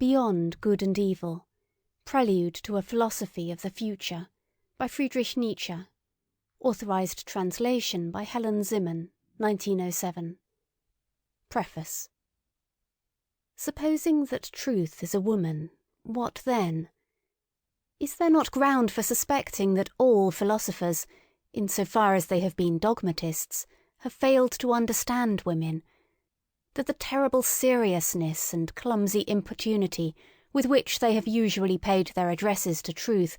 Beyond Good and Evil, Prelude to a Philosophy of the Future, by Friedrich Nietzsche. Authorized translation by Helen Zimmern, 1907. Preface. Supposing that truth is a woman, what then? Is there not ground for suspecting that all philosophers, in so far as they have been dogmatists, have failed to understand women, that the terrible seriousness and clumsy importunity with which they have usually paid their addresses to truth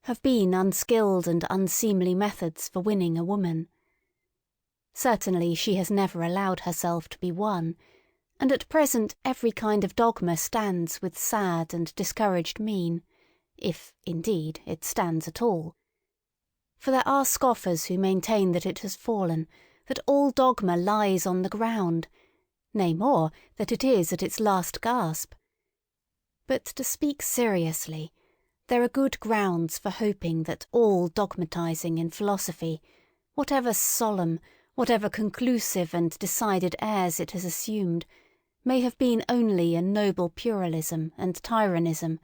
have been unskilled and unseemly methods for winning a woman? Certainly she has never allowed herself to be won, and at present every kind of dogma stands with sad and discouraged mien, if, indeed, it stands at all. For there are scoffers who maintain that it has fallen, that all dogma lies on the ground, nay more, that it is at its last gasp. But to speak seriously, there are good grounds for hoping that all dogmatizing in philosophy, whatever solemn, whatever conclusive and decided airs it has assumed, may have been only a noble pluralism and tyrannism,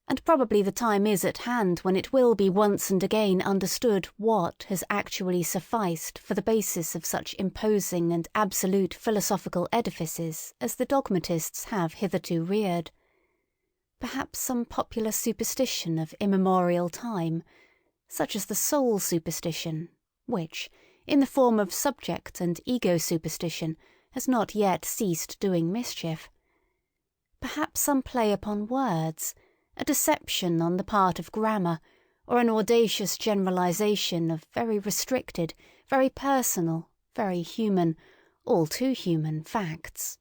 and probably the time is at hand when it will be once and again understood what has actually sufficed for the basis of such imposing and absolute philosophical edifices as the dogmatists have hitherto reared. Perhaps some popular superstition of immemorial time, such as the soul superstition, which, in the form of subject and ego superstition, has not yet ceased doing mischief. Perhaps some play upon words, a deception on the part of grammar, or an audacious generalization of very restricted, very personal, very human, all too human facts.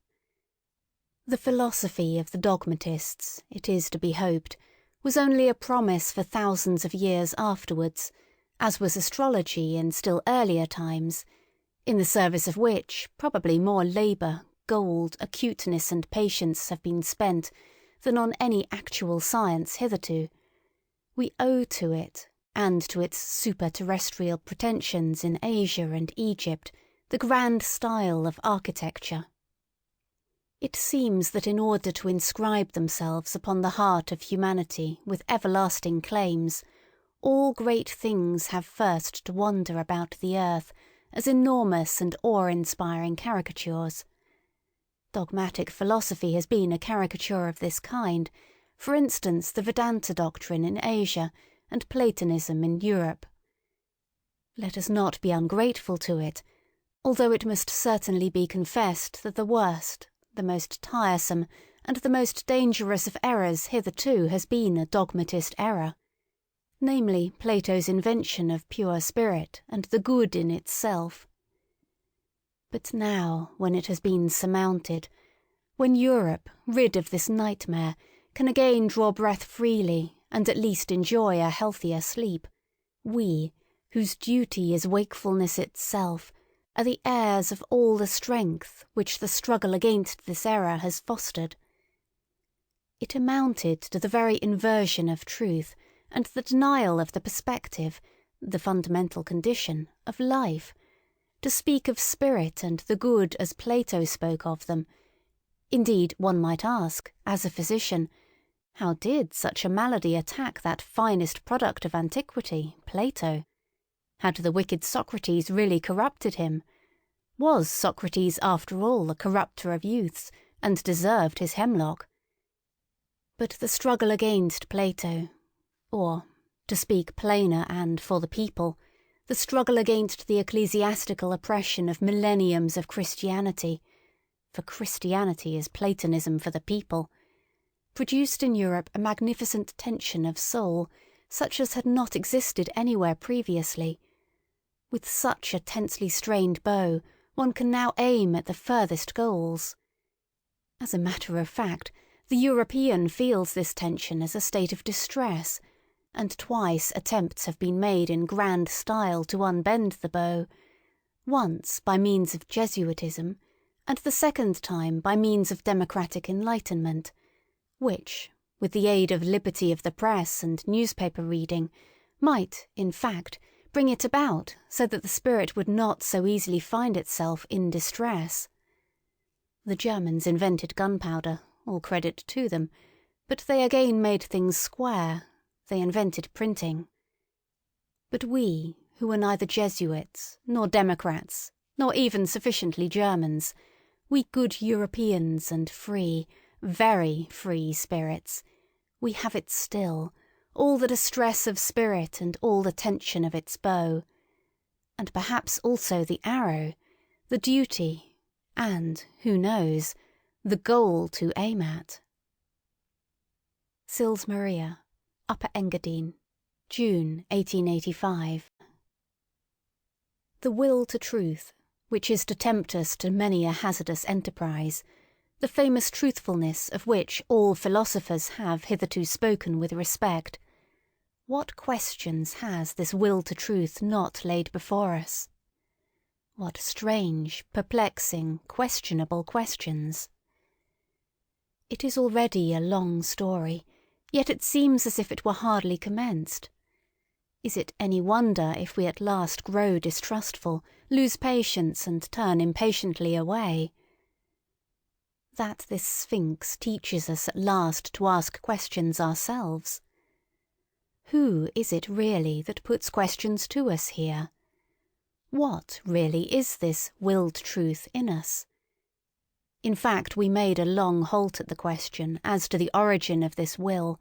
The philosophy of the dogmatists, it is to be hoped, was only a promise for thousands of years afterwards, as was astrology in still earlier times, in the service of which probably more labour, gold, acuteness and patience have been spent than on any actual science hitherto. We owe to it, and to its super-terrestrial pretensions in Asia and Egypt, the grand style of architecture. It seems that in order to inscribe themselves upon the heart of humanity with everlasting claims, all great things have first to wander about the earth as enormous and awe-inspiring caricatures. Dogmatic philosophy has been a caricature of this kind, for instance the Vedanta doctrine in Asia and Platonism in Europe. Let us not be ungrateful to it, although it must certainly be confessed that the worst, the most tiresome, and the most dangerous of errors hitherto has been a dogmatist error, namely Plato's invention of pure spirit and the good in itself. But now, when it has been surmounted, when Europe, rid of this nightmare, can again draw breath freely and at least enjoy a healthier sleep, we, whose duty is wakefulness itself, are the heirs of all the strength which the struggle against this error has fostered. It amounted to the very inversion of truth and the denial of the perspective, the fundamental condition, of life, to speak of spirit and the good as Plato spoke of them. Indeed, one might ask, as a physician, how did such a malady attack that finest product of antiquity, Plato? Had the wicked Socrates really corrupted him? Was Socrates, after all, a corrupter of youths, and deserved his hemlock? But the struggle against Plato, or, to speak plainer and for the people, the struggle against the ecclesiastical oppression of millenniums of Christianity, for Christianity is Platonism for the people, produced in Europe a magnificent tension of soul, such as had not existed anywhere previously. With such a tensely strained bow, one can now aim at the furthest goals. As a matter of fact, the European feels this tension as a state of distress, and twice attempts have been made in grand style to unbend the bow, once by means of Jesuitism, and the second time by means of democratic enlightenment, which, with the aid of liberty of the press and newspaper reading, might, in fact, bring it about so that the spirit would not so easily find itself in distress. The Germans invented gunpowder, all credit to them, But they again made things square. They invented printing. But we, who are neither Jesuits, nor Democrats, nor even sufficiently Germans, we good Europeans and free, very free spirits, we have it still, all the distress of spirit and all the tension of its bow, and perhaps also the arrow, the duty, and, who knows, the goal to aim at. Sils Maria, Upper Engadine, June 1885. The will to truth, which is to tempt us to many a hazardous enterprise, the famous truthfulness of which all philosophers have hitherto spoken with respect, what questions has this will to truth not laid before us? What strange, perplexing, questionable questions! It is already a long story, yet it seems as if it were hardly commenced. Is it any wonder if we at last grow distrustful, lose patience, and turn impatiently away? That this Sphinx teaches us at last to ask questions ourselves. Who is it really that puts questions to us here? What really is this willed truth in us? In fact, we made a long halt at the question as to the origin of this will,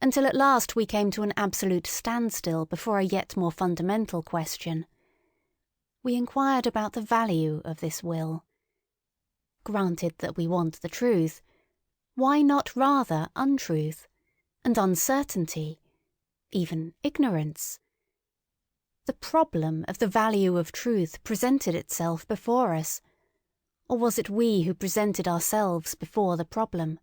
until at last we came to an absolute standstill before a yet more fundamental question. We inquired about the value of this will. Granted that we want the truth, why not rather untruth, and uncertainty, even ignorance? The problem of the value of truth presented itself before us, or was it we who presented ourselves before the problem?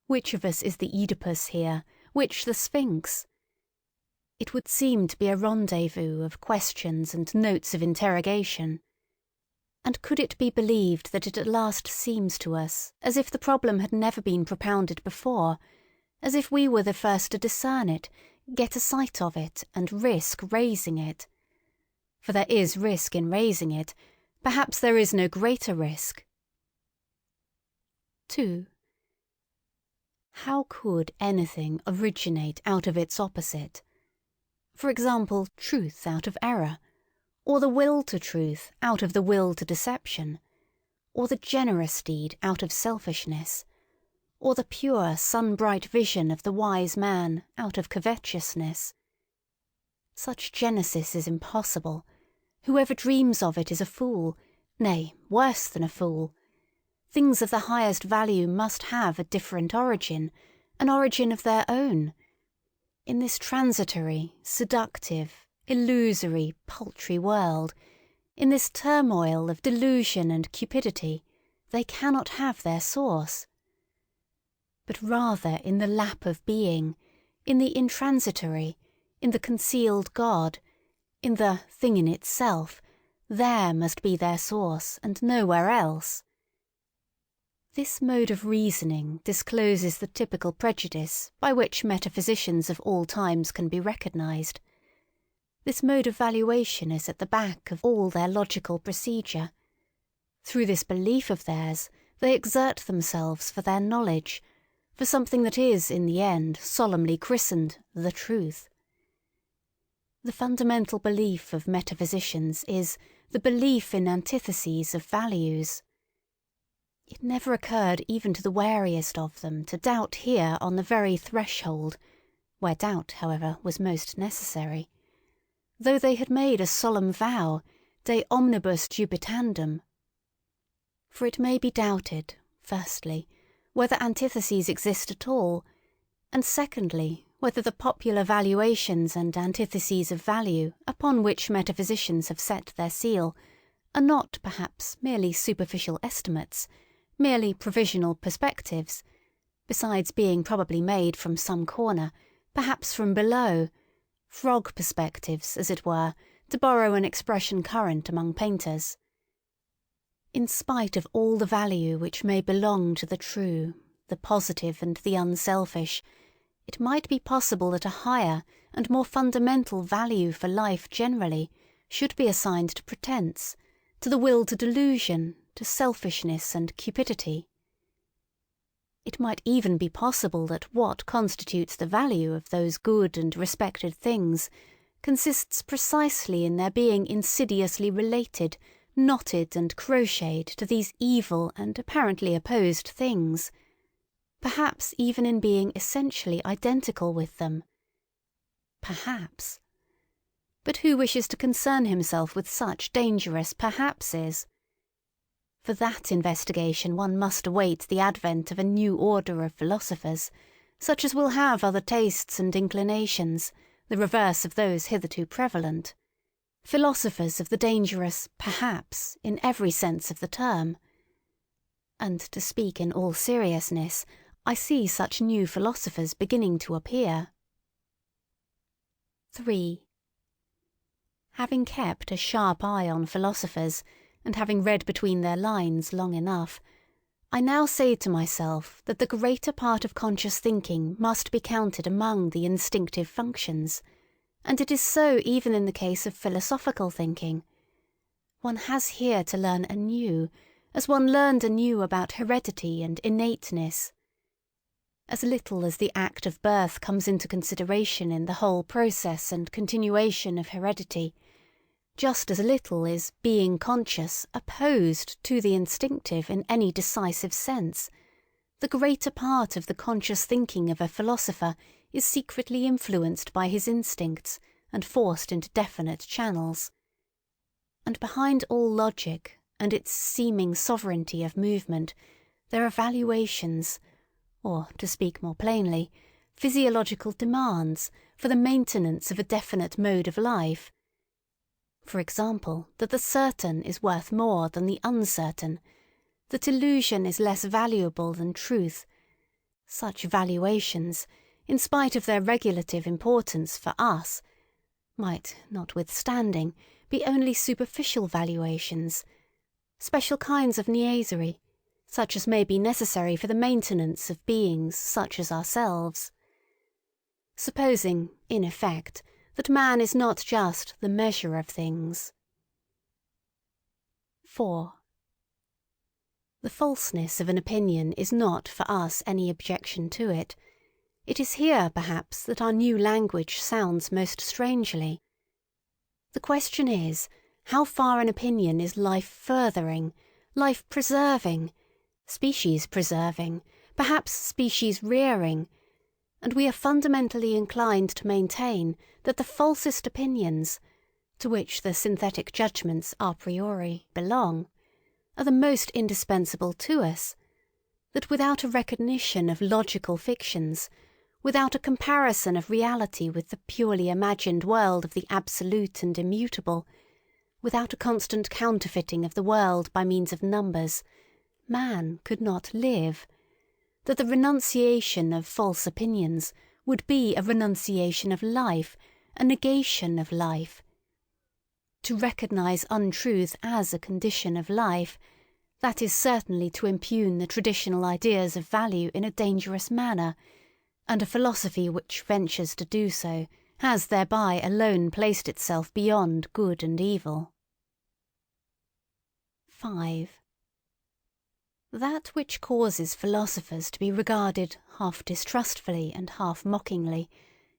Which of us is the Oedipus here, which the Sphinx? It would seem to be a rendezvous of questions and notes of interrogation. And could it be believed that it at last seems to us as if the problem had never been propounded before, as if we were the first to discern it, get a sight of it, and risk raising it? For there is risk in raising it. Perhaps there is no greater risk. 2. How could anything originate out of its opposite? For example, truth out of error, or the will to truth out of the will to deception, or the generous deed out of selfishness, or the pure sun-bright vision of the wise man out of covetousness. Such genesis is impossible. Whoever dreams of it is a fool, nay, worse than a fool. Things of the highest value must have a different origin, an origin of their own. In this transitory, seductive, illusory, paltry world, in this turmoil of delusion and cupidity, they cannot have their source. But rather in the lap of being, in the intransitory, in the concealed God, in the thing in itself, there must be their source, and nowhere else. This mode of reasoning discloses the typical prejudice by which metaphysicians of all times can be recognized. This mode of valuation is at the back of all their logical procedure. Through this belief of theirs, they exert themselves for their knowledge, for something that is, in the end, solemnly christened the truth. The fundamental belief of metaphysicians is the belief in antitheses of values. It never occurred even to the wariest of them to doubt here on the very threshold, where doubt, however, was most necessary, though they had made a solemn vow, de omnibus dubitandum. For it may be doubted, firstly, whether antitheses exist at all, and secondly, whether the popular valuations and antitheses of value upon which metaphysicians have set their seal are not, perhaps, merely superficial estimates, merely provisional perspectives, besides being probably made from some corner, perhaps from below, frog perspectives, as it were, to borrow an expression current among painters. In spite of all the value which may belong to the true, the positive and the unselfish, it might be possible that a higher and more fundamental value for life generally should be assigned to pretence, to the will to delusion, to selfishness and cupidity. It might even be possible that what constitutes the value of those good and respected things consists precisely in their being insidiously related, knotted and crocheted to these evil and apparently opposed things, perhaps even in being essentially identical with them. Perhaps. But who wishes to concern himself with such dangerous perhapses? For that investigation one must await the advent of a new order of philosophers, such as will have other tastes and inclinations, the reverse of those hitherto prevalent. Philosophers of the dangerous perhaps in every sense of the term. And to speak in all seriousness, I see such new philosophers beginning to appear. 3. Having kept a sharp eye on philosophers, and having read between their lines long enough, I now say to myself that the greater part of conscious thinking must be counted among the instinctive functions, and it is so even in the case of philosophical thinking. One has here to learn anew, as one learned anew about heredity and innateness. As little as the act of birth comes into consideration in the whole process and continuation of heredity, just as little is being conscious opposed to the instinctive in any decisive sense. The greater part of the conscious thinking of a philosopher is secretly influenced by his instincts and forced into definite channels. And behind all logic and its seeming sovereignty of movement, there are valuations, or, to speak more plainly, physiological demands for the maintenance of a definite mode of life. For example, that the certain is worth more than the uncertain, that illusion is less valuable than truth. Such valuations, in spite of their regulative importance for us, might, notwithstanding, be only superficial valuations, special kinds of niaiserie, such as may be necessary for the maintenance of beings such as ourselves. Supposing, in effect, that man is not just the measure of things. 4. The falseness of an opinion is not for us any objection to it. It is here, perhaps, that our new language sounds most strangely. The question is, how far an opinion is life-furthering, life-preserving, species-preserving, perhaps species-rearing, and we are fundamentally inclined to maintain that the falsest opinions, to which the synthetic judgments a priori belong, are the most indispensable to us, that without a recognition of logical fictions, without a comparison of reality with the purely imagined world of the absolute and immutable, without a constant counterfeiting of the world by means of numbers, man could not live, that the renunciation of false opinions would be a renunciation of life, a negation of life. To recognize untruth as a condition of life, that is certainly to impugn the traditional ideas of value in a dangerous manner, and a philosophy which ventures to do so has thereby alone placed itself beyond good and evil. 5. That which causes philosophers to be regarded half distrustfully and half mockingly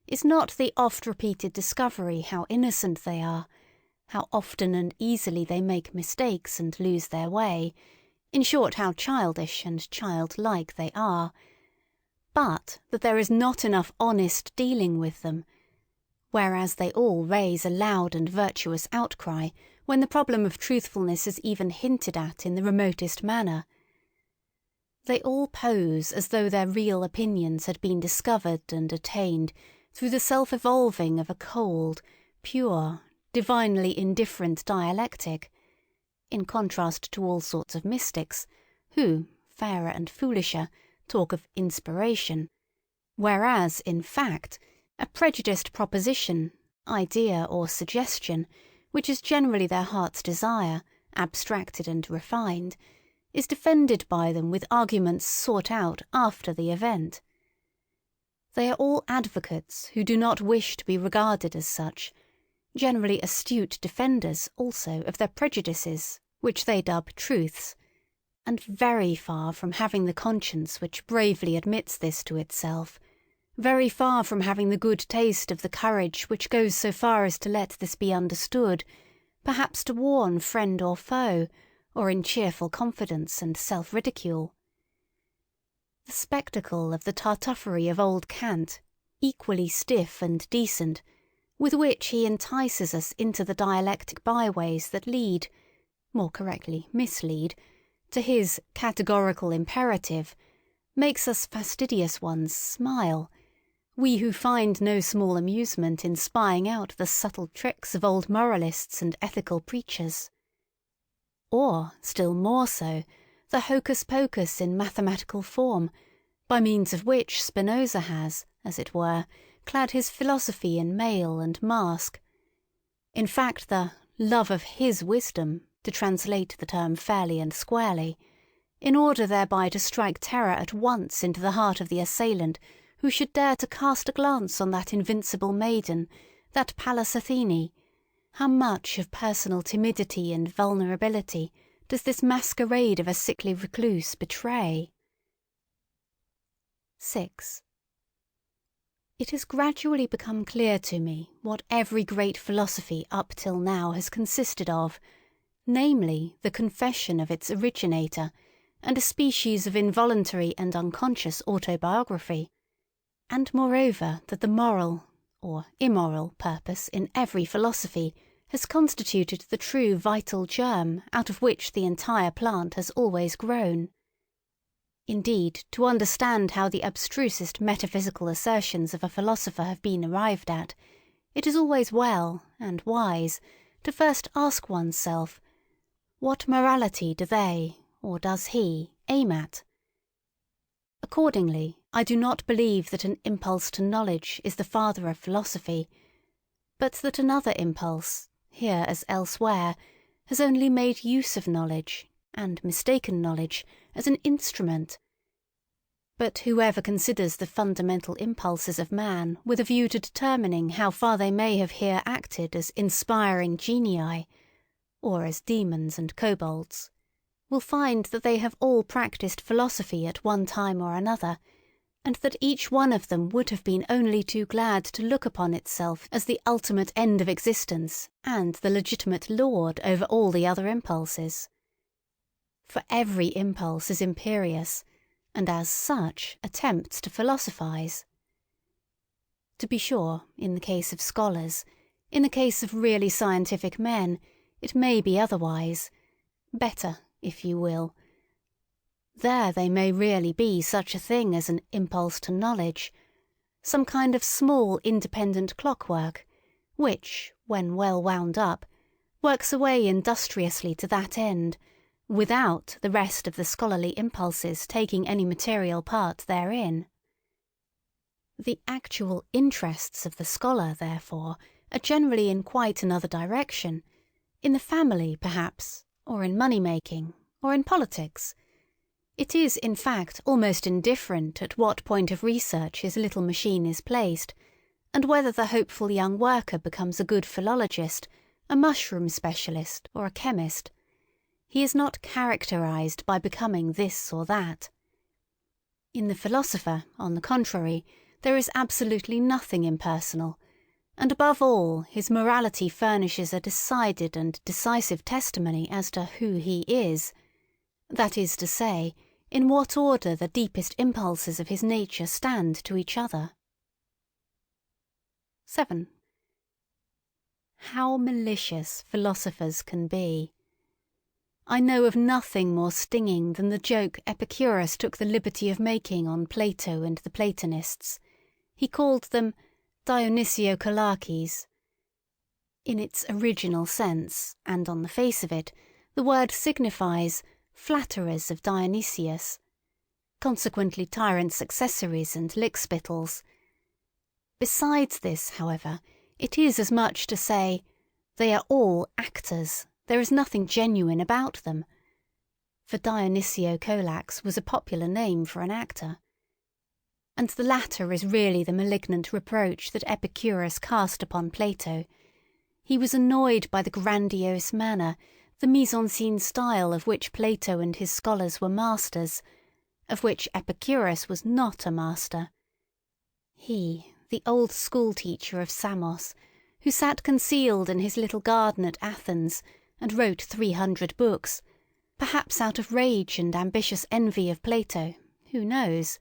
is not the oft-repeated discovery how innocent they are, how often and easily they make mistakes and lose their way, in short how childish and childlike they are, but that there is not enough honest dealing with them, whereas they all raise a loud and virtuous outcry when the problem of truthfulness is even hinted at in the remotest manner. They all pose as though their real opinions had been discovered and attained through the self-evolving of a cold, pure, divinely indifferent dialectic, in contrast to all sorts of mystics, who, fairer and foolisher, talk of inspiration, whereas, in fact, a prejudiced proposition, idea or suggestion, which is generally their heart's desire, abstracted and refined, is defended by them with arguments sought out after the event. They are all advocates who do not wish to be regarded as such, generally astute defenders also of their prejudices, which they dub truths, and very far from having the conscience which bravely admits this to itself, very far from having the good taste of the courage which goes so far as to let this be understood, perhaps to warn friend or foe, or in cheerful confidence and self-ridicule. The spectacle of the tartuffery of old Kant, equally stiff and decent, with which he entices us into the dialectic byways that lead, more correctly mislead, to his categorical imperative, makes us fastidious ones smile, we who find no small amusement in spying out the subtle tricks of old moralists and ethical preachers. Or, still more so, the hocus-pocus in mathematical form, by means of which Spinoza has, as it were, clad his philosophy in mail and mask. In fact, the love of his wisdom, to translate the term fairly and squarely, in order thereby to strike terror at once into the heart of the assailant who should dare to cast a glance on that invincible maiden, that Pallas Athene. How much of personal timidity and vulnerability does this masquerade of a sickly recluse betray? 6. It has gradually become clear to me what every great philosophy up till now has consisted of, namely the confession of its originator, and a species of involuntary and unconscious autobiography, and moreover that the moral, or immoral, purpose in every philosophy has constituted the true vital germ out of which the entire plant has always grown. Indeed, to understand how the abstrusest metaphysical assertions of a philosopher have been arrived at, it is always well and wise to first ask oneself, what morality do they, or does he, aim at? Accordingly, I do not believe that an impulse to knowledge is the father of philosophy, but that another impulse, here as elsewhere, has only made use of knowledge, and mistaken knowledge, as an instrument. But whoever considers the fundamental impulses of man with a view to determining how far they may have here acted as inspiring genii, or as demons and kobolds, will find that they have all practised philosophy at one time or another, and that each one of them would have been only too glad to look upon itself as the ultimate end of existence and the legitimate lord over all the other impulses. For every impulse is imperious, and as such attempts to philosophize. To be sure, in the case of scholars, in the case of really scientific men, it may be otherwise, better, if you will. There they may really be such a thing as an impulse to knowledge, some kind of small independent clockwork, which, when well wound up, works away industriously to that end, without the rest of the scholarly impulses taking any material part therein. The actual interests of the scholar, therefore, are generally in quite another direction, in the family, perhaps, or in money-making, or in politics. It is, in fact, almost indifferent at what point of research his little machine is placed, and whether the hopeful young worker becomes a good philologist, a mushroom specialist, or a chemist. He is not characterized by becoming this or that. In the philosopher, on the contrary, there is absolutely nothing impersonal, and above all his morality furnishes a decided and decisive testimony as to who he is, that is to say, in what order the deepest impulses of his nature stand to each other. 7. How malicious philosophers can be! I know of nothing more stinging than the joke Epicurus took the liberty of making on Plato and the Platonists. He called them Dionysiokolakes. In its original sense, and on the face of it, the word signifies flatterers of Dionysius, consequently tyrants' accessories and lickspittles. Besides this, however, it is as much to say, they are all actors, there is nothing genuine about them. For Dionysio-Colax was a popular name for an actor. And the latter is really the malignant reproach that Epicurus cast upon Plato. He was annoyed by the grandiose manner, the mise-en-scène style of which Plato and his scholars were masters, of which Epicurus was not a master. He, the old school-teacher of Samos, who sat concealed in his little garden at Athens and wrote 300 books, perhaps out of rage and ambitious envy of Plato, who knows?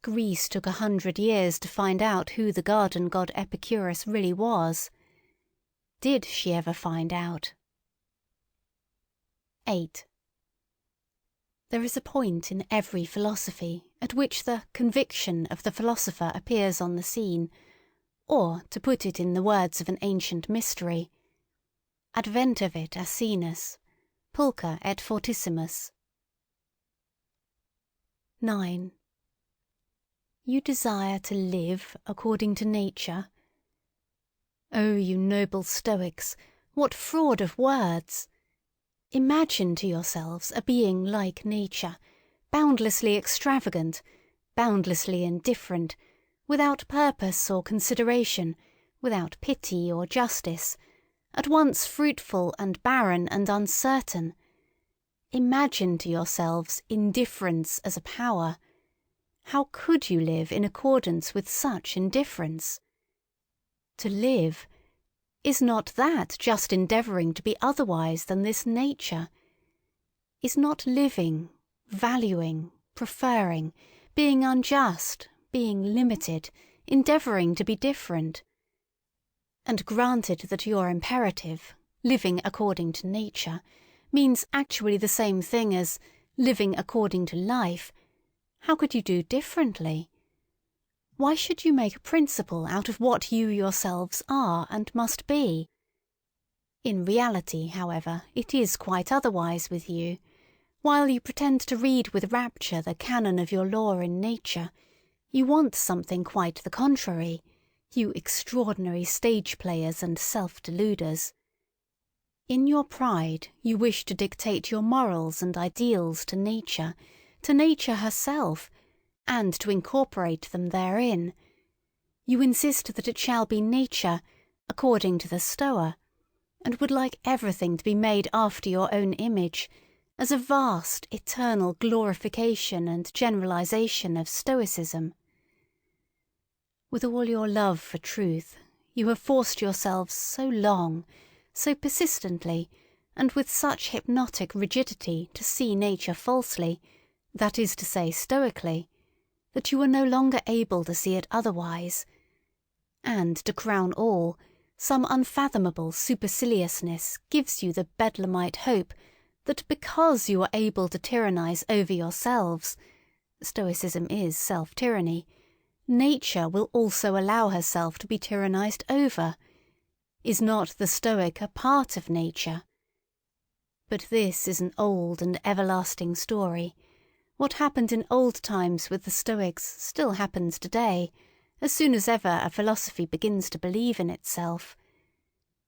Greece took 100 years to find out who the garden god Epicurus really was. Did she ever find out? 8. There is a point in every philosophy at which the conviction of the philosopher appears on the scene, or, to put it in the words of an ancient mystery, adventavit asinus, pulcher et fortissimus. 9. You desire to live according to nature? Oh, you noble Stoics, what fraud of words! Imagine to yourselves a being like nature, boundlessly extravagant, boundlessly indifferent, without purpose or consideration, without pity or justice, at once fruitful and barren and uncertain. Imagine to yourselves indifference as a power. How could you live in accordance with such indifference? To live, is not that just endeavouring to be otherwise than this nature? Is not living, valuing, preferring, being unjust, being limited, endeavouring to be different? And granted that your imperative, living according to nature, means actually the same thing as living according to life, how could you do differently? Why should you make a principle out of what you yourselves are and must be? In reality, however, it is quite otherwise with you. While you pretend to read with rapture the canon of your law in nature, you want something quite the contrary, you extraordinary stage players and self-deluders. In your pride, you wish to dictate your morals and ideals to nature herself, and to incorporate them therein. You insist that it shall be nature, according to the Stoa, and would like everything to be made after your own image, as a vast, eternal glorification and generalization of Stoicism. With all your love for truth, you have forced yourselves so long, so persistently, and with such hypnotic rigidity to see nature falsely, that is to say stoically, that you are no longer able to see it otherwise. And, to crown all, some unfathomable superciliousness gives you the bedlamite hope that because you are able to tyrannize over yourselves, Stoicism is self-tyranny, nature will also allow herself to be tyrannized over. Is not the Stoic a part of nature? But this is an old and everlasting story. What happened in old times with the Stoics still happens today, as soon as ever a philosophy begins to believe in itself.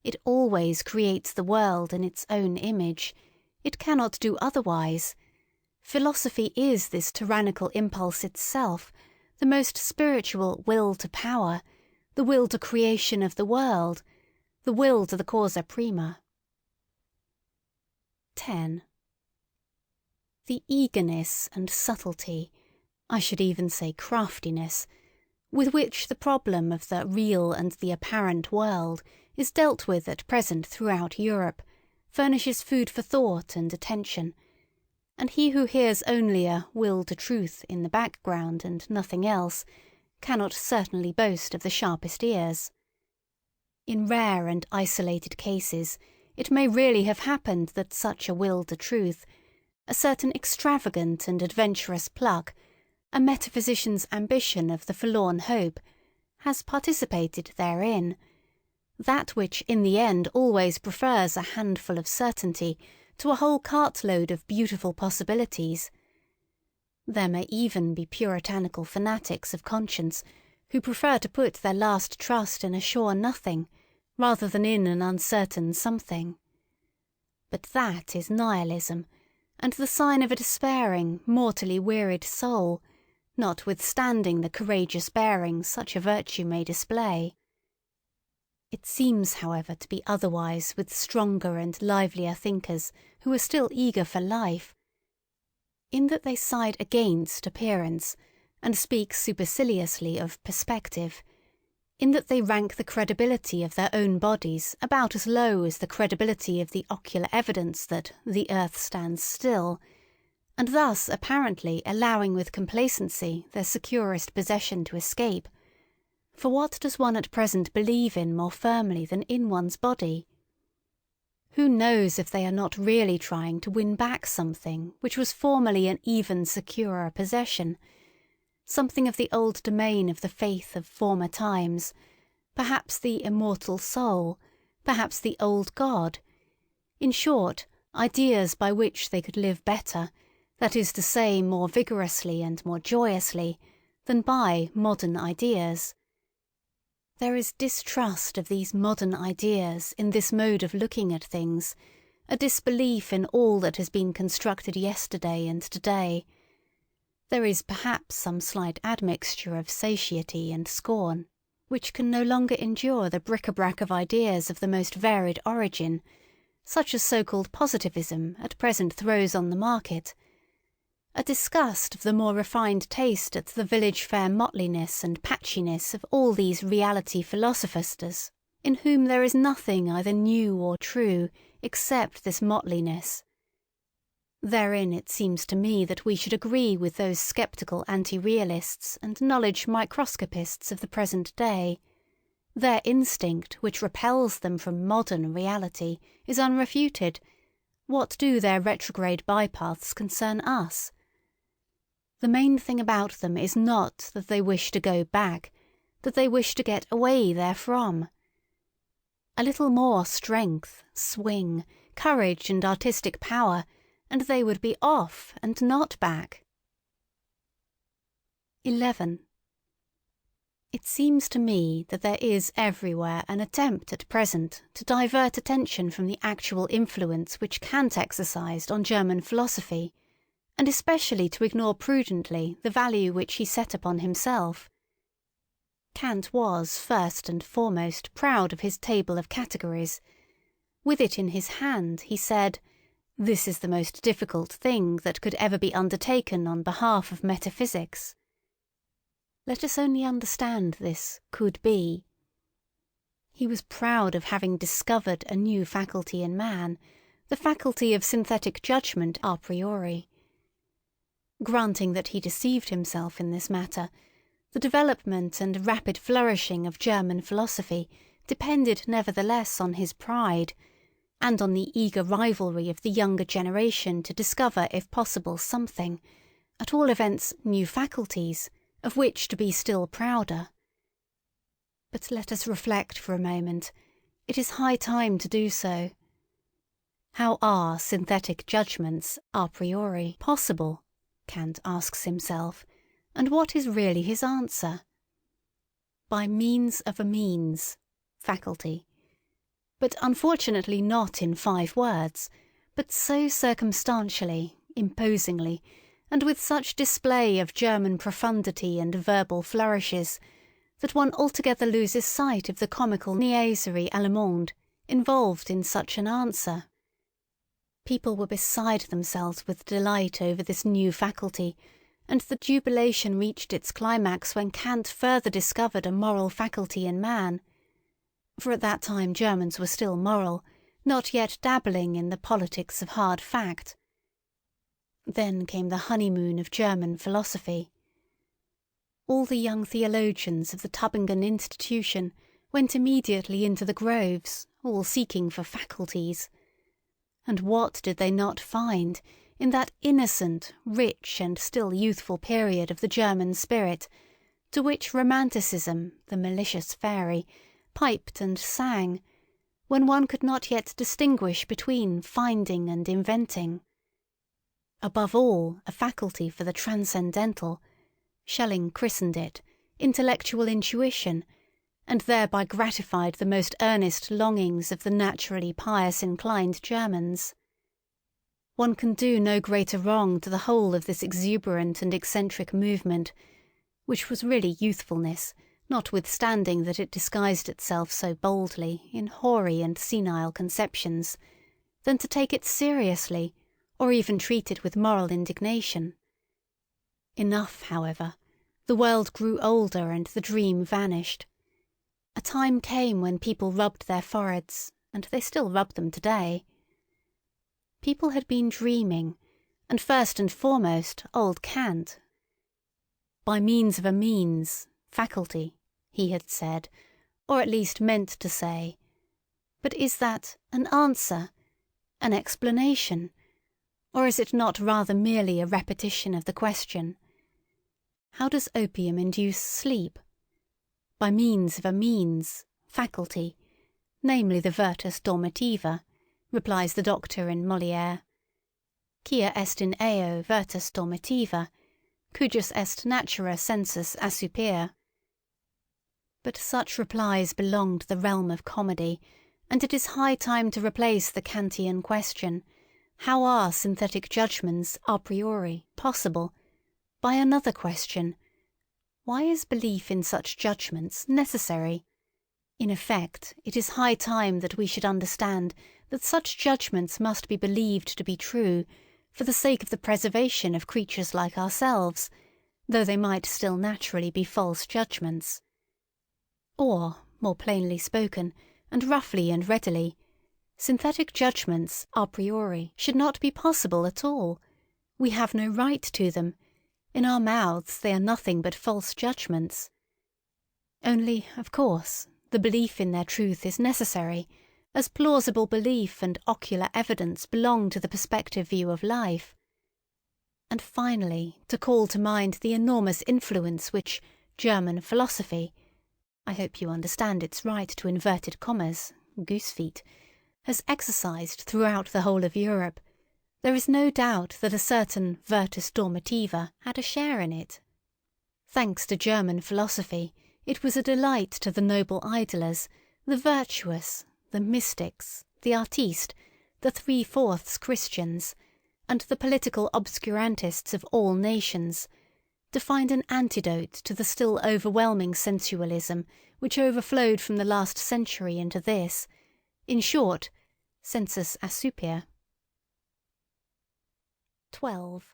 It always creates the world in its own image. It cannot do otherwise. Philosophy is this tyrannical impulse itself, the most spiritual will to power, the will to creation of the world, the will to the causa prima. 10. The eagerness and subtlety, I should even say craftiness, with which the problem of the real and the apparent world is dealt with at present throughout Europe, furnishes food for thought and attention, and he who hears only a will to truth in the background and nothing else cannot certainly boast of the sharpest ears. In rare and isolated cases, it may really have happened that such a will to truth, a certain extravagant and adventurous pluck, a metaphysician's ambition of the forlorn hope, has participated therein, that which in the end always prefers a handful of certainty to a whole cartload of beautiful possibilities. There may even be puritanical fanatics of conscience who prefer to put their last trust in a sure nothing rather than in an uncertain something. But that is nihilism, and the sign of a despairing, mortally wearied soul, notwithstanding the courageous bearing such a virtue may display. It seems, however, to be otherwise with stronger and livelier thinkers who are still eager for life, in that they side against appearance, and speak superciliously of perspective, in that they rank the credibility of their own bodies about as low as the credibility of the ocular evidence that the earth stands still, and thus apparently allowing with complacency their securest possession to escape. For what does one at present believe in more firmly than in one's body? Who knows if they are not really trying to win back something which was formerly an even securer possession, something of the old domain of the faith of former times, perhaps the immortal soul, perhaps the old God, in short, ideas by which they could live better, that is to say more vigorously and more joyously, than by modern ideas. There is distrust of these modern ideas in this mode of looking at things, a disbelief in all that has been constructed yesterday and today. There is perhaps some slight admixture of satiety and scorn, which can no longer endure the bric-a-brac of ideas of the most varied origin, such as so-called positivism at present throws on the market, a disgust of the more refined taste at the village fair mottliness and patchiness of all these reality philosophers, in whom there is nothing either new or true except this mottliness. Therein it seems to me that we should agree with those sceptical anti-realists and knowledge microscopists of the present day. Their instinct, which repels them from modern reality, is unrefuted. What do their retrograde bypaths concern us? The main thing about them is not that they wish to go back, that they wish to get away therefrom. A little more strength, swing, courage and artistic power, and they would be off and not back. 11. It seems to me that there is everywhere an attempt at present to divert attention from the actual influence which Kant exercised on German philosophy, and especially to ignore prudently the value which he set upon himself. Kant was, first and foremost, proud of his table of categories. With it in his hand, he said, "This is the most difficult thing that could ever be undertaken on behalf of metaphysics." Let us only understand this could be. He was proud of having discovered a new faculty in man, the faculty of synthetic judgment a priori. Granting that he deceived himself in this matter, the development and rapid flourishing of German philosophy depended nevertheless on his pride, and on the eager rivalry of the younger generation to discover if possible something, at all events new faculties, of which to be still prouder. But let us reflect for a moment. It is high time to do so. How are synthetic judgments a priori possible? Kant asks himself, and what is really his answer? By means of a means, faculty. But unfortunately not in 5 words, but so circumstantially, imposingly, and with such display of German profundity and verbal flourishes, that one altogether loses sight of the comical niaiserie allemande involved in such an answer. People were beside themselves with delight over this new faculty, and the jubilation reached its climax when Kant further discovered a moral faculty in man. For at that time Germans were still moral, not yet dabbling in the politics of hard fact. Then came the honeymoon of German philosophy. All the young theologians of the Tübingen institution went immediately into the groves, all seeking for faculties. And what did they not find in that innocent, rich, and still youthful period of the German spirit, to which romanticism, the malicious fairy, piped and sang, when one could not yet distinguish between finding and inventing? Above all, a faculty for the transcendental, Schelling christened it, intellectual intuition, and thereby gratified the most earnest longings of the naturally pious-inclined Germans. One can do no greater wrong to the whole of this exuberant and eccentric movement, which was really youthfulness, notwithstanding that it disguised itself so boldly in hoary and senile conceptions, than to take it seriously, or even treat it with moral indignation. Enough, however, the world grew older and the dream vanished. A time came when people rubbed their foreheads, and they still rub them today. People had been dreaming, and first and foremost old Kant. By means of a means, faculty, he had said, or at least meant to say. But is that an answer, an explanation, or is it not rather merely a repetition of the question? How does opium induce sleep? By means of a means, faculty, namely the virtus dormitiva, replies the doctor in Molière. Quia est in eo virtus dormitiva, cujus est natura sensus assuper. But such replies belong to the realm of comedy, and it is high time to replace the Kantian question, how are synthetic judgments a priori possible, by another question, why is belief in such judgments necessary? In effect, it is high time that we should understand that such judgments must be believed to be true for the sake of the preservation of creatures like ourselves, though they might still naturally be false judgments. Or, more plainly spoken, and roughly and readily, synthetic judgments a priori should not be possible at all. We have no right to them. In our mouths they are nothing but false judgments. Only, of course, the belief in their truth is necessary, as plausible belief and ocular evidence belong to the perspective view of life. And finally, to call to mind the enormous influence which German philosophy, I hope you understand its right to inverted commas, goose-feet, has exercised throughout the whole of Europe, there is no doubt that a certain virtus dormitiva had a share in it. Thanks to German philosophy, it was a delight to the noble idlers, the virtuous, the mystics, the artistes, the three-fourths Christians, and the political obscurantists of all nations, to find an antidote to the still overwhelming sensualism which overflowed from the last century into this, in short, sensus assuper. 12.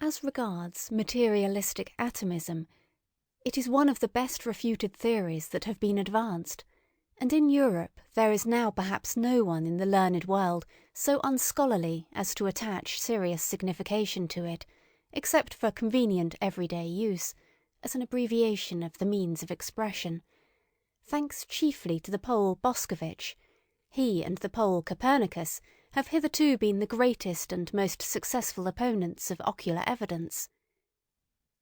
As regards materialistic atomism, it is one of the best refuted theories that have been advanced, and in Europe there is now perhaps no one in the learned world so unscholarly as to attach serious signification to it, except for convenient everyday use, as an abbreviation of the means of expression, thanks chiefly to the Pole Boskowicz. He and the Pole Copernicus have hitherto been the greatest and most successful opponents of ocular evidence.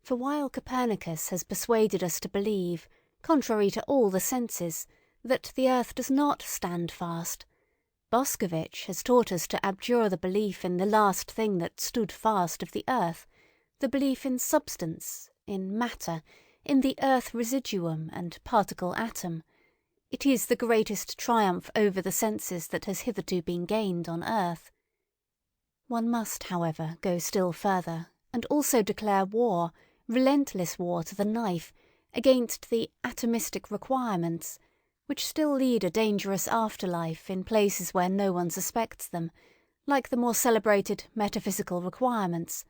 For while Copernicus has persuaded us to believe, contrary to all the senses, that the earth does not stand fast, Boskowicz has taught us to abjure the belief in the last thing that stood fast of the earth, the belief in substance, in matter, in the earth residuum and particle atom. It is the greatest triumph over the senses that has hitherto been gained on earth. One must, however, go still further, and also declare war, relentless war to the knife, against the atomistic requirements, which still lead a dangerous afterlife in places where no one suspects them, like the more celebrated metaphysical requirements.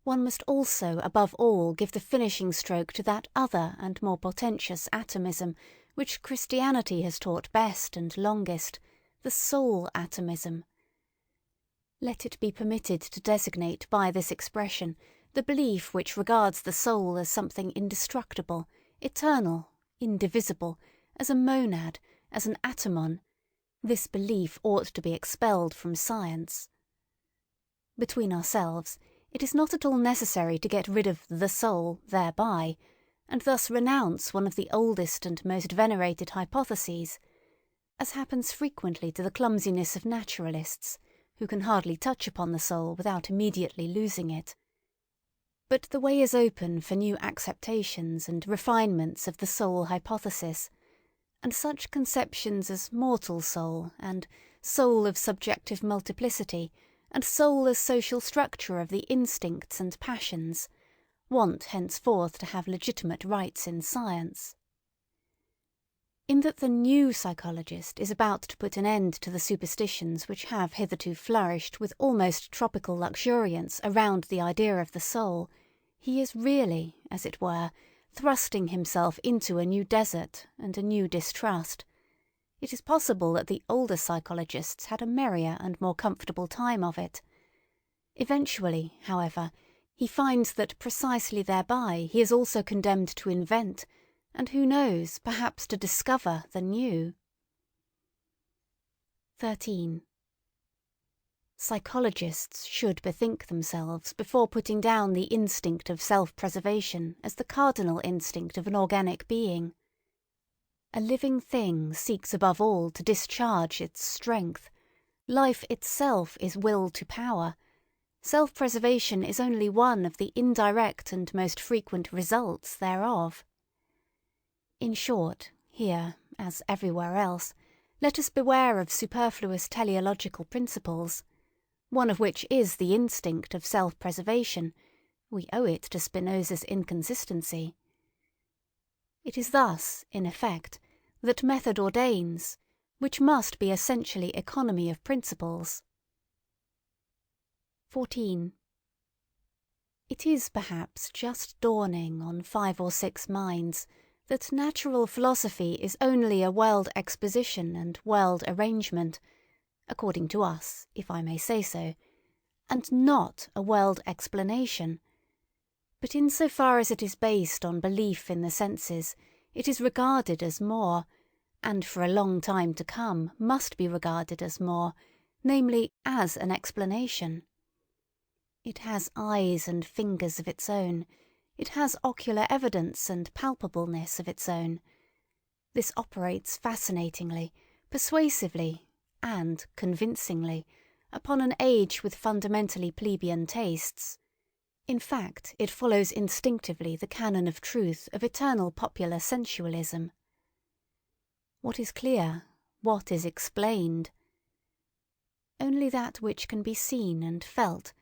One must also, above all, give the finishing stroke to that other and more portentous atomism which Christianity has taught best and longest, the soul atomism. Let it be permitted to designate by this expression the belief which regards the soul as something indestructible, eternal, indivisible, as a monad, as an atomon. This belief ought to be expelled from science. Between ourselves, it is not at all necessary to get rid of the soul thereby, and thus renounce one of the oldest and most venerated hypotheses, as happens frequently to the clumsiness of naturalists, who can hardly touch upon the soul without immediately losing it. But the way is open for new acceptations and refinements of the soul hypothesis, and such conceptions as mortal soul and soul of subjective multiplicity and soul as social structure of the instincts and passions want henceforth to have legitimate rights in science. In that the new psychologist is about to put an end to the superstitions which have hitherto flourished with almost tropical luxuriance around the idea of the soul, he is really, as it were, thrusting himself into a new desert and a new distrust. It is possible that the older psychologists had a merrier and more comfortable time of it. Eventually, however, he finds that precisely thereby he is also condemned to invent, and who knows, perhaps to discover the new. 13. Psychologists should bethink themselves before putting down the instinct of self-preservation as the cardinal instinct of an organic being. A living thing seeks above all to discharge its strength. Life itself is will to power. Self-preservation is only one of the indirect and most frequent results thereof. In short, here, as everywhere else, let us beware of superfluous teleological principles, one of which is the instinct of self-preservation. We owe it to Spinoza's inconsistency. It is thus, in effect, that method ordains, which must be essentially economy of principles. 14. It is perhaps just dawning on 5 or 6 minds that natural philosophy is only a world exposition and world arrangement, according to us, if I may say so, and not a world explanation. But in so far as it is based on belief in the senses, it is regarded as more, and for a long time to come must be regarded as more, namely as an explanation. It has eyes and fingers of its own. It has ocular evidence and palpableness of its own. This operates fascinatingly, persuasively, and convincingly upon an age with fundamentally plebeian tastes. In fact, it follows instinctively the canon of truth of eternal popular sensualism. What is clear? What is explained? Only that which can be seen and felt.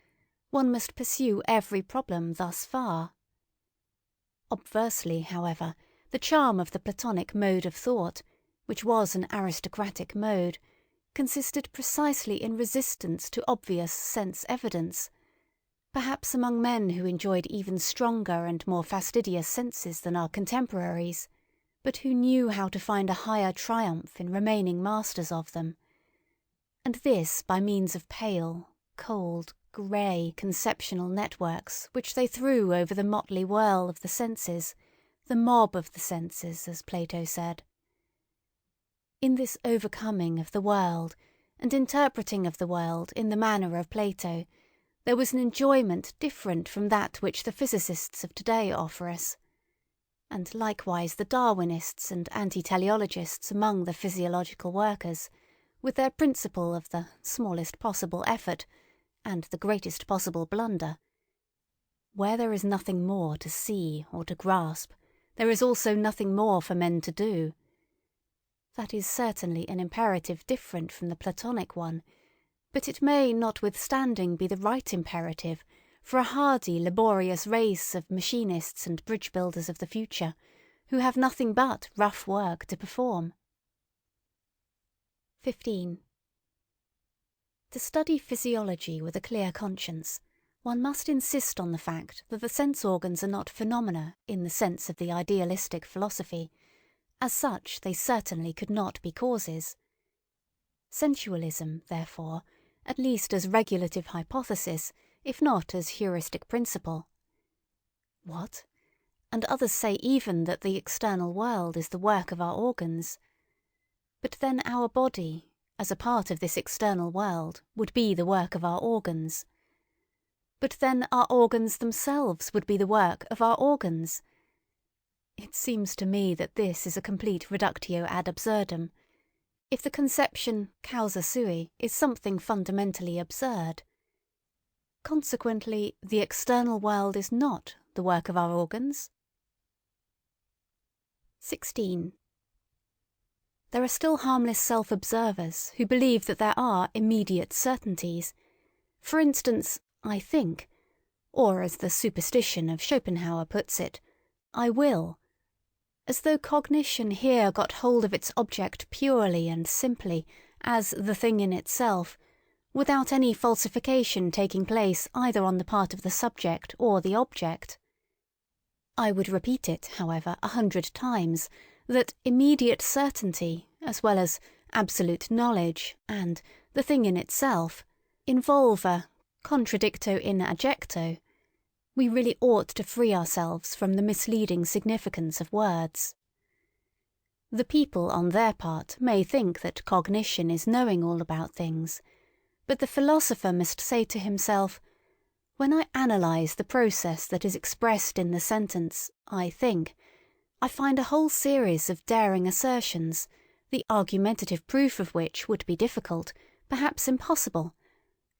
One must pursue every problem thus far. Obversely, however, the charm of the Platonic mode of thought, which was an aristocratic mode, consisted precisely in resistance to obvious sense evidence, perhaps among men who enjoyed even stronger and more fastidious senses than our contemporaries, but who knew how to find a higher triumph in remaining masters of them, and this by means of pale, cold, grey conceptional networks which they threw over the motley whirl of the senses, the mob of the senses, as Plato said. In this overcoming of the world and interpreting of the world in the manner of Plato, there was an enjoyment different from that which the physicists of today offer us, and likewise the Darwinists and anti-teleologists among the physiological workers, with their principle of the smallest possible effort and the greatest possible blunder. Where there is nothing more to see or to grasp, there is also nothing more for men to do. That is certainly an imperative different from the Platonic one, but it may notwithstanding be the right imperative for a hardy, laborious race of machinists and bridge builders of the future, who have nothing but rough work to perform. 15. To study physiology with a clear conscience, one must insist on the fact that the sense organs are not phenomena in the sense of the idealistic philosophy. As such, they certainly could not be causes. Sensualism, therefore, at least as regulative hypothesis, if not as heuristic principle. What? And others say even that the external world is the work of our organs. But then our body, as a part of this external world, would be the work of our organs. But then our organs themselves would be the work of our organs. It seems to me that this is a complete reductio ad absurdum. If the conception causa sui is something fundamentally absurd. Consequently, the external world is not the work of our organs. 16. There are still harmless self-observers who believe that there are immediate certainties. For instance, I think, or as the superstition of Schopenhauer puts it, I will, as though cognition here got hold of its object purely and simply as the thing in itself, without any falsification taking place either on the part of the subject or the object. I would repeat it, however, 100 times, that immediate certainty, as well as absolute knowledge and the thing in itself, involve a contradicto in adjecto. We really ought to free ourselves from the misleading significance of words. The people on their part may think that cognition is knowing all about things, but the philosopher must say to himself, when I analyse the process that is expressed in the sentence, I think, I find a whole series of daring assertions, the argumentative proof of which would be difficult, perhaps impossible.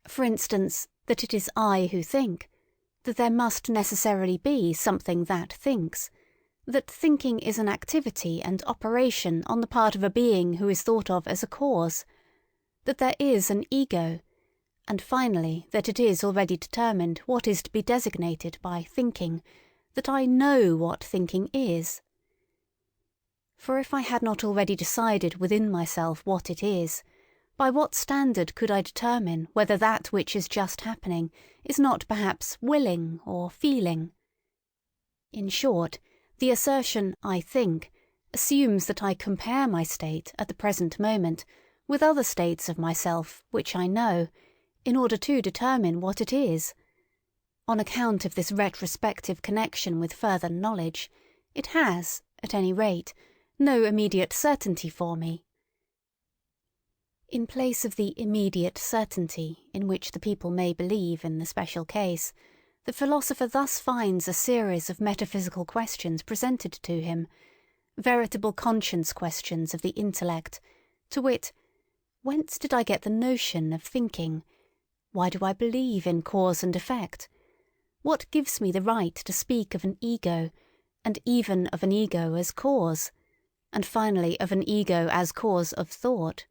For instance, that it is I who think, that there must necessarily be something that thinks, that thinking is an activity and operation on the part of a being who is thought of as a cause, that there is an ego, and finally that it is already determined what is to be designated by thinking, that I know what thinking is. For if I had not already decided within myself what it is, by what standard could I determine whether that which is just happening is not perhaps willing or feeling? In short, the assertion I think assumes that I compare my state at the present moment with other states of myself which I know, in order to determine what it is. On account of this retrospective connection with further knowledge, it has, at any rate, no immediate certainty for me. In place of the immediate certainty in which the people may believe in the special case, the philosopher thus finds a series of metaphysical questions presented to him, veritable conscience questions of the intellect, to wit, whence did I get the notion of thinking? Why do I believe in cause and effect? What gives me the right to speak of an ego, and even of an ego as cause, and finally of an ego as cause of thought?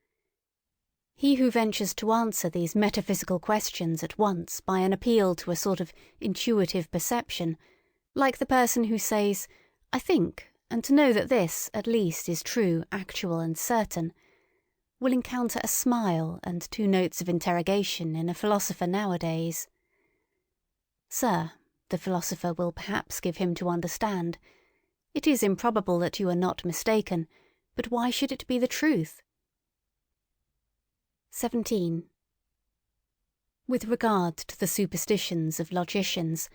He who ventures to answer these metaphysical questions at once by an appeal to a sort of intuitive perception, like the person who says, I think, and to know that this, at least, is true, actual, and certain, will encounter a smile and 2 notes of interrogation in a philosopher nowadays. Sir, the philosopher will perhaps give him to understand, it is improbable that you are not mistaken, but why should it be the truth? 17. With regard to the superstitions of logicians,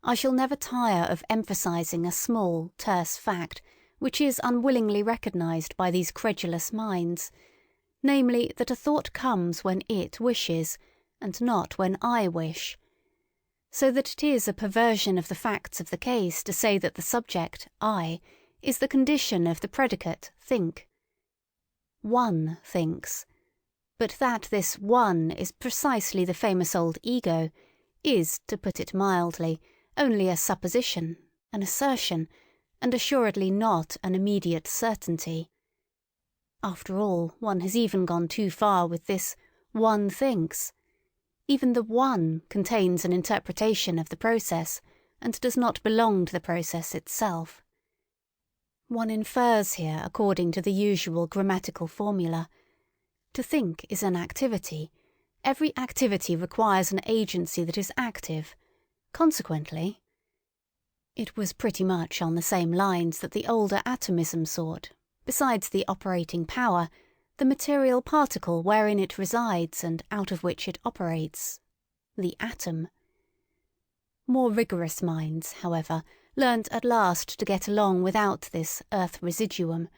I shall never tire of emphasizing a small, terse fact which is unwillingly recognized by these credulous minds, namely that a thought comes when it wishes, and not when I wish, so that it is a perversion of the facts of the case to say that the subject, I, is the condition of the predicate, think. One thinks, but that this one is precisely the famous old ego is, to put it mildly, only a supposition, an assertion, and assuredly not an immediate certainty. After all, one has even gone too far with this one thinks. Even the one contains an interpretation of the process, and does not belong to the process itself. One infers here according to the usual grammatical formula. To think is an activity. Every activity requires an agency that is active. Consequently, it was pretty much on the same lines that the older atomism sought, besides the operating power, the material particle wherein it resides and out of which it operates, the atom. More rigorous minds, however, learnt at last to get along without this earth residuum,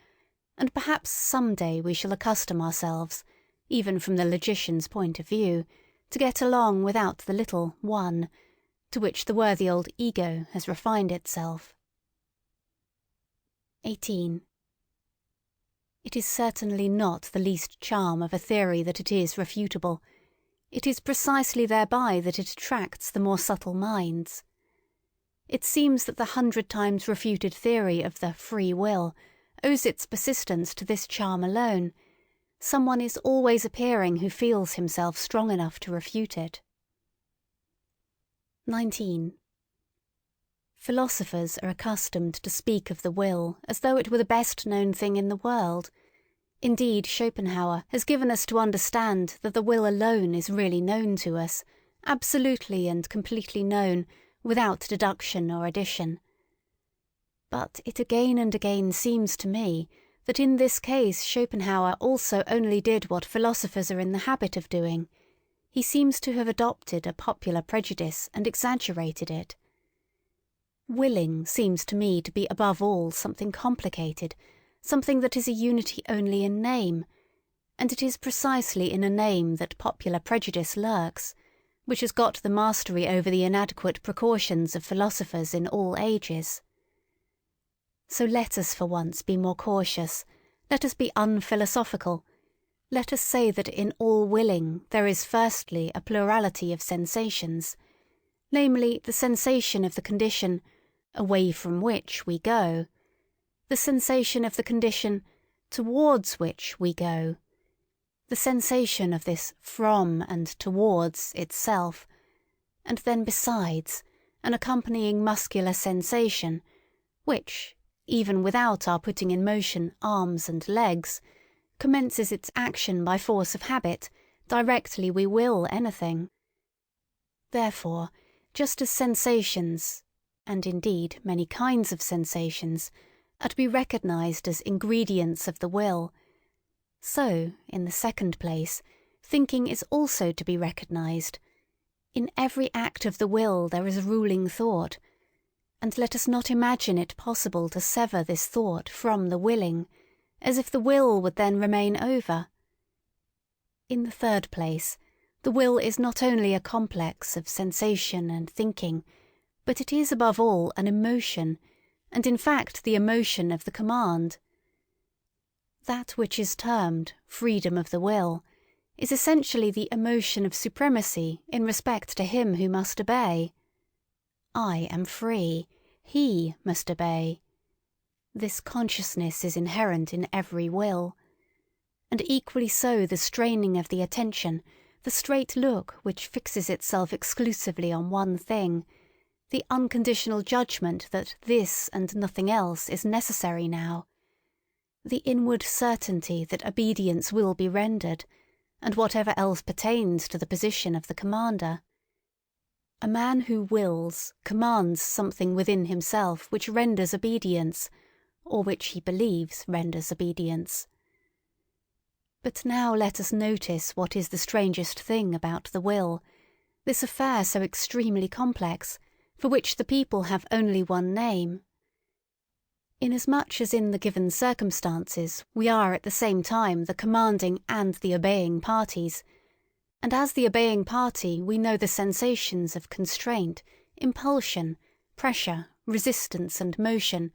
and perhaps some day we shall accustom ourselves, even from the logician's point of view, to get along without the little one, to which the worthy old ego has refined itself. 18. It is certainly not the least charm of a theory that it is refutable. It is precisely thereby that it attracts the more subtle minds. It seems that the 100 times refuted theory of the free will owes its persistence to this charm alone. Someone is always appearing who feels himself strong enough to refute it. 19. Philosophers are accustomed to speak of the will as though it were the best known thing in the world. Indeed, Schopenhauer has given us to understand that the will alone is really known to us, absolutely and completely known, without deduction or addition. But it again and again seems to me that in this case Schopenhauer also only did what philosophers are in the habit of doing. He seems to have adopted a popular prejudice and exaggerated it. Willing seems to me to be above all something complicated, something that is a unity only in name, and it is precisely in a name that popular prejudice lurks, which has got the mastery over the inadequate precautions of philosophers in all ages. So let us for once be more cautious, let us be unphilosophical, let us say that in all willing there is firstly a plurality of sensations, namely the sensation of the condition away from which we go, the sensation of the condition towards which we go, the sensation of this from and towards itself, and then besides an accompanying muscular sensation, which, even without our putting in motion arms and legs, commences its action by force of habit directly we will anything. Therefore, just as sensations, and indeed many kinds of sensations, are to be recognised as ingredients of the will, so, in the second place, thinking is also to be recognised. In every act of the will there is a ruling thought, and let us not imagine it possible to sever this thought from the willing, as if the will would then remain over. In the third place, the will is not only a complex of sensation and thinking, but it is above all an emotion, and in fact the emotion of the command. That which is termed freedom of the will is essentially the emotion of supremacy in respect to him who must obey. I am free, he must obey. This consciousness is inherent in every will, and equally so the straining of the attention, the straight look which fixes itself exclusively on one thing, the unconditional judgment that this and nothing else is necessary now, the inward certainty that obedience will be rendered, and whatever else pertains to the position of the commander. A man who wills commands something within himself which renders obedience, or which he believes renders obedience. But now let us notice what is the strangest thing about the will, this affair so extremely complex, for which the people have only one name. Inasmuch as in the given circumstances we are at the same time the commanding and the obeying parties, and as the obeying party we know the sensations of constraint, impulsion, pressure, resistance and motion,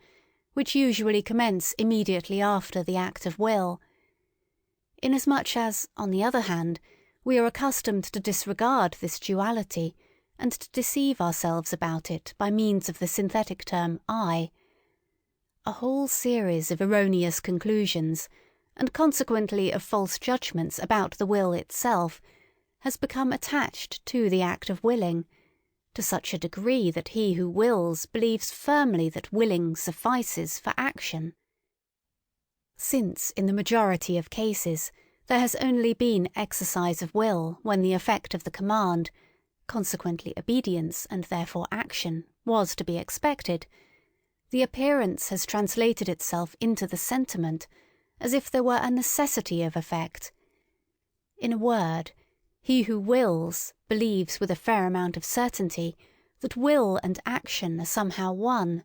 which usually commence immediately after the act of will. Inasmuch as, on the other hand, we are accustomed to disregard this duality, and to deceive ourselves about it by means of the synthetic term I, a whole series of erroneous conclusions, and consequently of false judgments about the will itself, has become attached to the act of willing, to such a degree that he who wills believes firmly that willing suffices for action. Since in the majority of cases there has only been exercise of will when the effect of the command, consequently obedience and therefore action, was to be expected, the appearance has translated itself into the sentiment, as if there were a necessity of effect. In a word, he who wills believes with a fair amount of certainty that will and action are somehow one.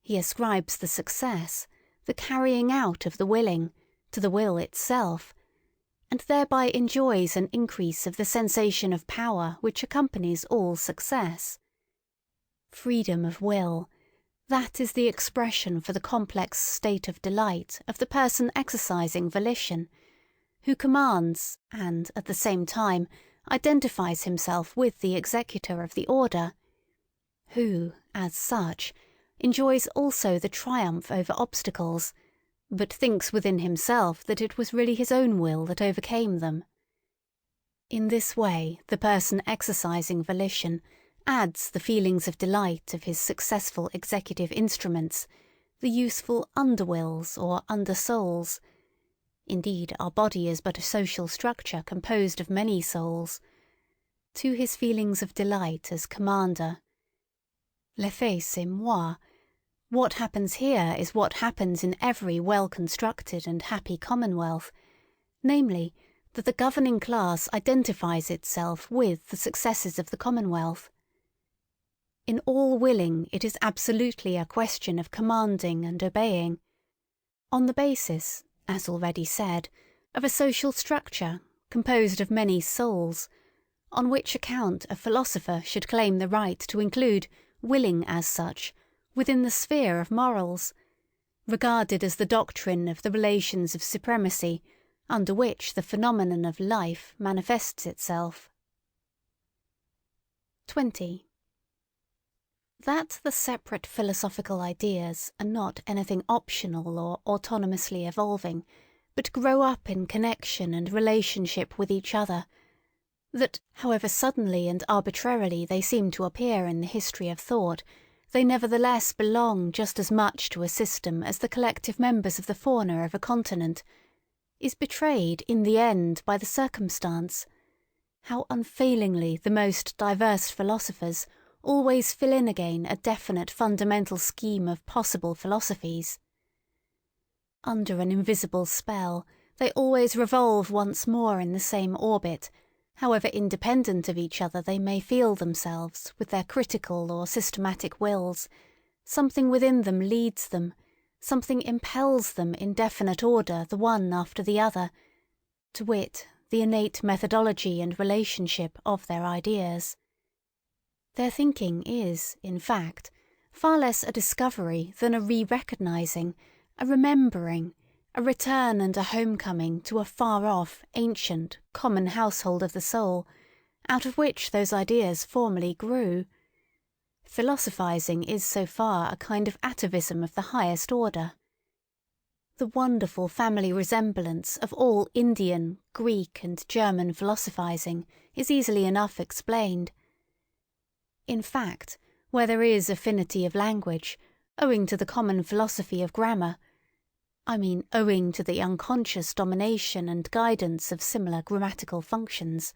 He ascribes the success, the carrying out of the willing, to the will itself, and thereby enjoys an increase of the sensation of power which accompanies all success. Freedom of will, that is the expression for the complex state of delight of the person exercising volition, who commands and, at the same time, identifies himself with the executor of the order, who, as such, enjoys also the triumph over obstacles, but thinks within himself that it was really his own will that overcame them. In this way the person exercising volition, adds the feelings of delight of his successful executive instruments, the useful underwills or undersouls. Indeed, our body is but a social structure composed of many souls. To his feelings of delight as commander. L'effet c'est moi. What happens here is what happens in every well-constructed and happy commonwealth, namely, that the governing class identifies itself with the successes of the commonwealth. In all willing it is absolutely a question of commanding and obeying, on the basis, as already said, of a social structure composed of many souls, on which account a philosopher should claim the right to include willing as such within the sphere of morals, regarded as the doctrine of the relations of supremacy under which the phenomenon of life manifests itself. 20. That the separate philosophical ideas are not anything optional or autonomously evolving, but grow up in connection and relationship with each other, that, however suddenly and arbitrarily they seem to appear in the history of thought, they nevertheless belong just as much to a system as the collective members of the fauna of a continent, is betrayed in the end by the circumstance how unfailingly the most diverse philosophers always fill in again a definite fundamental scheme of possible philosophies. Under an invisible spell, they always revolve once more in the same orbit, however independent of each other they may feel themselves with their critical or systematic wills. Something within them leads them, something impels them in definite order the one after the other, to wit, the innate methodology and relationship of their ideas. Their thinking is, in fact, far less a discovery than a re-recognizing, a remembering, a return and a homecoming to a far-off, ancient, common household of the soul, out of which those ideas formerly grew. Philosophizing is so far a kind of atavism of the highest order. The wonderful family resemblance of all Indian, Greek, and German philosophizing is easily enough explained. In fact, where there is affinity of language, owing to the common philosophy of grammar, owing to the unconscious domination and guidance of similar grammatical functions,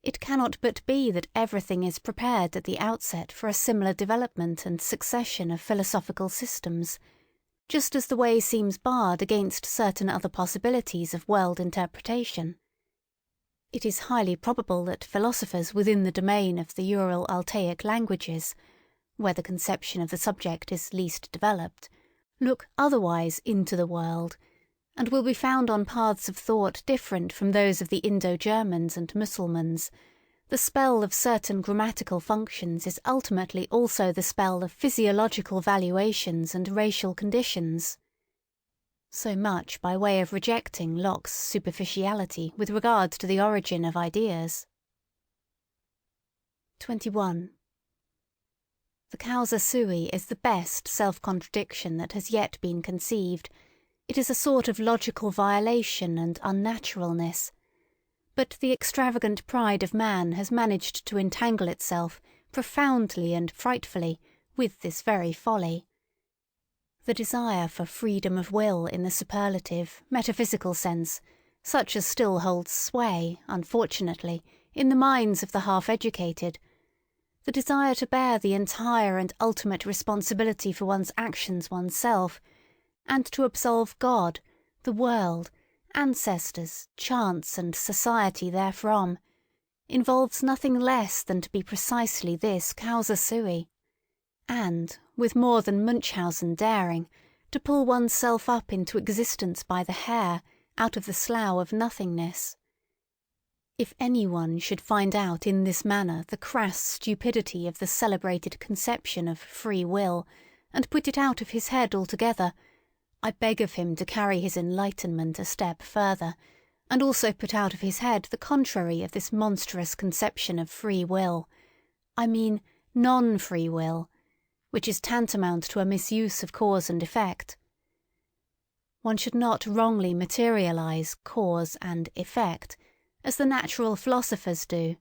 it cannot but be that everything is prepared at the outset for a similar development and succession of philosophical systems, just as the way seems barred against certain other possibilities of world interpretation. It is highly probable that philosophers within the domain of the Ural-Altaic languages, where the conception of the subject is least developed, look otherwise into the world, and will be found on paths of thought different from those of the Indo-Germans and Mussulmans. The spell of certain grammatical functions is ultimately also the spell of physiological valuations and racial conditions. So much by way of rejecting Locke's superficiality with regard to the origin of ideas. 21. The causa sui is the best self-contradiction that has yet been conceived. It is a sort of logical violation and unnaturalness. But the extravagant pride of man has managed to entangle itself, profoundly and frightfully, with this very folly. The desire for freedom of will in the superlative, metaphysical sense, such as still holds sway, unfortunately, in the minds of the half-educated, the desire to bear the entire and ultimate responsibility for one's actions oneself, and to absolve God, the world, ancestors, chance, and society therefrom, involves nothing less than to be precisely this causa sui, and, with more than Munchausen daring, to pull oneself up into existence by the hair out of the slough of nothingness. If anyone should find out in this manner the crass stupidity of the celebrated conception of free will, and put it out of his head altogether, I beg of him to carry his enlightenment a step further, and also put out of his head the contrary of this monstrous conception of free will, non-free will, which is tantamount to a misuse of cause and effect. One should not wrongly materialize cause and effect, as the natural philosophers do,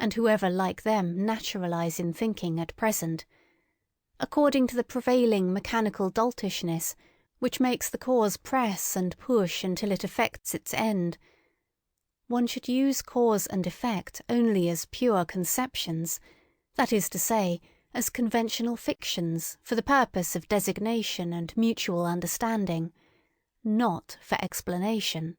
and whoever like them naturalise in thinking at present, according to the prevailing mechanical doltishness which makes the cause press and push until it effects its end, one should use cause and effect only as pure conceptions, that is to say, as conventional fictions for the purpose of designation and mutual understanding, not for explanation.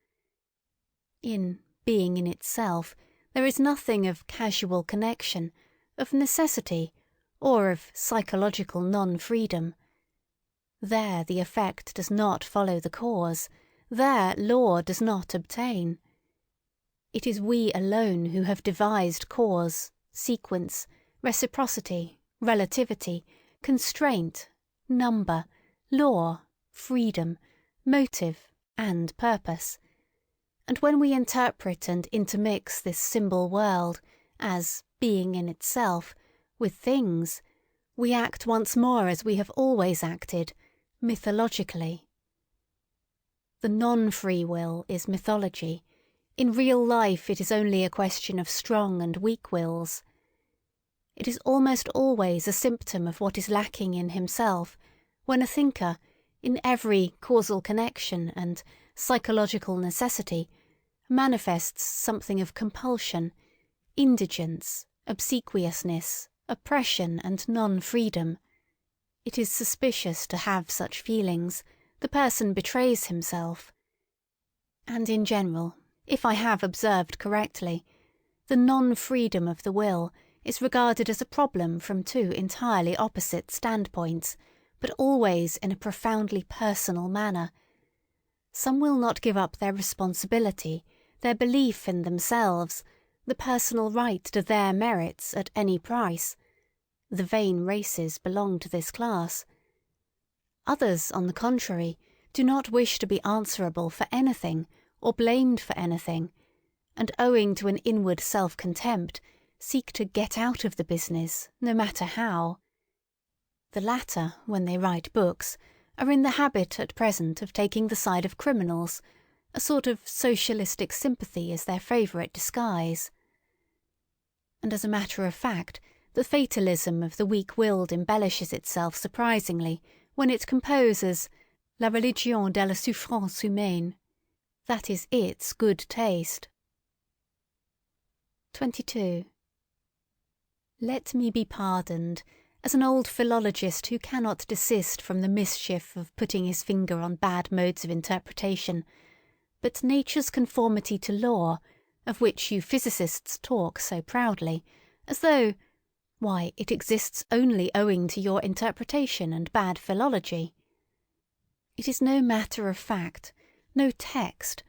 In being in itself, there is nothing of casual connection, of necessity, or of psychological non-freedom. There the effect does not follow the cause, there law does not obtain. It is we alone who have devised cause, sequence, reciprocity, relativity, constraint, number, law, freedom, motive, and purpose. And when we interpret and intermix this symbol world, as being in itself, with things, we act once more as we have always acted, mythologically. The non-free will is mythology. In real life it is only a question of strong and weak wills. It is almost always a symptom of what is lacking in himself, when a thinker, in every causal connection and psychological necessity, manifests something of compulsion, indigence, obsequiousness, oppression, and non-freedom. It is suspicious to have such feelings. The person betrays himself. And in general, if I have observed correctly, the non-freedom of the will is regarded as a problem from two entirely opposite standpoints, but always in a profoundly personal manner. Some will not give up their responsibility, their belief in themselves, the personal right to their merits at any price. The vain races belong to this class. Others, on the contrary, do not wish to be answerable for anything, or blamed for anything, and owing to an inward self-contempt, seek to get out of the business, no matter how. The latter, when they write books, are in the habit at present of taking the side of criminals. A sort of socialistic sympathy is their favourite disguise. And as a matter of fact, the fatalism of the weak-willed embellishes itself surprisingly when it composes La religion de la souffrance humaine. That is its good taste. 22. Let me be pardoned, as an old philologist who cannot desist from the mischief of putting his finger on bad modes of interpretation, but nature's conformity to law, of which you physicists talk so proudly, as though, why, it exists only owing to your interpretation and bad philology. It is no matter of fact, no text,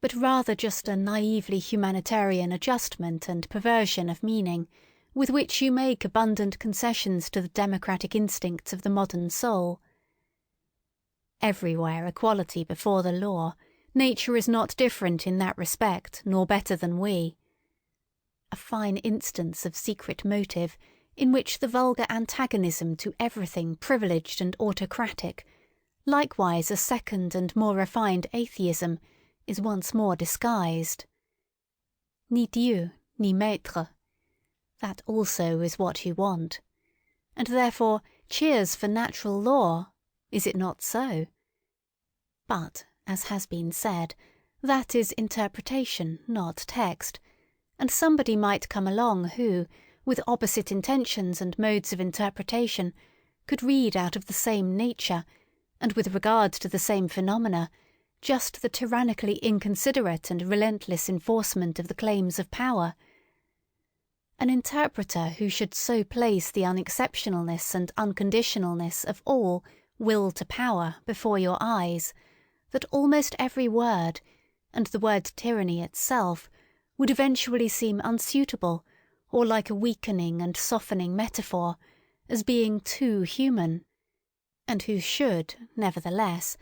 but rather just a naively humanitarian adjustment and perversion of meaning, with which you make abundant concessions to the democratic instincts of the modern soul. Everywhere equality before the law, nature is not different in that respect, nor better than we. A fine instance of secret motive, in which the vulgar antagonism to everything privileged and autocratic, likewise a second and more refined atheism, is once more disguised. Ni Dieu, ni maître. That also is what you want. And therefore, cheers for natural law, is it not so? But, as has been said, that is interpretation, not text, and somebody might come along who, with opposite intentions and modes of interpretation, could read out of the same nature, and with regard to the same phenomena, just the tyrannically inconsiderate and relentless enforcement of the claims of power. An interpreter who should so place the unexceptionalness and unconditionalness of all will to power before your eyes, that almost every word, and the word tyranny itself, would eventually seem unsuitable, or like a weakening and softening metaphor, as being too human, and who should, nevertheless,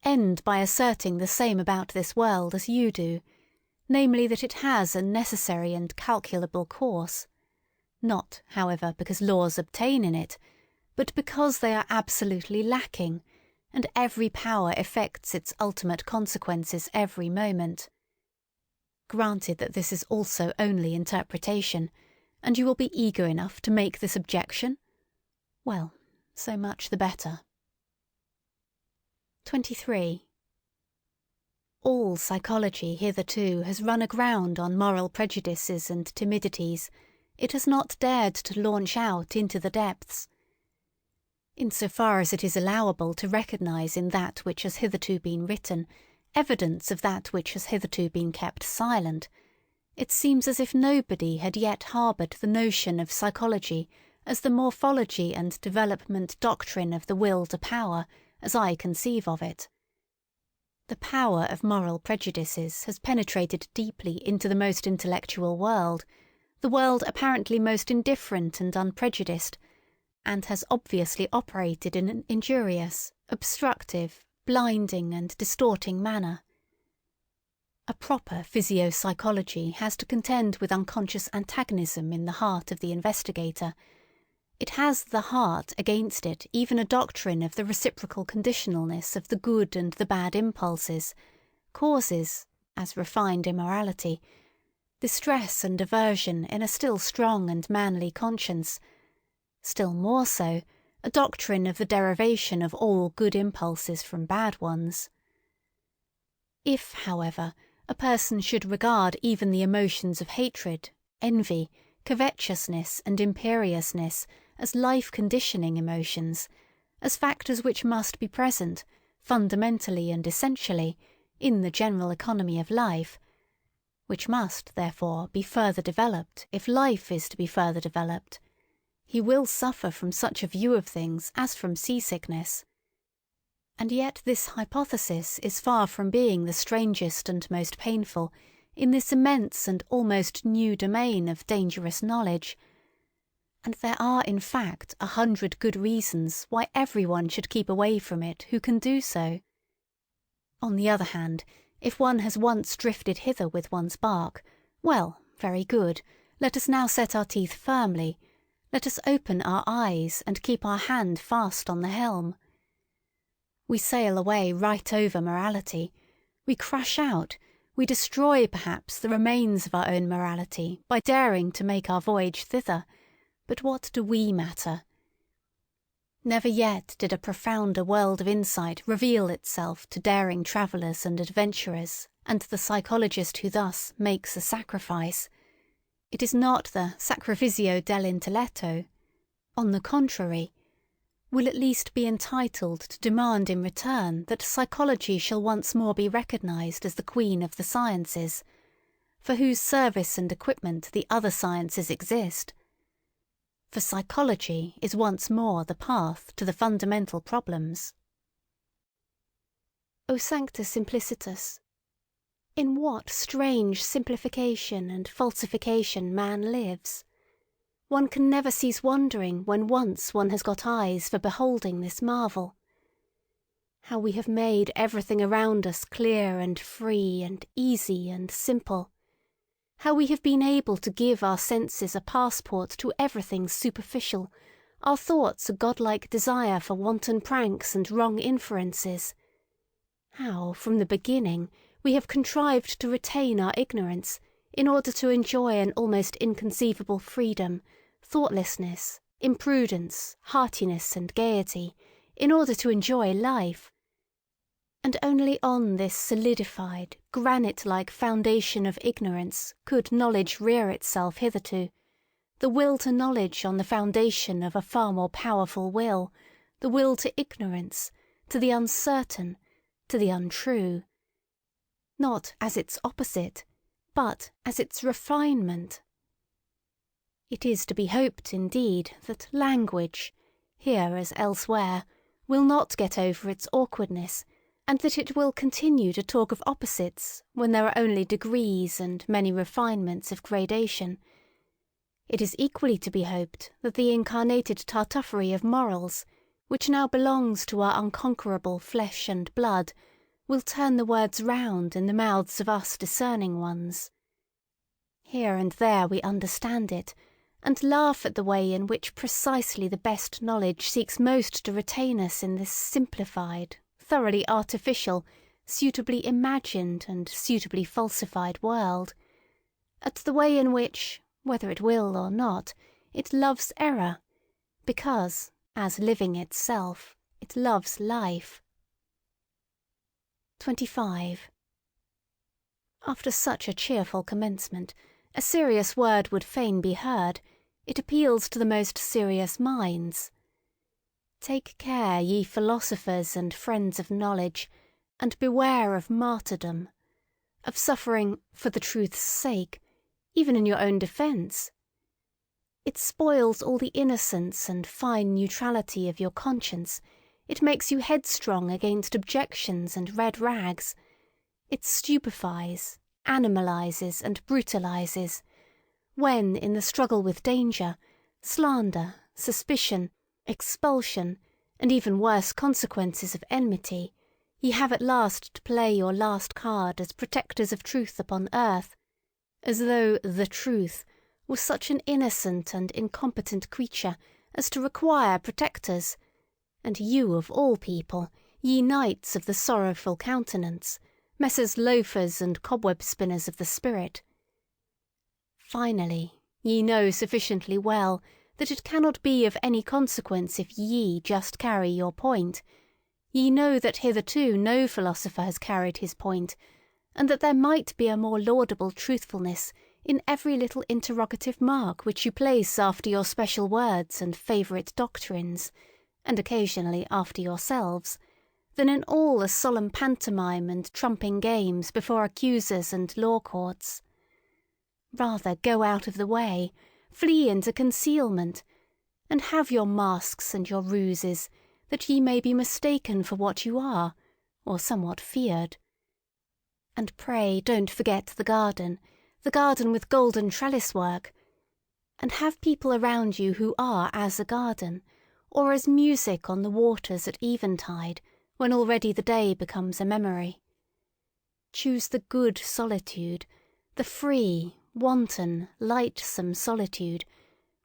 end by asserting the same about this world as you do, namely that it has a necessary and calculable course, not, however, because laws obtain in it, but because they are absolutely lacking, and every power effects its ultimate consequences every moment. Granted that this is also only interpretation, and you will be eager enough to make this objection? Well, so much the better. 23. All psychology hitherto has run aground on moral prejudices and timidities. It has not dared to launch out into the depths. In so far as it is allowable to recognise in that which has hitherto been written evidence of that which has hitherto been kept silent, it seems as if nobody had yet harboured the notion of psychology as the morphology and development doctrine of the will to power, as I conceive of it. The power of moral prejudices has penetrated deeply into the most intellectual world, the world apparently most indifferent and unprejudiced, and has obviously operated in an injurious, obstructive, blinding and distorting manner. A proper physio-psychology has to contend with unconscious antagonism in the heart of the investigator. It has the heart against it even a doctrine of the reciprocal conditionalness of the good and the bad impulses, causes, as refined immorality, distress and aversion in a still strong and manly conscience, still more so, a doctrine of the derivation of all good impulses from bad ones. If, however, a person should regard even the emotions of hatred, envy, covetousness and imperiousness as life-conditioning emotions, as factors which must be present, fundamentally and essentially, in the general economy of life, which must, therefore, be further developed if life is to be further developed, he will suffer from such a view of things as from seasickness. And yet this hypothesis is far from being the strangest and most painful in this immense and almost new domain of dangerous knowledge, and there are in fact 100 good reasons why everyone should keep away from it who can do so. On the other hand, if one has once drifted hither with one's bark, well, very good, let us now set our teeth firmly, let us open our eyes and keep our hand fast on the helm. We sail away right over morality, we crush out, we destroy perhaps the remains of our own morality by daring to make our voyage thither, but what do we matter? Never yet did a profounder world of insight reveal itself to daring travellers and adventurers, and the psychologist who thus makes a sacrifice. It is not the sacrificio dell'intelletto. On the contrary, will at least be entitled to demand in return that psychology shall once more be recognised as the queen of the sciences, for whose service and equipment the other sciences exist. For psychology is once more the path to the fundamental problems. O Sanctus Simplicitus! In what strange simplification and falsification man lives! One can never cease wondering when once one has got eyes for beholding this marvel. How we have made everything around us clear and free and easy and simple. How we have been able to give our senses a passport to everything superficial, our thoughts a godlike desire for wanton pranks and wrong inferences. How, from the beginning, we have contrived to retain our ignorance, in order to enjoy an almost inconceivable freedom, thoughtlessness, imprudence, heartiness and gaiety, in order to enjoy life. And only on this solidified, granite-like foundation of ignorance could knowledge rear itself hitherto, the will to knowledge on the foundation of a far more powerful will, the will to ignorance, to the uncertain, to the untrue. Not as its opposite, but as its refinement. It is to be hoped, indeed, that language, here as elsewhere, will not get over its awkwardness, and that it will continue to talk of opposites when there are only degrees and many refinements of gradation. It is equally to be hoped that the incarnated tartuffery of morals, which now belongs to our unconquerable flesh and blood, will turn the words round in the mouths of us discerning ones. Here and there we understand it, and laugh at the way in which precisely the best knowledge seeks most to retain us in this simplified, thoroughly artificial, suitably imagined and suitably falsified world, at the way in which, whether it will or not, it loves error, because, as living itself, it loves life. 25. After such a cheerful commencement, a serious word would fain be heard. It appeals to the most serious minds. Take care, ye philosophers and friends of knowledge, and beware of martyrdom, of suffering for the truth's sake, even in your own defence. It spoils all the innocence and fine neutrality of your conscience. It makes you headstrong against objections and red rags. It stupefies, animalizes, and brutalizes, when, in the struggle with danger, slander, suspicion, expulsion, and even worse consequences of enmity, ye have at last to play your last card as protectors of truth upon earth, as though the truth was such an innocent and incompetent creature as to require protectors, and you of all people, ye knights of the sorrowful countenance, Messrs. Loafers and cobweb spinners of the spirit. Finally, ye know sufficiently well that it cannot be of any consequence if ye just carry your point. Ye know that hitherto no philosopher has carried his point, and that there might be a more laudable truthfulness in every little interrogative mark which you place after your special words and favourite doctrines, and occasionally after yourselves, than in all the solemn pantomime and trumping games before accusers and law courts. Rather go out of the way, flee into concealment, and have your masks and your ruses, that ye may be mistaken for what you are, or somewhat feared. And pray don't forget the garden with golden trellis work, and have people around you who are as a garden, or as music on the waters at eventide, when already the day becomes a memory. Choose the good solitude, the free, wanton, lightsome solitude,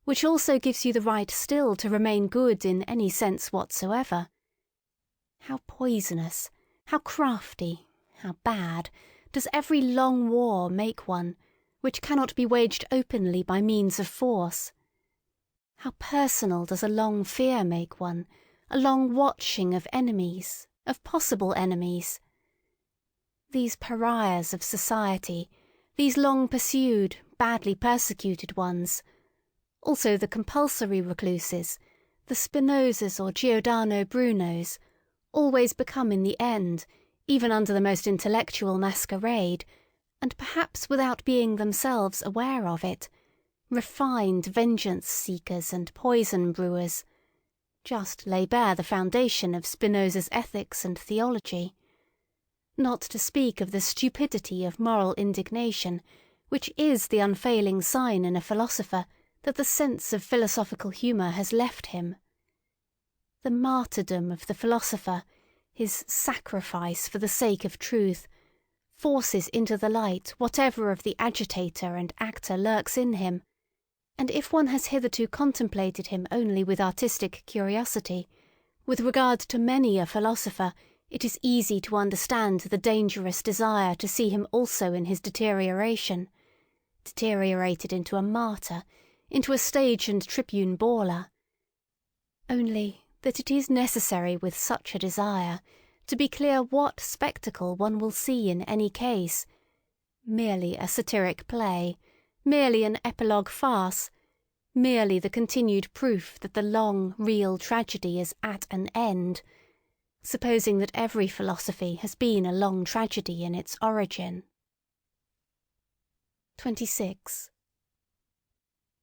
which also gives you the right still to remain good in any sense whatsoever. How poisonous, how crafty, how bad, does every long war make one, which cannot be waged openly by means of force. How personal does a long fear make one, a long watching of enemies, of possible enemies. These pariahs of society, these long pursued, badly persecuted ones, also the compulsory recluses, the Spinozas or Giordano Brunos, always become in the end, even under the most intellectual masquerade, and perhaps without being themselves aware of it, refined vengeance-seekers and poison-brewers, just lay bare the foundation of Spinoza's ethics and theology. Not to speak of the stupidity of moral indignation, which is the unfailing sign in a philosopher that the sense of philosophical humour has left him. The martyrdom of the philosopher, his sacrifice for the sake of truth, forces into the light whatever of the agitator and actor lurks in him, and if one has hitherto contemplated him only with artistic curiosity, with regard to many a philosopher it is easy to understand the dangerous desire to see him also in his deteriorated into a martyr, into a stage and tribune bawler. Only that it is necessary with such a desire to be clear what spectacle one will see in any case, merely a satiric play, merely an epilogue farce, merely the continued proof that the long, real tragedy is at an end, supposing that every philosophy has been a long tragedy in its origin. 26.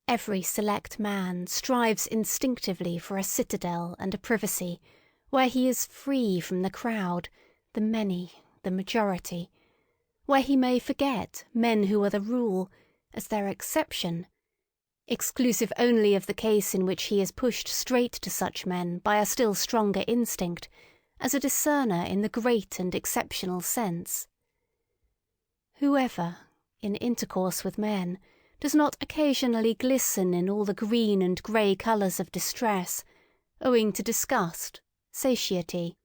Every select man strives instinctively for a citadel and a privacy, where he is free from the crowd, the many, the majority, where he may forget men who are the rule, as their exception, exclusive only of the case in which he is pushed straight to such men by a still stronger instinct, as a discerner in the great and exceptional sense. Whoever, in intercourse with men, does not occasionally glisten in all the green and grey colours of distress, owing to disgust, satiety,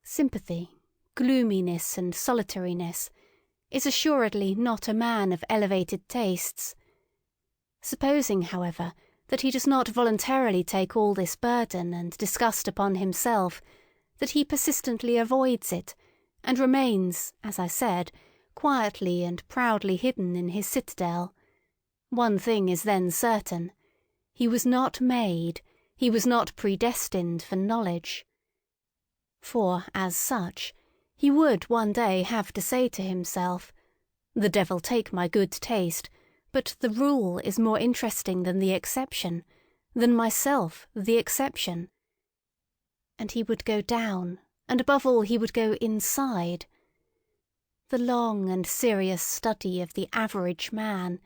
sympathy, gloominess, and solitariness, is assuredly not a man of elevated tastes. Supposing, however, that he does not voluntarily take all this burden and disgust upon himself, that he persistently avoids it, and remains, as I said, quietly and proudly hidden in his citadel, one thing is then certain: he was not made, he was not predestined for knowledge. For, as such, he would one day have to say to himself, "The devil take my good taste, but the rule is more interesting than the exception, than myself the exception." And he would go down, and above all he would go inside. The long and serious study of the average man,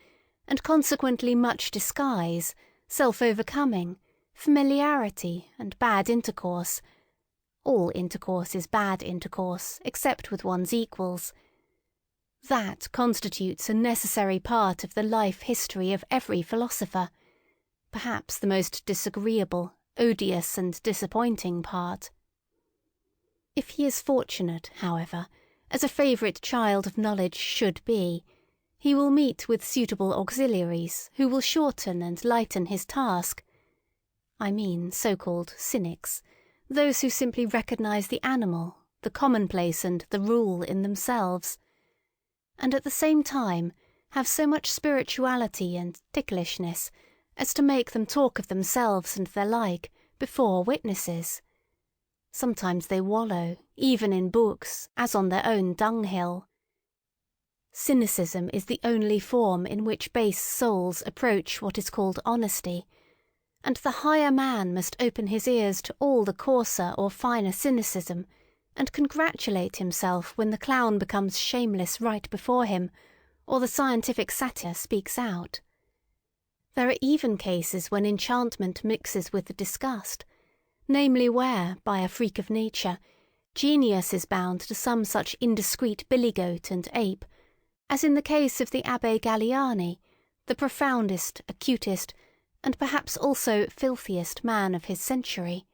and consequently much disguise, self-overcoming, familiarity, and bad intercourse— all intercourse is bad intercourse, except with one's equals— that constitutes a necessary part of the life history of every philosopher, perhaps the most disagreeable, odious, and disappointing part. If he is fortunate, however, as a favourite child of knowledge should be, he will meet with suitable auxiliaries who will shorten and lighten his task. I mean so-called cynics, those who simply recognise the animal, the commonplace, and the rule in themselves, and at the same time have so much spirituality and ticklishness as to make them talk of themselves and their like before witnesses. Sometimes they wallow, even in books, as on their own dunghill. Cynicism is the only form in which base souls approach what is called honesty, and the higher man must open his ears to all the coarser or finer cynicism, and congratulate himself when the clown becomes shameless right before him, or the scientific satyr speaks out. There are even cases when enchantment mixes with the disgust, namely where, by a freak of nature, genius is bound to some such indiscreet billy-goat and ape, as in the case of the Abbé Galliani, the profoundest, acutest, and perhaps also filthiest man of his century.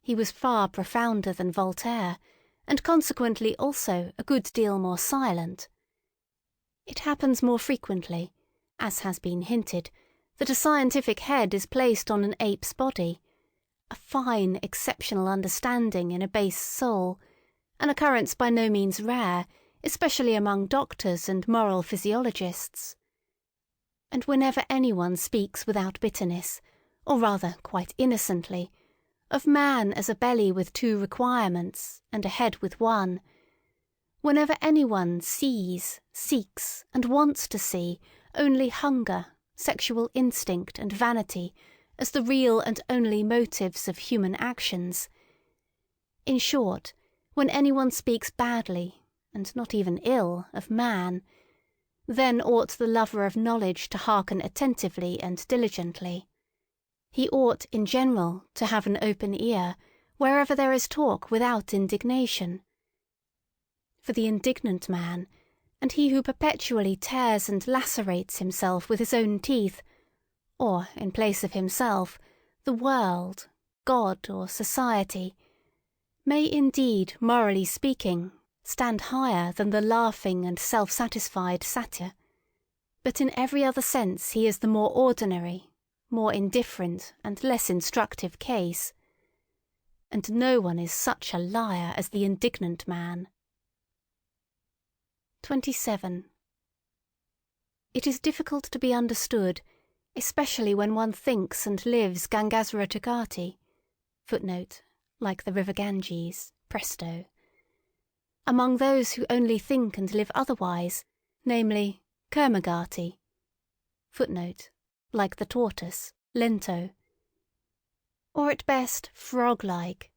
He was far profounder than Voltaire, and consequently also a good deal more silent. It happens more frequently, as has been hinted, that a scientific head is placed on an ape's body, a fine, exceptional understanding in a base soul, an occurrence by no means rare, especially among doctors and moral physiologists. And whenever anyone speaks without bitterness, or rather quite innocently, of man as a belly with two requirements, and a head with one, whenever anyone sees, seeks, and wants to see only hunger, sexual instinct, and vanity as the real and only motives of human actions, in short, when anyone speaks badly, and not even ill, of man, then ought the lover of knowledge to hearken attentively and diligently. He ought, in general, to have an open ear, wherever there is talk without indignation. For the indignant man, and he who perpetually tears and lacerates himself with his own teeth, or, in place of himself, the world, God, or society, may indeed, morally speaking, stand higher than the laughing and self-satisfied satyr, but in every other sense he is the more ordinary, more indifferent, and less instructive case. And no one is such a liar as the indignant man. 27. It is difficult to be understood, especially when one thinks and lives Gangasvara Tokati, like the river Ganges, presto, among those who only think and live otherwise, namely, Kurmagati, like the tortoise, lento, or at best frog-like,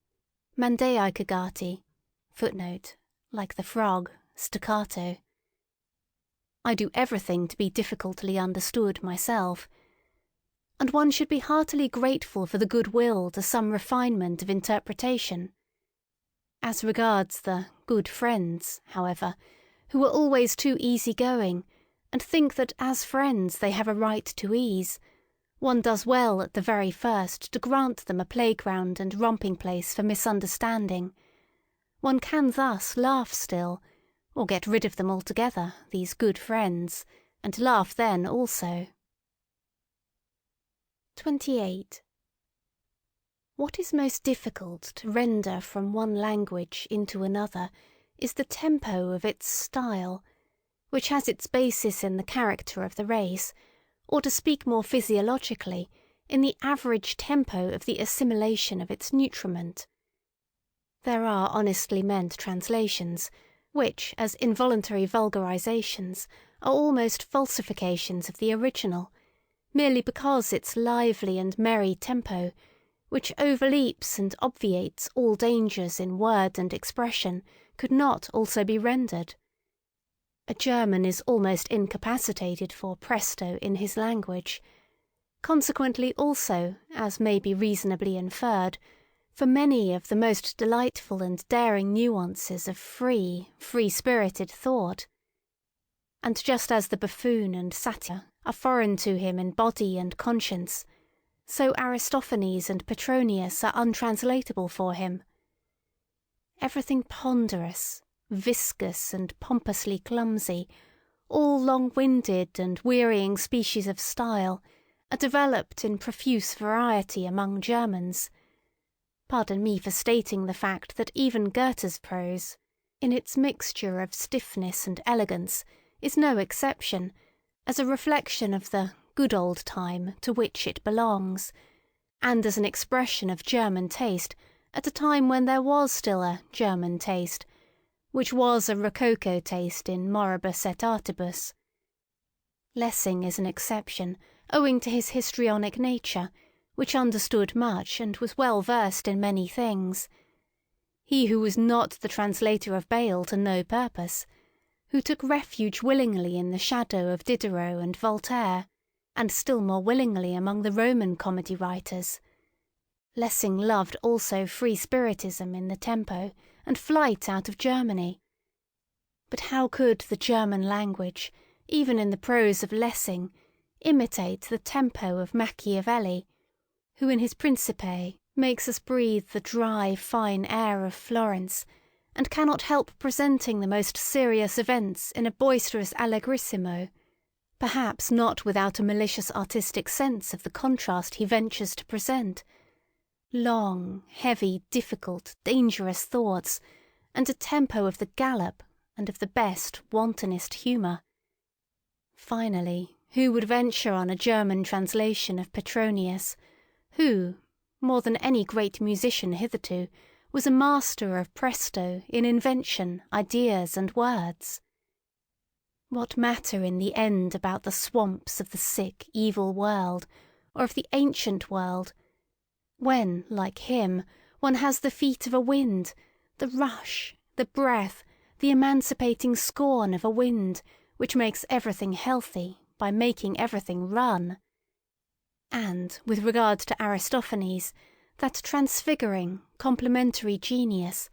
Mandaikagati, like the frog, staccato. I do everything to be difficultly understood myself, and one should be heartily grateful for the goodwill to some refinement of interpretation. As regards the good friends, however, who are always too easy-going, and think that as friends they have a right to ease, one does well at the very first to grant them a playground and romping-place for misunderstanding. One can thus laugh still, or get rid of them altogether, these good friends, and laugh then also. 28. What is most difficult to render from one language into another is the tempo of its style, which has its basis in the character of the race, or to speak more physiologically, in the average tempo of the assimilation of its nutriment. There are honestly meant translations, which, as involuntary vulgarizations, are almost falsifications of the original, merely because its lively and merry tempo, which overleaps and obviates all dangers in word and expression, could not also be rendered. A German is almost incapacitated for presto in his language, consequently also, as may be reasonably inferred, for many of the most delightful and daring nuances of free-spirited thought. And just as the buffoon and satyr are foreign to him in body and conscience, so Aristophanes and Petronius are untranslatable for him. Everything ponderous, viscous and pompously clumsy, all long-winded and wearying species of style, are developed in profuse variety among Germans. Pardon me for stating the fact that even Goethe's prose, in its mixture of stiffness and elegance, is no exception, as a reflection of the good old time to which it belongs, and as an expression of German taste at a time when there was still a German taste, which was a rococo taste in moribus et artibus. Lessing is an exception, owing to his histrionic nature, which understood much and was well versed in many things. He who was not the translator of Bayle to no purpose, who took refuge willingly in the shadow of Diderot and Voltaire, and still more willingly among the Roman comedy writers. Lessing loved also free-spiritism in the tempo, and flight out of Germany. But how could the German language, even in the prose of Lessing, imitate the tempo of Machiavelli, who in his Principe makes us breathe the dry, fine air of Florence, and cannot help presenting the most serious events in a boisterous allegrissimo, perhaps not without a malicious artistic sense of the contrast he ventures to present, long, heavy, difficult, dangerous thoughts, and a tempo of the gallop and of the best, wantonest humour. Finally, who would venture on a German translation of Petronius, who, more than any great musician hitherto, was a master of presto in invention, ideas, and words? What matter in the end about the swamps of the sick, evil world, or of the ancient world, when, like him, one has the feet of a wind, the rush, the breath, the emancipating scorn of a wind, which makes everything healthy by making everything run? And, with regard to Aristophanes, that transfiguring, complementary genius,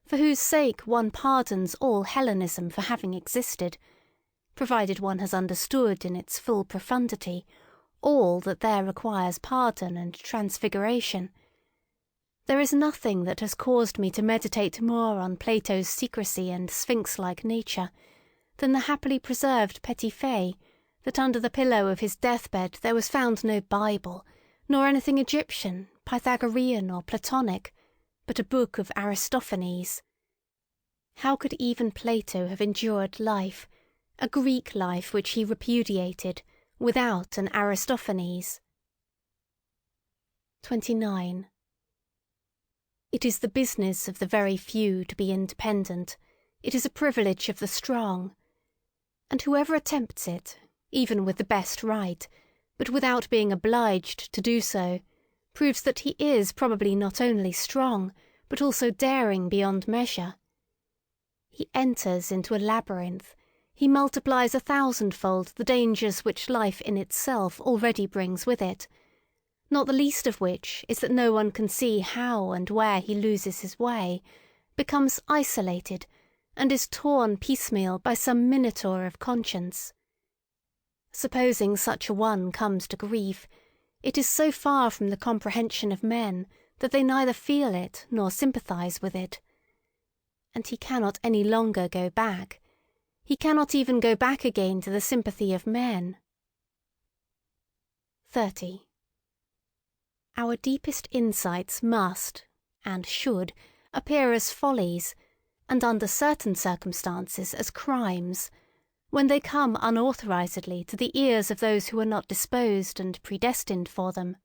for whose sake one pardons all Hellenism for having existed, provided one has understood in its full profundity all that there requires pardon and transfiguration. There is nothing that has caused me to meditate more on Plato's secrecy and sphinx-like nature than the happily preserved petit fait that under the pillow of his deathbed there was found no Bible, nor anything Egyptian, Pythagorean, or Platonic, but a book of Aristophanes. How could even Plato have endured life, a Greek life which he repudiated, without an Aristophanes? 29. It is the business of the very few to be independent. It is a privilege of the strong. And whoever attempts it, even with the best right, but without being obliged to do so, proves that he is probably not only strong, but also daring beyond measure. He enters into a labyrinth. He multiplies 1,000-fold the dangers which life in itself already brings with it, not the least of which is that no one can see how and where he loses his way, becomes isolated, and is torn piecemeal by some minotaur of conscience. Supposing such a one comes to grief, it is so far from the comprehension of men that they neither feel it nor sympathize with it. And he cannot any longer go back. He cannot even go back again to the sympathy of men. 30. Our deepest insights must, and should, appear as follies, and under certain circumstances as crimes, when they come unauthorizedly to the ears of those who are not disposed and predestined for them.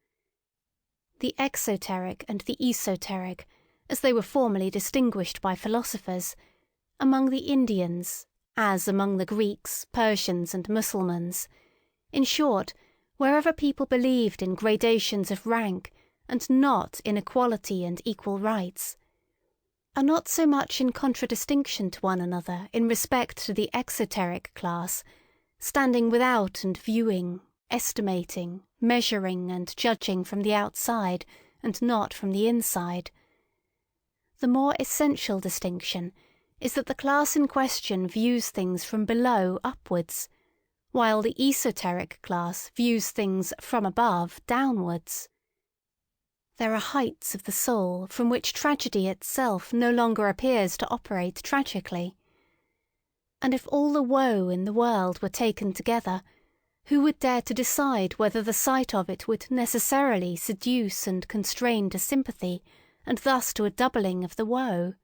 The exoteric and the esoteric, as they were formerly distinguished by philosophers, among the Indians, as among the Greeks, Persians, and Mussulmans, in short, wherever people believed in gradations of rank and not in equality and equal rights, are not so much in contradistinction to one another in respect to the exoteric class, standing without and viewing, estimating, measuring, and judging from the outside and not from the inside. The more essential distinction is that the class in question views things from below upwards, while the esoteric class views things from above downwards. There are heights of the soul from which tragedy itself no longer appears to operate tragically. And if all the woe in the world were taken together, who would dare to decide whether the sight of it would necessarily seduce and constrain to sympathy, and thus to a doubling of the woe?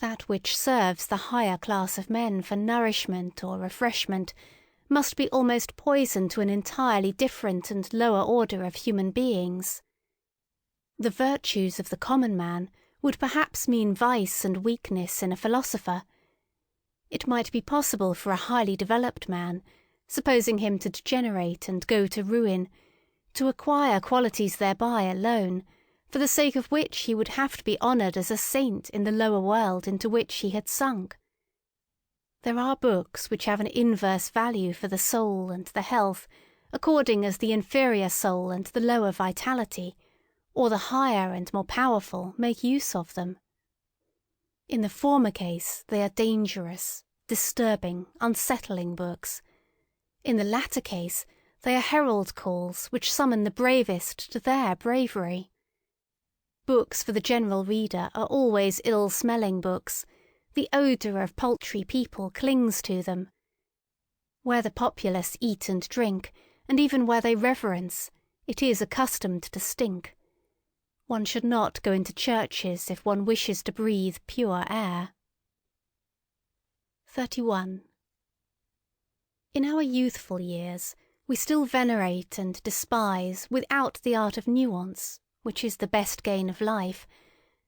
That which serves the higher class of men for nourishment or refreshment must be almost poison to an entirely different and lower order of human beings. The virtues of the common man would perhaps mean vice and weakness in a philosopher. It might be possible for a highly developed man, supposing him to degenerate and go to ruin, to acquire qualities thereby alone, for the sake of which he would have to be honoured as a saint in the lower world into which he had sunk. There are books which have an inverse value for the soul and the health, according as the inferior soul and the lower vitality, or the higher and more powerful, make use of them. In the former case they are dangerous, disturbing, unsettling books. In the latter case they are herald calls which summon the bravest to their bravery. Books for the general reader are always ill-smelling books. The odour of paltry people clings to them. Where the populace eat and drink, and even where they reverence, it is accustomed to stink. One should not go into churches if one wishes to breathe pure air. 31. In our youthful years, we still venerate and despise without the art of nuance, which is the best gain of life,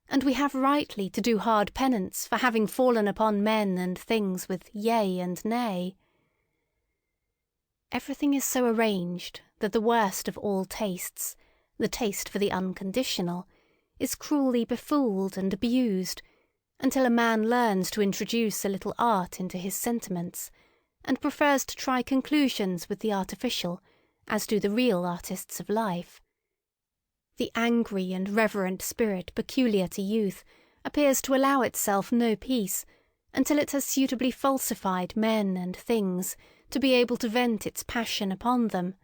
and we have rightly to do hard penance for having fallen upon men and things with yea and nay. Everything is so arranged that the worst of all tastes, the taste for the unconditional, is cruelly befooled and abused, until a man learns to introduce a little art into his sentiments, and prefers to try conclusions with the artificial, as do the real artists of life. The angry and reverent spirit peculiar to youth appears to allow itself no peace until it has suitably falsified men and things to be able to vent its passion upon them.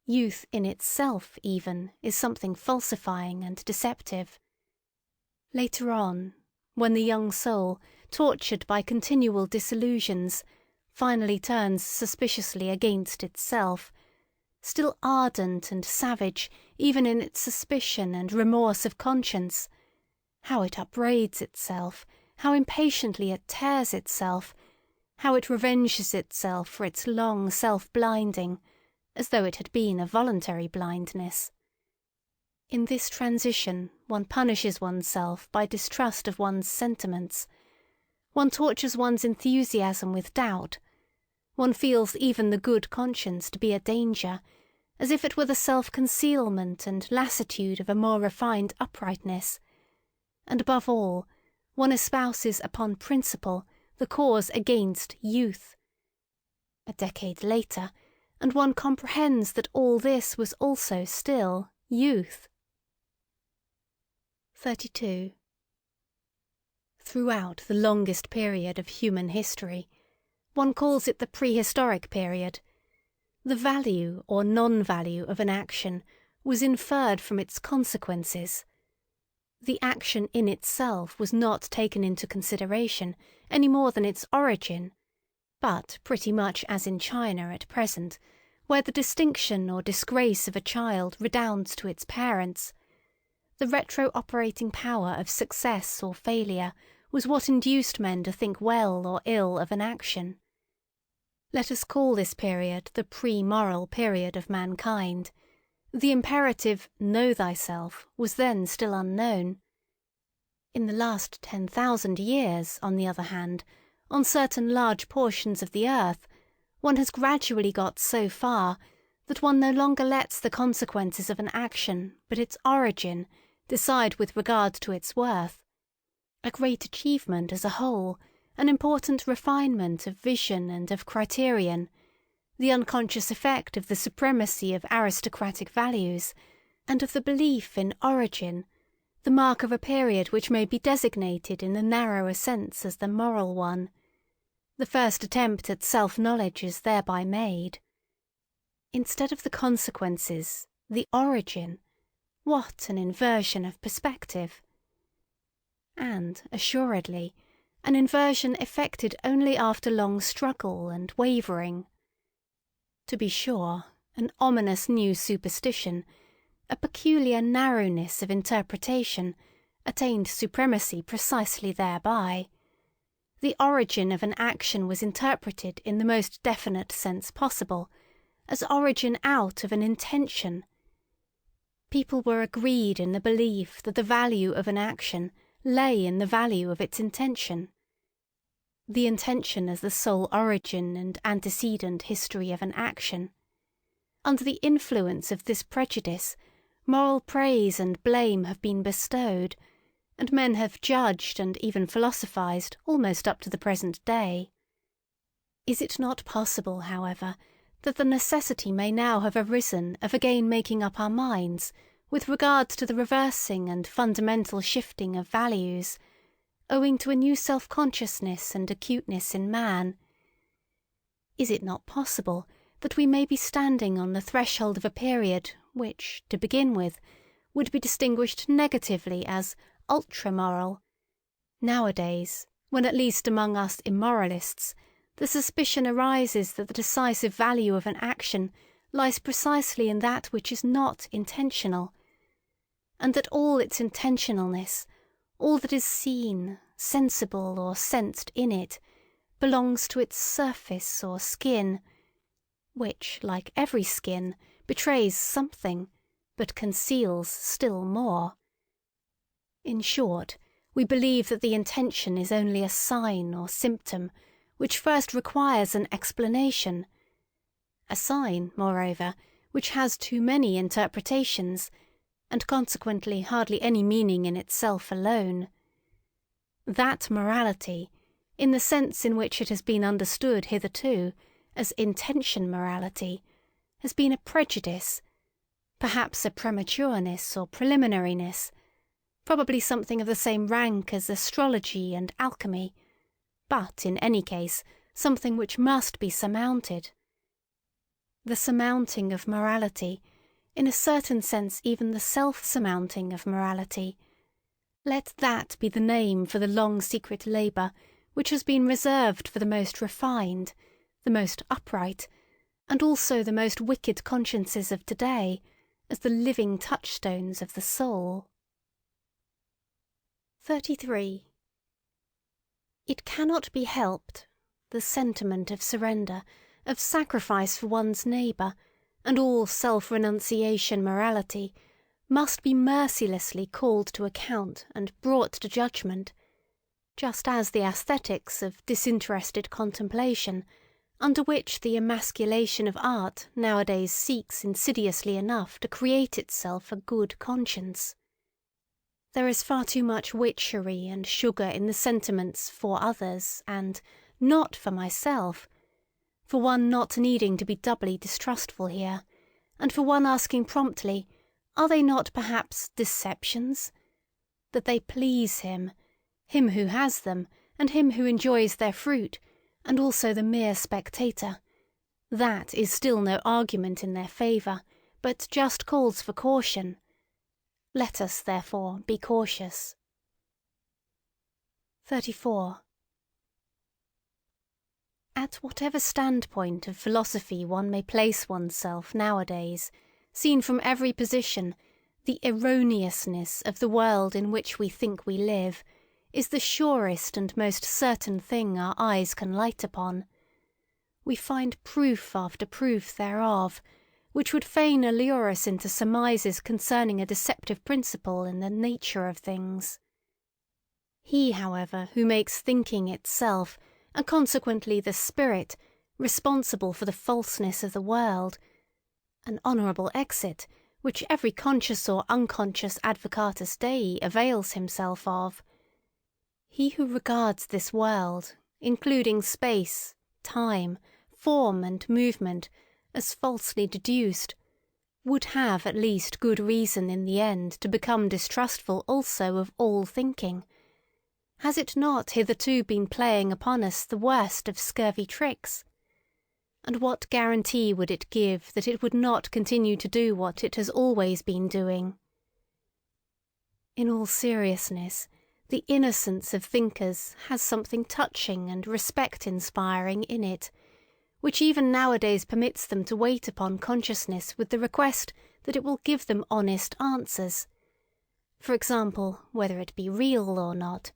Youth in itself, even, is something falsifying and deceptive. Later on, when the young soul, tortured by continual disillusions, finally turns suspiciously against itself, still ardent and savage even in its suspicion and remorse of conscience, how it upbraids itself, how impatiently it tears itself, how it revenges itself for its long self-blinding, as though it had been a voluntary blindness. In this transition one punishes oneself by distrust of one's sentiments. One tortures one's enthusiasm with doubt. One feels even the good conscience to be a danger, as if it were the self-concealment and lassitude of a more refined uprightness. And above all, one espouses upon principle the cause against youth. A decade later, and one comprehends that all this was also still youth. 32. Throughout the longest period of human history, one calls it the prehistoric period, the value or non-value of an action was inferred from its consequences. The action in itself was not taken into consideration any more than its origin, but pretty much as in China at present, where the distinction or disgrace of a child redounds to its parents, the retro-operating power of success or failure was what induced men to think well or ill of an action. Let us call this period the pre-moral period of mankind. The imperative "know thyself" was then still unknown. In the last 10,000 years, on the other hand, on certain large portions of the earth, one has gradually got so far that one no longer lets the consequences of an action, but its origin, decide with regard to its worth. A great achievement as a whole, an important refinement of vision and of criterion, the unconscious effect of the supremacy of aristocratic values, and of the belief in origin, the mark of a period which may be designated in the narrower sense as the moral one. The first attempt at self-knowledge is thereby made. Instead of the consequences, the origin, what an inversion of perspective! And, assuredly, an inversion effected only after long struggle and wavering. To be sure, an ominous new superstition, a peculiar narrowness of interpretation, attained supremacy precisely thereby. The origin of an action was interpreted in the most definite sense possible, as origin out of an intention. People were agreed in the belief that the value of an action lay in the value of its intention. The intention as the sole origin and antecedent history of an action. Under the influence of this prejudice, moral praise and blame have been bestowed, and men have judged and even philosophized almost up to the present day. Is it not possible, however, that the necessity may now have arisen of again making up our minds with regard to the reversing and fundamental shifting of values, owing to a new self-consciousness and acuteness in man? Is it not possible that we may be standing on the threshold of a period which, to begin with, would be distinguished negatively as ultra-moral? Nowadays, when at least among us immoralists, the suspicion arises that the decisive value of an action lies precisely in that which is not intentional, and that all its intentionalness, all that is seen, sensible, or sensed in it, belongs to its surface or skin, which, like every skin, betrays something, but conceals still more. In short, we believe that the intention is only a sign or symptom, which first requires an explanation, a sign, moreover, which has too many interpretations, and consequently hardly any meaning in itself alone. That morality, in the sense in which it has been understood hitherto, as intention morality, has been a prejudice, perhaps a prematureness or preliminariness, probably something of the same rank as astrology and alchemy, but in any case something which must be surmounted. The surmounting of morality, in a certain sense even the self-surmounting of morality, let that be the name for the long secret labour which has been reserved for the most refined, the most upright, and also the most wicked consciences of today, as the living touchstones of the soul. 33. It cannot be helped, the sentiment of surrender, of sacrifice for one's neighbour, and all self-renunciation morality, must be mercilessly called to account and brought to judgment, just as the aesthetics of disinterested contemplation, under which the emasculation of art nowadays seeks insidiously enough to create itself a good conscience. There is far too much witchery and sugar in the sentiments for others and not for myself, for one not needing to be doubly distrustful here, and for one asking promptly, are they not perhaps deceptions? That they please him who has them, and him who enjoys their fruit, and also the mere spectator. That is still no argument in their favour, but just calls for caution. Let us, therefore, be cautious. 34. At whatever standpoint of philosophy one may place oneself nowadays, seen from every position, the erroneousness of the world in which we think we live is the surest and most certain thing our eyes can light upon. We find proof after proof thereof, which would fain allure us into surmises concerning a deceptive principle in the nature of things. He, however, who makes thinking itself, and consequently the spirit, responsible for the falseness of the world, an honourable exit, which every conscious or unconscious advocatus Dei avails himself of. He who regards this world, including space, time, form and movement, as falsely deduced, would have at least good reason in the end to become distrustful also of all thinking. Has it not hitherto been playing upon us the worst of scurvy tricks? And what guarantee would it give that it would not continue to do what it has always been doing? In all seriousness, the innocence of thinkers has something touching and respect-inspiring in it, which even nowadays permits them to wait upon consciousness with the request that it will give them honest answers. For example, whether it be real or not,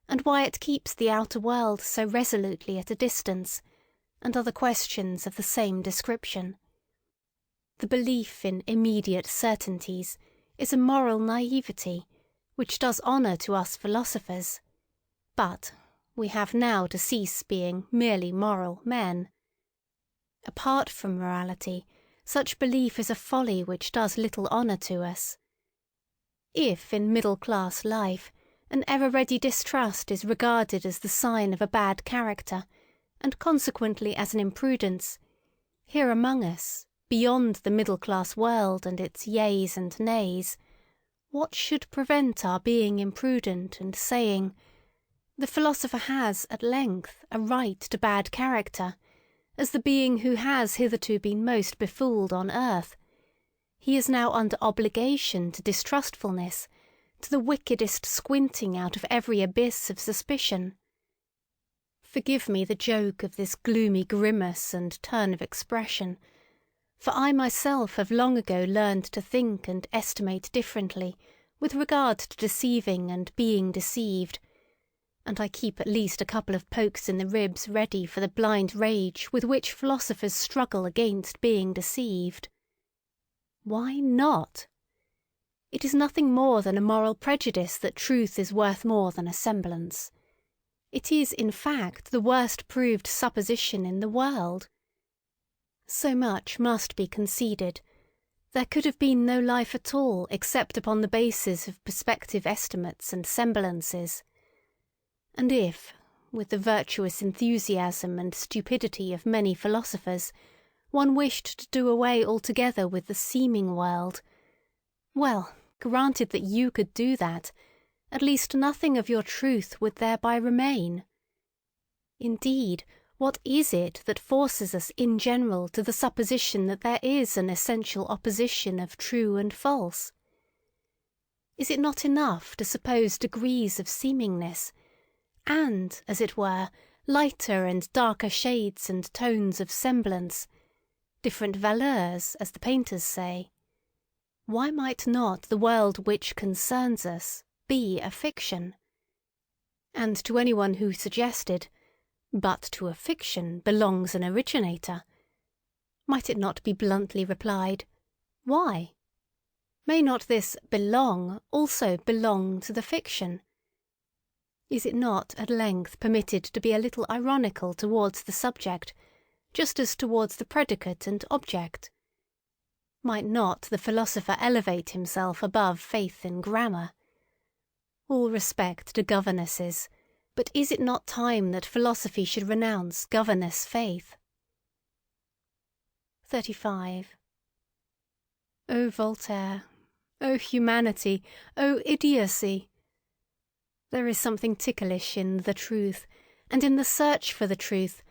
and why it keeps the outer world so resolutely at a distance, and other questions of the same description. The belief in immediate certainties is a moral naivety, which does honour to us philosophers. But we have now to cease being merely moral men. Apart from morality, such belief is a folly which does little honour to us. If in middle-class life an ever-ready distrust is regarded as the sign of a bad character, and consequently as an imprudence, here among us, beyond the middle-class world and its yeas and nays, what should prevent our being imprudent and saying, "The philosopher has, at length, a right to bad character, as the being who has hitherto been most befooled on earth. He is now under obligation to distrustfulness, to the wickedest squinting out of every abyss of suspicion." Forgive me the joke of this gloomy grimace and turn of expression, for I myself have long ago learned to think and estimate differently with regard to deceiving and being deceived, and I keep at least a couple of pokes in the ribs ready for the blind rage with which philosophers struggle against being deceived. Why not? It is nothing more than a moral prejudice that truth is worth more than a semblance. It is, in fact, the worst proved supposition in the world. So much must be conceded. There could have been no life at all except upon the basis of perspective estimates and semblances. And if, with the virtuous enthusiasm and stupidity of many philosophers, one wished to do away altogether with the seeming world, well, granted that you could do that, at least nothing of your truth would thereby remain. Indeed, what is it that forces us in general to the supposition that there is an essential opposition of true and false? Is it not enough to suppose degrees of seemingness, and, as it were, lighter and darker shades and tones of semblance, different valeurs, as the painters say? Why might not the world which concerns us be a fiction? And to anyone who suggested, "But to a fiction belongs an originator," might it not be bluntly replied, "Why? May not this belong also belong to the fiction? Is it not at length permitted to be a little ironical towards the subject, just as towards the predicate and object? Might not the philosopher elevate himself above faith in grammar? All respect to governesses, but is it not time that philosophy should renounce governess faith? 35. O Voltaire! O humanity! O idiocy! There is something ticklish in the truth, and in the search for the truth,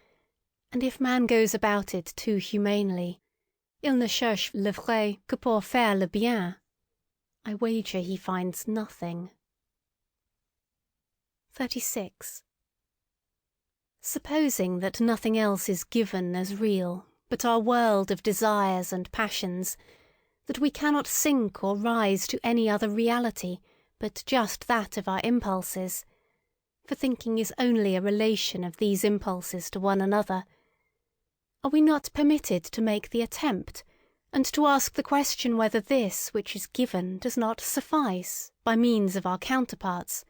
and if man goes about it too humanely, il ne cherche le vrai que pour faire le bien, I wager he finds nothing. 36. Supposing that nothing else is given as real but our world of desires and passions, that we cannot sink or rise to any other reality but just that of our impulses, for thinking is only a relation of these impulses to one another, are we not permitted to make the attempt, and to ask the question whether this which is given does not suffice, by means of our counterparts,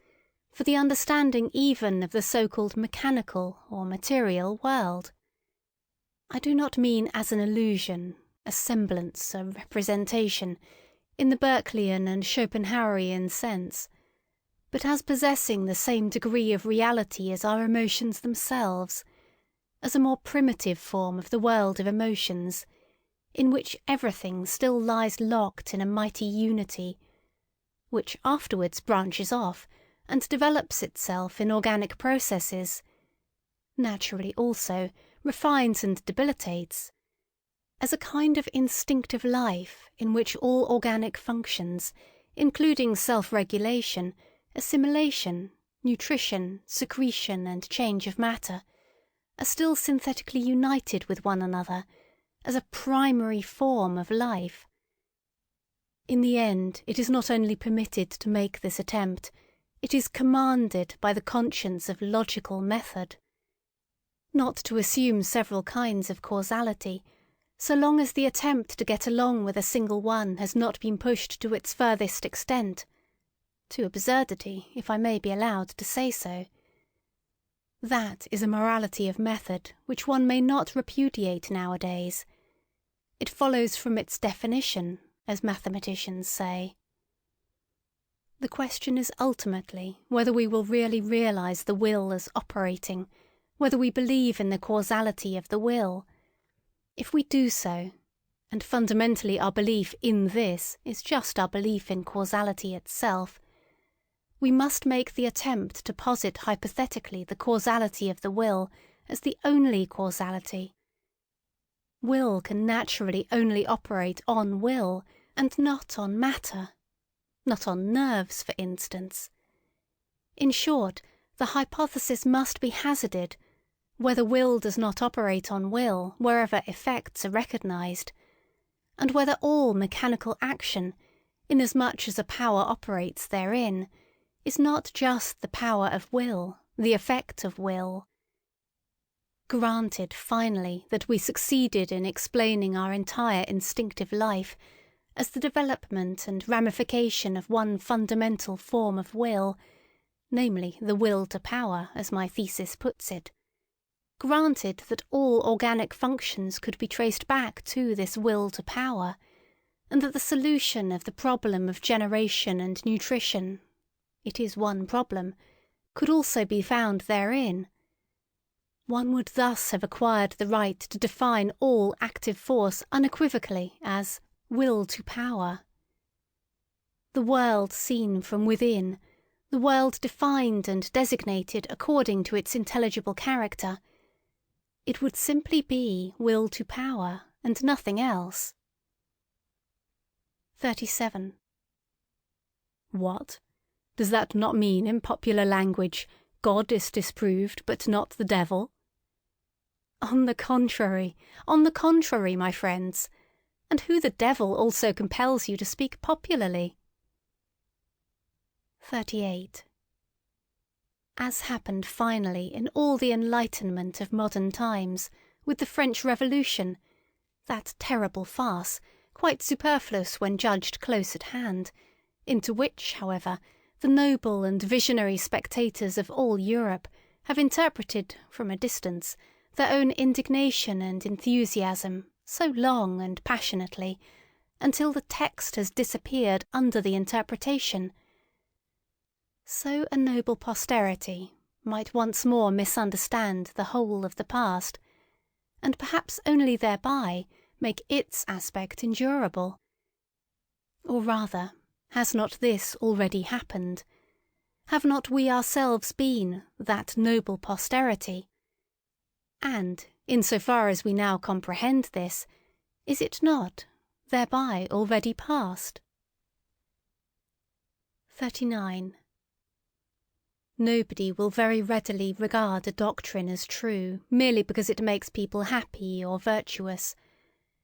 for the understanding even of the so-called mechanical or material world? I do not mean as an illusion, a semblance, a representation, in the Berkeleyan and Schopenhauerian sense, but as possessing the same degree of reality as our emotions themselves, as a more primitive form of the world of emotions, in which everything still lies locked in a mighty unity, which afterwards branches off and develops itself in organic processes, naturally also refines and debilitates, as a kind of instinctive life in which all organic functions, including self-regulation, assimilation, nutrition, secretion and change of matter, are still synthetically united with one another as a primary form of life. In the end, it is not only permitted to make this attempt, it is commanded by the conscience of logical method, not to assume several kinds of causality, so long as the attempt to get along with a single one has not been pushed to its furthest extent, to absurdity, if I may be allowed to say so. That is a morality of method which one may not repudiate nowadays. It follows from its definition, as mathematicians say. The question is ultimately whether we will really realize the will as operating, whether we believe in the causality of the will. If we do so, and fundamentally our belief in this is just our belief in causality itself, we must make the attempt to posit hypothetically the causality of the will as the only causality. Will can naturally only operate on will, and not on matter, not on nerves, for instance. In short, the hypothesis must be hazarded, whether will does not operate on will wherever effects are recognized, and whether all mechanical action, inasmuch as a power operates therein, is not just the power of will, the effect of will. Granted, finally, that we succeeded in explaining our entire instinctive life as the development and ramification of one fundamental form of will, namely the will to power, as my thesis puts it. Granted that all organic functions could be traced back to this will to power, and that the solution of the problem of generation and nutrition, it is one problem, could also be found therein, one would thus have acquired the right to define all active force unequivocally as will to power. The world seen from within, the world defined and designated according to its intelligible character, it would simply be will to power and nothing else. 37. What? Does that not mean in popular language, God is disproved but not the devil? On the contrary, my friends, and who the devil also compels you to speak popularly. 38. As happened finally in all the enlightenment of modern times, with the French Revolution, that terrible farce, quite superfluous when judged close at hand, into which, however, the noble and visionary spectators of all Europe have interpreted, from a distance, their own indignation and enthusiasm so long and passionately, until the text has disappeared under the interpretation. So a noble posterity might once more misunderstand the whole of the past, and perhaps only thereby make its aspect endurable. Or rather, has not this already happened? Have not we ourselves been that noble posterity? And, in so far as we now comprehend this, is it not thereby already past? 39. Nobody will very readily regard a doctrine as true merely because it makes people happy or virtuous,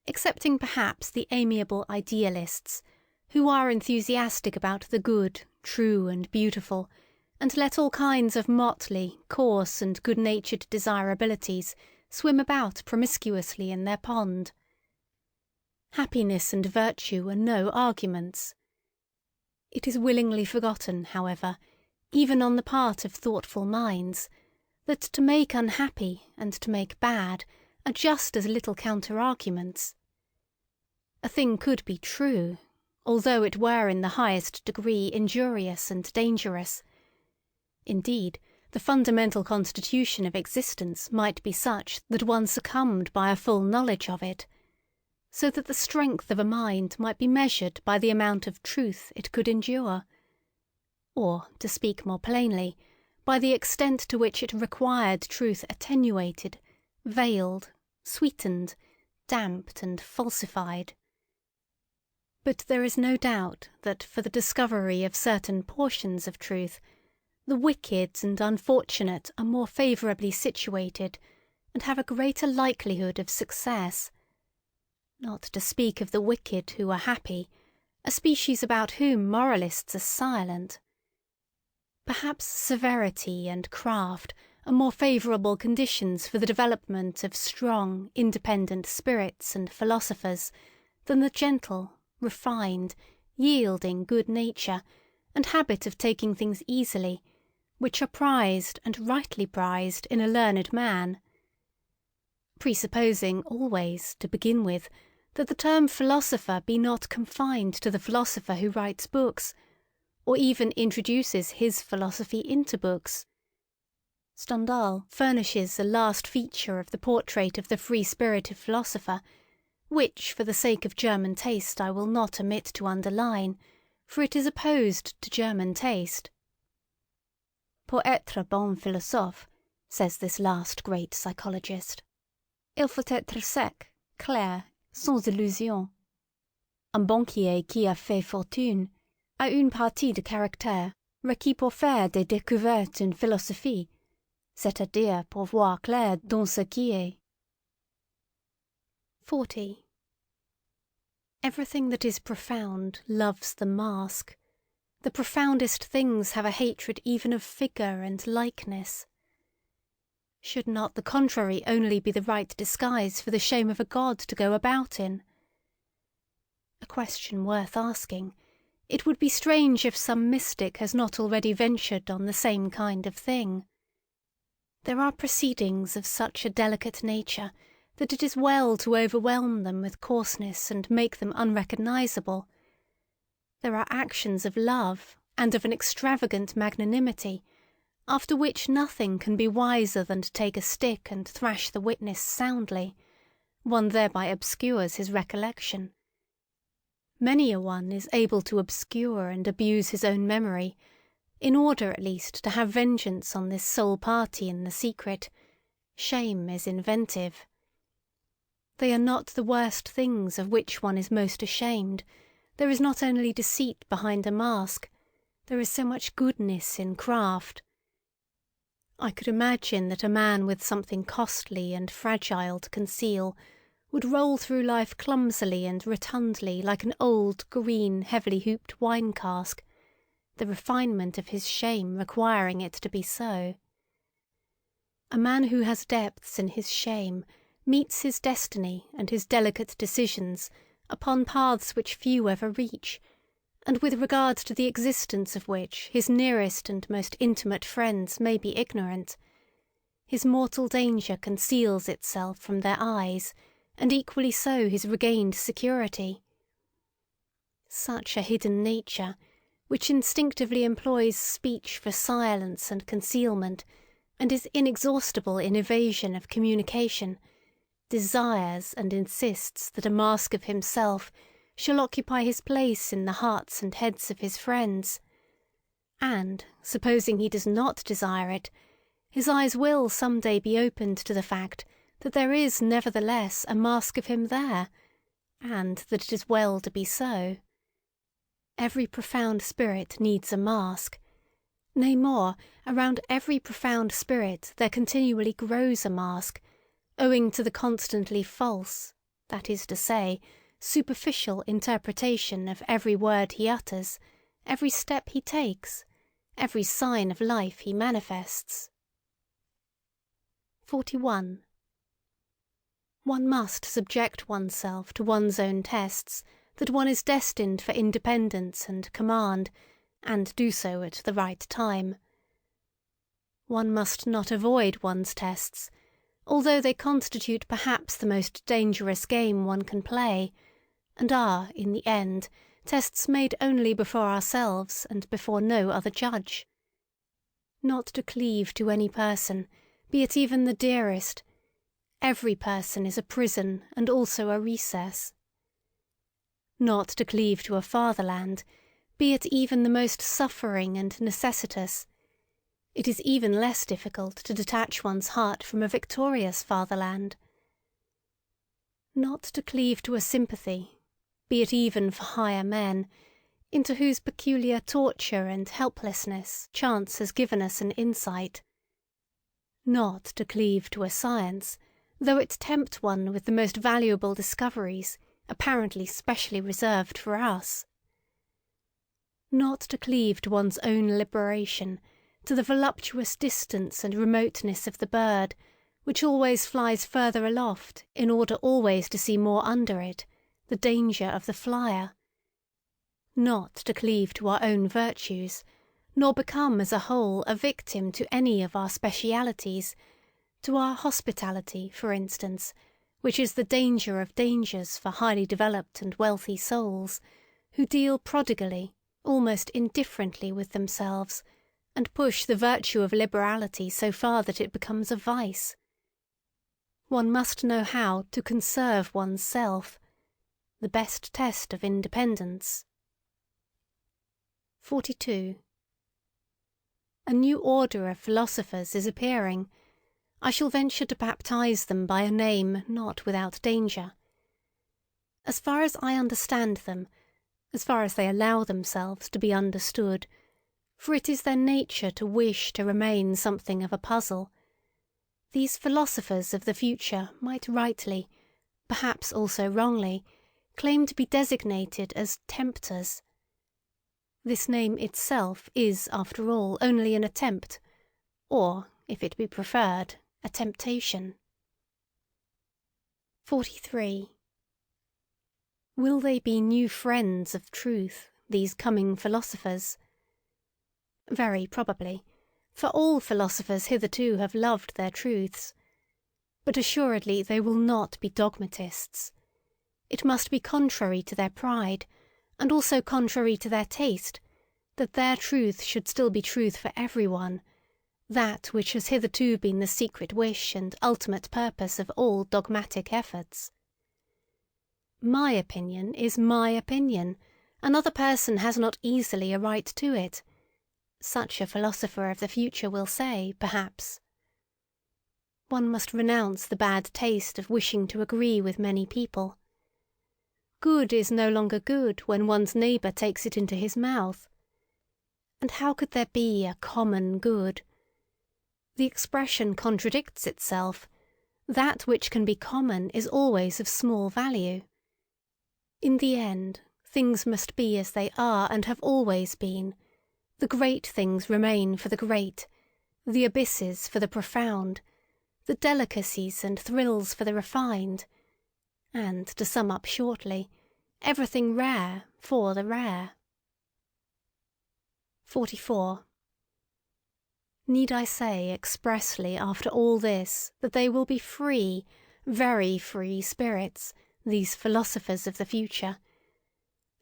excepting perhaps the amiable idealists, who are enthusiastic about the good, true and beautiful, and let all kinds of motley, coarse and good-natured desirabilities swim about promiscuously in their pond. Happiness and virtue are no arguments. It is willingly forgotten, however, even on the part of thoughtful minds, that to make unhappy and to make bad are just as little counter-arguments. A thing could be true, although it were in the highest degree injurious and dangerous. Indeed, the fundamental constitution of existence might be such that one succumbed by a full knowledge of it, so that the strength of a mind might be measured by the amount of truth it could endure, or, to speak more plainly, by the extent to which it required truth attenuated, veiled, sweetened, damped, and falsified. But there is no doubt that for the discovery of certain portions of truth, the wicked and unfortunate are more favourably situated, and have a greater likelihood of success. Not to speak of the wicked who are happy, a species about whom moralists are silent. Perhaps severity and craft are more favourable conditions for the development of strong, independent spirits and philosophers than the gentle, refined, yielding good nature, and habit of taking things easily, which are prized, and rightly prized, in a learned man. Presupposing always, to begin with, that the term philosopher be not confined to the philosopher who writes books, or even introduces his philosophy into books. Stendhal furnishes a last feature of the portrait of the free-spirited philosopher, which for the sake of German taste I will not omit to underline, for it is opposed to German taste. Pour être bon philosophe, says this last great psychologist, il faut être sec, clair, sans illusion. Un banquier qui a fait fortune a une partie de caractère requis pour faire des découvertes en philosophie, c'est-à-dire pour voir clair dans ce qui est. 40. Everything that is profound loves the mask. The profoundest things have a hatred even of figure and likeness. Should not the contrary only be the right disguise for the shame of a god to go about in? A question worth asking. It would be strange if some mystic has not already ventured on the same kind of thing. There are proceedings of such a delicate nature that it is well to overwhelm them with coarseness and make them unrecognizable. There are actions of love and of an extravagant magnanimity, after which nothing can be wiser than to take a stick and thrash the witness soundly. One thereby obscures his recollection. Many a one is able to obscure and abuse his own memory, in order at least to have vengeance on this sole party in the secret. Shame is inventive. They are not the worst things of which one is most ashamed. There is not only deceit behind a mask, there is so much goodness in craft. I could imagine that a man with something costly and fragile to conceal would roll through life clumsily and rotundly like an old, green, heavily hooped wine cask, the refinement of his shame requiring it to be so. A man who has depths in his shame meets his destiny and his delicate decisions upon paths which few ever reach, and with regard to the existence of which his nearest and most intimate friends may be ignorant. His mortal danger conceals itself from their eyes, and equally so his regained security. Such a hidden nature, which instinctively employs speech for silence and concealment, and is inexhaustible in evasion of communication, desires and insists that a mask of himself shall occupy his place in the hearts and heads of his friends. And, supposing he does not desire it, his eyes will some day be opened to the fact that there is nevertheless a mask of him there, and that it is well to be so. Every profound spirit needs a mask, Nay more, around every profound spirit there continually grows a mask, owing to the constantly false, that is to say, superficial interpretation of every word he utters, every step he takes, every sign of life he manifests. 41. One must subject oneself to one's own tests, that one is destined for independence and command, and do so at the right time. One must not avoid one's tests, although they constitute perhaps the most dangerous game one can play, and are, in the end, tests made only before ourselves and before no other judge. Not to cleave to any person, be it even the dearest. Every person is a prison and also a recess. Not to cleave to a fatherland, be it even the most suffering and necessitous. It is even less difficult to detach one's heart from a victorious fatherland. Not to cleave to a sympathy, be it even for higher men, into whose peculiar torture and helplessness chance has given us an insight. Not to cleave to a science, though it tempt one with the most valuable discoveries, apparently specially reserved for us. Not to cleave to one's own liberation, to the voluptuous distance and remoteness of the bird, which always flies further aloft in order always to see more under it, the danger of the flyer. Not to cleave to our own virtues, nor become as a whole a victim to any of our specialities, to our hospitality, for instance, which is the danger of dangers for highly developed and wealthy souls, who deal prodigally, almost indifferently with themselves, and push the virtue of liberality so far that it becomes a vice. One must know how to conserve one's self, the best test of independence. 42. A new order of philosophers is appearing. I shall venture to baptize them by a name not without danger. As far as I understand them, as far as they allow themselves to be understood, for it is their nature to wish to remain something of a puzzle, these philosophers of the future might rightly, perhaps also wrongly, claim to be designated as tempters. This name itself is, after all, only an attempt, or, if it be preferred, a temptation. 43. Will they be new friends of truth, these coming philosophers? Very probably, for all philosophers hitherto have loved their truths. But assuredly they will not be dogmatists. It must be contrary to their pride, and also contrary to their taste, that their truth should still be truth for everyone, that which has hitherto been the secret wish and ultimate purpose of all dogmatic efforts. My opinion is my opinion. Another person has not easily a right to it. Such a philosopher of the future will say, perhaps. One must renounce the bad taste of wishing to agree with many people. Good is no longer good when one's neighbour takes it into his mouth. And how could there be a common good? The expression contradicts itself. That which can be common is always of small value. In the end, things must be as they are and have always been. The great things remain for the great, the abysses for the profound, the delicacies and thrills for the refined, and, to sum up shortly, everything rare for the rare. 44. Need I say expressly after all this that they will be free, very free spirits, these philosophers of the future?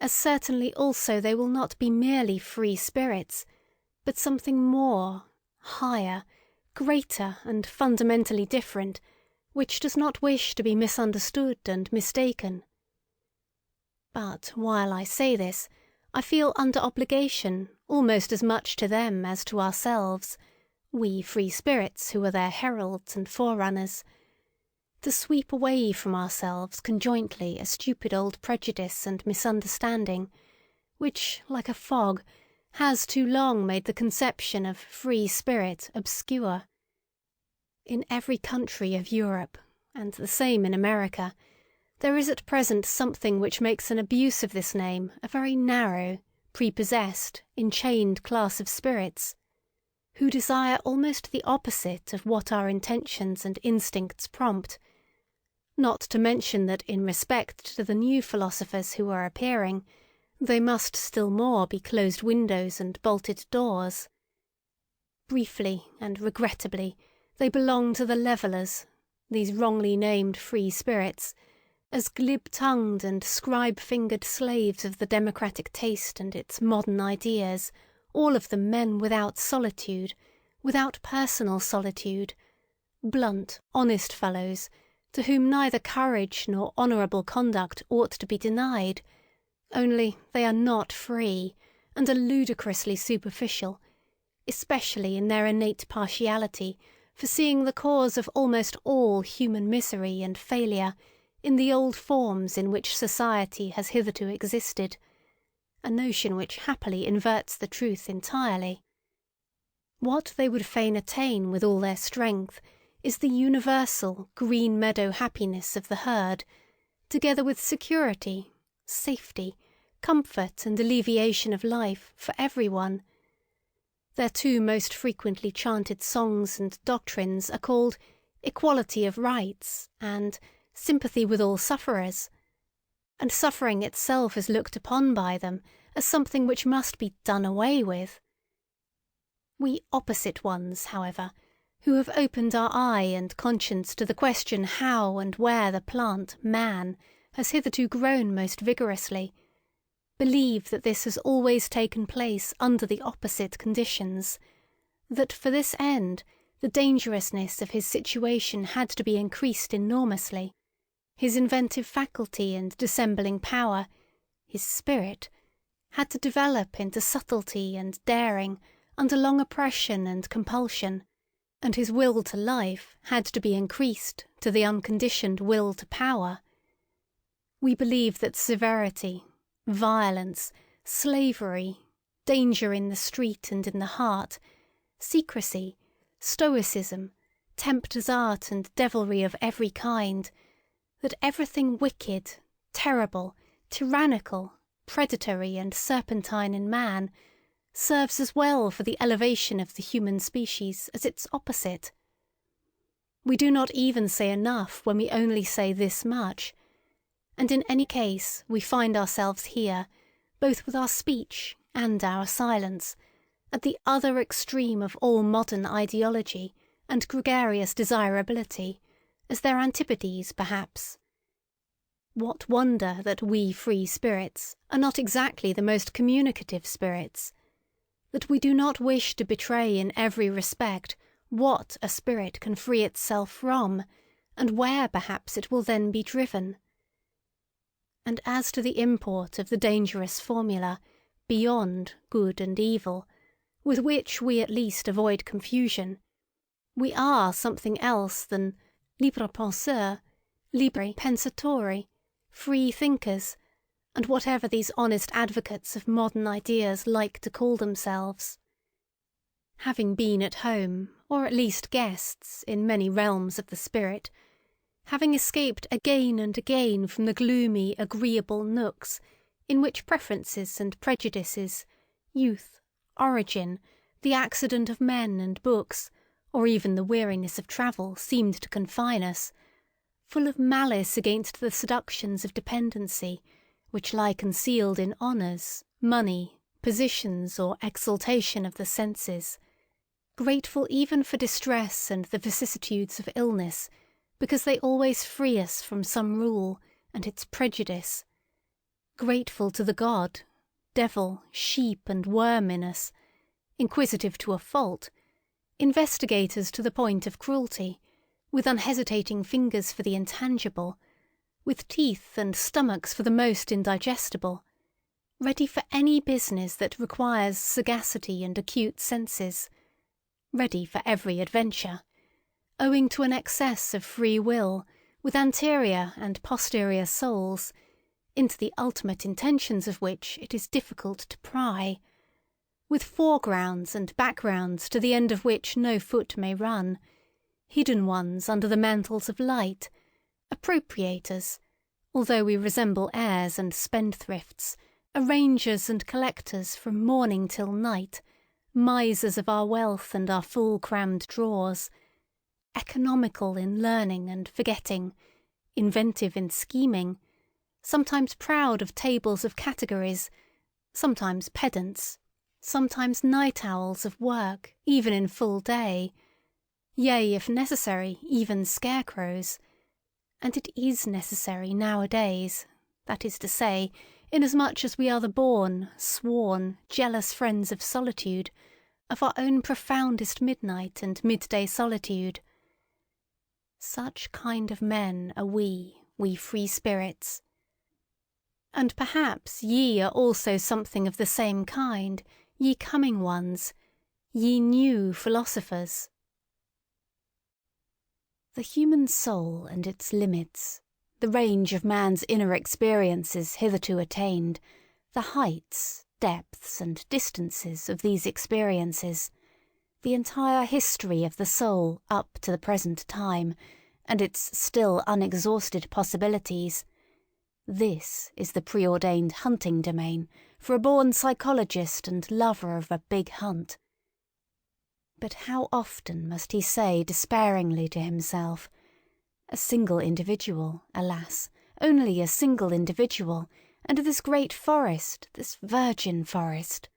As certainly also they will not be merely free spirits, but something more, higher, greater and fundamentally different, which does not wish to be misunderstood and mistaken. But while I say this, I feel under obligation almost as much to them as to ourselves, we free spirits who are their heralds and forerunners, to sweep away from ourselves conjointly a stupid old prejudice and misunderstanding, which, like a fog, has too long made the conception of free spirit obscure. In every country of Europe, and the same in America, there is at present something which makes an abuse of this name a very narrow, prepossessed, enchained class of spirits, who desire almost the opposite of what our intentions and instincts prompt, not to mention that in respect to the new philosophers who are appearing, they must still more be closed windows and bolted doors. Briefly and regrettably, they belong to the levellers, these wrongly named free spirits, as glib-tongued and scribe-fingered slaves of the democratic taste and its modern ideas, all of them men without solitude, without personal solitude, blunt, honest fellows, to whom neither courage nor honourable conduct ought to be denied, only they are not free, and are ludicrously superficial, especially in their innate partiality for seeing the cause of almost all human misery and failure in the old forms in which society has hitherto existed, a notion which happily inverts the truth entirely. What they would fain attain with all their strength is the universal green meadow happiness of the herd, together with security, safety, comfort, and alleviation of life for everyone. Their two most frequently chanted songs and doctrines are called equality of rights and sympathy with all sufferers, and suffering itself is looked upon by them as something which must be done away with. We opposite ones, however, who have opened our eye and conscience to the question how and where the plant, man, has hitherto grown most vigorously, believe that this has always taken place under the opposite conditions, that for this end the dangerousness of his situation had to be increased enormously, his inventive faculty and dissembling power, his spirit, had to develop into subtlety and daring under long oppression and compulsion, and his will to life had to be increased to the unconditioned will to power. We believe that severity, violence, slavery, danger in the street and in the heart, secrecy, stoicism, tempter's art and devilry of every kind, that everything wicked, terrible, tyrannical, predatory and serpentine in man serves as well for the elevation of the human species as its opposite. We do not even say enough when we only say this much, and in any case we find ourselves here, both with our speech and our silence, at the other extreme of all modern ideology and gregarious desirability, as their antipodes perhaps. What wonder that we free spirits are not exactly the most communicative spirits, that we do not wish to betray in every respect what a spirit can free itself from, and where perhaps it will then be driven. And as to the import of the dangerous formula, beyond good and evil, with which we at least avoid confusion, we are something else than libres penseurs, liberi pensatori, free thinkers, and whatever these honest advocates of modern ideas like to call themselves. Having been at home, or at least guests, in many realms of the spirit, having escaped again and again from the gloomy, agreeable nooks in which preferences and prejudices, youth, origin, the accident of men and books, or even the weariness of travel seemed to confine us, full of malice against the seductions of dependency, which lie concealed in honours, money, positions, or exaltation of the senses, grateful even for distress and the vicissitudes of illness, because they always free us from some rule and its prejudice, grateful to the god, devil, sheep, and worm in us, inquisitive to a fault, investigators to the point of cruelty, with unhesitating fingers for the intangible, with teeth and stomachs for the most indigestible, ready for any business that requires sagacity and acute senses, ready for every adventure, owing to an excess of free will, with anterior and posterior souls, into the ultimate intentions of which it is difficult to pry, with foregrounds and backgrounds to the end of which no foot may run, hidden ones under the mantles of light, appropriators, although we resemble heirs and spendthrifts, arrangers and collectors from morning till night, misers of our wealth and our full-crammed drawers, economical in learning and forgetting, inventive in scheming, sometimes proud of tables of categories, sometimes pedants, sometimes night owls of work, even in full day, yea, if necessary, even scarecrows. And it is necessary nowadays, that is to say, inasmuch as we are the born, sworn, jealous friends of solitude, of our own profoundest midnight and midday solitude. Such kind of men are we free spirits. And perhaps ye are also something of the same kind, ye coming ones, ye new philosophers. The human soul and its limits, the range of man's inner experiences hitherto attained, the heights, depths, and distances of these experiences, the entire history of the soul up to the present time, and its still unexhausted possibilities, this is the preordained hunting domain for a born psychologist and lover of a big hunt. But how often must he say despairingly to himself, "A single individual, alas, only a single individual, and this great forest, this virgin forest."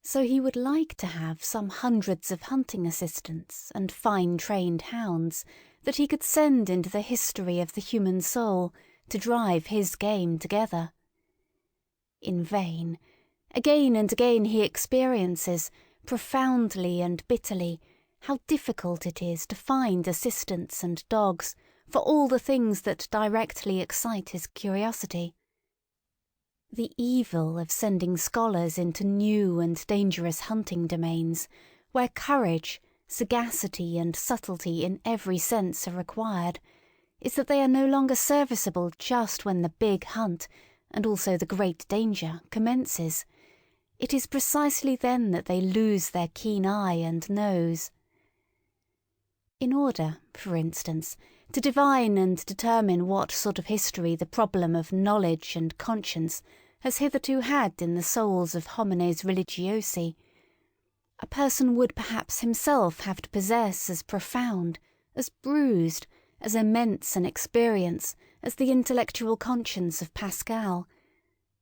So he would like to have some hundreds of hunting assistants and fine-trained hounds that he could send into the history of the human soul to drive his game together. In vain. Again and again he experiences, profoundly and bitterly, how difficult it is to find assistants and dogs for all the things that directly excite his curiosity. The evil of sending scholars into new and dangerous hunting domains, where courage, sagacity, and subtlety in every sense are required, is that they are no longer serviceable just when the big hunt, and also the great danger, commences. It is precisely then that they lose their keen eye and nose. In order, for instance, to divine and determine what sort of history the problem of knowledge and conscience has hitherto had in the souls of homines religiosi, a person would perhaps himself have to possess as profound, as bruised, as immense an experience as the intellectual conscience of Pascal,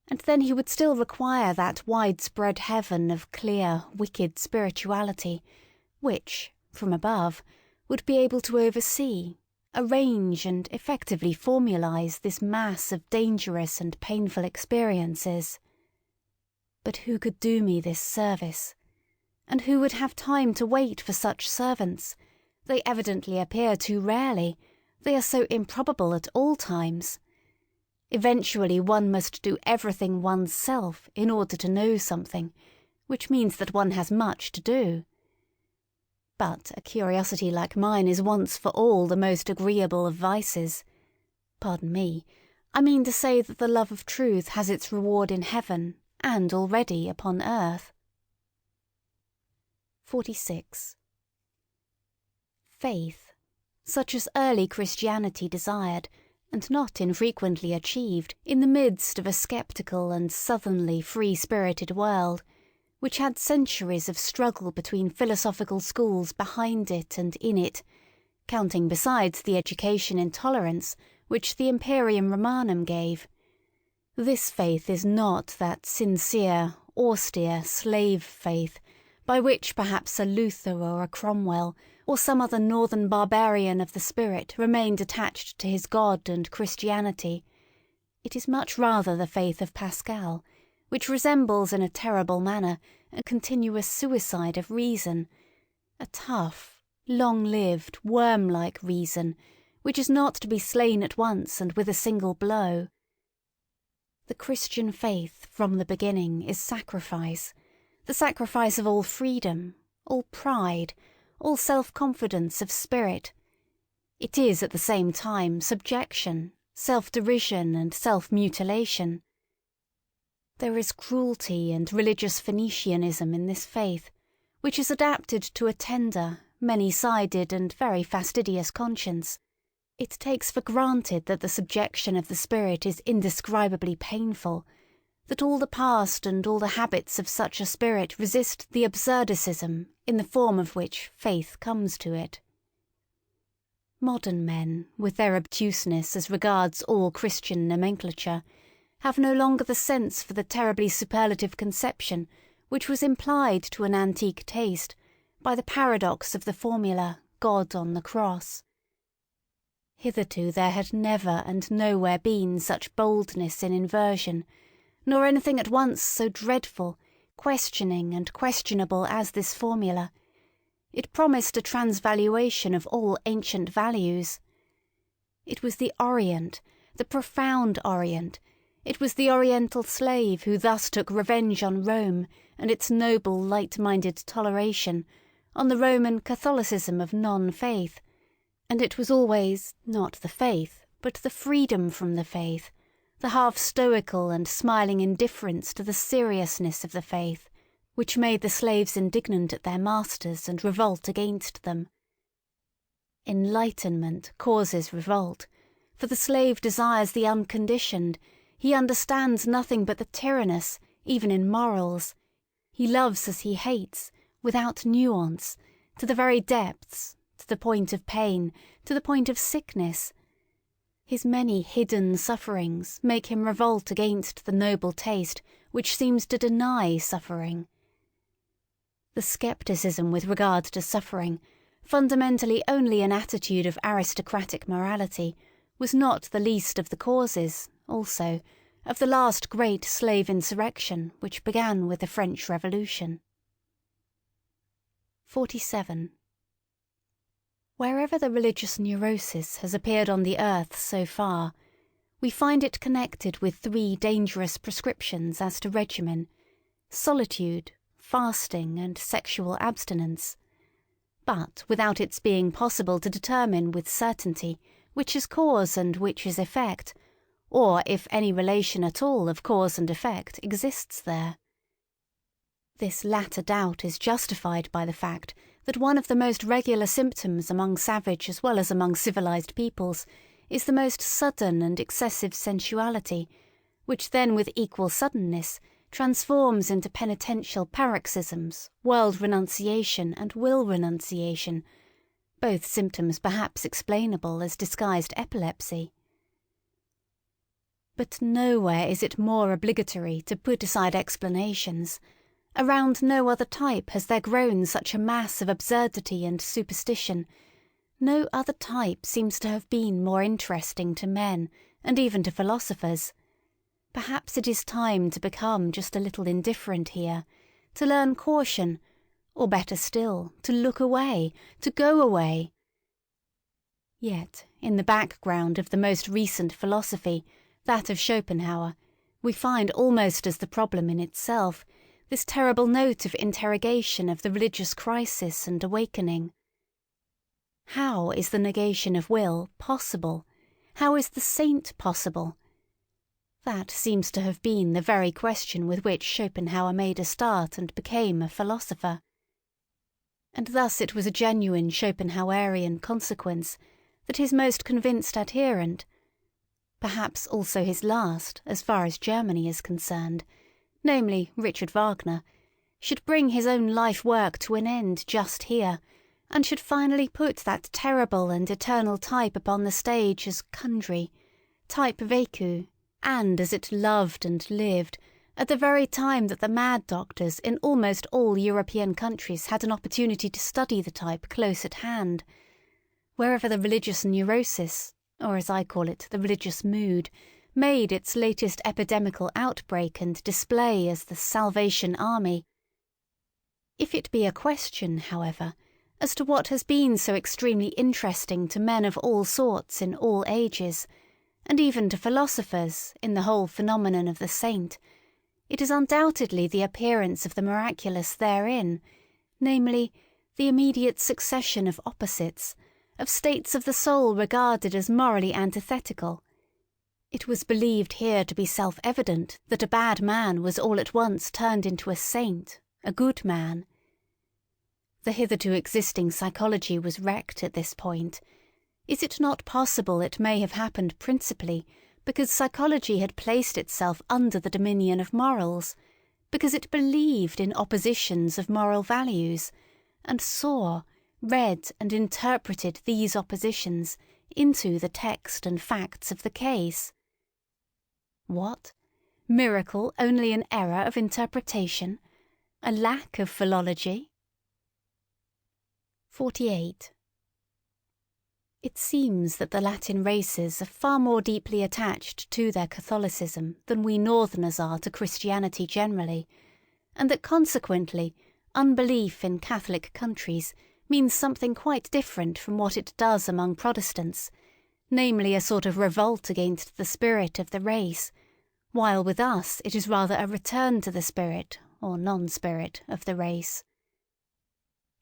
and then he would still require that widespread heaven of clear, wicked spirituality, which, from above, would be able to oversee, arrange, and effectively formalize this mass of dangerous and painful experiences. But who could do me this service? And who would have time to wait for such servants? They evidently appear too rarely. They are so improbable at all times. Eventually one must do everything one's self in order to know something, which means that one has much to do. But a curiosity like mine is once for all the most agreeable of vices. Pardon me, I mean to say that the love of truth has its reward in heaven and already upon earth. 46. Faith, such as early Christianity desired, and not infrequently achieved, in the midst of a sceptical and southernly free-spirited world, which had centuries of struggle between philosophical schools behind it and in it, counting besides the education in tolerance which the Imperium Romanum gave. This faith is not that sincere, austere slave faith, by which perhaps a Luther or a Cromwell, or some other northern barbarian of the spirit remained attached to his God and Christianity. It is much rather the faith of Pascal, which resembles in a terrible manner a continuous suicide of reason, a tough, long-lived, worm-like reason, which is not to be slain at once and with a single blow. The Christian faith from the beginning is sacrifice, the sacrifice of all freedom, all pride, all self-confidence of spirit. It is at the same time subjection, self-derision, and self-mutilation. There is cruelty and religious Phoenicianism in this faith, which is adapted to a tender, many-sided and very fastidious conscience. It takes for granted that the subjection of the spirit is indescribably painful, that all the past and all the habits of such a spirit resist the absurdicism in the form of which faith comes to it. Modern men, with their obtuseness as regards all Christian nomenclature, have no longer the sense for the terribly superlative conception which was implied to an antique taste by the paradox of the formula God on the cross. Hitherto there had never and nowhere been such boldness in inversion, nor anything at once so dreadful, questioning and questionable as this formula. It promised a transvaluation of all ancient values. It was the Orient, the profound Orient. It was the Oriental slave who thus took revenge on Rome and its noble light-minded toleration, on the Roman Catholicism of non-faith, and it was always not the faith, but the freedom from the faith, the half-stoical and smiling indifference to the seriousness of the faith, which made the slaves indignant at their masters and revolt against them. Enlightenment causes revolt, for the slave desires the unconditioned. He understands nothing but the tyrannous, even in morals. He loves as he hates, without nuance, to the very depths, to the point of pain, to the point of sickness. His many hidden sufferings make him revolt against the noble taste which seems to deny suffering. The scepticism with regard to suffering, fundamentally only an attitude of aristocratic morality, was not the least of the causes, also, of the last great slave insurrection which began with the French Revolution. 47. Wherever the religious neurosis has appeared on the earth so far, we find it connected with three dangerous prescriptions as to regimen: solitude, fasting, and sexual abstinence, but without its being possible to determine with certainty which is cause and which is effect, or if any relation at all of cause and effect exists there. This latter doubt is justified by the fact that one of the most regular symptoms among savage as well as among civilized peoples is the most sudden and excessive sensuality, which then with equal suddenness transforms into penitential paroxysms, world renunciation and will renunciation, both symptoms perhaps explainable as disguised epilepsy. But nowhere is it more obligatory to put aside explanations. Around no other type has there grown such a mass of absurdity and superstition. No other type seems to have been more interesting to men, and even to philosophers. Perhaps it is time to become just a little indifferent here, to learn caution, or better still, to look away, to go away. Yet, in the background of the most recent philosophy, that of Schopenhauer, we find almost as the problem in itself, this terrible note of interrogation of the religious crisis and awakening. How is the negation of will possible? How is the saint possible? That seems to have been the very question with which Schopenhauer made a start and became a philosopher. And thus it was a genuine Schopenhauerian consequence that his most convinced adherent, perhaps also his last as far as Germany is concerned, namely Richard Wagner, should bring his own life-work to an end just here, and should finally put that terrible and eternal type upon the stage as Kundry, type vécu, and as it loved and lived, at the very time that the mad doctors in almost all European countries had an opportunity to study the type close at hand. Wherever the religious neurosis, or as I call it, the religious mood, made its latest epidemical outbreak and display as the Salvation Army. If it be a question, however, as to what has been so extremely interesting to men of all sorts in all ages, and even to philosophers in the whole phenomenon of the saint, it is undoubtedly the appearance of the miraculous therein, namely, the immediate succession of opposites, of states of the soul regarded as morally antithetical. It was believed here to be self-evident that a bad man was all at once turned into a saint, a good man. The hitherto existing psychology was wrecked at this point. Is it not possible it may have happened principally because psychology had placed itself under the dominion of morals, because it believed in oppositions of moral values, and saw, read and interpreted these oppositions into the text and facts of the case? What? Miracle only an error of interpretation? A lack of philology? 48. It seems that the Latin races are far more deeply attached to their Catholicism than we Northerners are to Christianity generally, and that consequently unbelief in Catholic countries means something quite different from what it does among Protestants, namely a sort of revolt against the spirit of the race, while with us it is rather a return to the spirit, or non-spirit, of the race.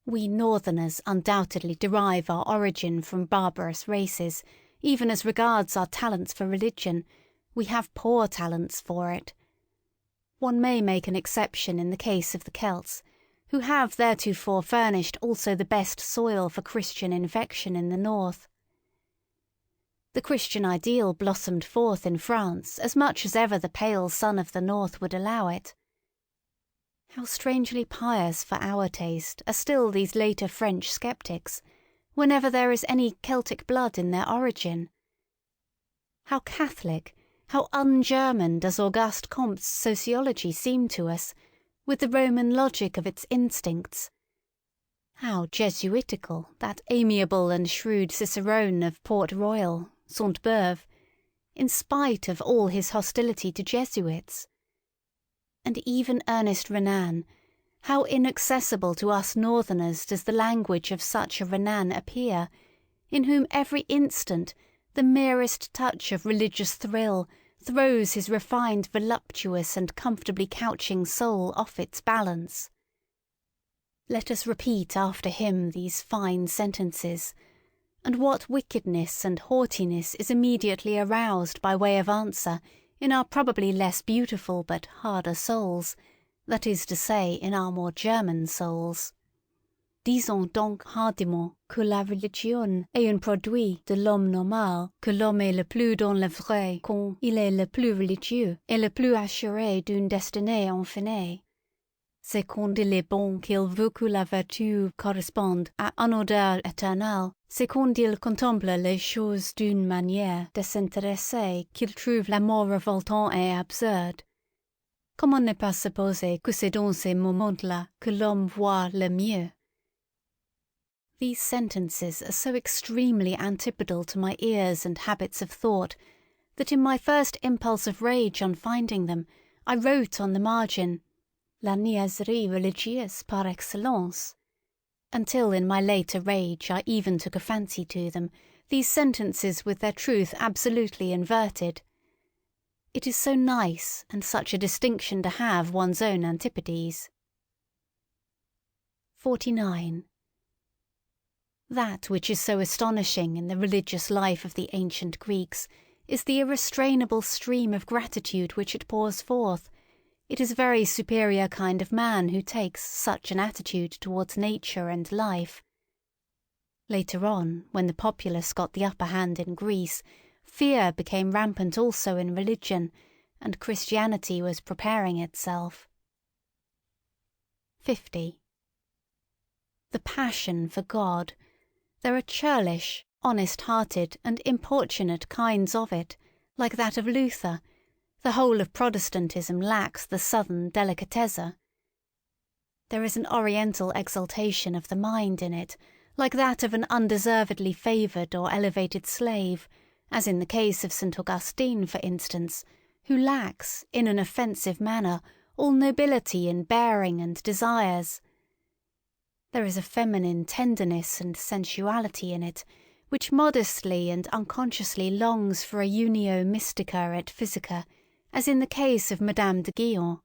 We Northerners undoubtedly derive our origin from barbarous races, even as regards our talents for religion. We have poor talents for it. One may make an exception in the case of the Celts, who have theretofore furnished also the best soil for Christian infection in the north. The Christian ideal blossomed forth in France as much as ever the pale sun of the north would allow it. How strangely pious for our taste are still these later French sceptics, whenever there is any Celtic blood in their origin. How Catholic, how un-German does Auguste Comte's sociology seem to us, with the Roman logic of its instincts. How Jesuitical that amiable and shrewd Cicerone of Port Royal, Sainte-Beuve, in spite of all his hostility to Jesuits. And even Ernest Renan, how inaccessible to us Northerners does the language of such a Renan appear, in whom every instant the merest touch of religious thrill throws his refined, voluptuous and comfortably couching soul off its balance. Let us repeat after him these fine sentences, and what wickedness and haughtiness is immediately aroused by way of answer in our probably less beautiful but harder souls, that is to say, in our more German souls. Disons donc hardiment que la religion est un produit de l'homme normal, que l'homme est le plus dans le vrai quand il est le plus religieux et le plus assuré d'une destinée infinie. C'est quand il est bon qu'il veut que la vertu corresponde à un odeur éternel, c'est quand il contemple les choses d'une manière désintéressée qu'il trouve la mort révoltante et absurde. Comment ne pas supposer que c'est dans ces moments-là que l'homme voit le mieux? These sentences are so extremely antipodal to my ears and habits of thought that in my first impulse of rage on finding them, I wrote on the margin, La niaiserie religieuse par excellence, until in my later rage I even took a fancy to them, these sentences with their truth absolutely inverted. It is so nice and such a distinction to have one's own antipodes. 49. That which is so astonishing in the religious life of the ancient Greeks is the irrestrainable stream of gratitude which it pours forth. It is a very superior kind of man who takes such an attitude towards nature and life. Later on, when the populace got the upper hand in Greece, fear became rampant also in religion, and Christianity was preparing itself. 50. The passion for God. There are churlish, honest-hearted, and importunate kinds of it, like that of Luther. The whole of Protestantism lacks the southern delicatezza. There is an oriental exaltation of the mind in it, like that of an undeservedly favoured or elevated slave, as in the case of St. Augustine, for instance, who lacks, in an offensive manner, all nobility in bearing and desires. There is a feminine tenderness and sensuality in it, which modestly and unconsciously longs for a unio mystica et physica, as in the case of Madame de Guyon.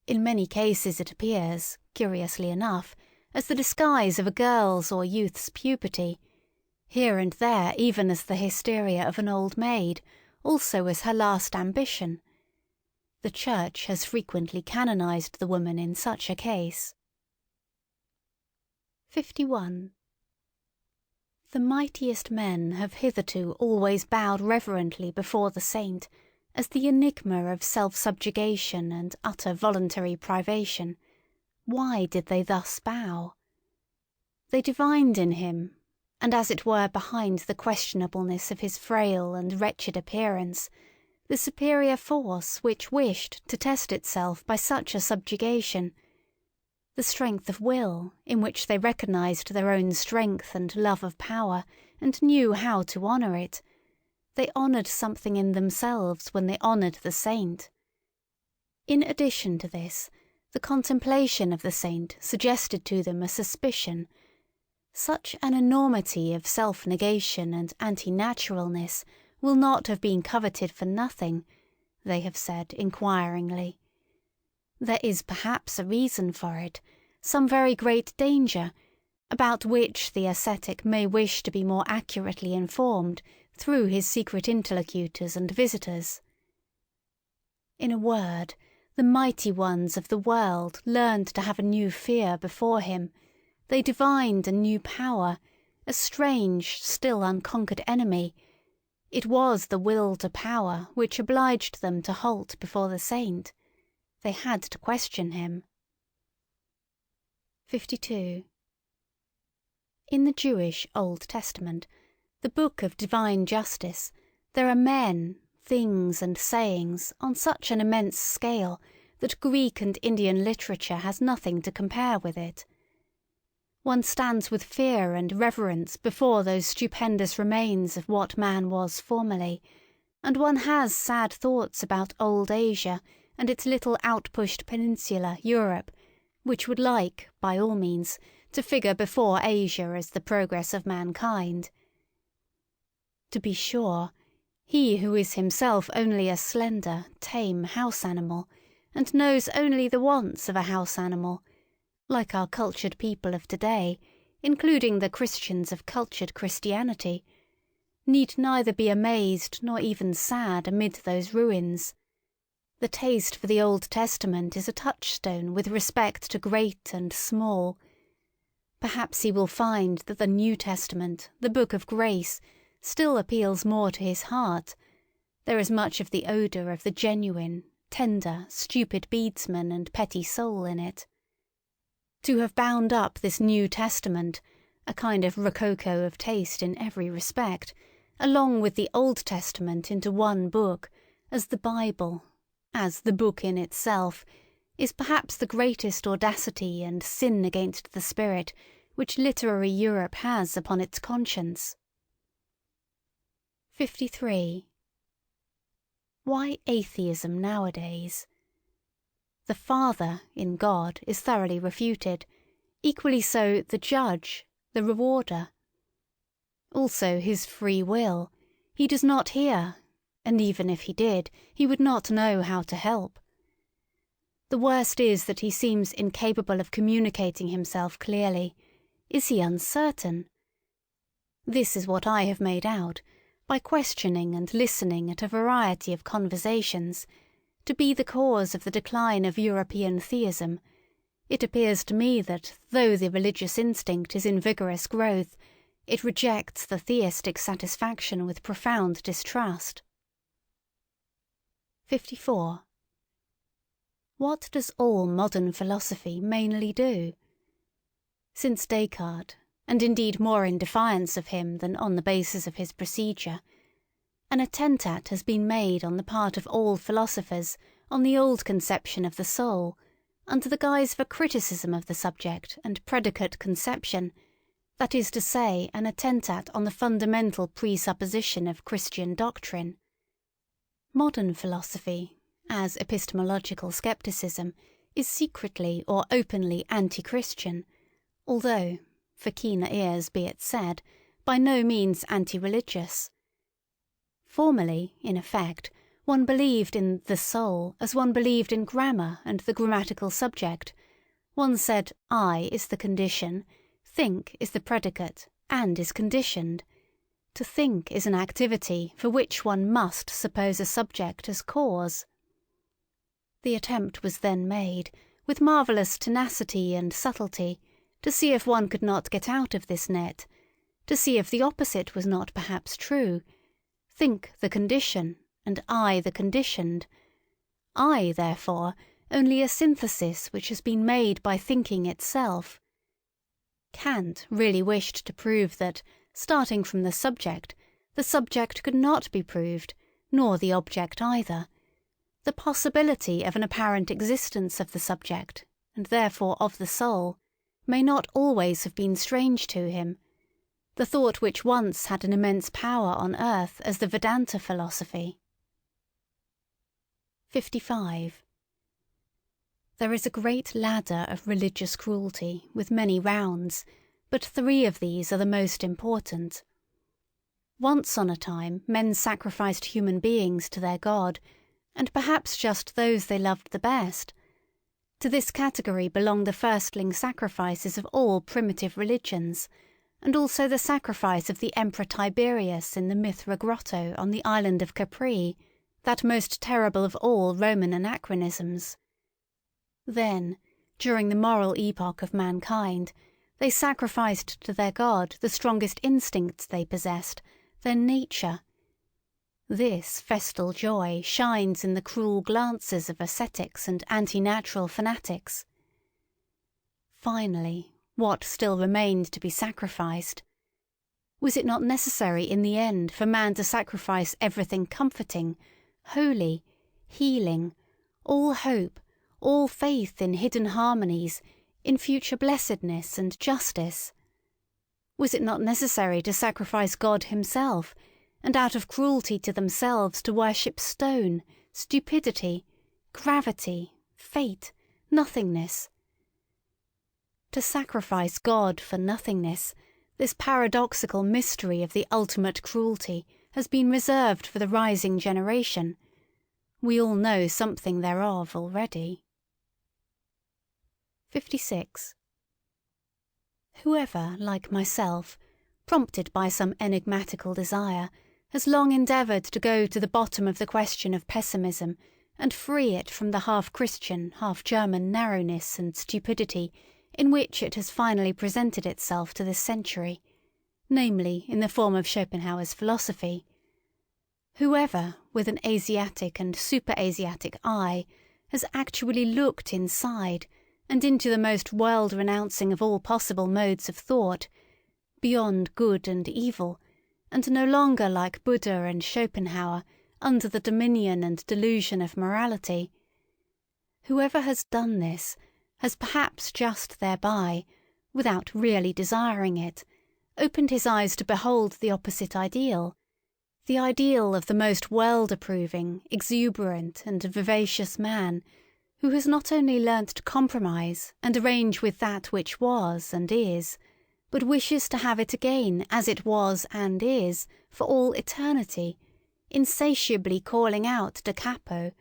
In many cases it appears, curiously enough, as the disguise of a girl's or youth's puberty, here and there even as the hysteria of an old maid, also as her last ambition. The Church has frequently canonized the woman in such a case. 51. The mightiest men have hitherto always bowed reverently before the saint, as the enigma of self-subjugation and utter voluntary privation. Why did they thus bow? They divined in him, and as it were behind the questionableness of his frail and wretched appearance, the superior force which wished to test itself by such a subjugation, the strength of will in which they recognized their own strength and love of power, and knew how to honour it. They honoured something in themselves when they honoured the saint. In addition to this, the contemplation of the saint suggested to them a suspicion. Such an enormity of self-negation and anti-naturalness will not have been coveted for nothing, they have said inquiringly. There is perhaps a reason for it, some very great danger, about which the ascetic may wish to be more accurately informed through his secret interlocutors and visitors. In a word, the mighty ones of the world learned to have a new fear before him. They divined a new power, a strange, still unconquered enemy. It was the will to power which obliged them to halt before the saint. They had to question him. 52. In the Jewish Old Testament, the book of divine justice, there are men, things and sayings on such an immense scale that Greek and Indian literature has nothing to compare with it. One stands with fear and reverence before those stupendous remains of what man was formerly, and one has sad thoughts about old Asia and its little outpushed peninsula, Europe, which would like, by all means, to figure before Asia as the progress of mankind. To be sure, he who is himself only a slender, tame house animal, and knows only the wants of a house animal, like our cultured people of today, including the Christians of cultured Christianity, need neither be amazed nor even sad amid those ruins. The taste for the Old Testament is a touchstone with respect to great and small. Perhaps he will find that the New Testament, the Book of Grace, still appeals more to his heart. There is much of the odour of the genuine, tender, stupid beadsman and petty soul in it. To have bound up this New Testament, a kind of rococo of taste in every respect, along with the Old Testament into one book, as the Bible, as the book in itself, is perhaps the greatest audacity and sin against the spirit which literary Europe has upon its conscience. 53. Why atheism nowadays? The Father in God is thoroughly refuted, equally so the Judge, the Rewarder. Also his free will. He does not hear, and even if he did, he would not know how to help. The worst is that he seems incapable of communicating himself clearly. Is he uncertain? This is what I have made out, by questioning and listening at a variety of conversations, to be the cause of the decline of European theism. It appears to me that, though the religious instinct is in vigorous growth, it rejects the theistic satisfaction with profound distrust. 54. What does all modern philosophy mainly do? Since Descartes, and indeed more in defiance of him than on the basis of his procedure, an attentat has been made on the part of all philosophers on the old conception of the soul, under the guise of a criticism of the subject and predicate conception, that is to say, an attentat on the fundamental presupposition of Christian doctrine. Modern philosophy, as epistemological scepticism, is secretly or openly anti-Christian, although, for keener ears be it said, by no means anti-religious. Formerly, in effect, one believed in the soul as one believed in grammar and the grammatical subject. One said I is the condition, think is the predicate, and is conditioned. To think is an activity for which one must suppose a subject as cause. The attempt was then made, with marvellous tenacity and subtlety, to see if one could not get out of this net, to see if the opposite was not perhaps true. Think the condition, and I the conditioned. I, therefore, only a synthesis which has been made by thinking itself. Kant really wished to prove that, starting from the subject could not be proved, nor the object either. The possibility of an apparent existence of the subject, and therefore of the soul, may not always have been strange to him. The thought which once had an immense power on earth as the Vedanta philosophy. 55. There is a great ladder of religious cruelty, with many rounds, but 3 of these are the most important. Once on a time men sacrificed human beings to their God, and perhaps just those they loved the best. To this category belong the firstling sacrifices of all primitive religions, and also the sacrifice of the Emperor Tiberius in the Mithra grotto on the island of Capri, that most terrible of all Roman anachronisms. Then, during the moral epoch of mankind, they sacrificed to their God the strongest instincts they possessed, their nature. This festal joy shines in the cruel glances of ascetics and anti-natural fanatics. Finally, what still remained to be sacrificed? Was it not necessary in the end for man to sacrifice everything comforting, holy, healing, all hope, all faith in hidden harmonies, in future blessedness and justice? Was it not necessary to sacrifice God himself, and out of cruelty to themselves to worship stone, stupidity, gravity, fate, nothingness? To sacrifice God for nothingness, this paradoxical mystery of the ultimate cruelty has been reserved for the rising generation. We all know something thereof already. 56. Whoever, like myself, prompted by some enigmatical desire, has long endeavoured to go to the bottom of the question of pessimism and free it from the half-Christian, half-German narrowness and stupidity in which it has finally presented itself to this century, namely in the form of Schopenhauer's philosophy. Whoever, with an Asiatic and super-Asiatic eye, has actually looked inside and into the most world-renouncing of all possible modes of thought, beyond good and evil, and no longer like Buddha and Schopenhauer, under the dominion and delusion of morality. Whoever has done this has perhaps just thereby, without really desiring it, opened his eyes to behold the opposite ideal, the ideal of the most world-approving, exuberant and vivacious man, who has not only learnt to compromise and arrange with that which was and is, but wishes to have it again as it was and is for all eternity, insatiably calling out da capo,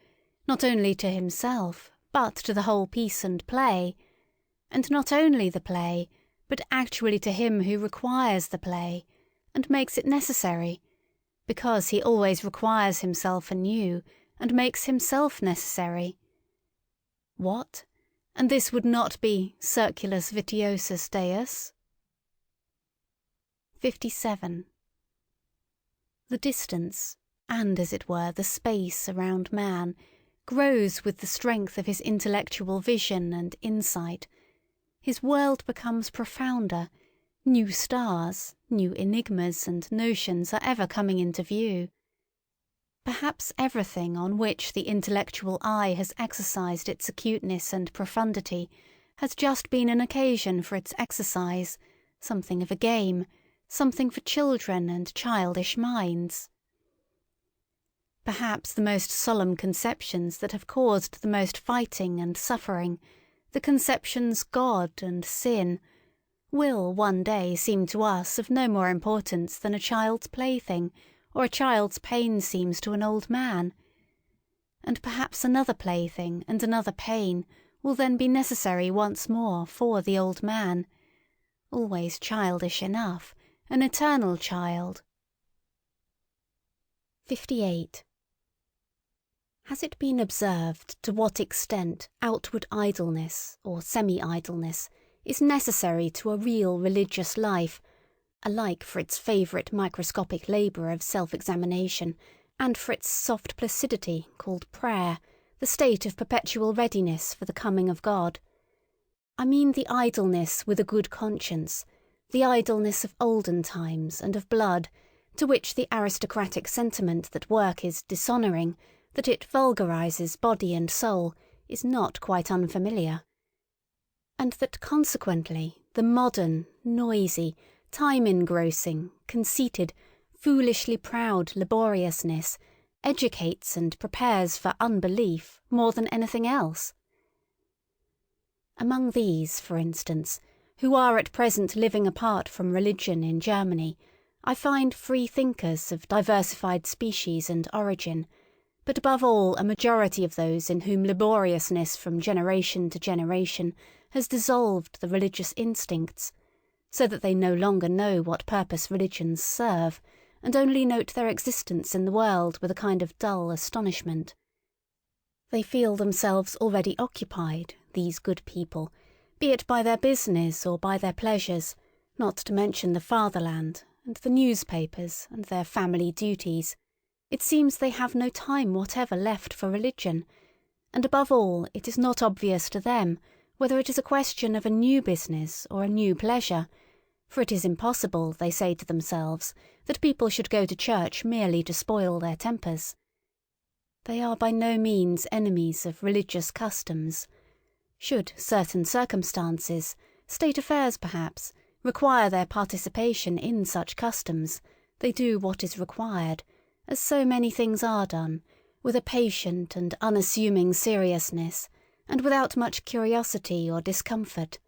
not only to himself, but to the whole piece and play, and not only the play, but actually to him who requires the play, and makes it necessary, because he always requires himself anew, and makes himself necessary. What? And this would not be circulus vitiosus Deus? 57. The distance, and as it were the space around man, grows with the strength of his intellectual vision and insight. His world becomes profounder, new stars, new enigmas and notions are ever coming into view. Perhaps everything on which the intellectual eye has exercised its acuteness and profundity has just been an occasion for its exercise, something of a game, something for children and childish minds. Perhaps the most solemn conceptions that have caused the most fighting and suffering, the conceptions God and sin, will one day seem to us of no more importance than a child's plaything, or a child's pain seems to an old man. And perhaps another plaything and another pain will then be necessary once more for the old man, always childish enough, an eternal child, 58. Has it been observed to what extent outward idleness, or semi-idleness, is necessary to a real religious life, alike for its favourite microscopic labour of self-examination, and for its soft placidity called prayer, the state of perpetual readiness for the coming of God? I mean the idleness with a good conscience, the idleness of olden times and of blood, to which the aristocratic sentiment that work is dishonouring, that it vulgarizes body and soul, is not quite unfamiliar. And that consequently the modern, noisy, time-engrossing, conceited, foolishly proud laboriousness educates and prepares for unbelief more than anything else. Among these, for instance, who are at present living apart from religion in Germany, I find free thinkers of diversified species and origin, but above all a majority of those in whom laboriousness from generation to generation has dissolved the religious instincts, so that they no longer know what purpose religions serve, and only note their existence in the world with a kind of dull astonishment. They feel themselves already occupied, these good people, be it by their business or by their pleasures, not to mention the fatherland, and the newspapers, and their family duties. It seems they have no time whatever left for religion, and above all it is not obvious to them whether it is a question of a new business or a new pleasure, for it is impossible, they say to themselves, that people should go to church merely to spoil their tempers. They are by no means enemies of religious customs. Should certain circumstances, state affairs perhaps, require their participation in such customs, they do what is required, as so many things are done, with a patient and unassuming seriousness, and without much curiosity or discomfort.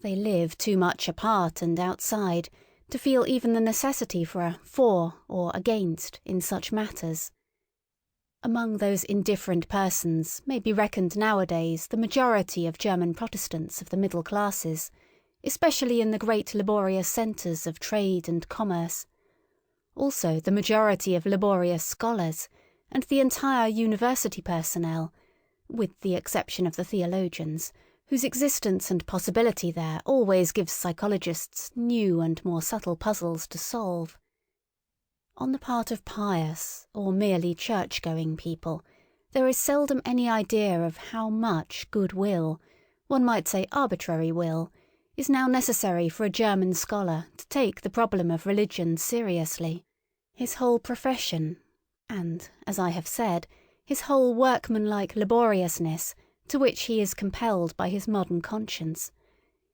They live too much apart and outside to feel even the necessity for a for or against in such matters. Among those indifferent persons may be reckoned nowadays the majority of German Protestants of the middle classes, especially in the great laborious centres of trade and commerce. Also the majority of laborious scholars, and the entire university personnel, with the exception of the theologians, whose existence and possibility there always gives psychologists new and more subtle puzzles to solve. On the part of pious, or merely church-going people, there is seldom any idea of how much goodwill, one might say arbitrary will, is now necessary for a German scholar to take the problem of religion seriously. His whole profession, and, as I have said, his whole workmanlike laboriousness, to which he is compelled by his modern conscience,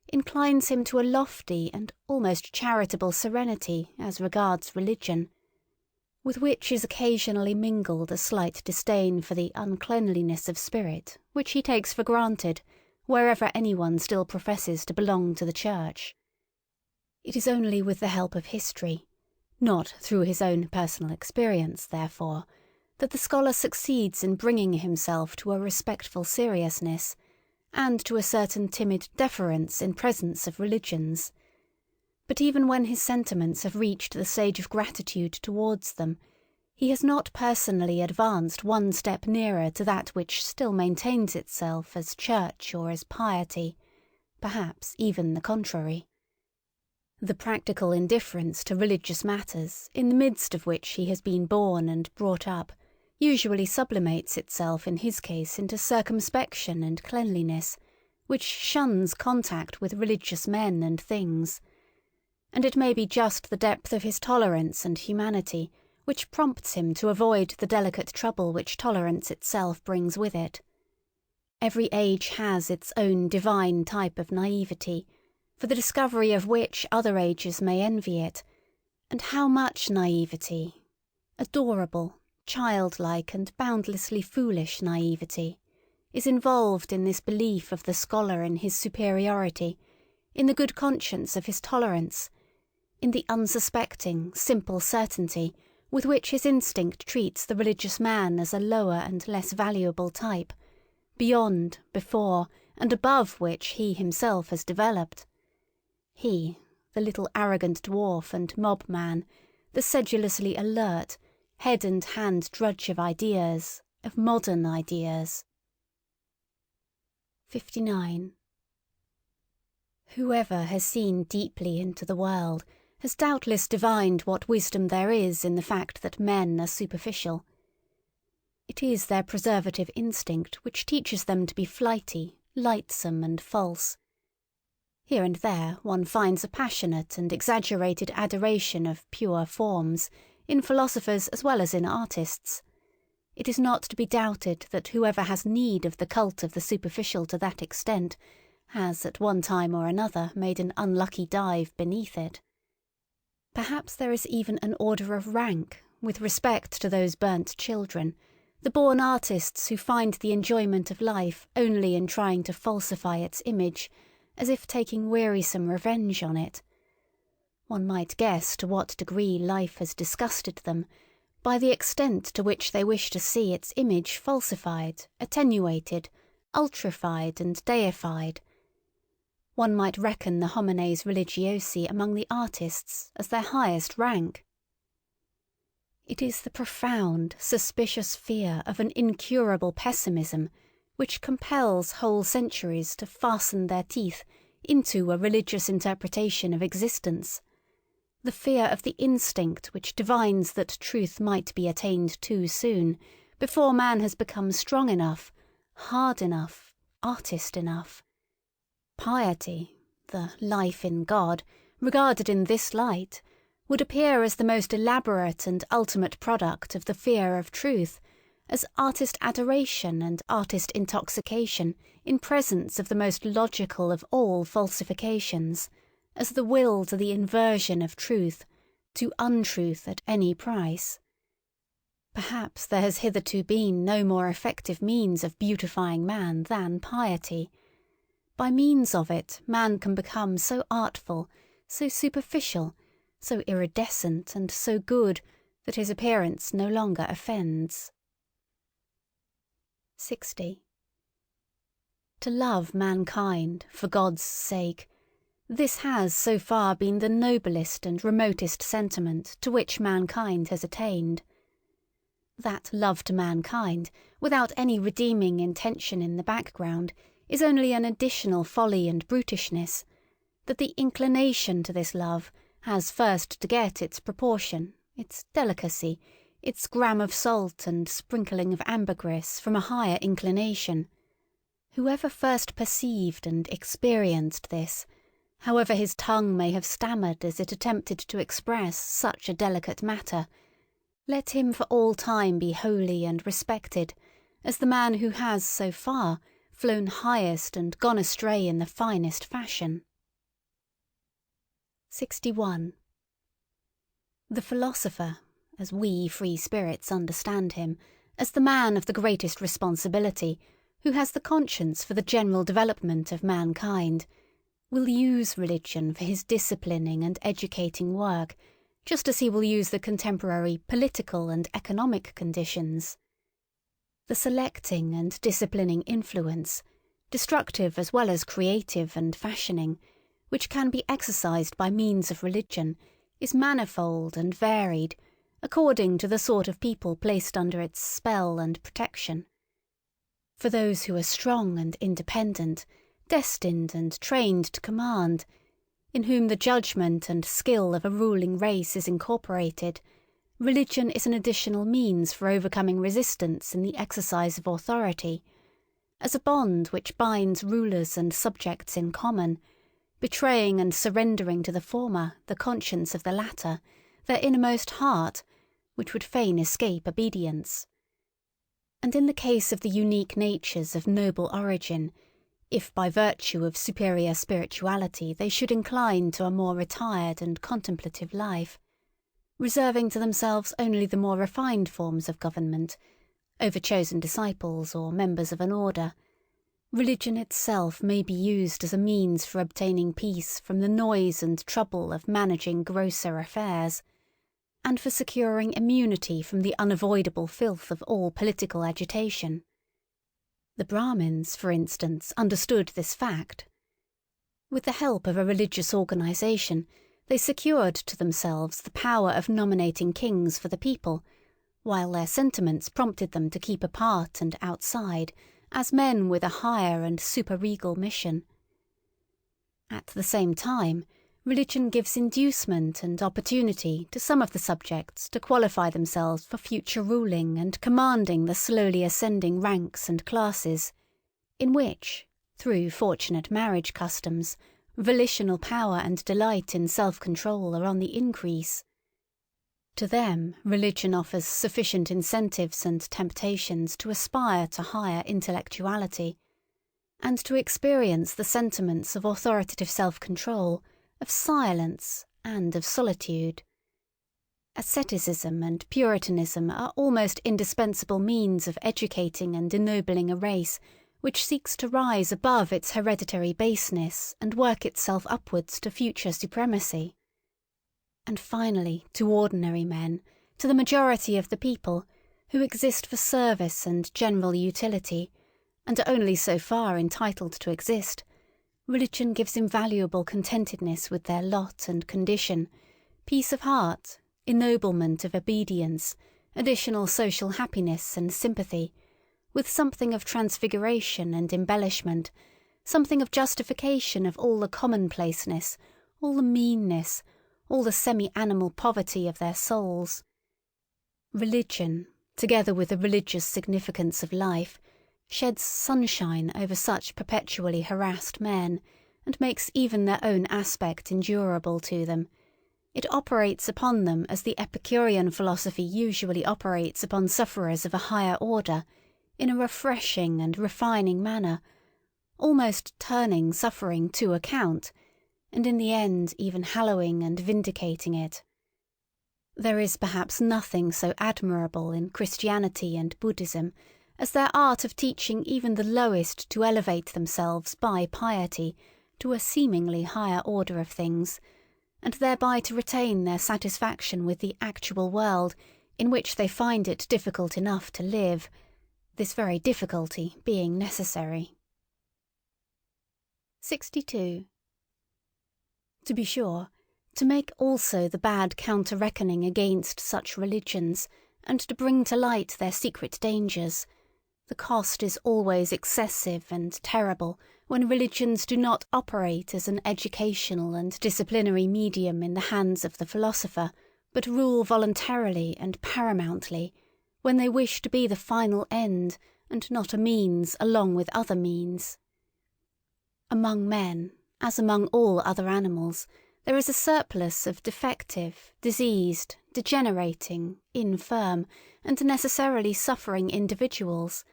inclines him to a lofty and almost charitable serenity as regards religion, with which is occasionally mingled a slight disdain for the uncleanliness of spirit which he takes for granted wherever anyone still professes to belong to the church. It is only with the help of history, not through his own personal experience, therefore, that the scholar succeeds in bringing himself to a respectful seriousness, and to a certain timid deference in presence of religions. But even when his sentiments have reached the stage of gratitude towards them, he has not personally advanced one step nearer to that which still maintains itself as church or as piety, perhaps even the contrary. The practical indifference to religious matters, in the midst of which he has been born and brought up, usually sublimates itself in his case into circumspection and cleanliness, which shuns contact with religious men and things. And it may be just the depth of his tolerance and humanity which prompts him to avoid the delicate trouble which tolerance itself brings with it. Every age has its own divine type of naivety, for the discovery of which other ages may envy it, and how much naivety, adorable, childlike and boundlessly foolish naivety, is involved in this belief of the scholar in his superiority, in the good conscience of his tolerance, in the unsuspecting, simple certainty with which his instinct treats the religious man as a lower and less valuable type, beyond, before, and above which he himself has developed. He, the little arrogant dwarf and mob man, the sedulously alert, head and hand drudge of ideas, of modern ideas. 59. Whoever has seen deeply into the world has doubtless divined what wisdom there is in the fact that men are superficial. It is their preservative instinct which teaches them to be flighty, lightsome, and false. Here and there one finds a passionate and exaggerated adoration of pure forms, in philosophers as well as in artists. It is not to be doubted that whoever has need of the cult of the superficial to that extent has at one time or another made an unlucky dive beneath it. Perhaps there is even an order of rank with respect to those burnt children, the born artists who find the enjoyment of life only in trying to falsify its image, as if taking wearisome revenge on it. One might guess to what degree life has disgusted them, by the extent to which they wish to see its image falsified, attenuated, ultrified, and deified. One might reckon the homines religiosi among the artists as their highest rank. It is the profound, suspicious fear of an incurable pessimism which compels whole centuries to fasten their teeth into a religious interpretation of existence, the fear of the instinct which divines that truth might be attained too soon, before man has become strong enough, hard enough, artist enough. Piety, the life in God, regarded in this light, would appear as the most elaborate and ultimate product of the fear of truth, as artist adoration and artist intoxication in presence of the most logical of all falsifications, as the will to the inversion of truth, to untruth at any price. Perhaps there has hitherto been no more effective means of beautifying man than piety. By means of it man can become so artful, so superficial, so iridescent and so good that his appearance no longer offends. 60. To love mankind for God's sake, this has so far been the noblest and remotest sentiment to which mankind has attained. That love to mankind, without any redeeming intention in the background, is only an additional folly and brutishness, that the inclination to this love has first to get its proportion, its delicacy, its gram of salt and sprinkling of ambergris from a higher inclination. Whoever first perceived and experienced this, however his tongue may have stammered as it attempted to express such a delicate matter, let him for all time be holy and respected, as the man who has so far flown highest and gone astray in the finest fashion. 61. The philosopher, as we free spirits understand him, as the man of the greatest responsibility, who has the conscience for the general development of mankind, will use religion for his disciplining and educating work, just as he will use the contemporary political and economic conditions. The selecting and disciplining influence, destructive as well as creative and fashioning, which can be exercised by means of religion, is manifold and varied, according to the sort of people placed under its spell and protection. For those who are strong and independent, destined and trained to command, in whom the judgment and skill of a ruling race is incorporated, religion is an additional means for overcoming resistance in the exercise of authority, as a bond which binds rulers and subjects in common, betraying and surrendering to the former the conscience of the latter, their innermost heart, which would fain escape obedience. And in the case of the unique natures of noble origin, if by virtue of superior spirituality they should incline to a more retired and contemplative life, reserving to themselves only the more refined forms of government, over chosen disciples or members of an order, religion itself may be used as a means for obtaining peace from the noise and trouble of managing grosser affairs, and for securing immunity from the unavoidable filth of all political agitation. The Brahmins, for instance, understood this fact. With the help of a religious organisation, they secured to themselves the power of nominating kings for the people, while their sentiments prompted them to keep apart and outside, as men with a higher and superregal mission. At the same time, religion gives inducement and opportunity to some of the subjects to qualify themselves for future ruling and commanding the slowly ascending ranks and classes, in which, through fortunate marriage customs, volitional power and delight in self-control are on the increase. To them, religion offers sufficient incentives and temptations to aspire to higher intellectuality, and to experience the sentiments of authoritative self-control, of silence, and of solitude. Asceticism and Puritanism are almost indispensable means of educating and ennobling a race which seeks to rise above its hereditary baseness and work itself upwards to future supremacy. And finally, to ordinary men, to the majority of the people, who exist for service and general utility, and are only so far entitled to exist, religion gives invaluable contentedness with their lot and condition, peace of heart, ennoblement of obedience, additional social happiness and sympathy, with something of transfiguration and embellishment, something of justification of all the commonplaceness, all the meanness, all the semi-animal poverty of their souls. Religion, together with the religious significance of life, sheds sunshine over such perpetually harassed men, and makes even their own aspect endurable to them. It operates upon them as the Epicurean philosophy usually operates upon sufferers of a higher order, in a refreshing and refining manner, almost turning suffering to account, and in the end even hallowing and vindicating it. There is perhaps nothing so admirable in Christianity and Buddhism as their art of teaching even the lowest to elevate themselves by piety to a seemingly higher order of things, and thereby to retain their satisfaction with the actual world in which they find it difficult enough to live, this very difficulty being necessary. 62. To be sure, to make also the bad counter-reckoning against such religions, and to bring to light their secret dangers, the cost is always excessive and terrible when religions do not operate as an educational and disciplinary medium in the hands of the philosopher, but rule voluntarily and paramountly, when they wish to be the final end, and not a means along with other means. Among men, as among all other animals, there is a surplus of defective, diseased, degenerating, infirm, and necessarily suffering individuals.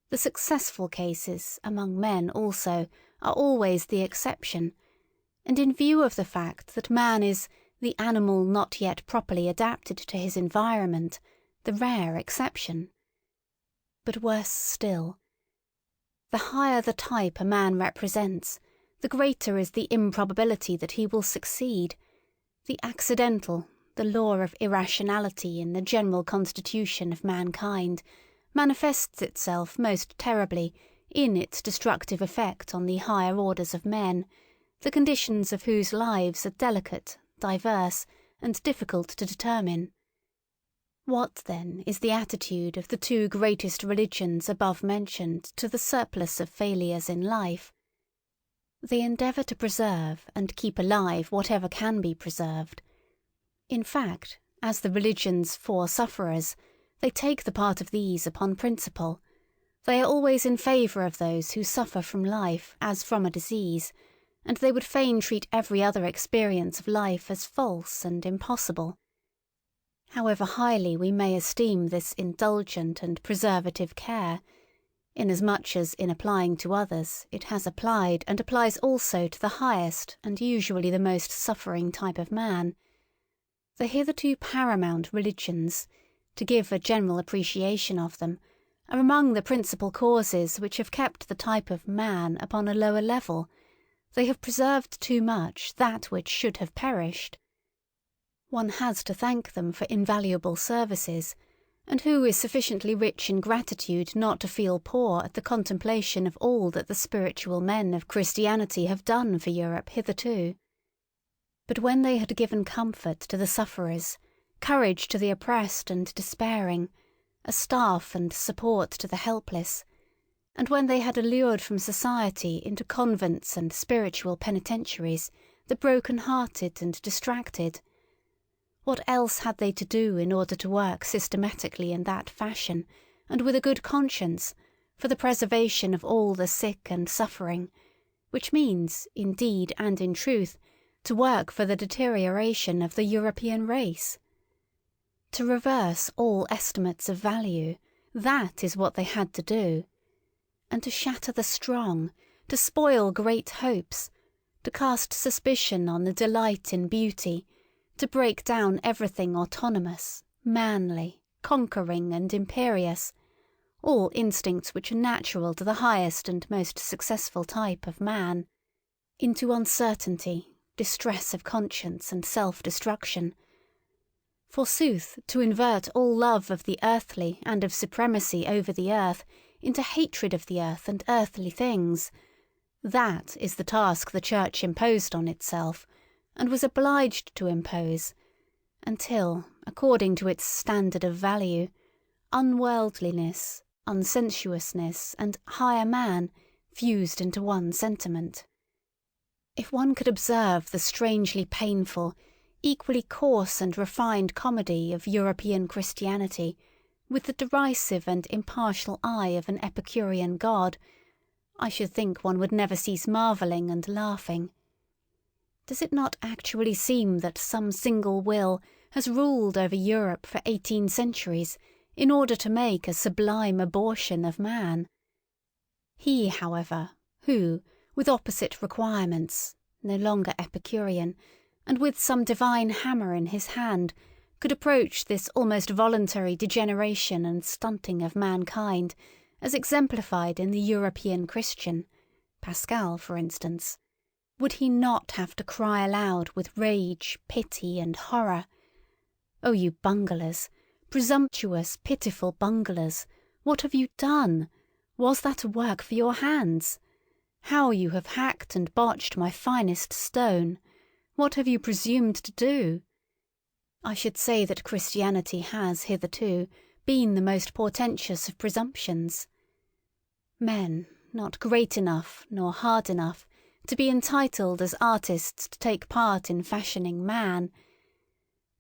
The successful cases, among men also, are always the exception, and in view of the fact that man is the animal not yet properly adapted to his environment, the rare exception. But worse still, the higher the type a man represents, the greater is the improbability that he will succeed. The accidental, the law of irrationality in the general constitution of mankind, manifests itself most terribly in its destructive effect on the higher orders of men, the conditions of whose lives are delicate, diverse, and difficult to determine. What, then, is the attitude of the two greatest religions above mentioned to the surplus of failures in life? They endeavour to preserve and keep alive whatever can be preserved. In fact, as the religions for sufferers, they take the part of these upon principle. They are always in favour of those who suffer from life as from a disease, and they would fain treat every other experience of life as false and impossible. However highly we may esteem this indulgent and preservative care, inasmuch as in applying to others it has applied and applies also to the highest and usually the most suffering type of man, the hitherto paramount religions, to give a general appreciation of them, are among the principal causes which have kept the type of man upon a lower level. They have preserved too much that which should have perished. One has to thank them for invaluable services, and who is sufficiently rich in gratitude not to feel poor at the contemplation of all that the spiritual men of Christianity have done for Europe hitherto? But when they had given comfort to the sufferers, courage to the oppressed and despairing, a staff and support to the helpless, and when they had allured from society into convents and spiritual penitentiaries the broken-hearted and distracted, what else had they to do in order to work systematically in that fashion, and with a good conscience, for the preservation of all the sick and suffering, which means, in deed and in truth, to work for the deterioration of the European race? To reverse all estimates of value, that is what they had to do. And to shatter the strong, to spoil great hopes, to cast suspicion on the delight in beauty, to break down everything autonomous, manly, conquering and imperious, all instincts which are natural to the highest and most successful type of man, into uncertainty, distress of conscience and self-destruction. Forsooth, to invert all love of the earthly and of supremacy over the earth into hatred of the earth and earthly things, that is the task the Church imposed on itself, and was obliged to impose, until, according to its standard of value, unworldliness, unsensuousness, and higher man fused into one sentiment. If one could observe the strangely painful, equally coarse and refined comedy of European Christianity, with the derisive and impartial eye of an Epicurean god, I should think one would never cease marvelling and laughing. Does it not actually seem that some single will has ruled over Europe for 18 centuries in order to make a sublime abortion of man? He, however, who, with opposite requirements, no longer Epicurean, and with some divine hammer in his hand, could approach this almost voluntary degeneration and stunting of mankind, as exemplified in the European Christian, Pascal, for instance, would he not have to cry aloud with rage, pity, and horror, "O you bunglers, presumptuous, pitiful bunglers, what have you done? Was that a work for your hands? How you have hacked and botched my finest stone! What have you presumed to do? I should say that Christianity has hitherto been the most portentous of presumptions. Men, not great enough nor hard enough to be entitled as artists to take part in fashioning man.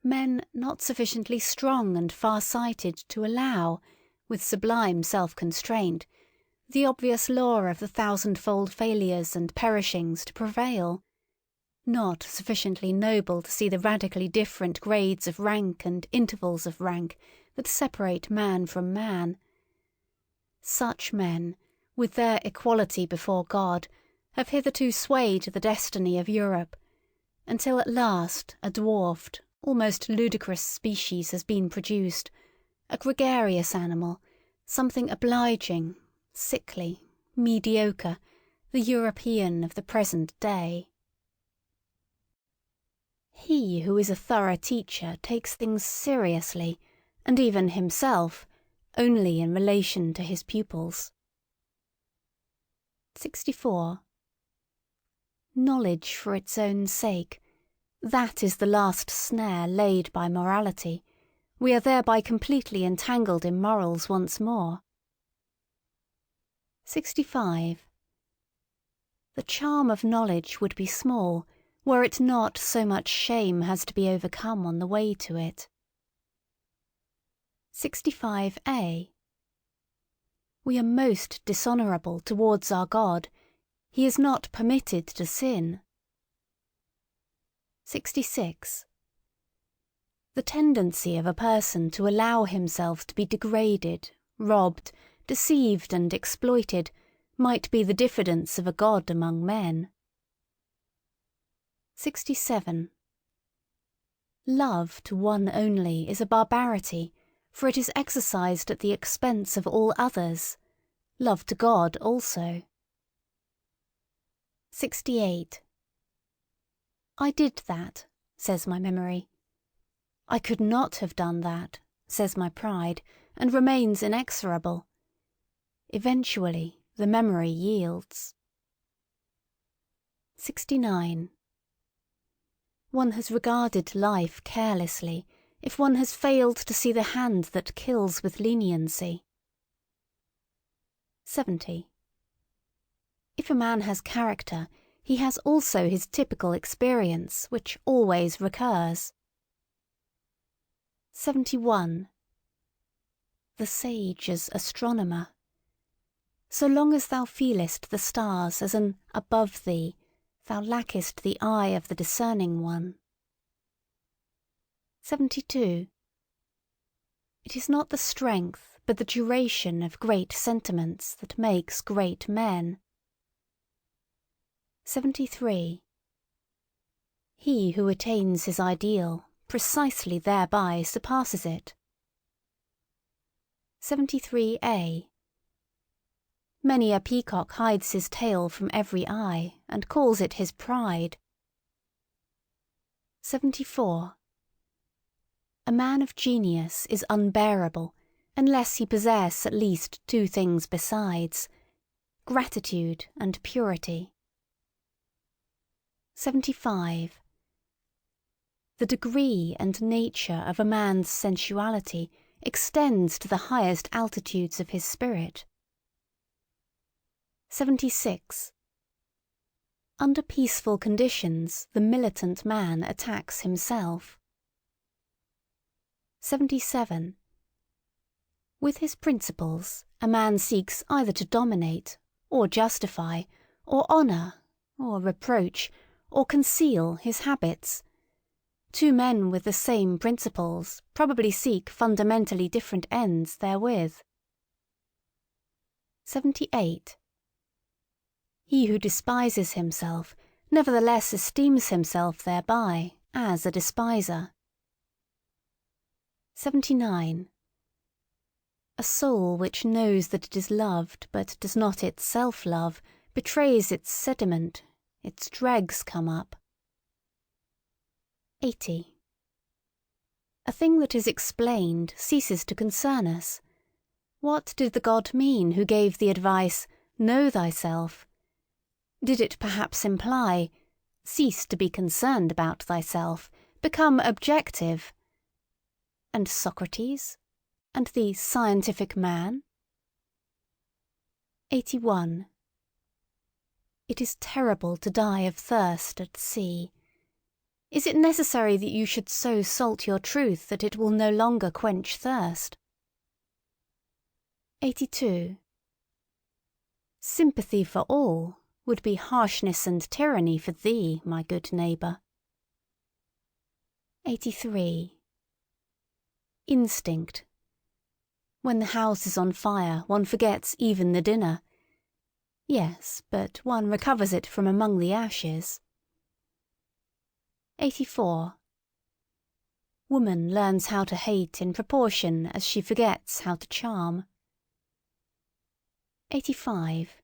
Men not sufficiently strong and far-sighted to allow, with sublime self-constraint, the obvious law of the thousandfold failures and perishings to prevail. Not sufficiently noble to see the radically different grades of rank and intervals of rank that separate man from man. Such men, with their equality before God, have hitherto swayed the destiny of Europe, until at last a dwarfed, almost ludicrous species has been produced, a gregarious animal, something obliging, sickly, mediocre, the European of the present day. He who is a thorough teacher takes things seriously, and even himself, only in relation to his pupils. 64. Knowledge for its own sake, that is the last snare laid by morality. We are thereby completely entangled in morals once more. 65. The charm of knowledge would be small, were it not so much shame has to be overcome on the way to it. 65a. We are most dishonourable towards our God. He is not permitted to sin. 66. The tendency of a person to allow himself to be degraded, robbed, deceived and exploited might be the diffidence of a god among men. 67. Love to one only is a barbarity, for it is exercised at the expense of all others. Love to God also. 68. I did that, says my memory. I could not have done that, says my pride, and remains inexorable. Eventually, the memory yields. 69. One has regarded life carelessly, if one has failed to see the hand that kills with leniency. 70. If a man has character, he has also his typical experience, which always recurs. 71. The sage as astronomer. So long as thou feelest the stars as an above thee, thou lackest the eye of the discerning one. 72. It is not the strength, but the duration of great sentiments that makes great men. 73. He who attains his ideal precisely thereby surpasses it. 73a. Many a peacock hides his tail from every eye, and calls it his pride. 74. A man of genius is unbearable, unless he possess at least two things besides, gratitude and purity. 75. The degree and nature of a man's sensuality extends to the highest altitudes of his spirit. 76. Under peaceful conditions, the militant man attacks himself. 77. With his principles, a man seeks either to dominate, or justify, or honour, or reproach, or conceal his habits. Two men with the same principles probably seek fundamentally different ends therewith. 78. He who despises himself nevertheless esteems himself thereby as a despiser. 79. A soul which knows that it is loved but does not itself love betrays its sediment, its dregs come up. 80. A thing that is explained ceases to concern us. What did the God mean who gave the advice, "Know thyself"? Did it perhaps imply, "Cease to be concerned about thyself, become objective"? And Socrates? And the scientific man? 81. It is terrible to die of thirst at sea. Is it necessary that you should so salt your truth that it will no longer quench thirst? 82. Sympathy for all would be harshness and tyranny for thee, my good neighbour. 83. Instinct. When the house is on fire, one forgets even the dinner. Yes, but one recovers it from among the ashes. 84. Woman learns how to hate in proportion as she forgets how to charm. 85.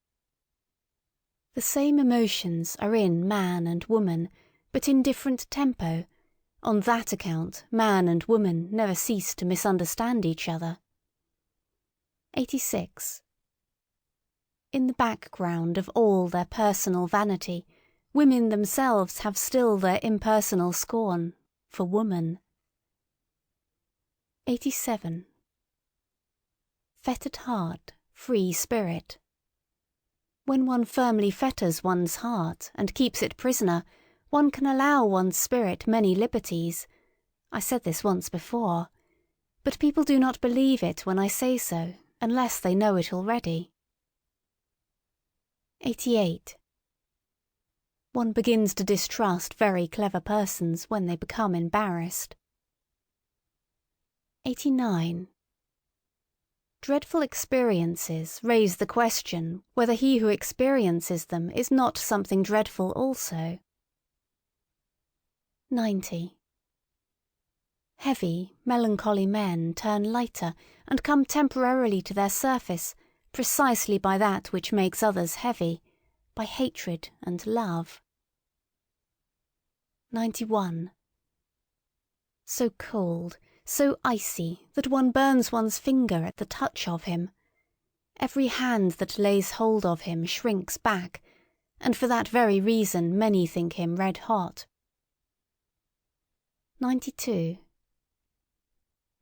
The same emotions are in man and woman, but in different tempo. On that account, man and woman never cease to misunderstand each other. 86. In the background of all their personal vanity, women themselves have still their impersonal scorn for woman. 87. Fettered heart, free spirit. When one firmly fetters one's heart and keeps it prisoner, one can allow one's spirit many liberties. I said this once before, but people do not believe it when I say so, unless they know it already. 88. One begins to distrust very clever persons when they become embarrassed. 89. Dreadful experiences raise the question whether he who experiences them is not something dreadful also. 90. Heavy, melancholy men turn lighter and come temporarily to their surface precisely by that which makes others heavy, by hatred and love. 91. So cold, so icy that one burns one's finger at the touch of him. Every hand that lays hold of him shrinks back, and for that very reason many think him red hot. 92.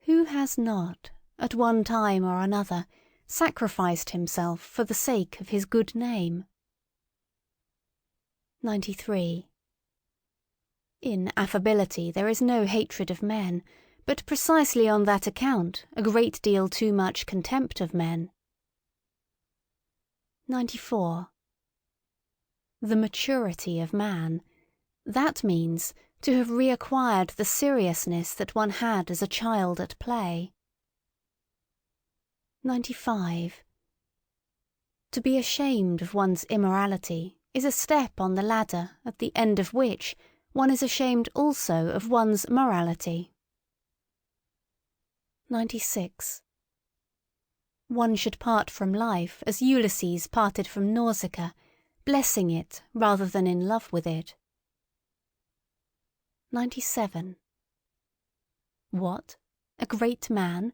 Who has not, at one time or another, sacrificed himself for the sake of his good name? 93. In affability there is no hatred of men, but precisely on that account a great deal too much contempt of men. 94. The maturity of man, that means to have reacquired the seriousness that one had as a child at play. 95. To be ashamed of one's immorality is a step on the ladder at the end of which one is ashamed also of one's morality. 96. One should part from life as Ulysses parted from Nausicaa, blessing it rather than in love with it. 97. What? A great man?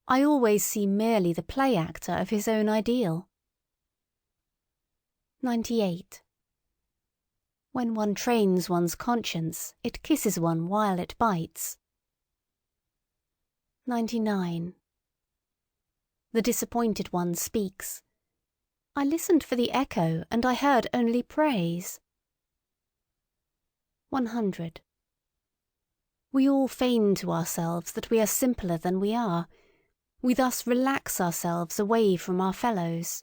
I always see merely the play actor of his own ideal. 98. When one trains one's conscience, it kisses one while it bites. 99. The disappointed one speaks. I listened for the echo, and I heard only praise. 100. We all feign to ourselves that we are simpler than we are. We thus relax ourselves away from our fellows.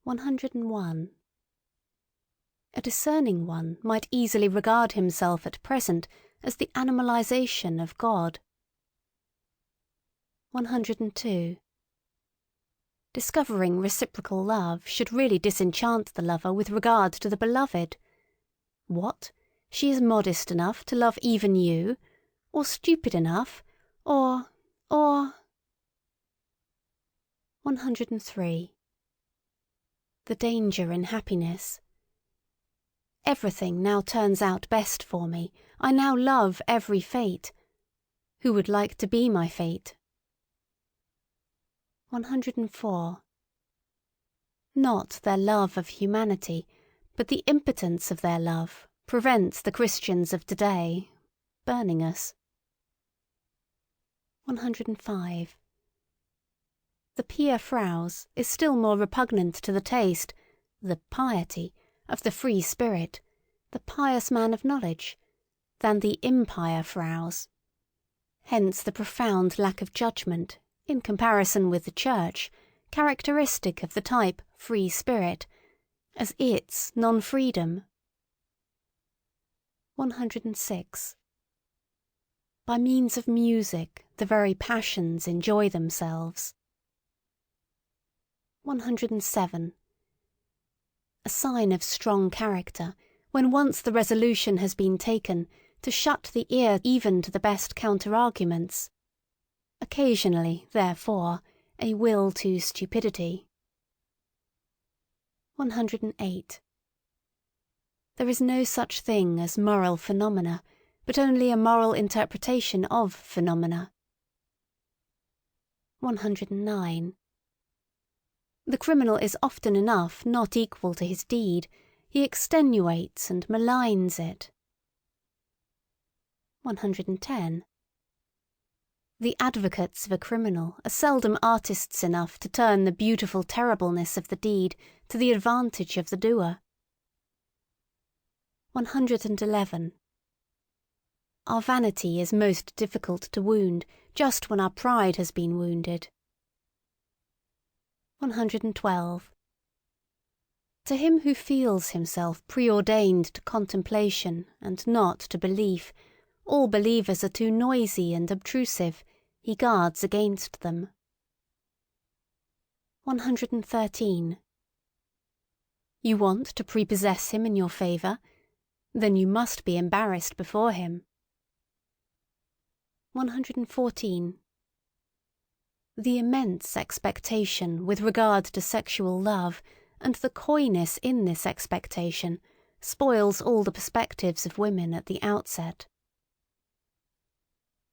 101. A discerning one might easily regard himself at present as the animalization of God. 102. Discovering reciprocal love should really disenchant the lover with regard to the beloved. What? She is modest enough to love even you? Or stupid enough? Or... 103. The danger in happiness. Everything now turns out best for me. I now love every fate. Who would like to be my fate? 104. Not their love of humanity, but the impotence of their love, prevents the Christians of today burning us. 105. The pia fraus is still more repugnant to the taste, the piety, of the free spirit, the pious man of knowledge, than the impia fraus. Hence the profound lack of judgment, in comparison with the Church, characteristic of the type free spirit, as its non-freedom. 106. By means of music, the very passions enjoy themselves. 107. A sign of strong character, when once the resolution has been taken to shut the ear even to the best counter-arguments. Occasionally, therefore, a will to stupidity. 108. There is no such thing as moral phenomena, but only a moral interpretation of phenomena. 109. The criminal is often enough not equal to his deed. He extenuates and maligns it. 110. The advocates of a criminal are seldom artists enough to turn the beautiful terribleness of the deed to the advantage of the doer. 111. Our vanity is most difficult to wound just when our pride has been wounded. 112. To him who feels himself preordained to contemplation and not to belief, all believers are too noisy and obtrusive. He guards against them. 113. You want to prepossess him in your favour? Then you must be embarrassed before him. 114. The immense expectation with regard to sexual love, and the coyness in this expectation, spoils all the perspectives of women at the outset.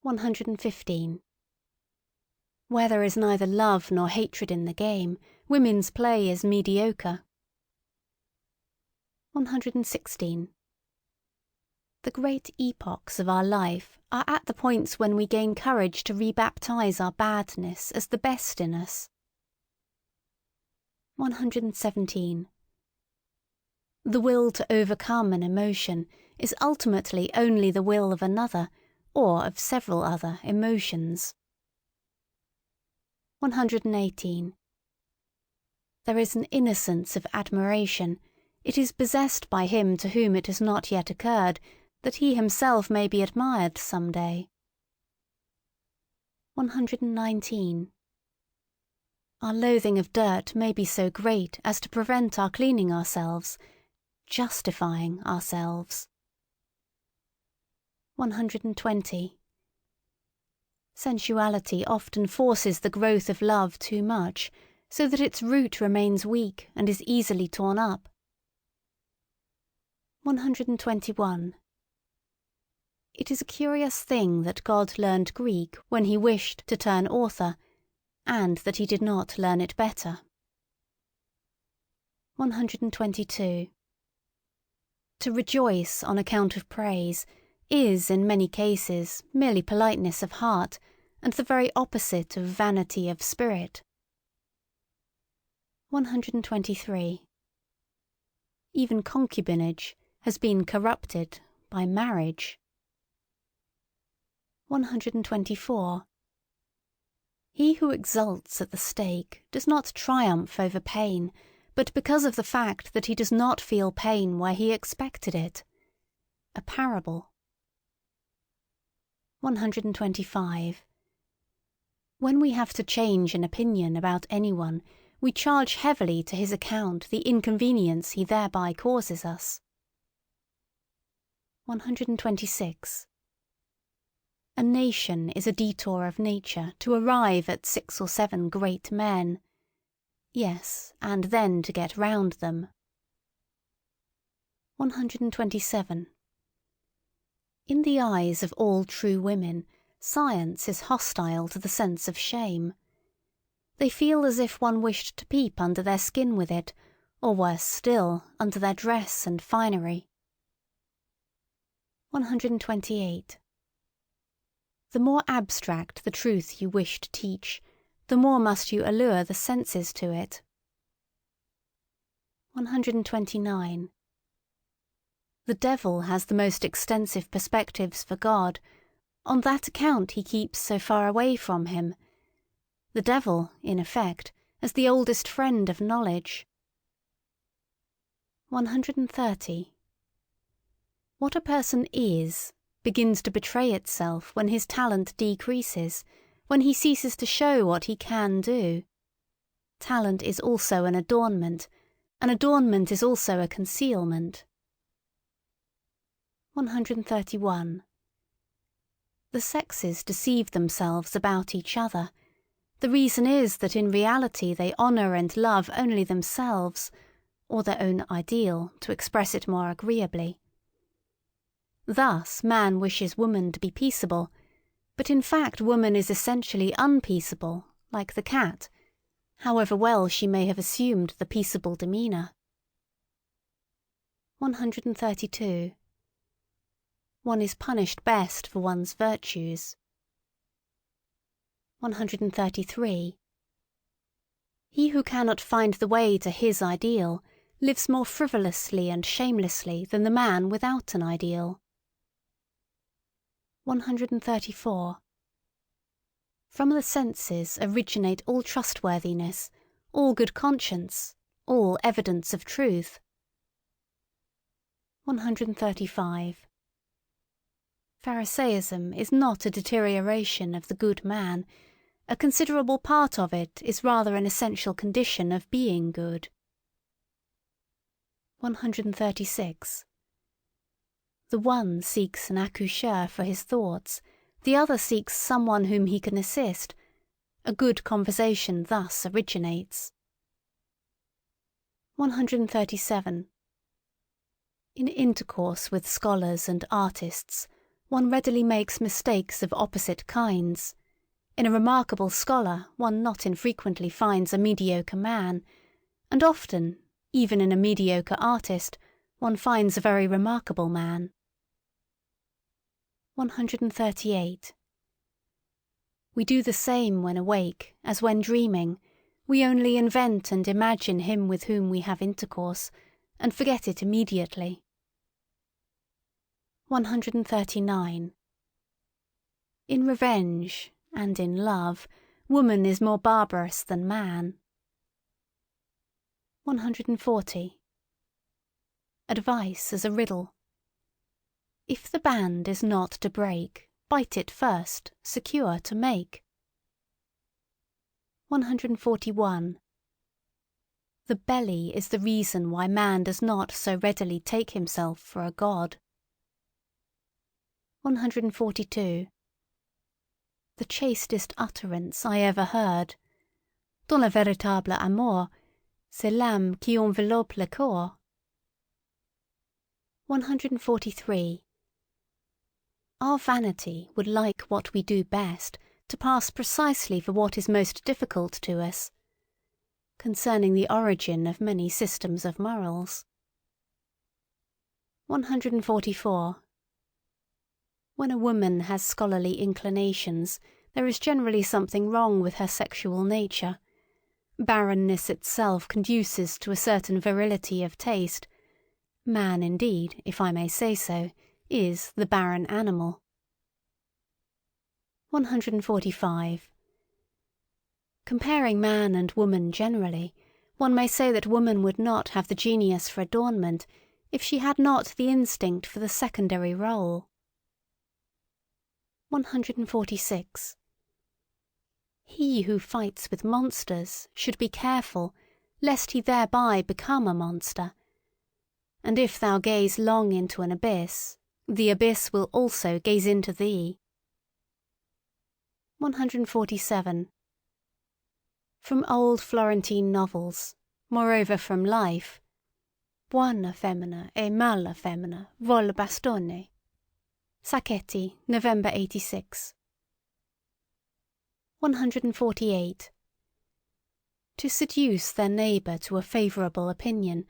115. Where there is neither love nor hatred in the game, women's play is mediocre. 116. The great epochs of our life are at the points when we gain courage to rebaptize our badness as the best in us. 117. The will to overcome an emotion is ultimately only the will of another, or of several other, emotions. 118. There is an innocence of admiration. It is possessed by him to whom it has not yet occurred that he himself may be admired some day. 119. Our loathing of dirt may be so great as to prevent our cleaning ourselves, justifying ourselves. 120. Sensuality often forces the growth of love too much, so that its root remains weak and is easily torn up. 121. It is a curious thing that God learned Greek when he wished to turn author, and that he did not learn it better. 122. To rejoice on account of praise is in many cases merely politeness of heart, and the very opposite of vanity of spirit. 123. Even concubinage has been corrupted by marriage. 124. He who exults at the stake does not triumph over pain, but because of the fact that he does not feel pain where he expected it. A parable. 125. When we have to change an opinion about anyone, we charge heavily to his account the inconvenience he thereby causes us. 126. A nation is a detour of nature to arrive at 6 or 7 great men. Yes, and then to get round them. 127. In the eyes of all true women, science is hostile to the sense of shame. They feel as if one wished to peep under their skin with it, or worse still, under their dress and finery. 128. The more abstract the truth you wish to teach, the more must you allure the senses to it. 129. The devil has the most extensive perspectives for God. On that account he keeps so far away from him. The devil, in effect, as the oldest friend of knowledge. 130. What a person is begins to betray itself when his talent decreases, when he ceases to show what he can do. Talent is also an adornment is also a concealment. 131. The sexes deceive themselves about each other. The reason is that in reality they honour and love only themselves, or their own ideal, to express it more agreeably. Thus man wishes woman to be peaceable, but in fact woman is essentially unpeaceable, like the cat, however well she may have assumed the peaceable demeanour. 132. One is punished best for one's virtues. 133. He who cannot find the way to his ideal lives more frivolously and shamelessly than the man without an ideal. 134. From the senses originate all trustworthiness, all good conscience, all evidence of truth. 135. Pharisaism is not a deterioration of the good man. A considerable part of it is rather an essential condition of being good. 136. The one seeks an accoucheur for his thoughts, the other seeks someone whom he can assist. A good conversation thus originates. 137. In intercourse with scholars and artists, one readily makes mistakes of opposite kinds. In a remarkable scholar one not infrequently finds a mediocre man, and often, even in a mediocre artist, one finds a very remarkable man. 138. We do the same when awake as when dreaming. We only invent and imagine him with whom we have intercourse, and forget it immediately. 139. In revenge, and in love, woman is more barbarous than man. 140. Advice as a riddle. If the band is not to break, bite it first, secure to make. 141. The belly is the reason why man does not so readily take himself for a god. 142. The chastest utterance I ever heard. Dans le véritable amour, c'est l'âme qui enveloppe le corps. 143. Our vanity would like what we do best to pass precisely for what is most difficult to us, concerning the origin of many systems of morals. 144. When a woman has scholarly inclinations, there is generally something wrong with her sexual nature. Barrenness itself conduces to a certain virility of taste. Man, indeed, if I may say so, is the barren animal. 145. Comparing man and woman generally, one may say that woman would not have the genius for adornment if she had not the instinct for the secondary rôle. 146. He who fights with monsters should be careful, lest he thereby become a monster. And if thou gaze long into an abyss, the abyss will also gaze into thee. 147. From old Florentine novels, moreover from life, buona femmina e mala femmina vol bastone. Sacchetti, November 86. 148. To seduce their neighbour to a favourable opinion,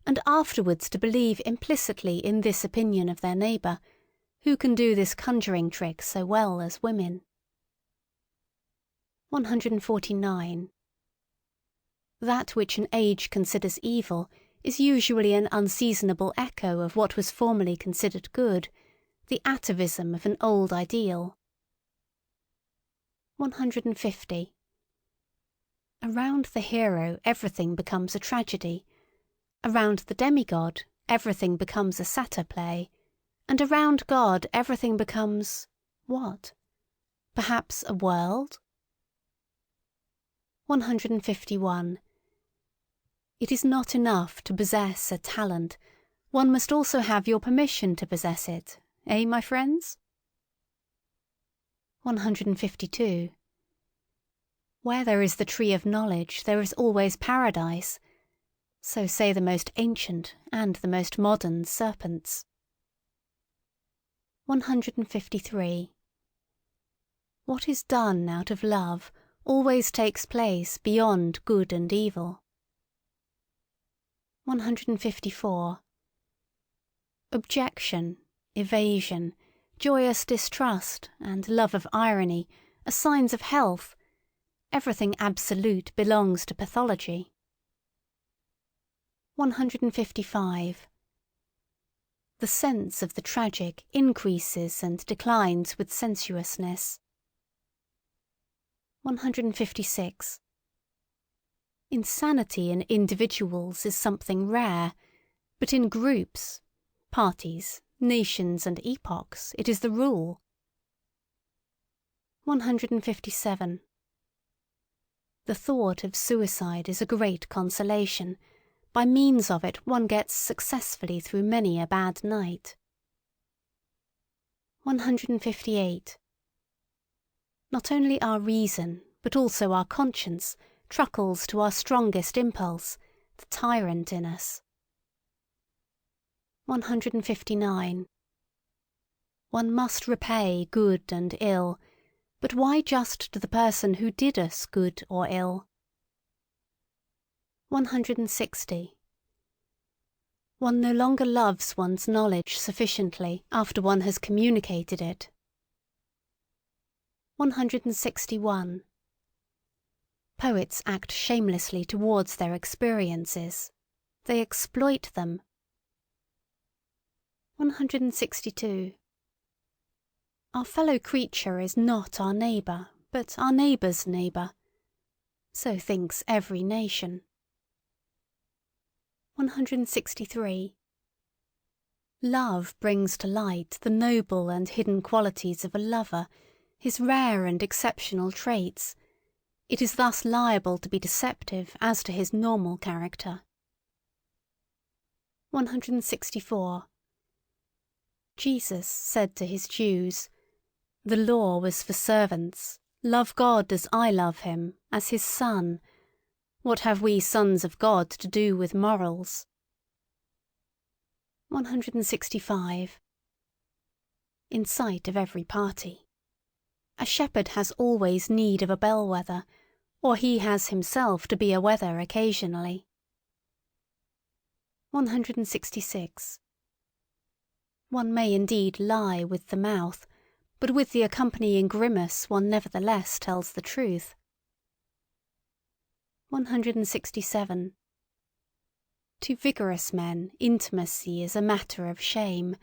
and afterwards to believe implicitly in this opinion of their neighbour, who can do this conjuring trick so well as women? 149. That which an age considers evil is usually an unseasonable echo of what was formerly considered good, the atavism of an old ideal. 150. Around the hero everything becomes a tragedy. Around the demigod everything becomes a satyr play, and around God everything becomes what? Perhaps a world? 151. It is not enough to possess a talent, one must also have your permission to possess it, eh, my friends? 152. Where there is the tree of knowledge there is always paradise. So say the most ancient and the most modern serpents. 153. What is done out of love always takes place beyond good and evil. 154. Objection, evasion, joyous distrust, and love of irony are signs of health. Everything absolute belongs to pathology. 155. The sense of the tragic increases and declines with sensuousness. 156. Insanity in individuals is something rare, but in groups, parties, nations and epochs it is the rule. 157. The thought of suicide is a great consolation. By means of it one gets successfully through many a bad night. 158. Not only our reason, but also our conscience, truckles to our strongest impulse, the tyrant in us. 159. One must repay good and ill, but why just to the person who did us good or ill? 160. One no longer loves one's knowledge sufficiently after one has communicated it, 161. Poets act shamelessly towards their experiences. They exploit them. 162. Our fellow creature is not our neighbour, but our neighbour's neighbour. So thinks every nation. 163. Love brings to light the noble and hidden qualities of a lover, his rare and exceptional traits. It is thus liable to be deceptive as to his normal character. 164. Jesus said to his Jews, "The law was for servants. Love God as I love him, as his son. What have we sons of God to do with morals?" 165. In sight of every party. A shepherd has always need of a bellwether, or he has himself to be a wether occasionally. 166. One may indeed lie with the mouth, but with the accompanying grimace one nevertheless tells the truth. 167. To vigorous men intimacy is a matter of shame,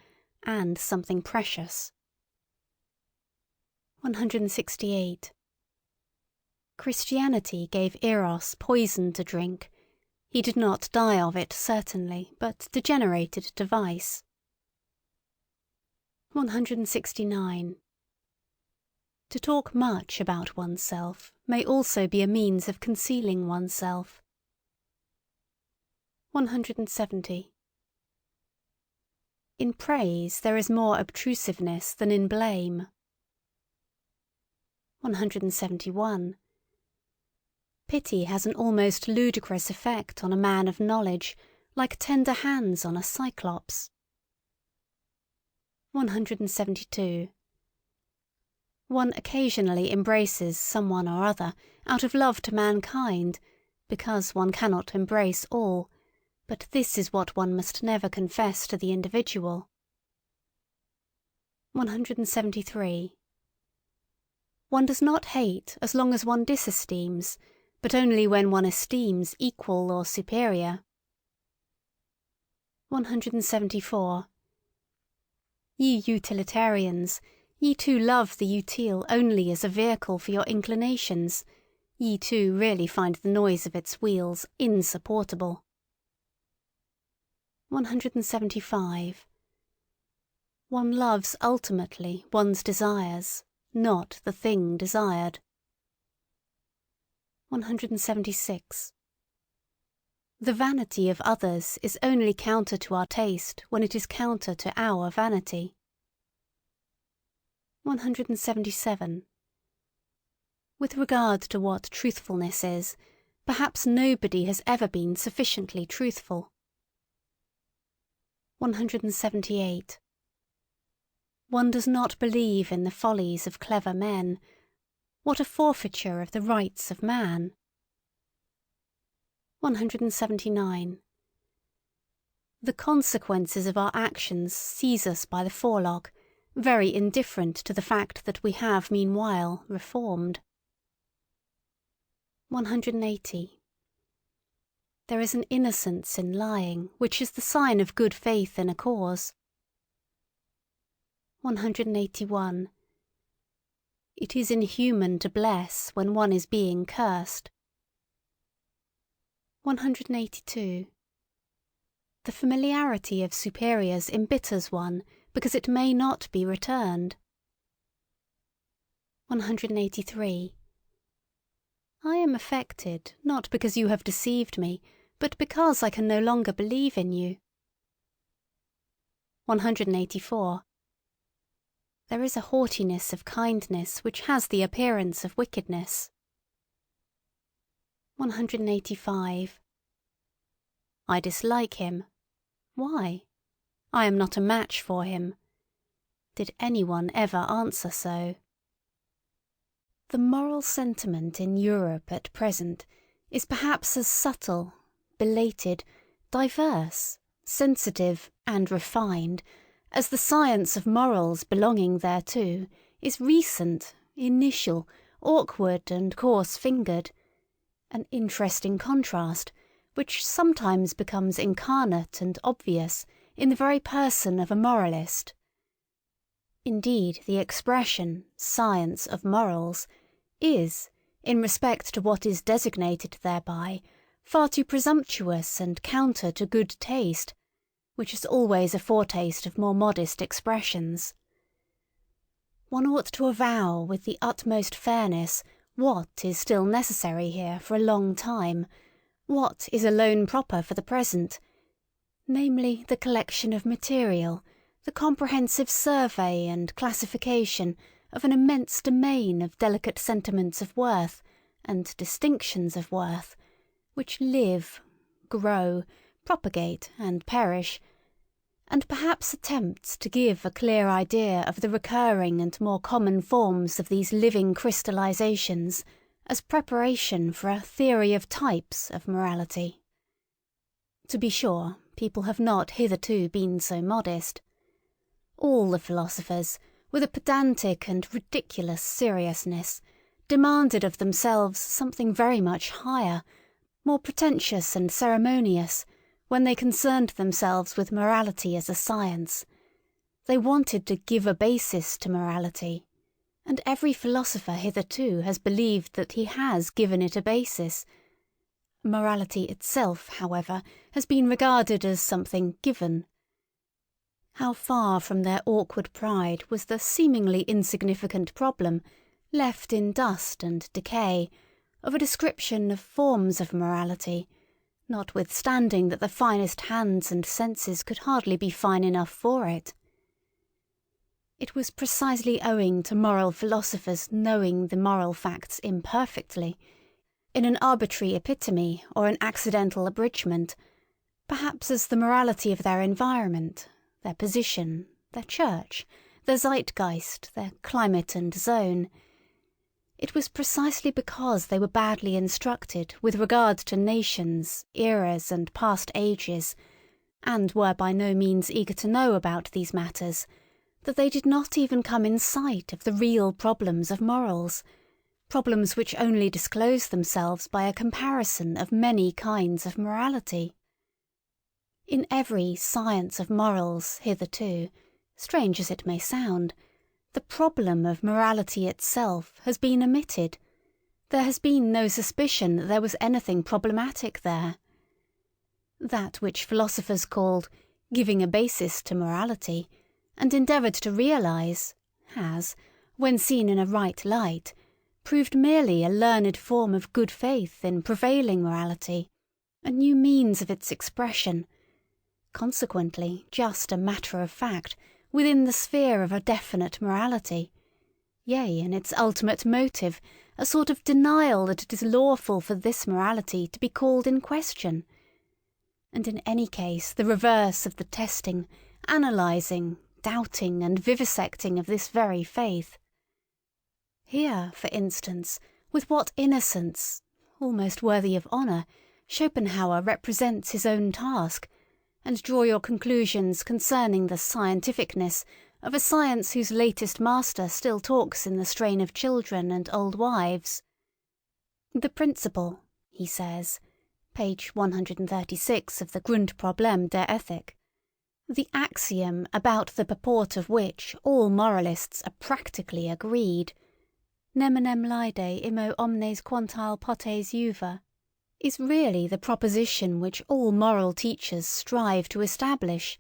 and something precious. 168. Christianity gave Eros poison to drink. He did not die of it, certainly, but degenerated to vice. 169. To talk much about oneself may also be a means of concealing oneself. 170. In praise there is more obtrusiveness than in blame. 171. Pity has an almost ludicrous effect on a man of knowledge, like tender hands on a cyclops. 172. One occasionally embraces someone or other out of love to mankind, because one cannot embrace all, but this is what one must never confess to the individual. 173. One does not hate as long as one disesteems, but only when one esteems equal or superior. 174. Ye utilitarians, ye too love the utile only as a vehicle for your inclinations, ye too really find the noise of its wheels insupportable. 175. One loves ultimately one's desires, not the thing desired. 176. The vanity of others is only counter to our taste when it is counter to our vanity. 177. With regard to what truthfulness is, perhaps nobody has ever been sufficiently truthful. 178. One does not believe in the follies of clever men. What a forfeiture of the rights of man! 179. The consequences of our actions seize us by the forelock, very indifferent to the fact that we have meanwhile reformed. 180. There is an innocence in lying which is the sign of good faith in a cause. 181. It is inhuman to bless when one is being cursed. 182. The familiarity of superiors embitters one because it may not be returned. 183. I am affected not because you have deceived me, but because I can no longer believe in you. 184. There is a haughtiness of kindness which has the appearance of wickedness. 185. I dislike him. Why? I am not a match for him. Did anyone ever answer so? The moral sentiment in Europe at present is perhaps as subtle, belated, diverse, sensitive, and refined as the science of morals belonging thereto is recent, initial, awkward and coarse-fingered. An interesting contrast, which sometimes becomes incarnate and obvious in the very person of a moralist. Indeed, the expression "science of morals" is, in respect to what is designated thereby, far too presumptuous and counter to good taste, which is always a foretaste of more modest expressions. One ought to avow with the utmost fairness what is still necessary here for a long time, what is alone proper for the present, namely the collection of material, the comprehensive survey and classification of an immense domain of delicate sentiments of worth and distinctions of worth, which live, grow, propagate, and perish, and perhaps attempts to give a clear idea of the recurring and more common forms of these living crystallizations as preparation for a theory of types of morality. To be sure, people have not hitherto been so modest. All the philosophers, with a pedantic and ridiculous seriousness, demanded of themselves something very much higher, more pretentious and ceremonious, when they concerned themselves with morality as a science. They wanted to give a basis to morality, and every philosopher hitherto has believed that he has given it a basis. Morality itself, however, has been regarded as something given. How far from their awkward pride was the seemingly insignificant problem, left in dust and decay, of a description of forms of morality, notwithstanding that the finest hands and senses could hardly be fine enough for it. It was precisely owing to moral philosophers knowing the moral facts imperfectly, in an arbitrary epitome or an accidental abridgment, perhaps as the morality of their environment, their position, their church, their zeitgeist, their climate and zone. It was precisely because they were badly instructed with regard to nations, eras, and past ages, and were by no means eager to know about these matters, that they did not even come in sight of the real problems of morals, problems which only disclose themselves by a comparison of many kinds of morality. In every science of morals hitherto, strange as it may sound, the problem of morality itself has been omitted. There has been no suspicion that there was anything problematic there. That which philosophers called giving a basis to morality, and endeavoured to realise, has, when seen in a right light, proved merely a learned form of good faith in prevailing morality, a new means of its expression, consequently just a matter of fact within the sphere of a definite morality, yea, in its ultimate motive, a sort of denial that it is lawful for this morality to be called in question, and in any case the reverse of the testing, analysing, doubting, and vivisecting of this very faith. Here, for instance, with what innocence, almost worthy of honour, Schopenhauer represents his own task, and draw your conclusions concerning the scientificness of a science whose latest master still talks in the strain of children and old wives. The principle, he says, page 136 of the Grundproblem der Ethik, the axiom about the purport of which all moralists are practically agreed, neminem laede immo omnes quantile potes juva, is really the proposition which all moral teachers strive to establish,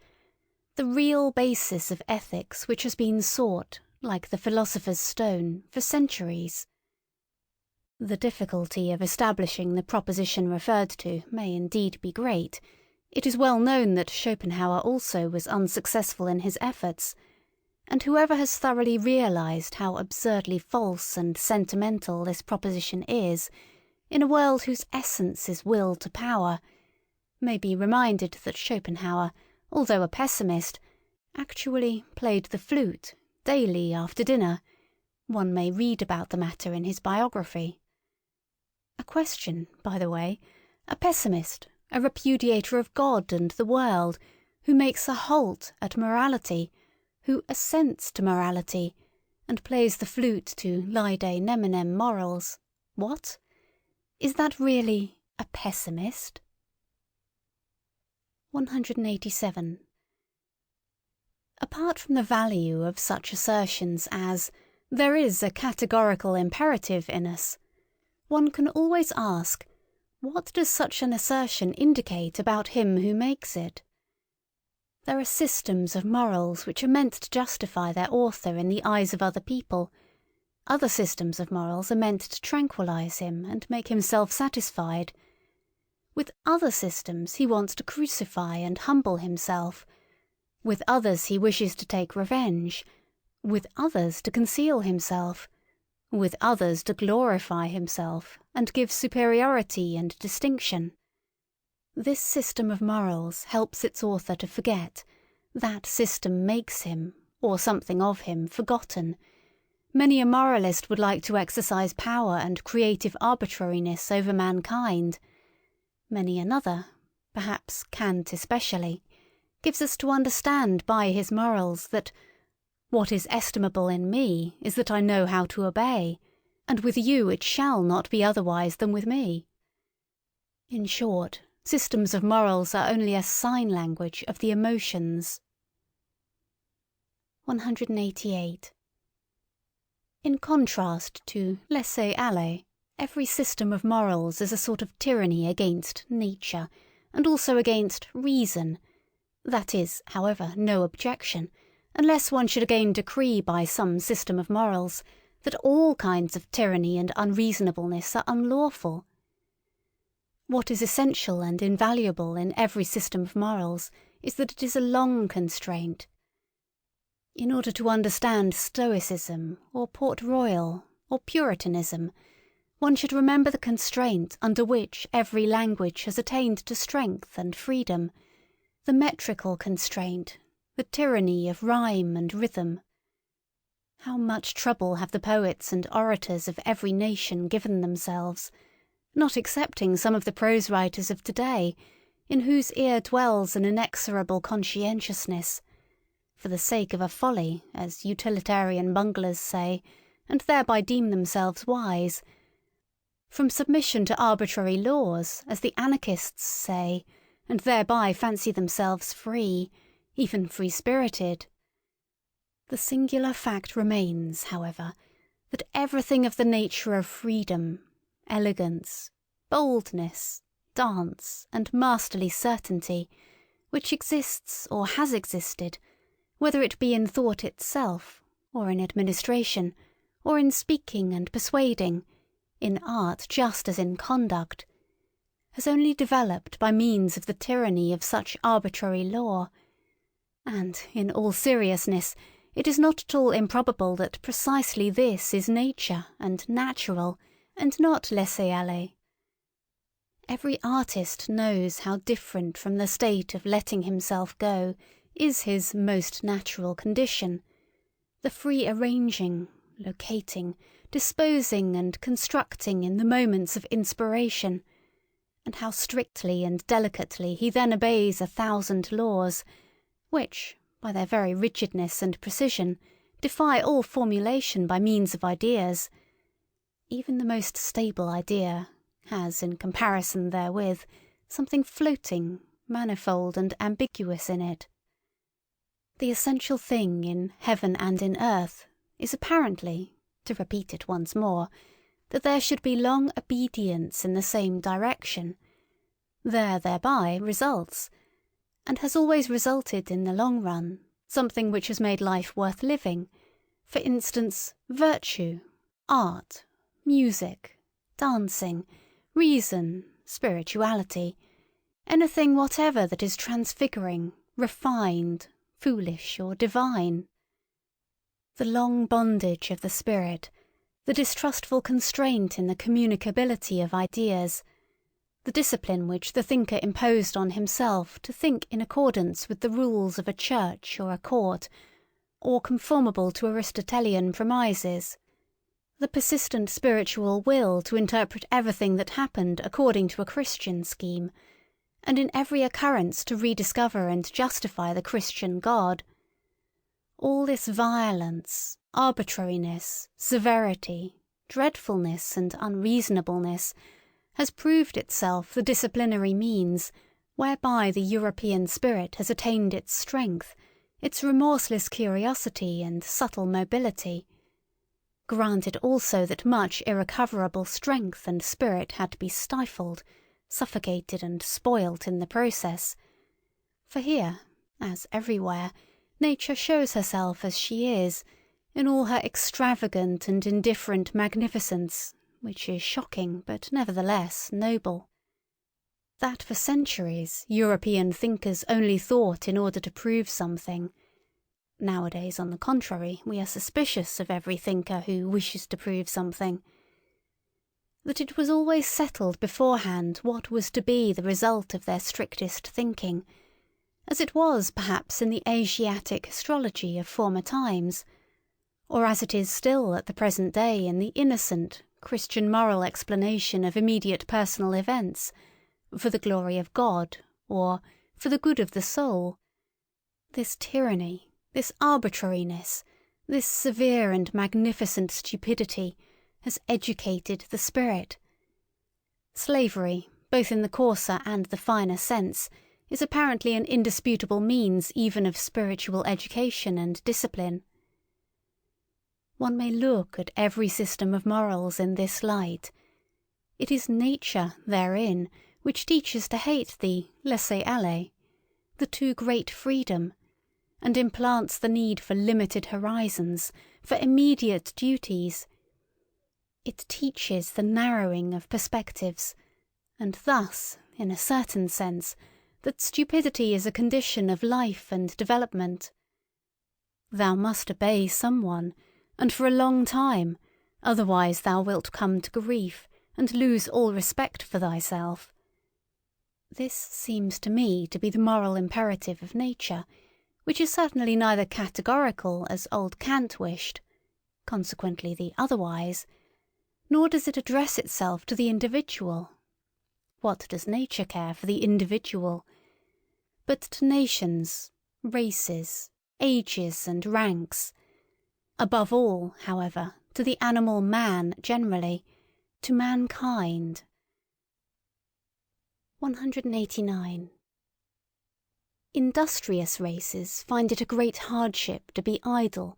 the real basis of ethics which has been sought, like the philosopher's stone, for centuries. The difficulty of establishing the proposition referred to may indeed be great. It is well known that Schopenhauer also was unsuccessful in his efforts, and whoever has thoroughly realised how absurdly false and sentimental this proposition is, in a world whose essence is will to power, may be reminded that Schopenhauer, although a pessimist, actually played the flute daily after dinner. One may read about the matter in his biography. A question, by the way, a pessimist, a repudiator of God and the world, who makes a halt at morality, who assents to morality, and plays the flute to Lide Neminem morals. What? Is that really a pessimist? 187. Apart from the value of such assertions as "there is a categorical imperative in us," one can always ask, what does such an assertion indicate about him who makes it? There are systems of morals which are meant to justify their author in the eyes of other people. Other systems of morals are meant to tranquilize him and make him self-satisfied. With other systems he wants to crucify and humble himself. With others he wishes to take revenge. With others to conceal himself. With others to glorify himself and give superiority and distinction. This system of morals helps its author to forget. That system makes him, or something of him, forgotten. Many a moralist would like to exercise power and creative arbitrariness over mankind. Many another, perhaps Kant especially, gives us to understand by his morals that what is estimable in me is that I know how to obey, and with you it shall not be otherwise than with me. In short, systems of morals are only a sign language of the emotions. 188. In contrast to laisser-aller, every system of morals is a sort of tyranny against nature, and also against reason. That is, however, no objection, unless one should again decree by some system of morals that all kinds of tyranny and unreasonableness are unlawful. What is essential and invaluable in every system of morals is that it is a long constraint. In order to understand Stoicism, or Port Royal, or Puritanism, one should remember the constraint under which every language has attained to strength and freedom, the metrical constraint, the tyranny of rhyme and rhythm. How much trouble have the poets and orators of every nation given themselves, not excepting some of the prose writers of today, in whose ear dwells an inexorable conscientiousness, for the sake of a folly, as utilitarian bunglers say, and thereby deem themselves wise, from submission to arbitrary laws, as the anarchists say, and thereby fancy themselves free, even free-spirited. The singular fact remains, however, that everything of the nature of freedom, elegance, boldness, dance, and masterly certainty, which exists or has existed, whether it be in thought itself, or in administration, or in speaking and persuading, in art just as in conduct, has only developed by means of the tyranny of such arbitrary law, and, in all seriousness, it is not at all improbable that precisely this is nature and natural, and not laisser-aller. Every artist knows how different from the state of letting himself go is his most natural condition, the free arranging, locating, disposing and constructing in the moments of inspiration, and how strictly and delicately he then obeys 1,000 laws, which, by their very rigidness and precision, defy all formulation by means of ideas. Even the most stable idea has, in comparison therewith, something floating, manifold, and ambiguous in it. The essential thing in heaven and in earth is apparently, to repeat it once more, that there should be long obedience in the same direction. There thereby results, and has always resulted in the long run, something which has made life worth living, for instance, virtue, art, music, dancing, reason, spirituality, anything whatever that is transfiguring, refined, foolish, or divine. The long bondage of the spirit, the distrustful constraint in the communicability of ideas, the discipline which the thinker imposed on himself to think in accordance with the rules of a church or a court, or conformable to Aristotelian premises, the persistent spiritual will to interpret everything that happened according to a Christian scheme, and in every occurrence to rediscover and justify the Christian God. All this violence, arbitrariness, severity, dreadfulness, and unreasonableness, has proved itself the disciplinary means whereby the European spirit has attained its strength, its remorseless curiosity and subtle mobility. Granted also that much irrecoverable strength and spirit had to be stifled, suffocated and spoilt in the process. For here, as everywhere, nature shows herself as she is, in all her extravagant and indifferent magnificence, which is shocking but nevertheless noble. That for centuries European thinkers only thought in order to prove something. Nowadays, on the contrary, we are suspicious of every thinker who wishes to prove something. That it was always settled beforehand what was to be the result of their strictest thinking, as it was perhaps in the Asiatic astrology of former times, or as it is still at the present day in the innocent, Christian moral explanation of immediate personal events, for the glory of God, or for the good of the soul. This tyranny, this arbitrariness, this severe and magnificent stupidity has educated the spirit. Slavery, both in the coarser and the finer sense, is apparently an indisputable means even of spiritual education and discipline. One may look at every system of morals in this light. It is nature therein which teaches to hate the laisser-aller, the too great freedom, and implants the need for limited horizons, for immediate duties. It teaches the narrowing of perspectives, and thus, in a certain sense, that stupidity is a condition of life and development. Thou must obey someone, and for a long time, otherwise thou wilt come to grief, and lose all respect for thyself. This seems to me to be the moral imperative of nature, which is certainly neither categorical as old Kant wished, consequently the otherwise, nor does it address itself to the individual. What does nature care for the individual? But to nations, races, ages, and ranks. Above all, however, to the animal man generally, to mankind. 189. Industrious races find it a great hardship to be idle.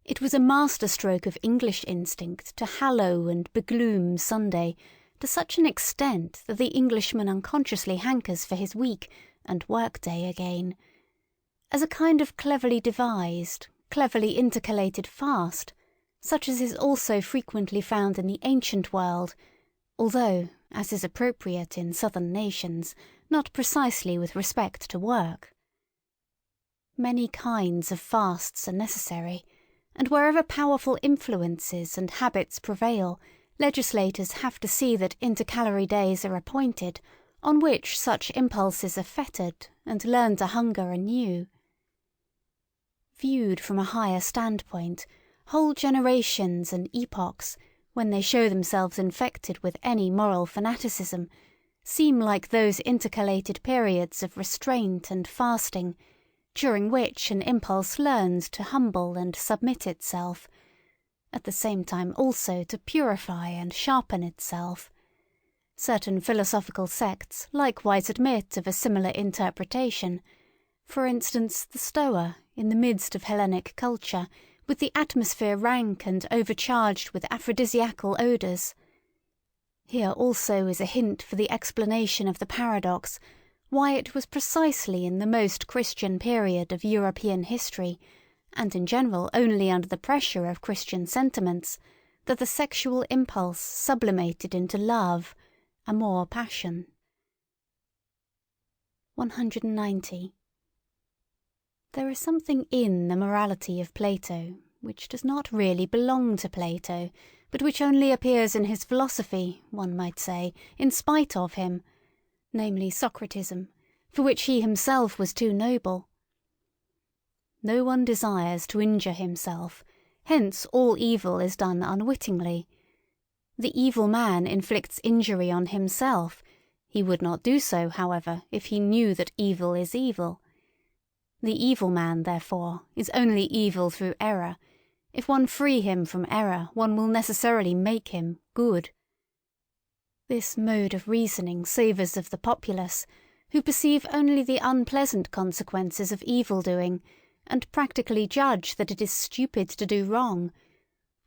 It was a masterstroke of English instinct to hallow and begloom Sunday to such an extent that the Englishman unconsciously hankers for his week and work-day again, as a kind of cleverly devised, cleverly intercalated fast, such as is also frequently found in the ancient world, although, as is appropriate in southern nations, not precisely with respect to work. Many kinds of fasts are necessary, and wherever powerful influences and habits prevail, legislators have to see that intercalary days are appointed, on which such impulses are fettered and learn to hunger anew. Viewed from a higher standpoint, whole generations and epochs, when they show themselves infected with any moral fanaticism, seem like those intercalated periods of restraint and fasting, during which an impulse learns to humble and submit itself, at the same time also to purify and sharpen itself. Certain philosophical sects likewise admit of a similar interpretation. For instance, the Stoa, in the midst of Hellenic culture, with the atmosphere rank and overcharged with aphrodisiacal odours. Here also is a hint for the explanation of the paradox, why it was precisely in the most Christian period of European history, and in general only under the pressure of Christian sentiments, that the sexual impulse sublimated into love, amor passion. 190. There is something in the morality of Plato which does not really belong to Plato, but which only appears in his philosophy, one might say, in spite of him, namely Socratism, for which he himself was too noble. No one desires to injure himself, hence all evil is done unwittingly. The evil man inflicts injury on himself. He would not do so, however, if he knew that evil is evil. The evil man, therefore, is only evil through error, if one free him from error, one will necessarily make him good. This mode of reasoning savours of the populace, who perceive only the unpleasant consequences of evil-doing, and practically judge that it is stupid to do wrong,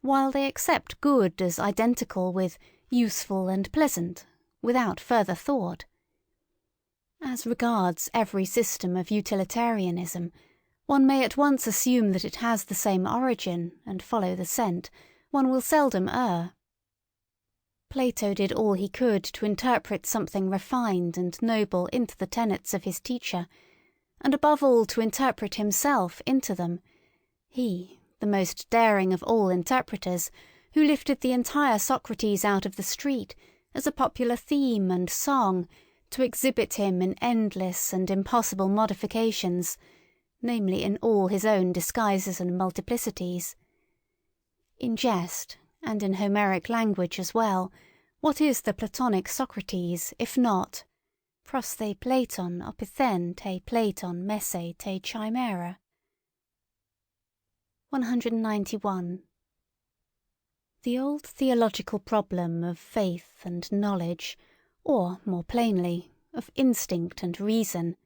while they accept good as identical with useful and pleasant, without further thought. As regards every system of utilitarianism, one may at once assume that it has the same origin, and follow the scent. One will seldom err. Plato did all he could to interpret something refined and noble into the tenets of his teacher, and above all to interpret himself into them. He, the most daring of all interpreters, who lifted the entire Socrates out of the street, as a popular theme and song, to exhibit him in endless and impossible modifications, namely in all his own disguises and multiplicities. In jest, and in Homeric language as well, what is the Platonic Socrates, if not pros the Platon opithen te Platon messe te chimera? 191. The old theological problem of faith and knowledge, or, more plainly, of instinct and reason,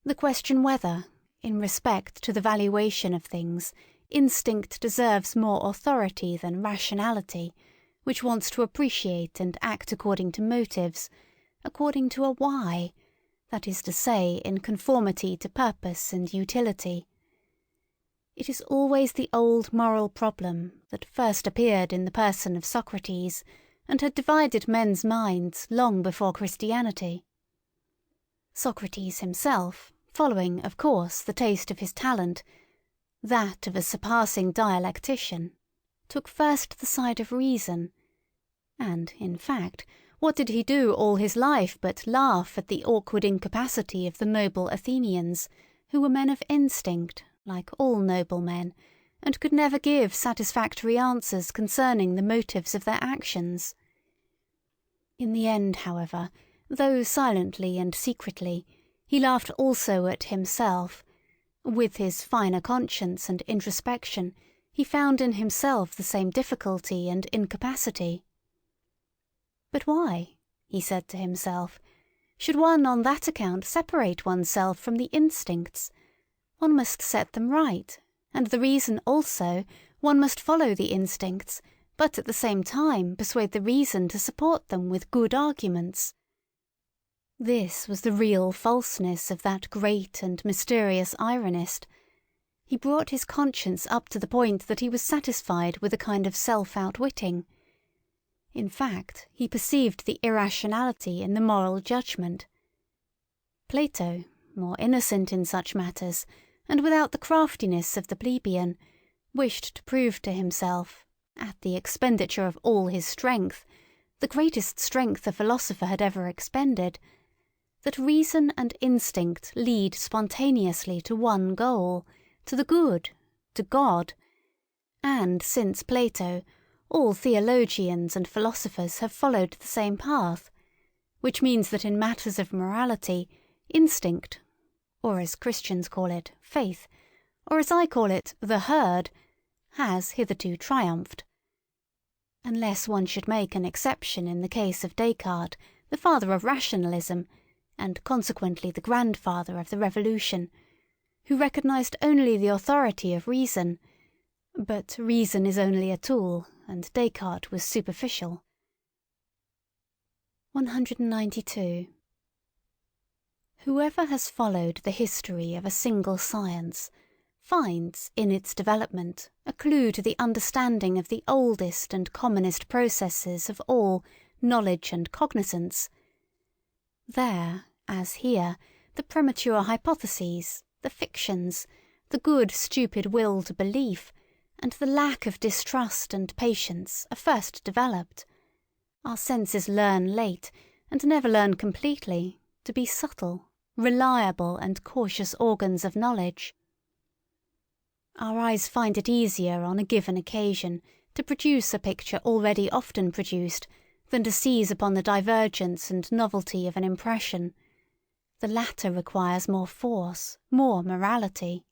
the question whether, in respect to the valuation of things, instinct deserves more authority than rationality, which wants to appreciate and act according to motives, according to a why, that is to say, in conformity to purpose and utility. It is always the old moral problem that first appeared in the person of Socrates, and had divided men's minds long before Christianity. Socrates himself, following, of course, the taste of his talent, that of a surpassing dialectician, took first the side of reason, and, in fact, what did he do all his life but laugh at the awkward incapacity of the noble Athenians, who were men of instinct, like all noble men, and could never give satisfactory answers concerning the motives of their actions. In the end, however, though silently and secretly, he laughed also at himself. With his finer conscience and introspection, he found in himself the same difficulty and incapacity. But why, he said to himself, should one on that account separate oneself from the instincts? One must set them right, and the reason also, one must follow the instincts, but at the same time persuade the reason to support them with good arguments. This was the real falseness of that great and mysterious ironist. He brought his conscience up to the point that he was satisfied with a kind of self-outwitting. In fact, he perceived the irrationality in the moral judgment. Plato, more innocent in such matters, and without the craftiness of the plebeian, wished to prove to himself, at the expenditure of all his strength, the greatest strength a philosopher had ever expended, that reason and instinct lead spontaneously to one goal, to the good, to God, and since Plato, all theologians and philosophers have followed the same path, which means that in matters of morality, instinct, or as Christians call it, faith, or as I call it, the herd, has hitherto triumphed. Unless one should make an exception in the case of Descartes, the father of rationalism, and consequently the grandfather of the Revolution, who recognized only the authority of reason, but reason is only a tool, and Descartes was superficial. 192. Whoever has followed the history of a single science finds in its development a clue to the understanding of the oldest and commonest processes of all knowledge and cognizance. There, as here, the premature hypotheses, the fictions, the good stupid will to belief, and the lack of distrust and patience are first developed. Our senses learn late, and never learn completely, to be subtle, reliable, and cautious organs of knowledge. Our eyes find it easier on a given occasion to produce a picture already often produced than to seize upon the divergence and novelty of an impression. The latter requires more force, more morality.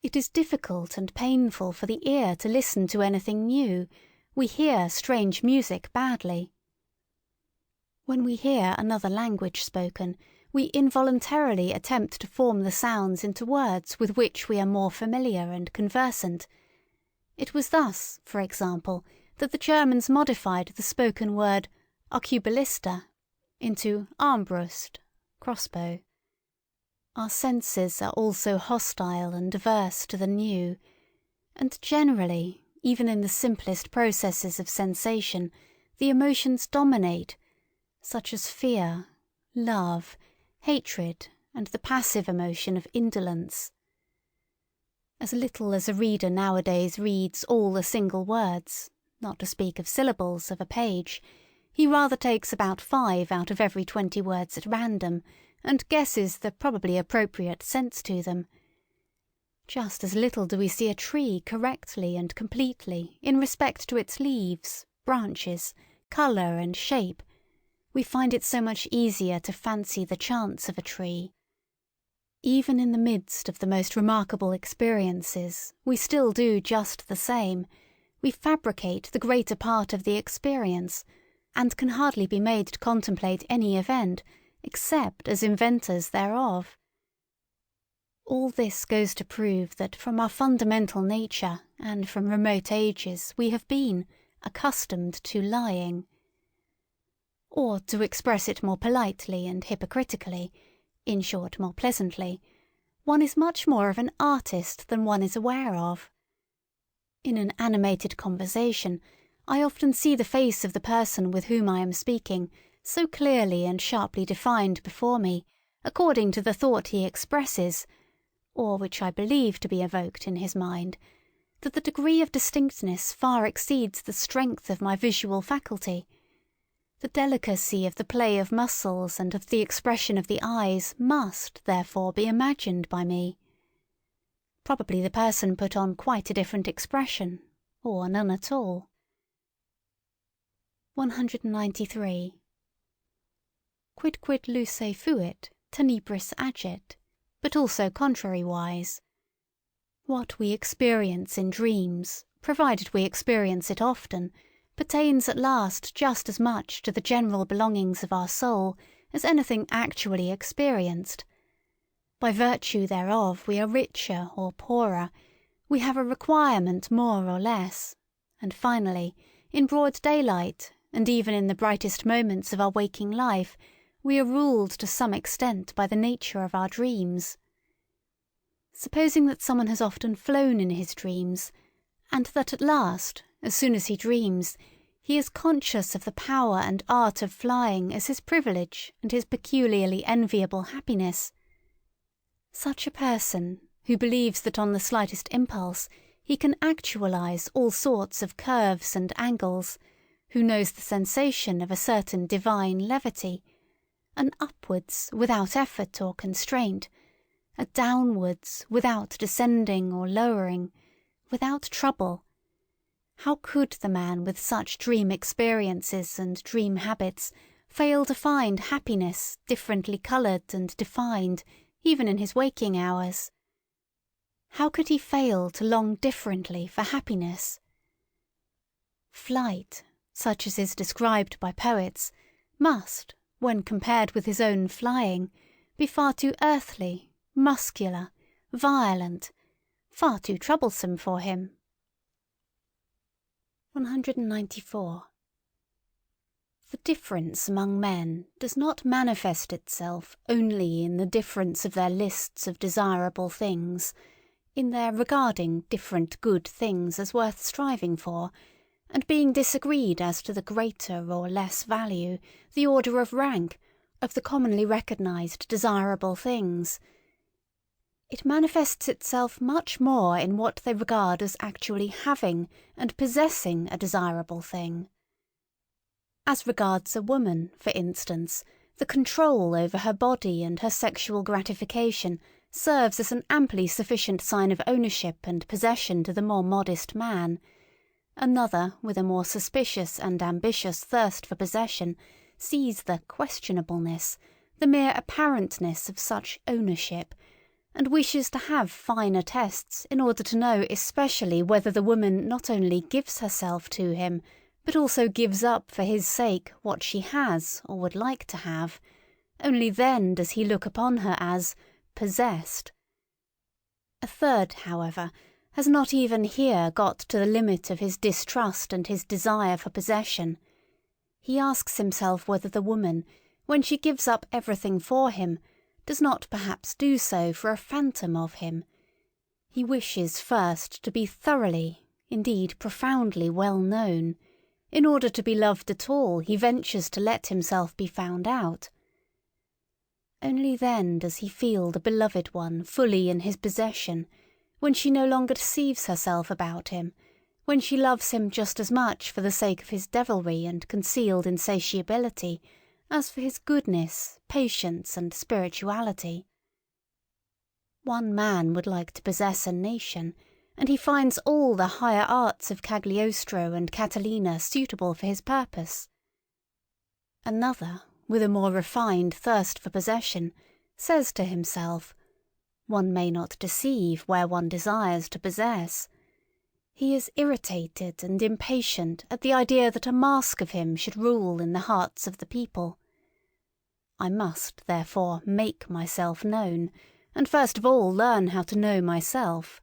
It is difficult and painful for the ear to listen to anything new. We hear strange music badly. When we hear another language spoken, we involuntarily attempt to form the sounds into words with which we are more familiar and conversant. It was thus, for example, that the Germans modified the spoken word Arquebusista into Armbrust, crossbow. Our senses are also hostile and averse to the new, and generally, even in the simplest processes of sensation, the emotions dominate, such as fear, love, hatred, and the passive emotion of indolence. As little as a reader nowadays reads all the single words, not to speak of syllables, of a page, he rather takes about 5 out of every 20 words at random, and guesses the probably appropriate sense to them. Just as little do we see a tree correctly and completely in respect to its leaves, branches, colour and shape. We find it so much easier to fancy the chance of a tree. Even in the midst of the most remarkable experiences, we still do just the same. We fabricate the greater part of the experience, and can hardly be made to contemplate any event, except as inventors thereof. All this goes to prove that from our fundamental nature and from remote ages we have been accustomed to lying. Or, to express it more politely and hypocritically, in short more pleasantly, one is much more of an artist than one is aware of. In an animated conversation, I often see the face of the person with whom I am speaking so clearly and sharply defined before me, according to the thought he expresses, or which I believe to be evoked in his mind, that the degree of distinctness far exceeds the strength of my visual faculty. The delicacy of the play of muscles and of the expression of the eyes must, therefore, be imagined by me. Probably the person put on quite a different expression, or none at all. 193. Quidquid luce fuit, tenebris agit, but also contrariwise. What we experience in dreams, provided we experience it often, pertains at last just as much to the general belongings of our soul as anything actually experienced. By virtue thereof we are richer or poorer, we have a requirement more or less, and finally, in broad daylight, and even in the brightest moments of our waking life, we are ruled to some extent by the nature of our dreams. Supposing that someone has often flown in his dreams, and that at last, as soon as he dreams, he is conscious of the power and art of flying as his privilege and his peculiarly enviable happiness. Such a person, who believes that on the slightest impulse he can actualize all sorts of curves and angles, who knows the sensation of a certain divine levity, an upwards without effort or constraint, a downwards without descending or lowering, without trouble. How could the man with such dream experiences and dream habits fail to find happiness differently coloured and defined, even in his waking hours? How could he fail to long differently for happiness? Flight, such as is described by poets, must, when compared with his own flying, be far too earthly, muscular, violent, far too troublesome for him. 194. The difference among men does not manifest itself only in the difference of their lists of desirable things, in their regarding different good things as worth striving for, and being disagreed as to the greater or less value, the order of rank, of the commonly recognized desirable things. It manifests itself much more in what they regard as actually having and possessing a desirable thing. As regards a woman, for instance, the control over her body and her sexual gratification serves as an amply sufficient sign of ownership and possession to the more modest man. Another, with a more suspicious and ambitious thirst for possession, sees the questionableness, the mere apparentness of such ownership, and wishes to have finer tests in order to know especially whether the woman not only gives herself to him, but also gives up for his sake what she has or would like to have, only then does he look upon her as possessed. A third, however, has not even here got to the limit of his distrust and his desire for possession. He asks himself whether the woman, when she gives up everything for him, does not perhaps do so for a phantom of him. He wishes first to be thoroughly, indeed profoundly well known. In order to be loved at all, he ventures to let himself be found out. Only then does he feel the beloved one fully in his possession, when she no longer deceives herself about him, when she loves him just as much for the sake of his devilry and concealed insatiability, as for his goodness, patience, and spirituality. One man would like to possess a nation, and he finds all the higher arts of Cagliostro and Catalina suitable for his purpose. Another, with a more refined thirst for possession, says to himself, "One may not deceive where one desires to possess." He is irritated and impatient at the idea that a mask of him should rule in the hearts of the people. I must, therefore, make myself known, and first of all learn how to know myself.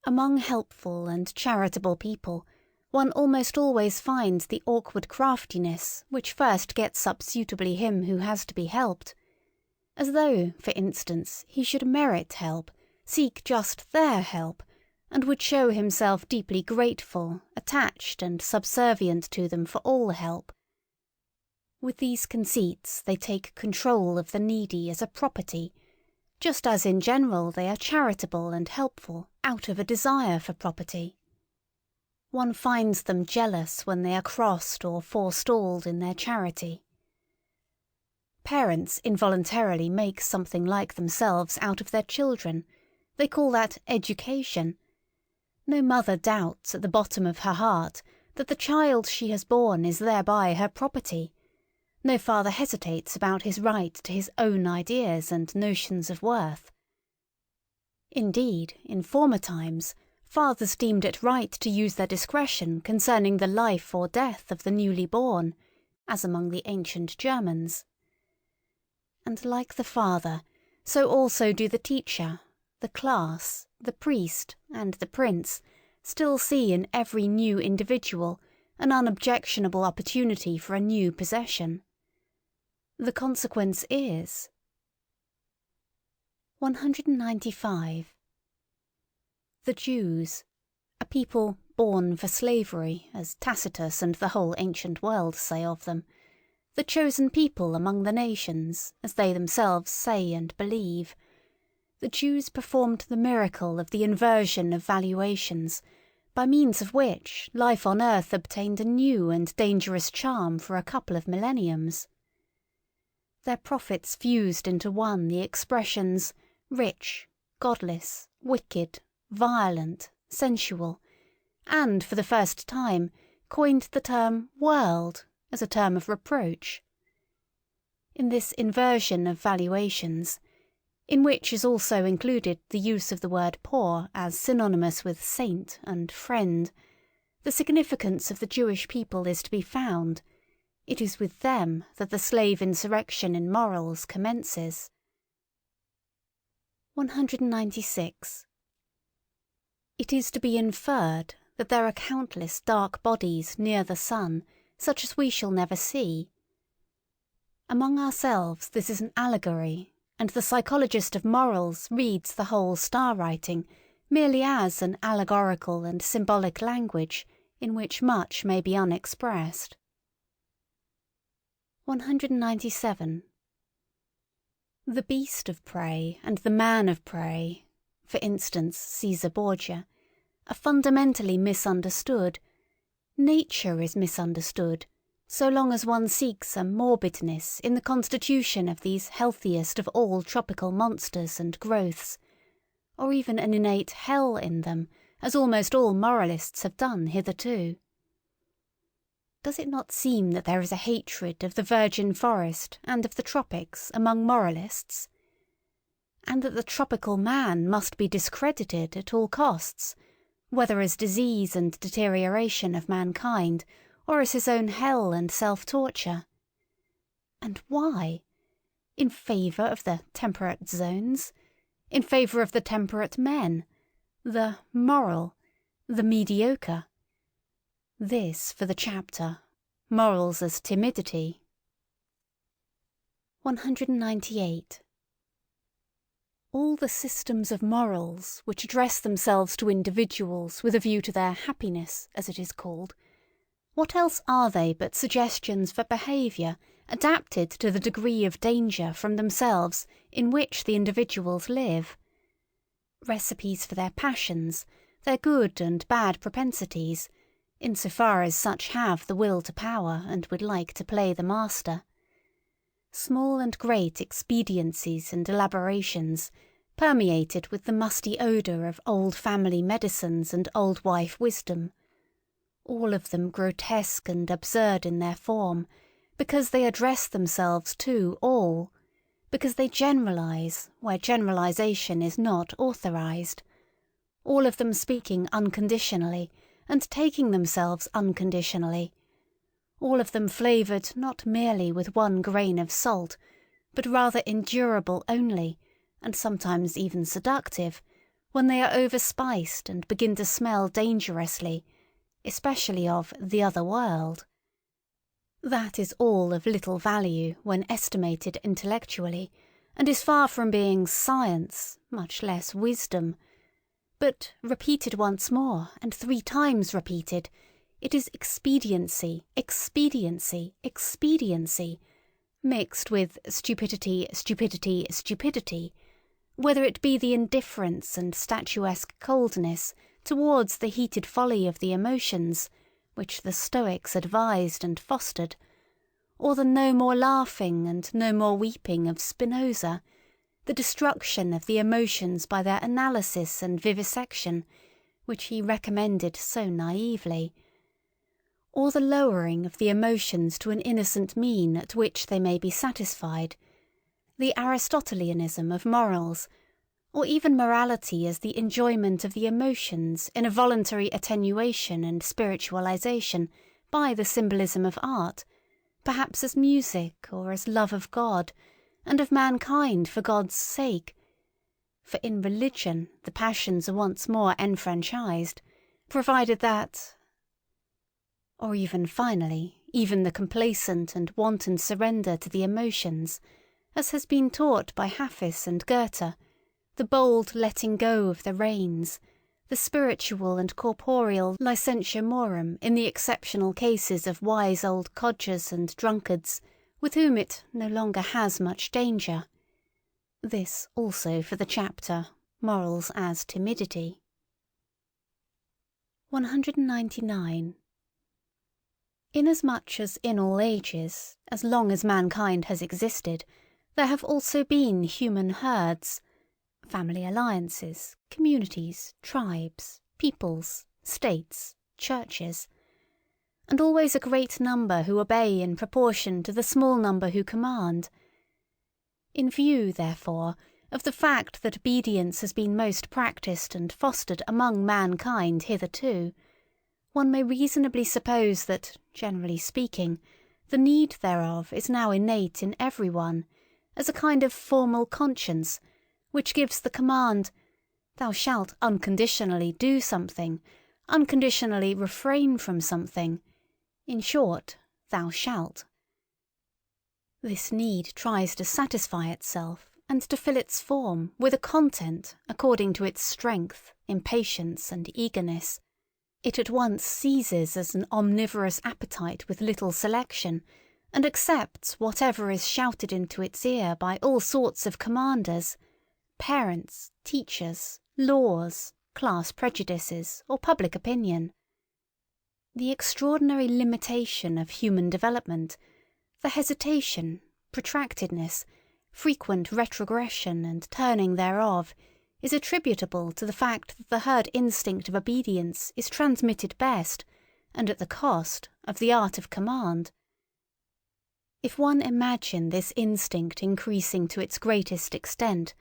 Among helpful and charitable people, one almost always finds the awkward craftiness which first gets up suitably him who has to be helped. As though, for instance, he should merit help, seek just their help, and would show himself deeply grateful, attached, and subservient to them for all help. With these conceits they take control of the needy as a property, just as in general they are charitable and helpful out of a desire for property. One finds them jealous when they are crossed or forestalled in their charity. Parents involuntarily make something like themselves out of their children. They call that education. No mother doubts at the bottom of her heart that the child she has borne is thereby her property. No father hesitates about his right to his own ideas and notions of worth. Indeed, in former times, fathers deemed it right to use their discretion concerning the life or death of the newly born, as among the ancient Germans. And like the father, so also do the teacher, the class, the priest, and the prince still see in every new individual an unobjectionable opportunity for a new possession. The consequence is 195. The Jews, a people born for slavery, as Tacitus and the whole ancient world say of them, the chosen people among the nations, as they themselves say and believe, the Jews performed the miracle of the inversion of valuations, by means of which life on earth obtained a new and dangerous charm for a couple of millenniums. Their prophets fused into one the expressions rich, godless, wicked, violent, sensual, and for the first time coined the term world as a term of reproach. In this inversion of valuations, in which is also included the use of the word poor as synonymous with saint and friend, the significance of the Jewish people is to be found. It is with them that the slave insurrection in morals commences. 196. It is to be inferred that there are countless dark bodies near the sun, such as we shall never see. Among ourselves this is an allegory, and the psychologist of morals reads the whole star-writing merely as an allegorical and symbolic language in which much may be unexpressed. 197. The beast of prey and the man of prey, for instance Caesar Borgia, are fundamentally misunderstood. Nature is misunderstood, so long as one seeks a morbidness in the constitution of these healthiest of all tropical monsters and growths, or even an innate hell in them, as almost all moralists have done hitherto. Does it not seem that there is a hatred of the virgin forest and of the tropics among moralists? and that the tropical man must be discredited at all costs, whether as disease and deterioration of mankind, or as his own hell and self-torture. And why? In favour of the temperate zones? In favour of the temperate men? The moral? The mediocre? This for the chapter, Morals as Timidity. 198. All the systems of morals which address themselves to individuals with a view to their happiness, as it is called, what else are they but suggestions for behaviour adapted to the degree of danger from themselves in which the individuals live? Recipes for their passions, their good and bad propensities, in so far as such have the will to power and would like to play the master. Small and great expediencies and elaborations, permeated with the musty odour of old family medicines and old wife wisdom, all of them grotesque and absurd in their form, because they address themselves to all, because they generalise where generalisation is not authorised, all of them speaking unconditionally and taking themselves unconditionally, all of them flavoured not merely with one grain of salt, but rather endurable only, and sometimes even seductive, when they are overspiced and begin to smell dangerously, especially of the other world. That is all of little value when estimated intellectually, and is far from being science, much less wisdom. But repeated once more, and 3 times repeated, it is expediency, expediency, expediency, mixed with stupidity, stupidity, stupidity, whether it be the indifference and statuesque coldness towards the heated folly of the emotions, which the Stoics advised and fostered, or the no more laughing and no more weeping of Spinoza, the destruction of the emotions by their analysis and vivisection, which he recommended so naively, or the lowering of the emotions to an innocent mean at which they may be satisfied, the Aristotelianism of morals, or even morality as the enjoyment of the emotions in a voluntary attenuation and spiritualization by the symbolism of art, perhaps as music or as love of God, and of mankind for God's sake. For in religion the passions are once more enfranchised, provided that... Or even finally, even the complacent and wanton surrender to the emotions, as has been taught by Hafiz and Goethe, the bold letting go of the reins, the spiritual and corporeal licentia morum in the exceptional cases of wise old codgers and drunkards, with whom it no longer has much danger. This also for the chapter, Morals as Timidity. 199. Inasmuch as in all ages, as long as mankind has existed, there have also been human herds, family alliances, communities, tribes, peoples, states, churches, and always a great number who obey in proportion to the small number who command. In view, therefore, of the fact that obedience has been most practised and fostered among mankind hitherto, one may reasonably suppose that, generally speaking, the need thereof is now innate in every one, as a kind of formal conscience, which gives the command, "Thou shalt unconditionally do something, unconditionally refrain from something. In short, thou shalt." This need tries to satisfy itself and to fill its form with a content according to its strength, impatience, and eagerness. It at once seizes as an omnivorous appetite with little selection, and accepts whatever is shouted into its ear by all sorts of commanders, parents, teachers, laws, class prejudices, or public opinion. The extraordinary limitation of human development, the hesitation, protractedness, frequent retrogression and turning thereof, is attributable to the fact that the herd instinct of obedience is transmitted best, and at the cost, of the art of command. If one imagine this instinct increasing to its greatest extent,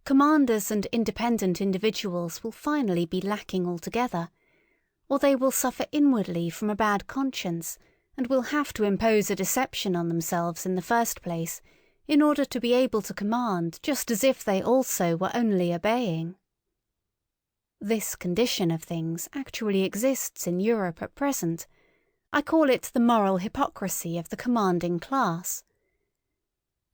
commanders and independent individuals will finally be lacking altogether, or they will suffer inwardly from a bad conscience and will have to impose a deception on themselves in the first place in order to be able to command just as if they also were only obeying. This condition of things actually exists in Europe at present. I call it the moral hypocrisy of the commanding class.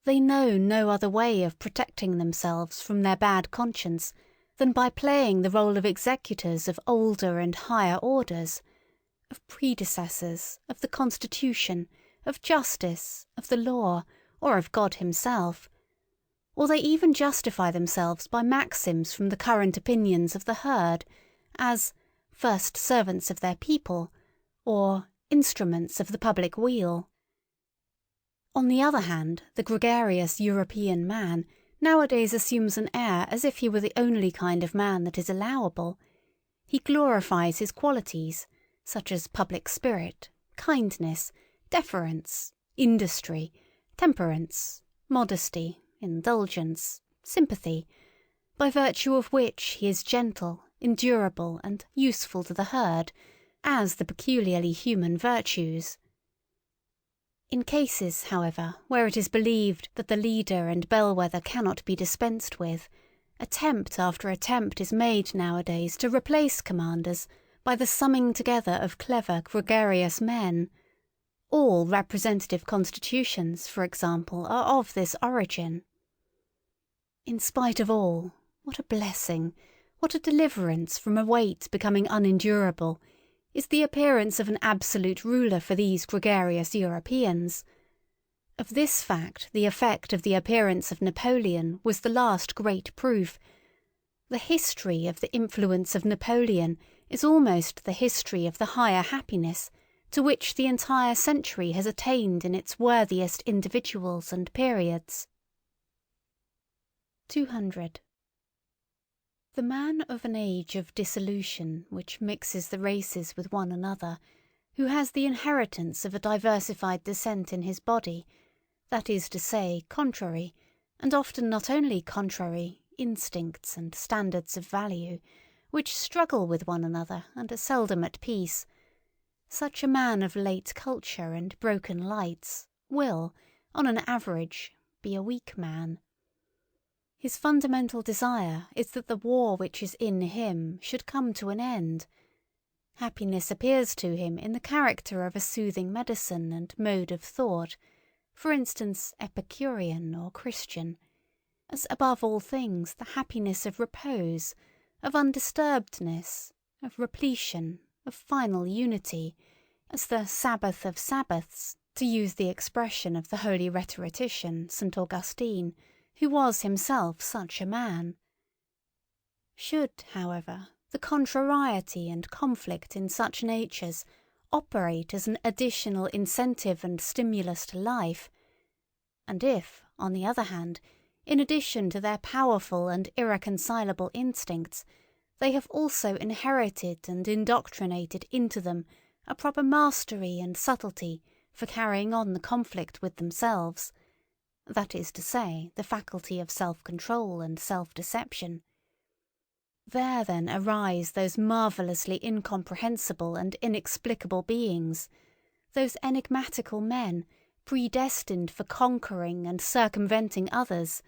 They know no other way of protecting themselves from their bad conscience than by playing the role of executors of older and higher orders, of predecessors, of the Constitution, of justice, of the law, or of God himself, or they even justify themselves by maxims from the current opinions of the herd, as first servants of their people, or instruments of the public weal. On the other hand, the gregarious European man nowadays assumes an air as if he were the only kind of man that is allowable. He glorifies his qualities, such as public spirit, kindness, deference, industry, temperance, modesty, indulgence, sympathy, by virtue of which he is gentle, endurable, and useful to the herd, as the peculiarly human virtues. In cases, however, where it is believed that the leader and bellwether cannot be dispensed with, attempt after attempt is made nowadays to replace commanders by the summing together of clever gregarious men. All representative constitutions, for example, are of this origin. In spite of all, what a blessing, what a deliverance from a weight becoming unendurable, is the appearance of an absolute ruler for these gregarious Europeans. Of this fact the effect of the appearance of Napoleon was the last great proof. The history of the influence of Napoleon is almost the history of the higher happiness to which the entire century has attained in its worthiest individuals and periods. 200. The man of an age of dissolution which mixes the races with one another, who has the inheritance of a diversified descent in his body, that is to say, contrary, and often not only contrary, instincts and standards of value, which struggle with one another and are seldom at peace, such a man of late culture and broken lights will, on an average, be a weak man. His fundamental desire is that the war which is in him should come to an end. Happiness appears to him in the character of a soothing medicine and mode of thought, for instance Epicurean or Christian, as above all things the happiness of repose, of undisturbedness, of repletion, of final unity, as the Sabbath of Sabbaths, to use the expression of the holy rhetorician St. Augustine, who was himself such a man. Should, however, the contrariety and conflict in such natures operate as an additional incentive and stimulus to life, and if, on the other hand, in addition to their powerful and irreconcilable instincts, they have also inherited and indoctrinated into them a proper mastery and subtlety for carrying on the conflict with themselves, that is to say, the faculty of self-control and self-deception. There then arise those marvellously incomprehensible and inexplicable beings, those enigmatical men predestined for conquering and circumventing others,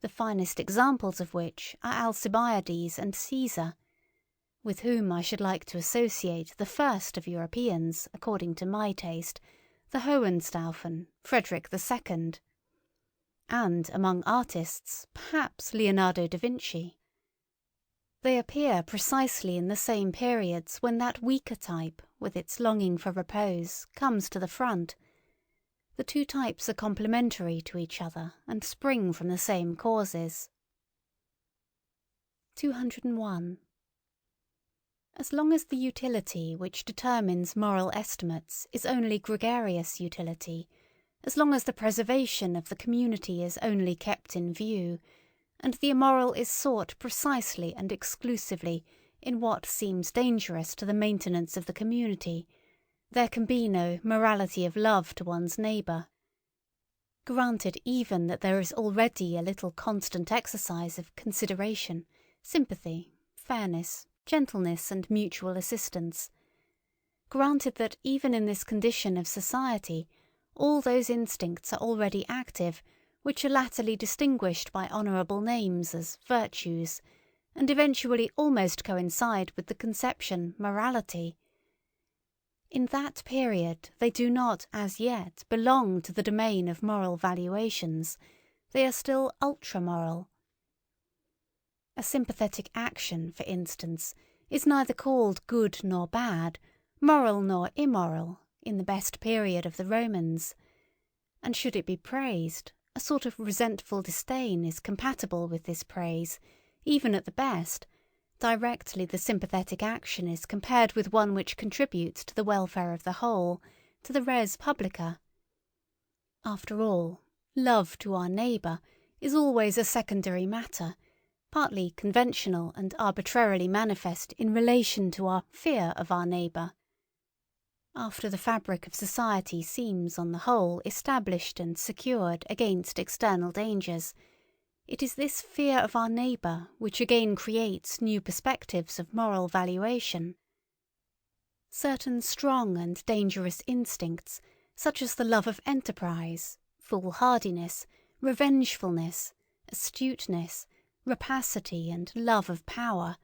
the finest examples of which are Alcibiades and Caesar, with whom I should like to associate the first of Europeans, according to my taste, the Hohenstaufen, Friedrich II. And among artists, perhaps Leonardo da Vinci. They appear precisely in the same periods when that weaker type, with its longing for repose, comes to the front. The two types are complementary to each other and spring from the same causes. 201. As long as the utility which determines moral estimates is only gregarious utility, as long as the preservation of the community is only kept in view, and the immoral is sought precisely and exclusively in what seems dangerous to the maintenance of the community, there can be no morality of love to one's neighbour. Granted even that there is already a little constant exercise of consideration, sympathy, fairness, gentleness, and mutual assistance. Granted that even in this condition of society all those instincts are already active which are latterly distinguished by honourable names as virtues, and eventually almost coincide with the conception morality. In that period they do not as yet belong to the domain of moral valuations, they are still ultra-moral. A sympathetic action, for instance, is neither called good nor bad, moral nor immoral, in the best period of the Romans, and should it be praised, a sort of resentful disdain is compatible with this praise, even at the best, directly the sympathetic action is compared with one which contributes to the welfare of the whole, to the res publica. After all, love to our neighbour is always a secondary matter, partly conventional and arbitrarily manifest in relation to our fear of our neighbour. After the fabric of society seems on the whole established and secured against external dangers, it is this fear of our neighbour which again creates new perspectives of moral valuation. Certain strong and dangerous instincts, such as the love of enterprise, foolhardiness, revengefulness, astuteness, rapacity, and love of power,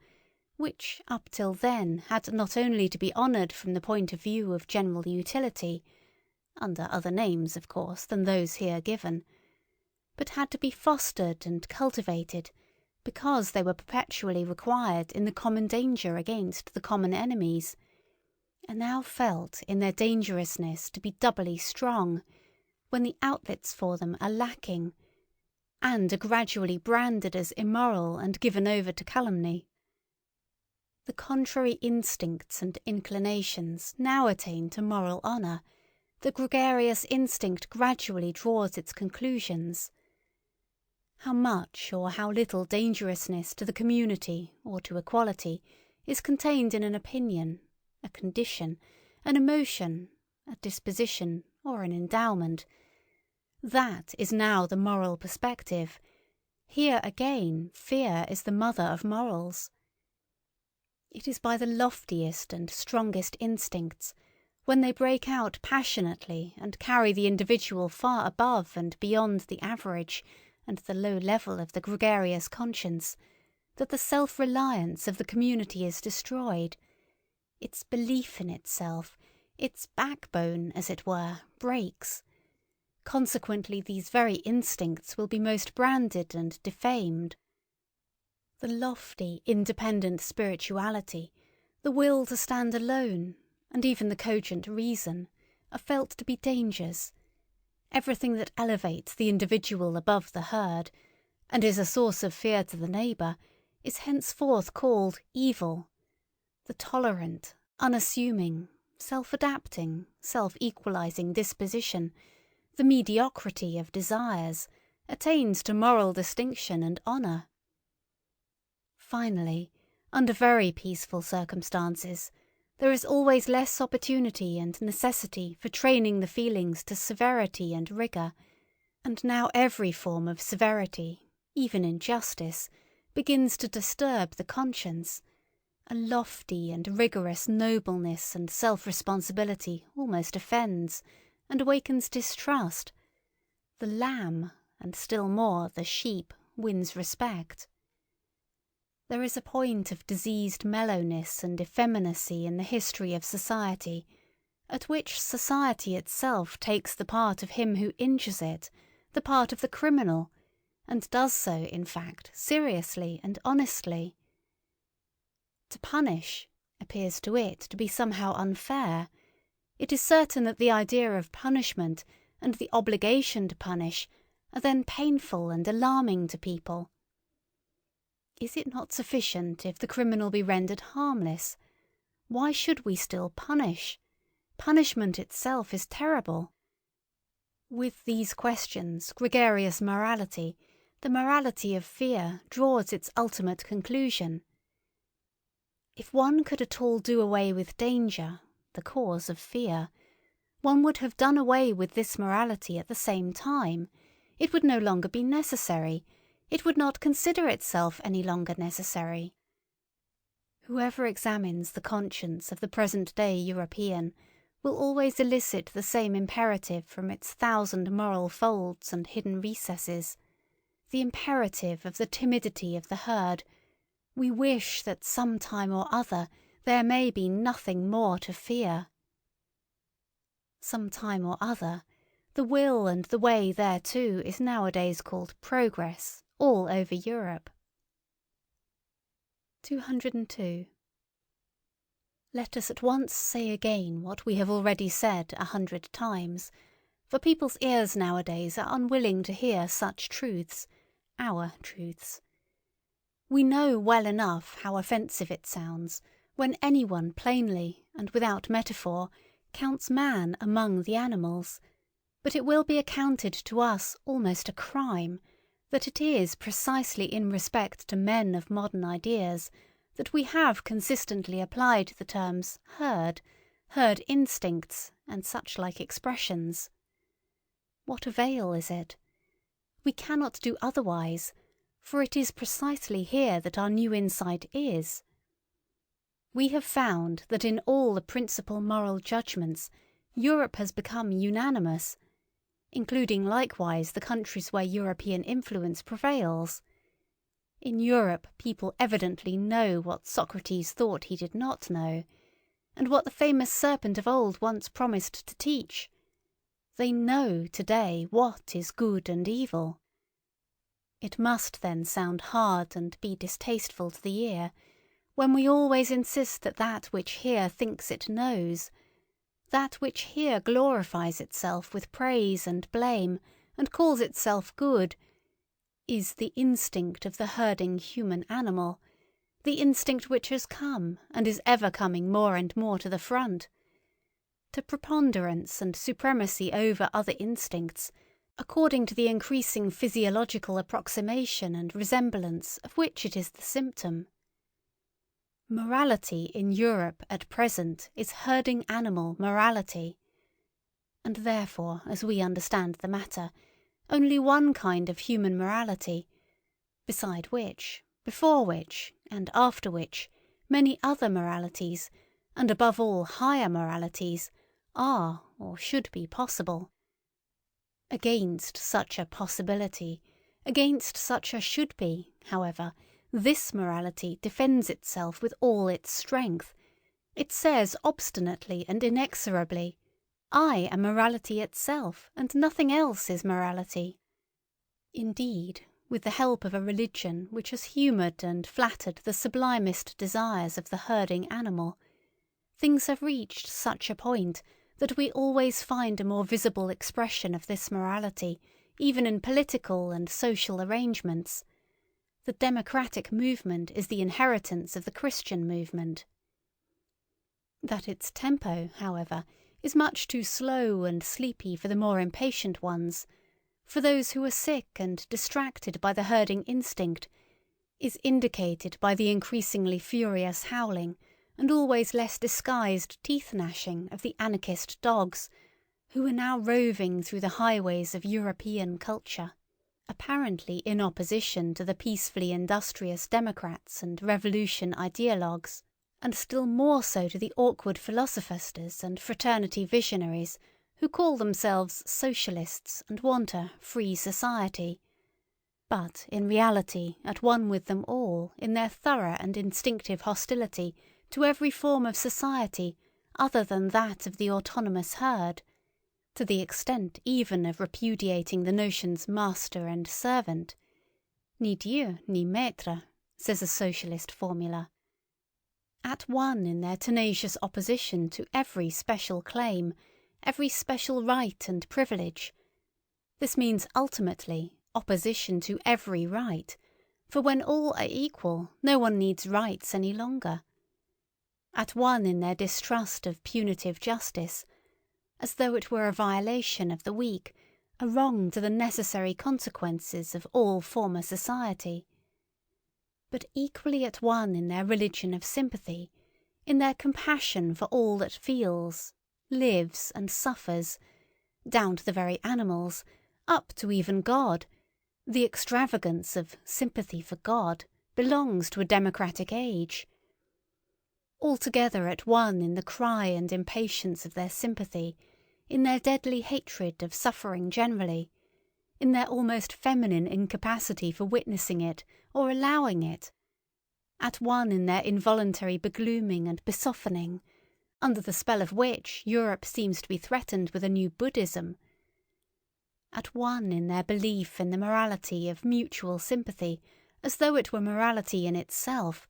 which up till then had not only to be honoured from the point of view of general utility, under other names, of course, than those here given, but had to be fostered and cultivated because they were perpetually required in the common danger against the common enemies, are now felt in their dangerousness to be doubly strong, when the outlets for them are lacking, and are gradually branded as immoral and given over to calumny. The contrary instincts and inclinations now attain to moral honour, the gregarious instinct gradually draws its conclusions. How much or how little dangerousness to the community or to equality is contained in an opinion, a condition, an emotion, a disposition, or an endowment, that is now the moral perspective. Here again fear is the mother of morals. It is by the loftiest and strongest instincts, when they break out passionately and carry the individual far above and beyond the average and the low level of the gregarious conscience, that the self-reliance of the community is destroyed. Its belief in itself, its backbone, as it were, breaks. Consequently, these very instincts will be most branded and defamed. The lofty, independent spirituality, the will to stand alone, and even the cogent reason, are felt to be dangers. Everything that elevates the individual above the herd, and is a source of fear to the neighbour, is henceforth called evil. The tolerant, unassuming, self-adapting, self-equalizing disposition, the mediocrity of desires, attains to moral distinction and honour. Finally, under very peaceful circumstances, there is always less opportunity and necessity for training the feelings to severity and rigour, and now every form of severity, even injustice, begins to disturb the conscience. A lofty and rigorous nobleness and self-responsibility almost offends, and awakens distrust. The lamb, and still more the sheep, wins respect. There is a point of diseased mellowness and effeminacy in the history of society, at which society itself takes the part of him who injures it, the part of the criminal, and does so, in fact, seriously and honestly. To punish appears to it to be somehow unfair. It is certain that the idea of punishment and the obligation to punish are then painful and alarming to people. Is it not sufficient if the criminal be rendered harmless? Why should we still punish? Punishment itself is terrible. With these questions, gregarious morality, the morality of fear, draws its ultimate conclusion. If one could at all do away with danger, the cause of fear, one would have done away with this morality at the same time. It would no longer be necessary. It would not consider itself any longer necessary. Whoever examines the conscience of the present-day European will always elicit the same imperative from its thousand moral folds and hidden recesses, the imperative of the timidity of the herd. We wish that some time or other there may be nothing more to fear. Some time or other, the will and the way thereto is nowadays called progress all over Europe. 202. Let us at once say again what we have already said 100 times, for people's ears nowadays are unwilling to hear such truths, our truths. We know well enough how offensive it sounds when anyone plainly and without metaphor counts man among the animals, but it will be accounted to us almost a crime that it is precisely in respect to men of modern ideas that we have consistently applied the terms herd instincts, and such like expressions. What avail is it? We cannot do otherwise, for it is precisely here that our new insight is. We have found that in all the principal moral judgments Europe has become unanimous, including likewise the countries where European influence prevails. In Europe people evidently know what Socrates thought he did not know, and what the famous serpent of old once promised to teach. They know today what is good and evil. It must then sound hard and be distasteful to the ear, when we always insist that that which here thinks it knows, that which here glorifies itself with praise and blame, and calls itself good, is the instinct of the herding human animal, the instinct which has come and is ever coming more and more to the front, to preponderance and supremacy over other instincts, according to the increasing physiological approximation and resemblance of which it is the symptom. Morality in Europe at present is herding animal morality, and therefore, as we understand the matter, only one kind of human morality, beside which, before which, and after which, many other moralities, and above all higher moralities, are or should be possible. Against such a possibility, against such a should be, however, this morality defends itself with all its strength. It says obstinately and inexorably, I am morality itself, and nothing else is morality. Indeed, with the help of a religion which has humoured and flattered the sublimest desires of the herding animal, things have reached such a point that we always find a more visible expression of this morality, even in political and social arrangements. The democratic movement is the inheritance of the Christian movement. That its tempo, however, is much too slow and sleepy for the more impatient ones, for those who are sick and distracted by the herding instinct, is indicated by the increasingly furious howling and always less disguised teeth-gnashing of the anarchist dogs, who are now roving through the highways of European culture, apparently in opposition to the peacefully industrious democrats and revolution ideologues, and still more so to the awkward philosophers and fraternity visionaries who call themselves socialists and want a free society, but in reality at one with them all in their thorough and instinctive hostility to every form of society other than that of the autonomous herd, to the extent even of repudiating the notions master and servant. Ni Dieu ni maître, says a socialist formula. At one in their tenacious opposition to every special claim, every special right and privilege. This means ultimately opposition to every right, for when all are equal, no one needs rights any longer. At one in their distrust of punitive justice, as though it were a violation of the weak, a wrong to the necessary consequences of all former society. But equally at one in their religion of sympathy, in their compassion for all that feels, lives and suffers, down to the very animals, up to even God, the extravagance of sympathy for God belongs to a democratic age. Altogether at one in the cry and impatience of their sympathy, in their deadly hatred of suffering generally, in their almost feminine incapacity for witnessing it or allowing it, at one in their involuntary beglooming and besoftening, under the spell of which Europe seems to be threatened with a new Buddhism, at one in their belief in the morality of mutual sympathy as though it were morality in itself,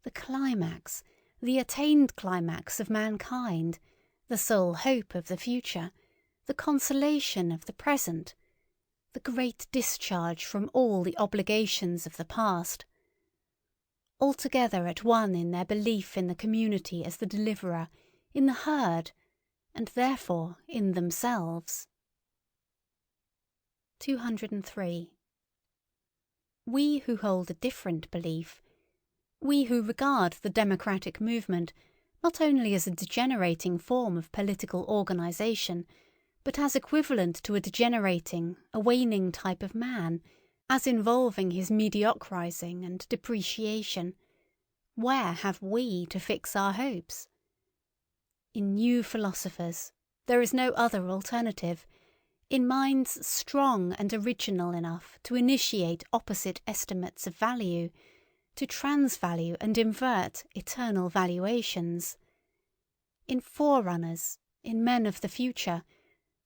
the climax, the attained climax of mankind, the sole hope of the future, the consolation of the present, the great discharge from all the obligations of the past, altogether at one in their belief in the community as the deliverer, in the herd, and therefore in themselves. 203. We who hold a different belief, we who regard the democratic movement not only as a degenerating form of political organisation, but as equivalent to a degenerating, a waning type of man, as involving his mediocrising and depreciation, where have we to fix our hopes? In new philosophers, there is no other alternative, in minds strong and original enough to initiate opposite estimates of value, to transvalue and invert eternal valuations, in forerunners, in men of the future,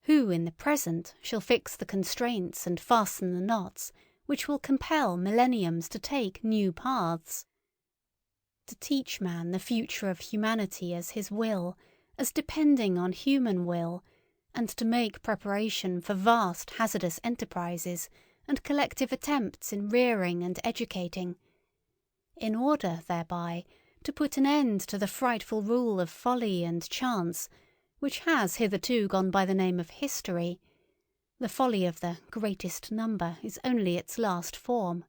who in the present shall fix the constraints and fasten the knots which will compel millenniums to take new paths, to teach man the future of humanity as his will, as depending on human will, and to make preparation for vast hazardous enterprises and collective attempts in rearing and educating, in order thereby to put an end to the frightful rule of folly and chance, which has hitherto gone by the name of history. The folly of the greatest number is only its last form.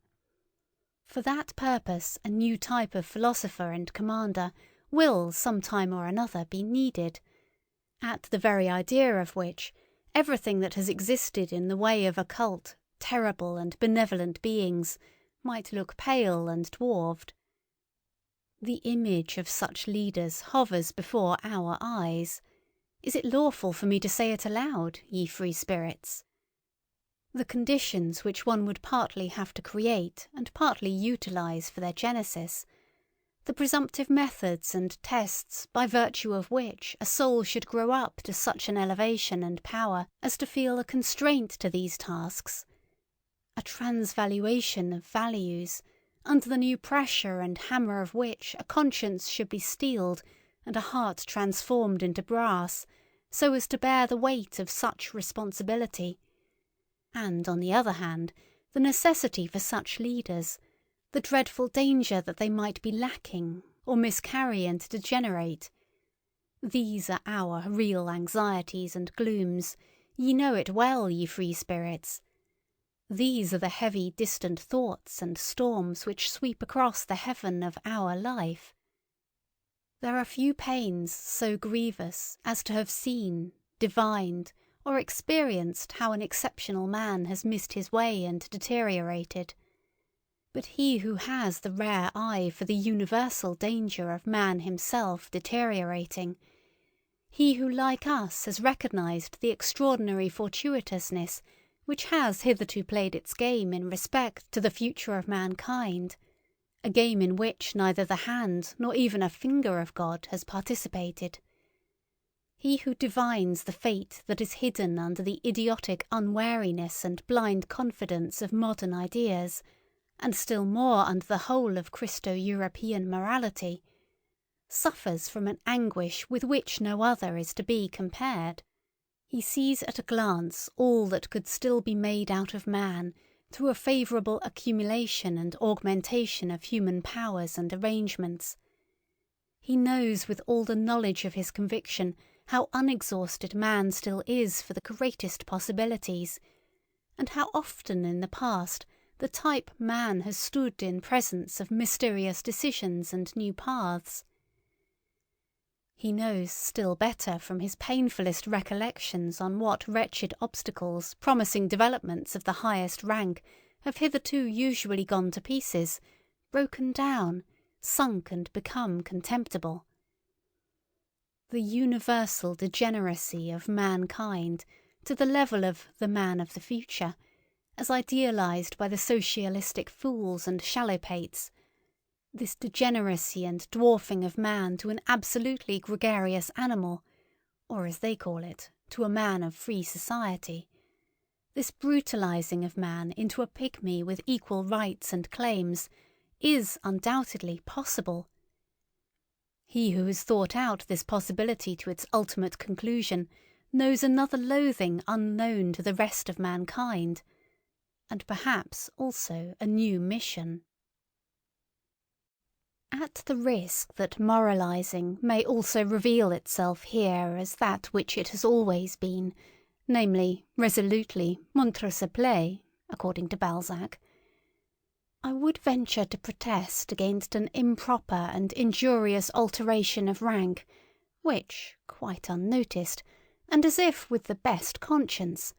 For that purpose a new type of philosopher and commander will some time or another be needed, at the very idea of which everything that has existed in the way of occult, terrible and benevolent beings might look pale and dwarfed. The image of such leaders hovers before our eyes. Is it lawful for me to say it aloud, ye free spirits? The conditions which one would partly have to create and partly utilize for their genesis, the presumptive methods and tests by virtue of which a soul should grow up to such an elevation and power as to feel a constraint to these tasks, a transvaluation of values, under the new pressure and hammer of which a conscience should be steeled and a heart transformed into brass, so as to bear the weight of such responsibility, and, on the other hand, the necessity for such leaders, the dreadful danger that they might be lacking, or miscarry and degenerate. These are our real anxieties and glooms, ye know it well, ye free spirits. These are the heavy distant thoughts and storms which sweep across the heaven of our life. There are few pains so grievous as to have seen, divined, or experienced how an exceptional man has missed his way and deteriorated. But he who has the rare eye for the universal danger of man himself deteriorating, he who like us has recognized the extraordinary fortuitousness which has hitherto played its game in respect to the future of mankind, a game in which neither the hand nor even a finger of God has participated. He who divines the fate that is hidden under the idiotic unwariness and blind confidence of modern ideas, and still more under the whole of Christo-European morality, suffers from an anguish with which no other is to be compared. He sees at a glance all that could still be made out of man through a favourable accumulation and augmentation of human powers and arrangements. He knows with all the knowledge of his conviction how unexhausted man still is for the greatest possibilities, and how often in the past the type man has stood in presence of mysterious decisions and new paths. He knows still better from his painfullest recollections on what wretched obstacles promising developments of the highest rank have hitherto usually gone to pieces, broken down, sunk and become contemptible. The universal degeneracy of mankind to the level of the man of the future, as idealised by the socialistic fools and shallow-pates, this degeneracy and dwarfing of man to an absolutely gregarious animal, or as they call it, to a man of free society, this brutalising of man into a pygmy with equal rights and claims, is undoubtedly possible. He who has thought out this possibility to its ultimate conclusion knows another loathing unknown to the rest of mankind, and perhaps also a new mission. At the risk that moralising may also reveal itself here as that which it has always been, namely, resolutely montre se plaît, according to Balzac, I would venture to protest against an improper and injurious alteration of rank, which, quite unnoticed, and as if with the best conscience,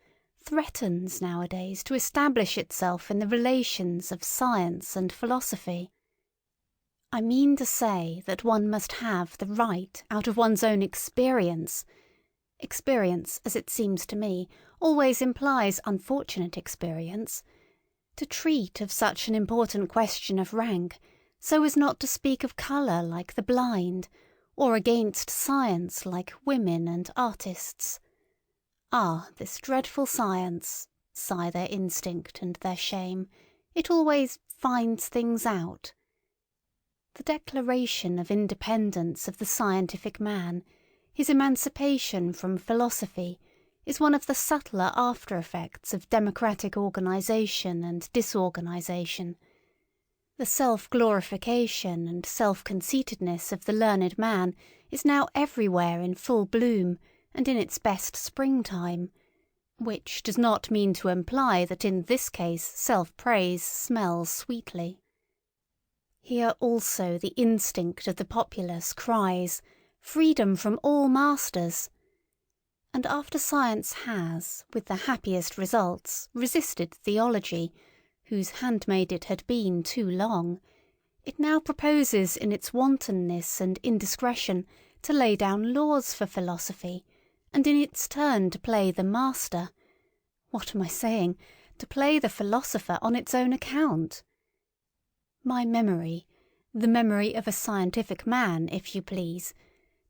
threatens nowadays to establish itself in the relations of science and philosophy. I mean to say that one must have the right out of one's own experience. Experience, as it seems to me, always implies unfortunate experience. To treat of such an important question of rank, so as not to speak of colour like the blind, or against science like women and artists. Ah, this dreadful science, sigh their instinct and their shame, it always finds things out. The declaration of independence of the scientific man, his emancipation from philosophy, is one of the subtler after-effects of democratic organisation and disorganisation. The self-glorification and self-conceitedness of the learned man is now everywhere in full bloom and in its best springtime, which does not mean to imply that in this case self-praise smells sweetly. Here also the instinct of the populace cries, "Freedom from all masters!" And after science has, with the happiest results, resisted theology, whose handmaid it had been too long, it now proposes in its wantonness and indiscretion to lay down laws for philosophy, and in its turn to play the master—what am I saying? To play the philosopher on its own account. My memory, the memory of a scientific man, if you please,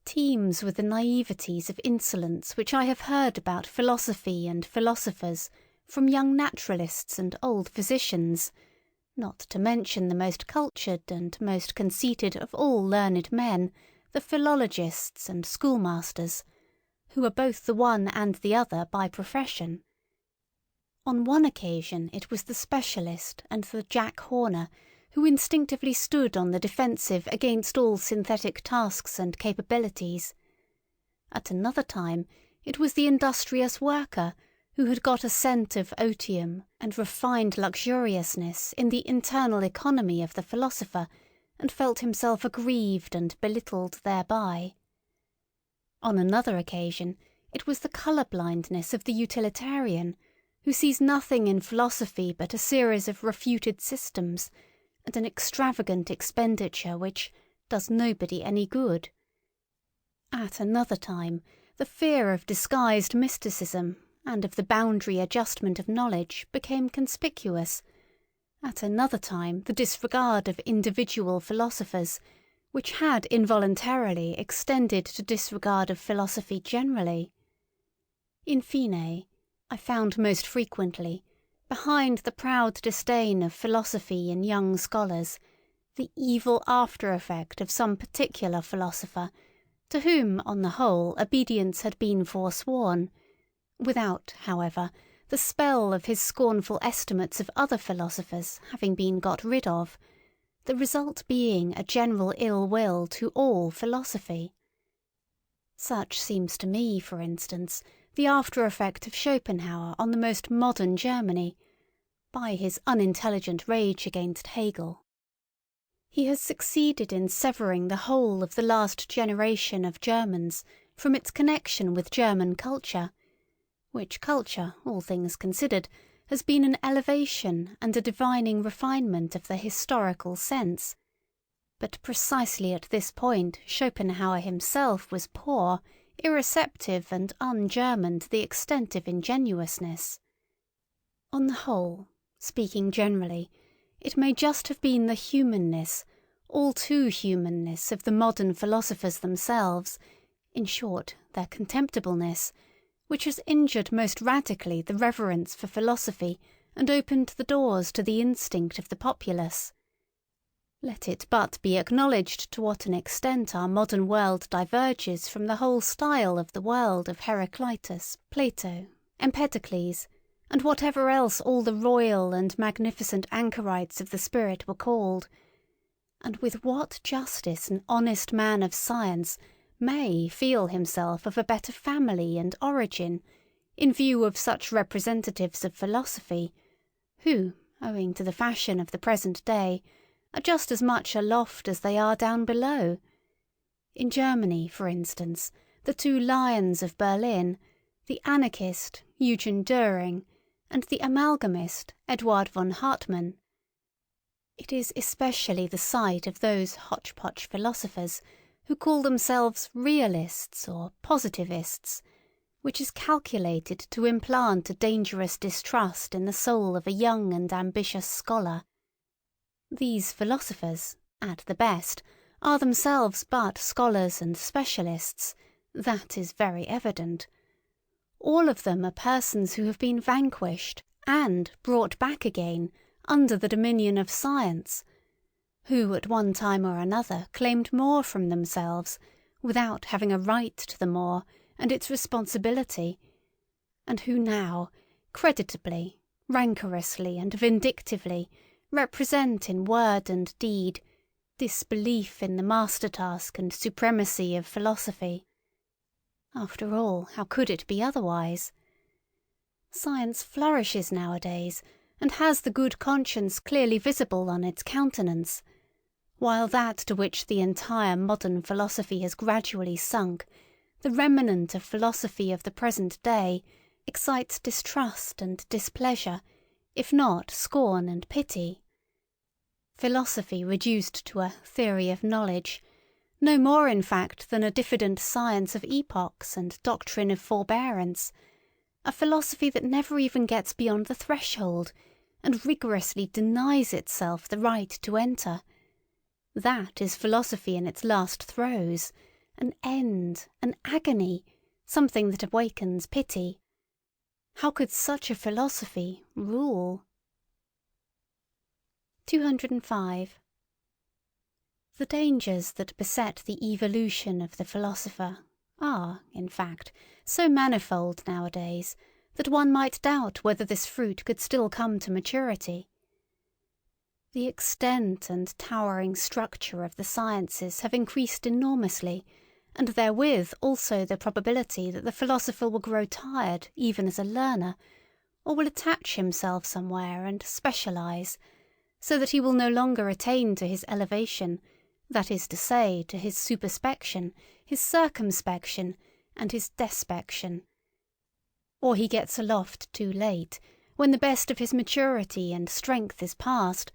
teems with the naiveties of insolence which I have heard about philosophy and philosophers from young naturalists and old physicians, not to mention the most cultured and most conceited of all learned men, the philologists and schoolmasters, who are both the one and the other by profession. On one occasion it was the specialist and the Jack Horner who instinctively stood on the defensive against all synthetic tasks and capabilities. At another time it was the industrious worker who had got a scent of otium and refined luxuriousness in the internal economy of the philosopher, and felt himself aggrieved and belittled thereby. On another occasion it was the colour-blindness of the utilitarian, who sees nothing in philosophy but a series of refuted systems, and an extravagant expenditure which does nobody any good. At another time, the fear of disguised mysticism and of the boundary adjustment of knowledge became conspicuous. At another time, the disregard of individual philosophers, which had involuntarily extended to disregard of philosophy generally. In fine, I found most frequently, behind the proud disdain of philosophy in young scholars, the evil after-effect of some particular philosopher, to whom, on the whole, obedience had been forsworn, without, however, the spell of his scornful estimates of other philosophers having been got rid of, the result being a general ill-will to all philosophy. Such seems to me, for instance, the after-effect of Schopenhauer on the most modern Germany, by his unintelligent rage against Hegel. He has succeeded in severing the whole of the last generation of Germans from its connection with German culture, which culture, all things considered, has been an elevation and a divining refinement of the historical sense. But precisely at this point Schopenhauer himself was poor, irreceptive and un-German to the extent of ingenuousness. On the whole, speaking generally, it may just have been the humanness, all too humanness of the modern philosophers themselves, in short, their contemptibleness, which has injured most radically the reverence for philosophy and opened the doors to the instinct of the populace. Let it but be acknowledged to what an extent our modern world diverges from the whole style of the world of Heraclitus, Plato, Empedocles, and whatever else all the royal and magnificent anchorites of the spirit were called, and with what justice an honest man of science may feel himself of a better family and origin, in view of such representatives of philosophy, who, owing to the fashion of the present day, are just as much aloft as they are down below. In Germany, for instance, the two lions of Berlin, the anarchist Eugen Dühring, and the amalgamist Eduard von Hartmann. It is especially the sight of those hotchpotch philosophers who call themselves realists or positivists, which is calculated to implant a dangerous distrust in the soul of a young and ambitious scholar. These philosophers, at the best, are themselves but scholars and specialists, that is very evident. All of them are persons who have been vanquished and brought back again under the dominion of science, who at one time or another claimed more from themselves, without having a right to the more and its responsibility, and who now, creditably, rancorously, and vindictively, represent in word and deed disbelief in the master-task and supremacy of philosophy. After all, how could it be otherwise? Science flourishes nowadays, and has the good conscience clearly visible on its countenance, while that to which the entire modern philosophy has gradually sunk, the remnant of philosophy of the present day, excites distrust and displeasure, if not scorn and pity. Philosophy reduced to a theory of knowledge, no more in fact than a diffident science of epochs and doctrine of forbearance, a philosophy that never even gets beyond the threshold, and rigorously denies itself the right to enter. That is philosophy in its last throes, an end, an agony, something that awakens pity. How could such a philosophy rule? 205. The dangers that beset the evolution of the philosopher are, in fact, so manifold nowadays that one might doubt whether this fruit could still come to maturity. The extent and towering structure of the sciences have increased enormously, and therewith also the probability that the philosopher will grow tired even as a learner, or will attach himself somewhere and specialize, so that he will no longer attain to his elevation, that is to say, to his superspection, his circumspection, and his despection. Or he gets aloft too late, when the best of his maturity and strength is past,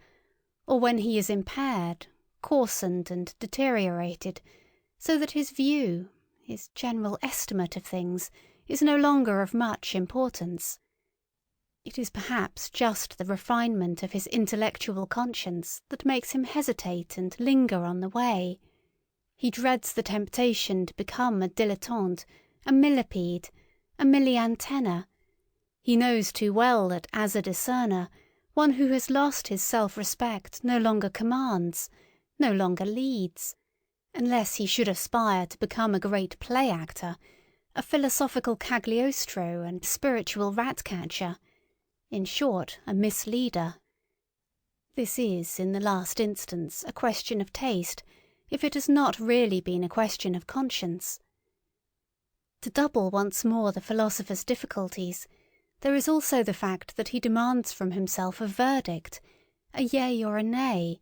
or when he is impaired, coarsened, and deteriorated, so that his view, his general estimate of things, is no longer of much importance. It is perhaps just the refinement of his intellectual conscience that makes him hesitate and linger on the way. He dreads the temptation to become a dilettante, a millipede, a milliantenna. He knows too well that as a discerner, one who has lost his self-respect no longer commands, no longer leads, unless he should aspire to become a great play-actor, a philosophical Cagliostro and spiritual rat-catcher, in short, a misleader. This is, in the last instance, a question of taste, if it has not really been a question of conscience. To double once more the philosopher's difficulties, there is also the fact that he demands from himself a verdict, a yea or a nay,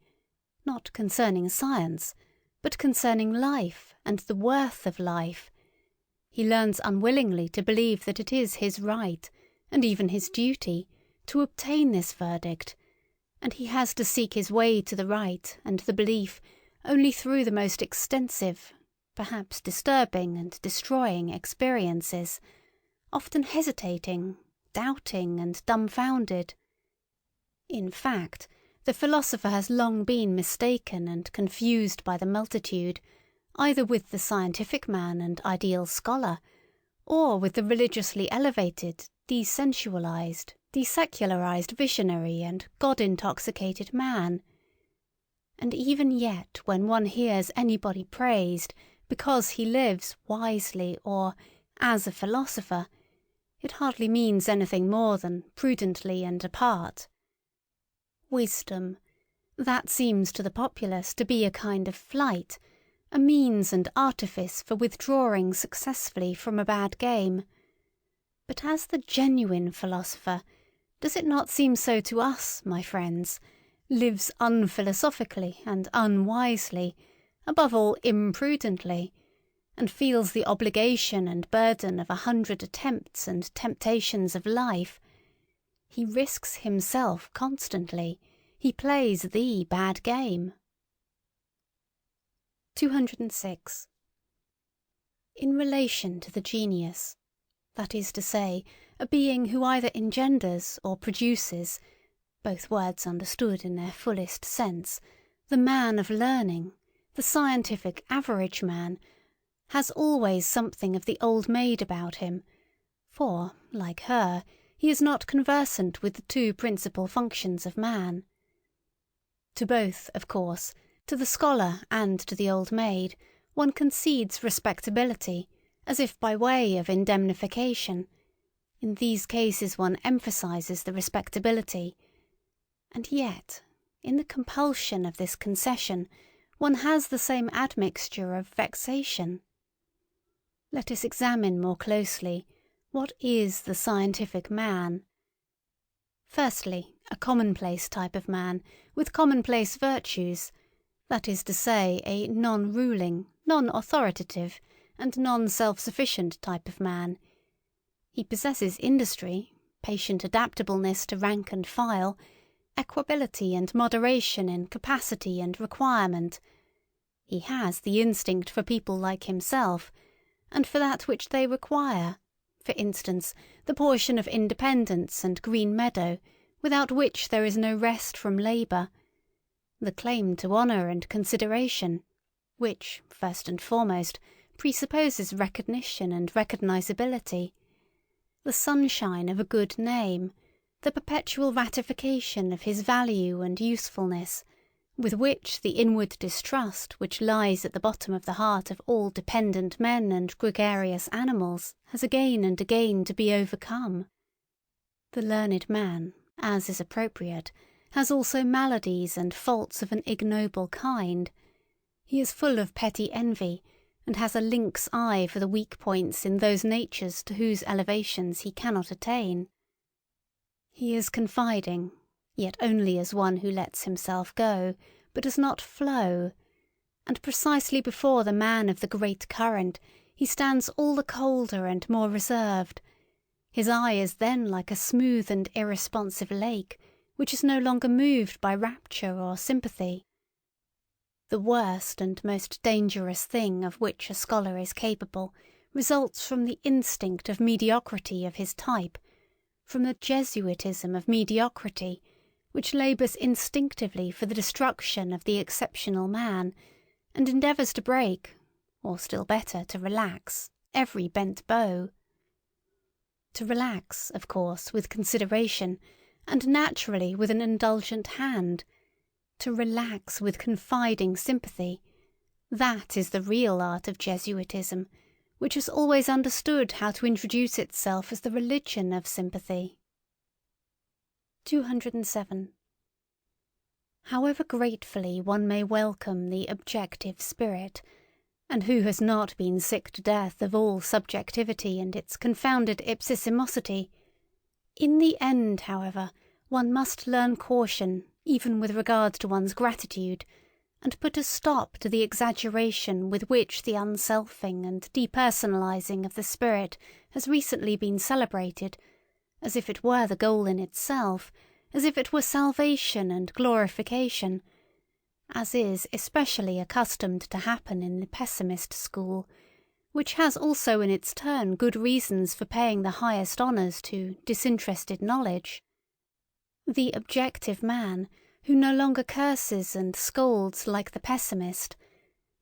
not concerning science, but concerning life and the worth of life. He learns unwillingly to believe that it is his right, and even his duty, to obtain this verdict, and he has to seek his way to the right and the belief only through the most extensive, perhaps disturbing and destroying experiences, often hesitating, doubting, and dumbfounded. In fact, the philosopher has long been mistaken and confused by the multitude, either with the scientific man and ideal scholar, or with the religiously elevated, desensualized, desecularized visionary and God-intoxicated man. And even yet, when one hears anybody praised because he lives wisely or as a philosopher, it hardly means anything more than prudently and apart. Wisdom, that seems to the populace to be a kind of flight, a means and artifice for withdrawing successfully from a bad game. But as the genuine philosopher, does it not seem so to us, my friends, lives unphilosophically and unwisely, above all imprudently, and feels the obligation and burden of 100 attempts and temptations of life? He risks himself constantly. He plays the bad game. 206. In relation to the genius, that is to say, a being who either engenders or produces, both words understood in their fullest sense, the man of learning, the scientific average man, has always something of the old maid about him, for, like her, he is not conversant with the two principal functions of man. To both, of course, to the scholar and to the old maid, one concedes respectability, as if by way of indemnification. In these cases one emphasizes the respectability. And yet, in the compulsion of this concession, one has the same admixture of vexation. Let us examine more closely what is the scientific man. Firstly, a commonplace type of man, with commonplace virtues, that is to say, a non-ruling, non-authoritative, and non-self-sufficient type of man. He possesses industry, patient adaptableness to rank and file, equability and moderation in capacity and requirement. He has the instinct for people like himself, and for that which they require, for instance, the portion of independence and green meadow, without which there is no rest from labour, the claim to honour and consideration, which, first and foremost, presupposes recognition and recognisability, the sunshine of a good name, the perpetual ratification of his value and usefulness, with which the inward distrust which lies at the bottom of the heart of all dependent men and gregarious animals has again and again to be overcome. The learned man, as is appropriate, has also maladies and faults of an ignoble kind. He is full of petty envy, and has a lynx eye for the weak points in those natures to whose elevations he cannot attain. He is confiding, yet only as one who lets himself go, but does not flow, and precisely before the man of the great current he stands all the colder and more reserved. His eye is then like a smooth and irresponsive lake, which is no longer moved by rapture or sympathy. The worst and most dangerous thing of which a scholar is capable results from the instinct of mediocrity of his type, from the Jesuitism of mediocrity, which labours instinctively for the destruction of the exceptional man, and endeavours to break, or still better, to relax, every bent bow. To relax, of course, with consideration, and naturally with an indulgent hand. To relax with confiding sympathy. That is the real art of Jesuitism, which has always understood how to introduce itself as the religion of sympathy. 207. However gratefully one may welcome the objective spirit, and who has not been sick to death of all subjectivity and its confounded ipsissimosity, in the end, however, one must learn caution, even with regard to one's gratitude, and put a stop to the exaggeration with which the unselfing and depersonalizing of the spirit has recently been celebrated, as if it were the goal in itself, as if it were salvation and glorification, as is especially accustomed to happen in the pessimist school, which has also in its turn good reasons for paying the highest honours to disinterested knowledge. The objective man, who no longer curses and scolds like the pessimist,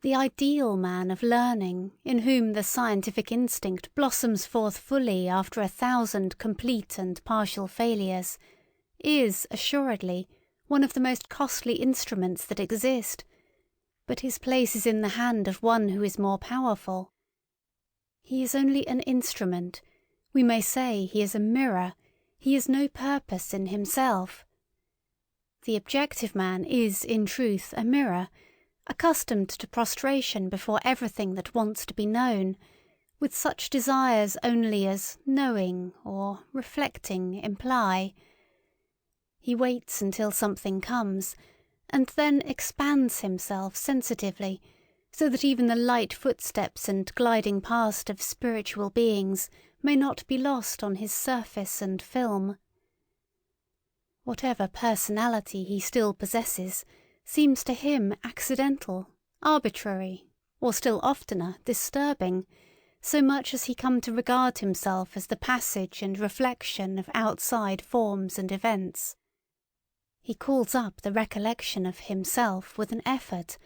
the ideal man of learning, in whom the scientific instinct blossoms forth fully after 1,000 complete and partial failures, is, assuredly, one of the most costly instruments that exist, but his place is in the hand of one who is more powerful. He is only an instrument, we may say he is a mirror, he is no purpose in himself. The objective man is, in truth, a mirror, accustomed to prostration before everything that wants to be known, with such desires only as knowing or reflecting imply. He waits until something comes, and then expands himself sensitively, so that even the light footsteps and gliding past of spiritual beings may not be lost on his surface and film. Whatever personality he still possesses seems to him accidental, arbitrary, or still oftener disturbing, so much as he come to regard himself as the passage and reflection of outside forms and events. He calls up the recollection of himself with an effort,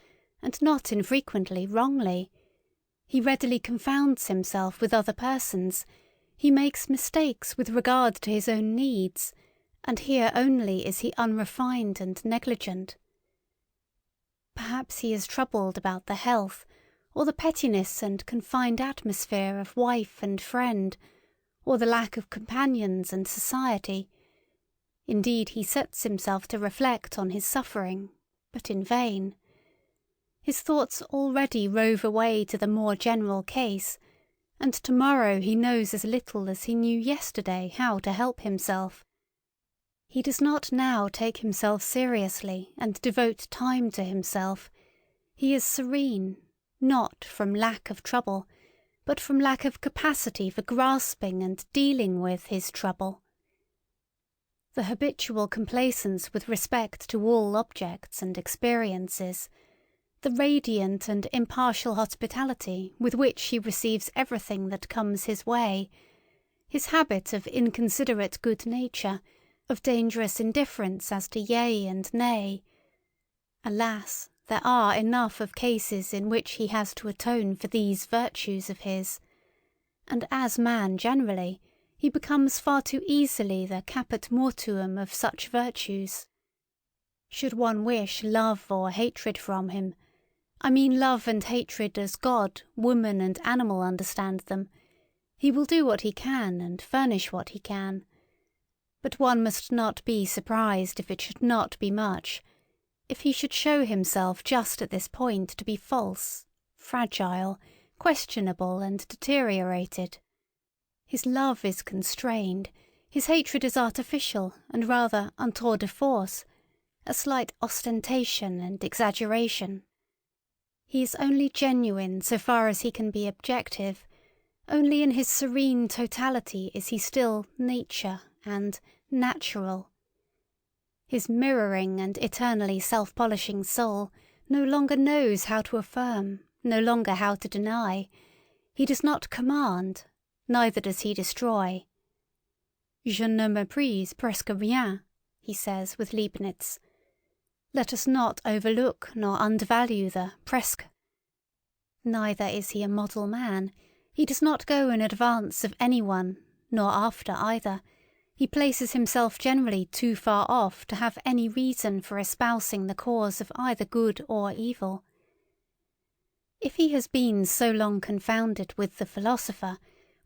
and not infrequently wrongly. He readily confounds himself with other persons. He makes mistakes with regard to his own needs, and here only is he unrefined and negligent. Perhaps he is troubled about the health, or the pettiness and confined atmosphere of wife and friend, or the lack of companions and society. Indeed, he sets himself to reflect on his suffering, but in vain. His thoughts already rove away to the more general case, and tomorrow he knows as little as he knew yesterday how to help himself. He does not now take himself seriously and devote time to himself. He is serene, not from lack of trouble, but from lack of capacity for grasping and dealing with his trouble. The habitual complacence with respect to all objects and experiences, the radiant and impartial hospitality with which he receives everything that comes his way, his habit of inconsiderate good nature, of dangerous indifference as to yea and nay. Alas, there are enough of cases in which he has to atone for these virtues of his, and as man generally, he becomes far too easily the caput mortuum of such virtues. Should one wish love or hatred from him, I mean love and hatred as God, woman, and animal understand them, he will do what he can and furnish what he can. But one must not be surprised if it should not be much, if he should show himself just at this point to be false, fragile, questionable, and deteriorated. His love is constrained, his hatred is artificial and rather un tour de force, a slight ostentation and exaggeration. He is only genuine so far as he can be objective. Only in his serene totality is he still nature and natural. His mirroring and eternally self-polishing soul no longer knows how to affirm, no longer how to deny. He does not command, neither does he destroy. Je ne méprise presque rien, he says with Leibniz. Let us not overlook nor undervalue the presque. Neither is he a model man. He does not go in advance of anyone, nor after either. He places himself generally too far off to have any reason for espousing the cause of either good or evil. If he has been so long confounded with the philosopher,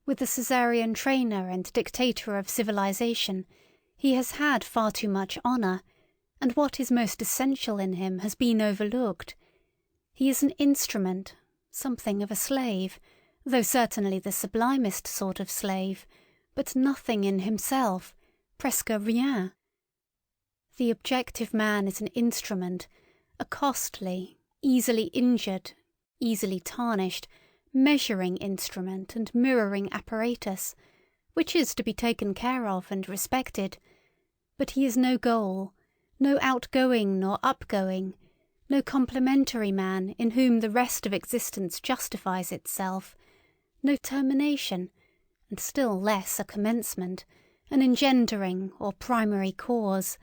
with the Caesarean trainer and dictator of civilization, he has had far too much honour, and what is most essential in him has been overlooked. He is an instrument, something of a slave, though certainly the sublimest sort of slave, but nothing in himself, presque rien. The objective man is an instrument, a costly, easily injured, easily tarnished, measuring instrument and mirroring apparatus, which is to be taken care of and respected, but he is no goal, no outgoing nor upgoing, no complementary man in whom the rest of existence justifies itself, no termination, and still less a commencement, an engendering or primary cause,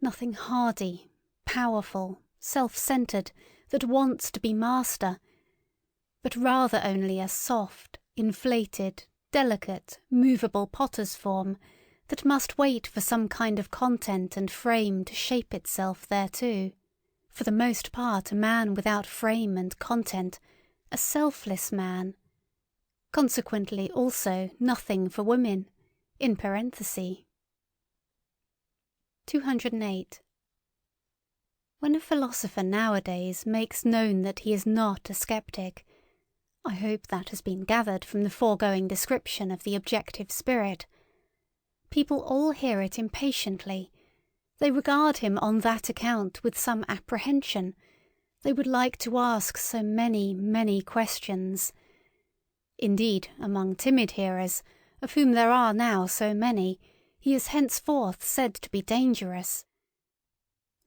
nothing hardy, powerful, self-centred, that wants to be master, but rather only a soft, inflated, delicate, movable potter's form that must wait for some kind of content and frame to shape itself thereto. For the most part a man without frame and content, a selfless man. Consequently also nothing for women, in parenthesis. 208. When a philosopher nowadays makes known that he is not a sceptic, I hope that has been gathered from the foregoing description of the objective spirit, people all hear it impatiently. They regard him on that account with some apprehension. They would like to ask so many, many questions. Indeed, among timid hearers, of whom there are now so many, he is henceforth said to be dangerous.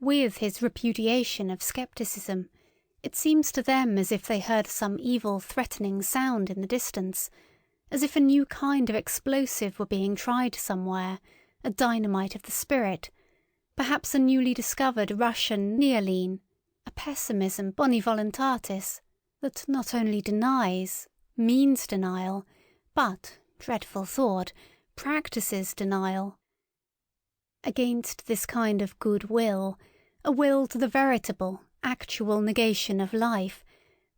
With his repudiation of scepticism, it seems to them as if they heard some evil threatening sound in the distance, as if a new kind of explosive were being tried somewhere, a dynamite of the spirit, perhaps a newly discovered Russian neoline, a pessimism boni voluntatis, that not only denies, means denial, but, dreadful thought, practices denial. Against this kind of goodwill, a will to the veritable, actual negation of life,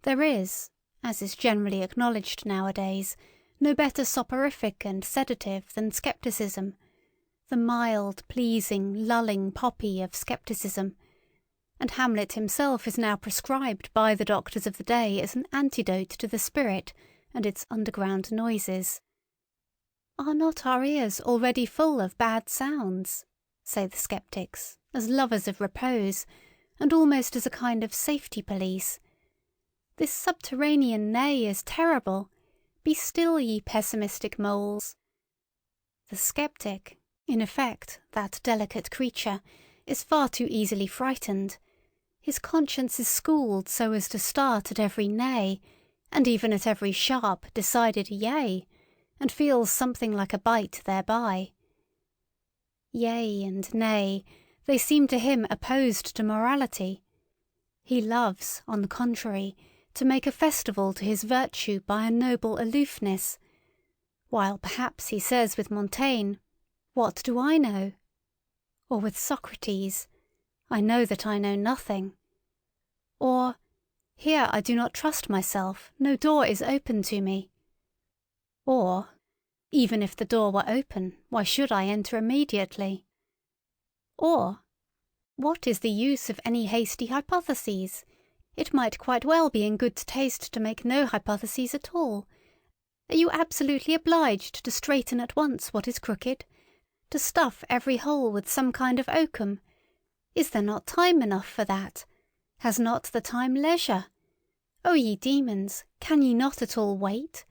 there is, as is generally acknowledged nowadays, no better soporific and sedative than scepticism, the mild, pleasing, lulling poppy of scepticism, and Hamlet himself is now prescribed by the doctors of the day as an antidote to the spirit and its underground noises. Are not our ears already full of bad sounds? Say the sceptics, as lovers of repose, and almost as a kind of safety police. This subterranean neigh is terrible. Be still, ye pessimistic moles. The sceptic, in effect, that delicate creature, is far too easily frightened. His conscience is schooled so as to start at every nay, and even at every sharp, decided yea, and feels something like a bite thereby. Yea and nay, they seem to him opposed to morality. He loves, on the contrary, to make a festival to his virtue by a noble aloofness, while perhaps he says with Montaigne, "What do I know?" Or with Socrates, "I know that I know nothing." Or, "Here I do not trust myself, no door is open to me." Or, "Even if the door were open, why should I enter immediately?" Or, "What is the use of any hasty hypotheses? It might quite well be in good taste to make no hypotheses at all. Are you absolutely obliged to straighten at once what is crooked? To stuff every hole with some kind of oakum? Is there not time enough for that? Has not the time leisure? O ye demons, can ye not at all wait?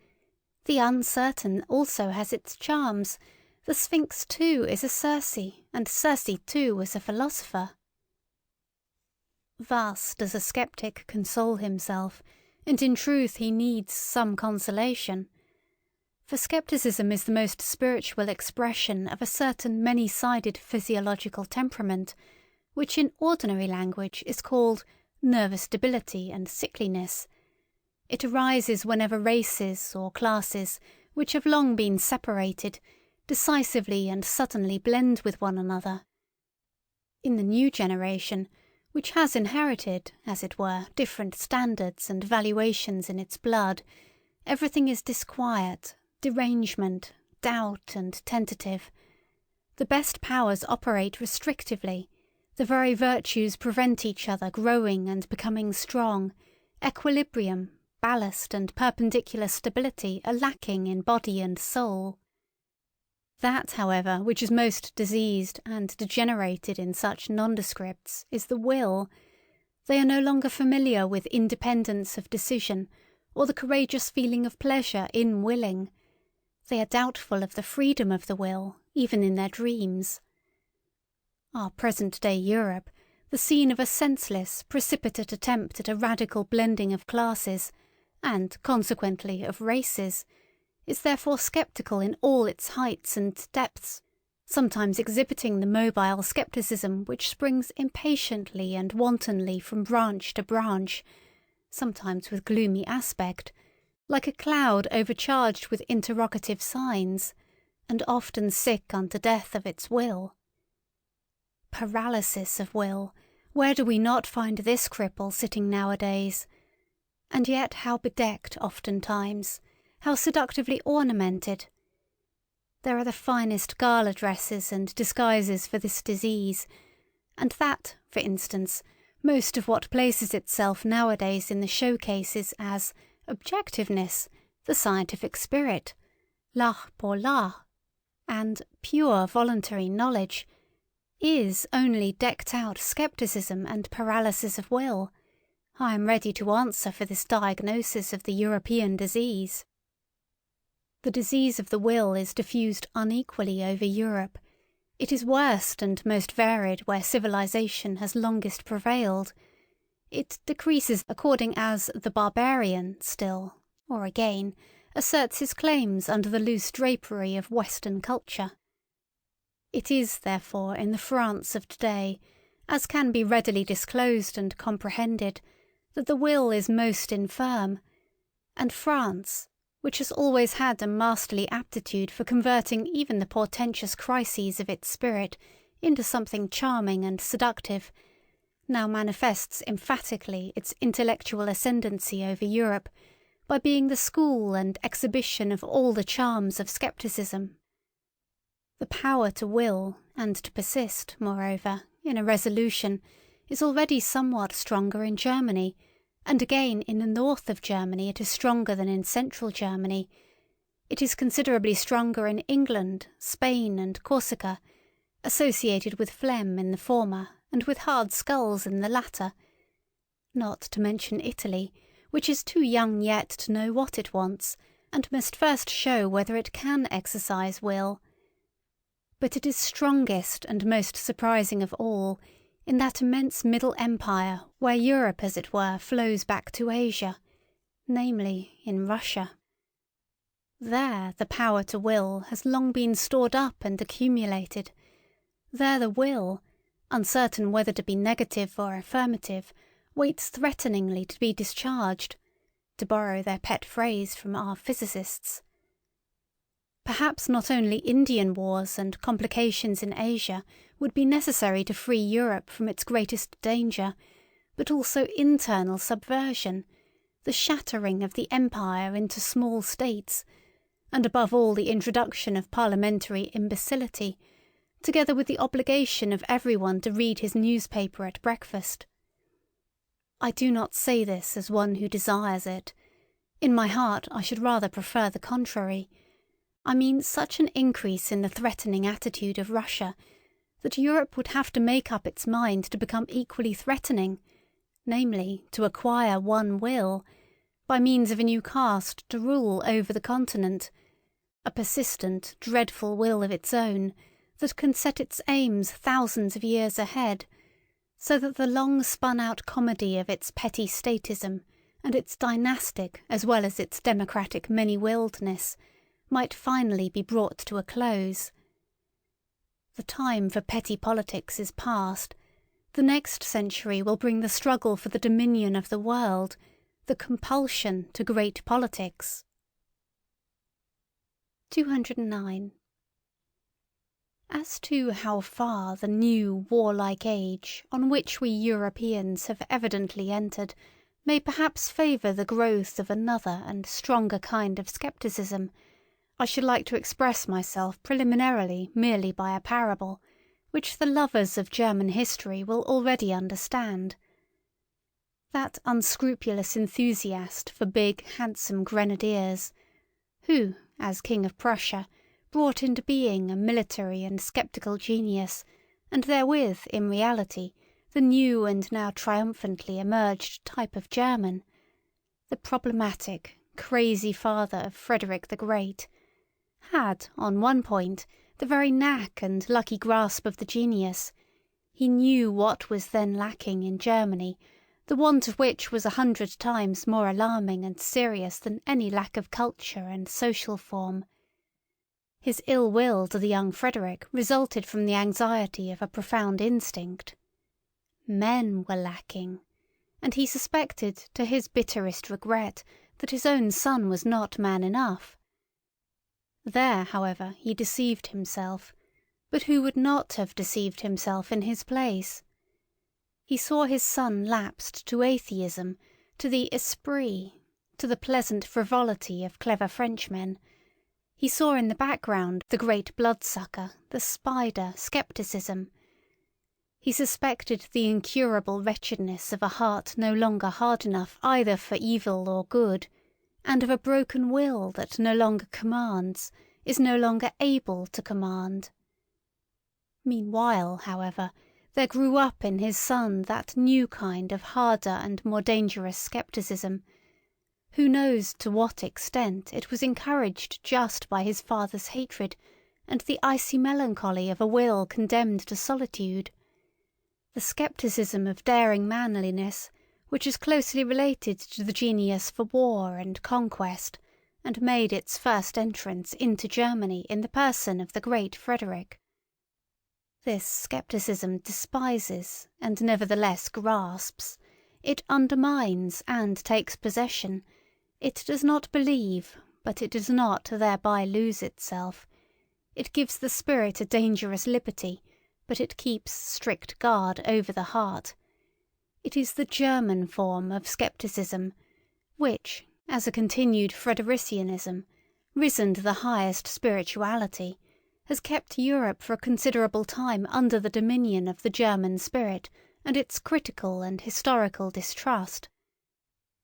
The uncertain also has its charms. The Sphinx too is a Circe, and Circe too is a philosopher. Thus does a sceptic console himself, and in truth he needs some consolation. For scepticism is the most spiritual expression of a certain many-sided physiological temperament, which in ordinary language is called nervous debility and sickliness. It arises whenever races or classes, which have long been separated, decisively and suddenly blend with one another. In the new generation, which has inherited, as it were, different standards and valuations in its blood, everything is disquiet, derangement, doubt, and tentative. The best powers operate restrictively. The very virtues prevent each other growing and becoming strong. Equilibrium, ballast, and perpendicular stability are lacking in body and soul. That, however, which is most diseased and degenerated in such nondescripts is the will, They are no longer familiar with independence of decision or the courageous feeling of pleasure in willing. They are doubtful of the freedom of the will, even in their dreams. Our present-day Europe, the scene of a senseless, precipitate attempt at a radical blending of classes, and, consequently, of races, is therefore sceptical in all its heights and depths, sometimes exhibiting the mobile scepticism which springs impatiently and wantonly from branch to branch, sometimes with gloomy aspect, like a cloud overcharged with interrogative signs, and often sick unto death of its will. Paralysis of will, where do we not find this cripple sitting nowadays? And yet how bedecked oftentimes, how seductively ornamented! There are the finest gala dresses and disguises for this disease, and that, for instance, most of what places itself nowadays in the showcases as objectiveness, the scientific spirit, l'art pour l'art, and pure voluntary knowledge, is only decked-out scepticism and paralysis of will. I am ready to answer for this diagnosis of the European disease. The disease of the will is diffused unequally over Europe. It is worst and most varied where civilization has longest prevailed. It decreases according as the barbarian still, or again, asserts his claims under the loose drapery of Western culture. It is, therefore, in the France of today, as can be readily disclosed and comprehended, that the will is most infirm, and France, which has always had a masterly aptitude for converting even the portentous crises of its spirit into something charming and seductive, now manifests emphatically its intellectual ascendancy over Europe by being the school and exhibition of all the charms of scepticism. The power to will and to persist, moreover, in a resolution is already somewhat stronger in Germany, and again in the north of Germany it is stronger than in central Germany. It is considerably stronger in England, Spain, and Corsica, associated with phlegm in the former and with hard skulls in the latter, not to mention Italy, which is too young yet to know what it wants, and must first show whether it can exercise will. But it is strongest and most surprising of all in that immense Middle Empire where Europe, as it were, flows back to Asia, namely in Russia. There the power to will has long been stored up and accumulated. There the will, uncertain whether to be negative or affirmative, waits threateningly to be discharged, to borrow their pet phrase from our physicists. Perhaps not only Indian wars and complications in Asia would be necessary to free Europe from its greatest danger, but also internal subversion, the shattering of the empire into small states, and above all the introduction of parliamentary imbecility, together with the obligation of everyone to read his newspaper at breakfast. I do not say this as one who desires it. In my heart I should rather prefer the contrary. I mean such an increase in the threatening attitude of Russia that Europe would have to make up its mind to become equally threatening, namely, to acquire one will, by means of a new caste to rule over the continent, a persistent, dreadful will of its own that can set its aims thousands of years ahead, so that the long spun-out comedy of its petty statism and its dynastic as well as its democratic many-willedness might finally be brought to a close. The time for petty politics is past. The next century will bring the struggle for the dominion of the world, the compulsion to great politics. 209. As to how far the new warlike age, on which we Europeans have evidently entered, may perhaps favour the growth of another and stronger kind of scepticism, I should like to express myself preliminarily merely by a parable, which the lovers of German history will already understand. That unscrupulous enthusiast for big, handsome grenadiers, who, as King of Prussia, brought into being a military and sceptical genius, and therewith, in reality, the new and now triumphantly emerged type of German, the problematic, crazy father of Frederick the Great, had, on one point, the very knack and lucky grasp of the genius. He knew what was then lacking in Germany, the want of which was 100 times more alarming and serious than any lack of culture and social form. His ill will to the young Frederick resulted from the anxiety of a profound instinct. Men were lacking, and he suspected to his bitterest regret that his own son was not man enough. There, however, he deceived himself, but who would not have deceived himself in his place? He saw his son lapsed to atheism, to the esprit, to the pleasant frivolity of clever Frenchmen. He saw in the background the great bloodsucker, the spider, scepticism. He suspected the incurable wretchedness of a heart no longer hard enough either for evil or good, and of a broken will that no longer commands, is no longer able to command. Meanwhile, however, there grew up in his son that new kind of harder and more dangerous scepticism. Who knows to what extent it was encouraged just by his father's hatred and the icy melancholy of a will condemned to solitude? The scepticism of daring manliness, which is closely related to the genius for war and conquest, and made its first entrance into Germany in the person of the great Frederick. This scepticism despises and nevertheless grasps. It undermines and takes possession. It does not believe, but it does not thereby lose itself. It gives the spirit a dangerous liberty, but it keeps strict guard over the heart. It is the German form of scepticism, which, as a continued Fredericianism, risen to the highest spirituality, has kept Europe for a considerable time under the dominion of the German spirit and its critical and historical distrust,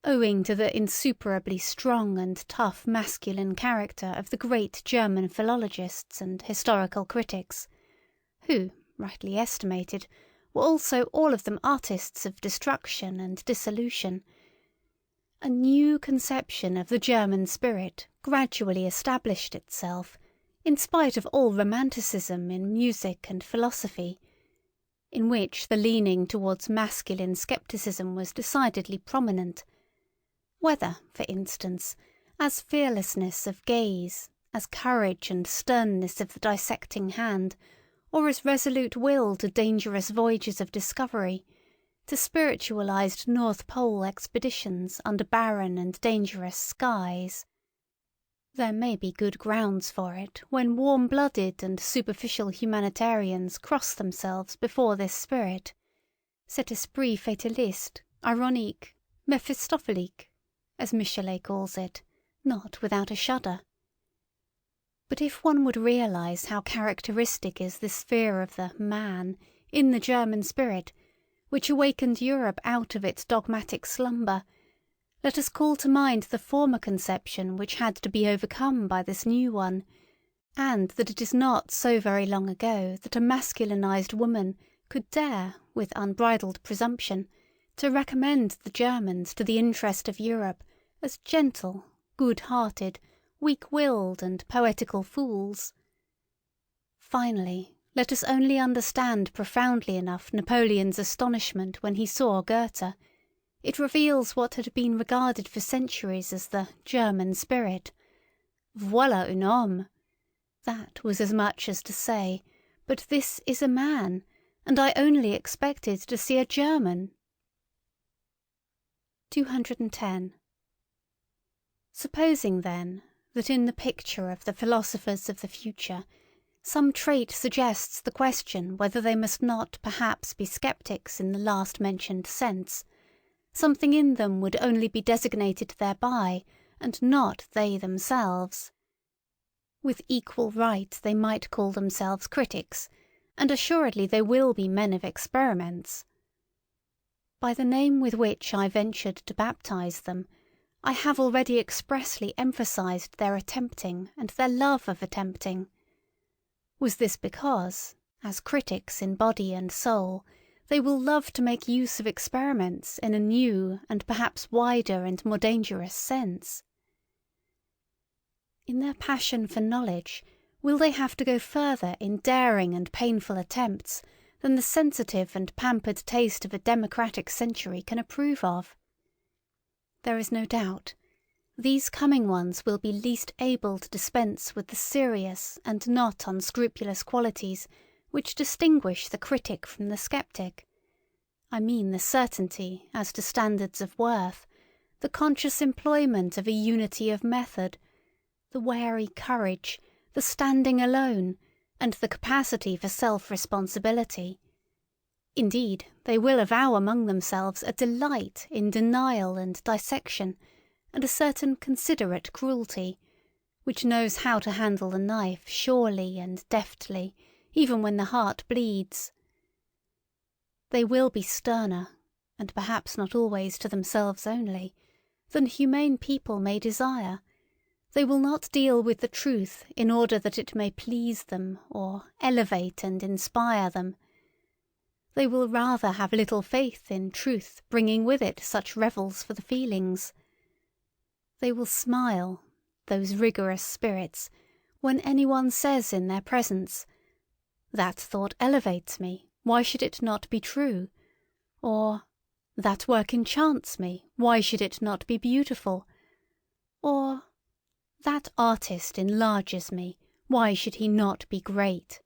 owing to the insuperably strong and tough masculine character of the great German philologists and historical critics, who, rightly estimated, were also all of them artists of destruction and dissolution. A new conception of the German spirit gradually established itself, in spite of all romanticism in music and philosophy, in which the leaning towards masculine scepticism was decidedly prominent, whether, for instance, as fearlessness of gaze, as courage and sternness of the dissecting hand, or as resolute will to dangerous voyages of discovery, to spiritualized North Pole expeditions under barren and dangerous skies. There may be good grounds for it when warm-blooded and superficial humanitarians cross themselves before this spirit, cet esprit fataliste, ironique, mephistophelique, as Michelet calls it, not without a shudder. But if one would realize how characteristic is this fear of the man in the German spirit, which awakened Europe out of its dogmatic slumber, let us call to mind the former conception which had to be overcome by this new one, and that it is not so very long ago that a masculinized woman could dare, with unbridled presumption, to recommend the Germans to the interest of Europe as gentle, good-hearted, weak-willed, and poetical fools. Finally, let us only understand profoundly enough Napoleon's astonishment when he saw Goethe. It reveals what had been regarded for centuries as the German spirit. Voilà un homme! That was as much as to say, but this is a man, and I only expected to see a German. 210. Supposing, then, that in the picture of the philosophers of the future some trait suggests the question whether they must not perhaps be sceptics in the last-mentioned sense, something in them would only be designated thereby, and not they themselves. With equal right they might call themselves critics, and assuredly they will be men of experiments. By the name with which I ventured to baptize them, I have already expressly emphasized their attempting and their love of attempting. Was this because, as critics in body and soul, they will love to make use of experiments in a new and perhaps wider and more dangerous sense. In their passion for knowledge, will they have to go further in daring and painful attempts than the sensitive and pampered taste of a democratic century can approve of? There is no doubt. These coming ones will be least able to dispense with the serious and not unscrupulous qualities which distinguish the critic from the sceptic. I mean the certainty as to standards of worth, the conscious employment of a unity of method, the wary courage, the standing alone, and the capacity for self-responsibility. Indeed, they will avow among themselves a delight in denial and dissection, and a certain considerate cruelty, which knows how to handle the knife surely and deftly, even when the heart bleeds. They will be sterner, and perhaps not always to themselves only, than humane people may desire. They will not deal with the truth in order that it may please them or elevate and inspire them. They will rather have little faith in truth bringing with it such revels for the feelings. They will smile, those rigorous spirits, when anyone says in their presence, "That thought elevates me, why should it not be true?" Or, "That work enchants me, why should it not be beautiful?" Or, "That artist enlarges me, why should he not be great?"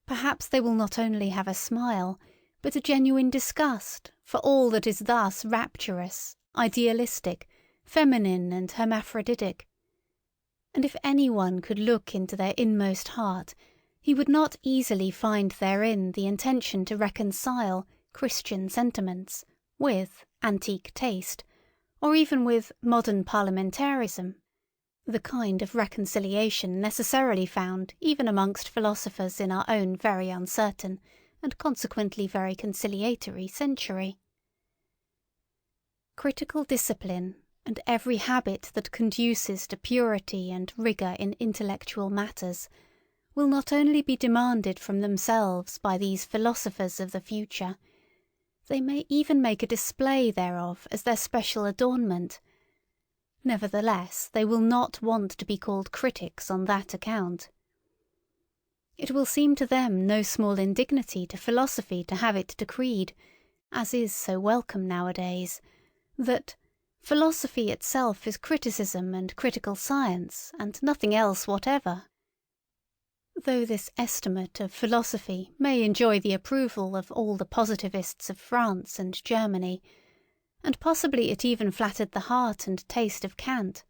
Perhaps they will not only have a smile, but a genuine disgust for all that is thus rapturous, idealistic, feminine and hermaphroditic. And if anyone could look into their inmost heart, he would not easily find therein the intention to reconcile Christian sentiments with antique taste, or even with modern parliamentarism, the kind of reconciliation necessarily found even amongst philosophers in our own very uncertain, and consequently very conciliatory century. Critical discipline, and every habit that conduces to purity and rigour in intellectual matters, will not only be demanded from themselves by these philosophers of the future, they may even make a display thereof as their special adornment. Nevertheless, they will not want to be called critics on that account. It will seem to them no small indignity to philosophy to have it decreed, as is so welcome nowadays, that philosophy itself is criticism and critical science, and nothing else whatever. Though this estimate of philosophy may enjoy the approval of all the positivists of France and Germany, and possibly it even flattered the heart and taste of Kant,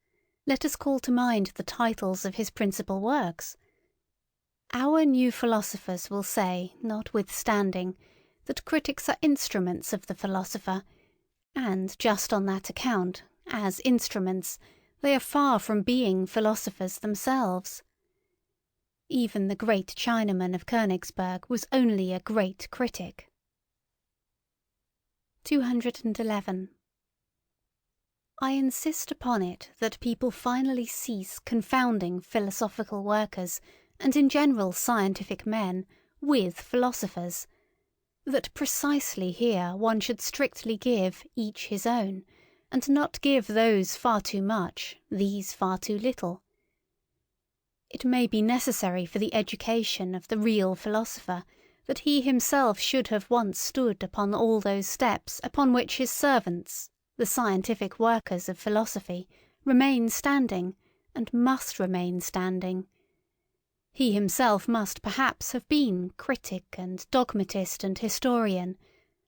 let us call to mind the titles of his principal works. Our new philosophers will say, notwithstanding, that critics are instruments of the philosopher, and just on that account, as instruments, they are far from being philosophers themselves. Even the great Chinaman of Königsberg was only a great critic. 211. I insist upon it that people finally cease confounding philosophical workers, and in general scientific men, with philosophers, that precisely here one should strictly give each his own, and not give those far too much, these far too little. It may be necessary for the education of the real philosopher that he himself should have once stood upon all those steps upon which his servants, the scientific workers of philosophy, remain standing, and must remain standing. He himself must perhaps have been critic and dogmatist and historian,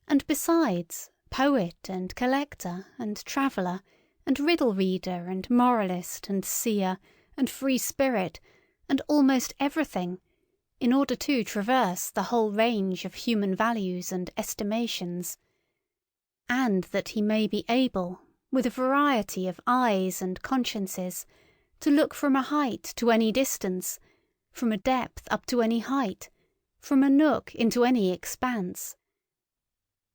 and besides, poet and collector and traveller, and riddle reader and moralist and seer, and free spirit, and almost everything, in order to traverse the whole range of human values and estimations, and that he may be able, with a variety of eyes and consciences, to look from a height to any distance, from a depth up to any height, from a nook into any expanse.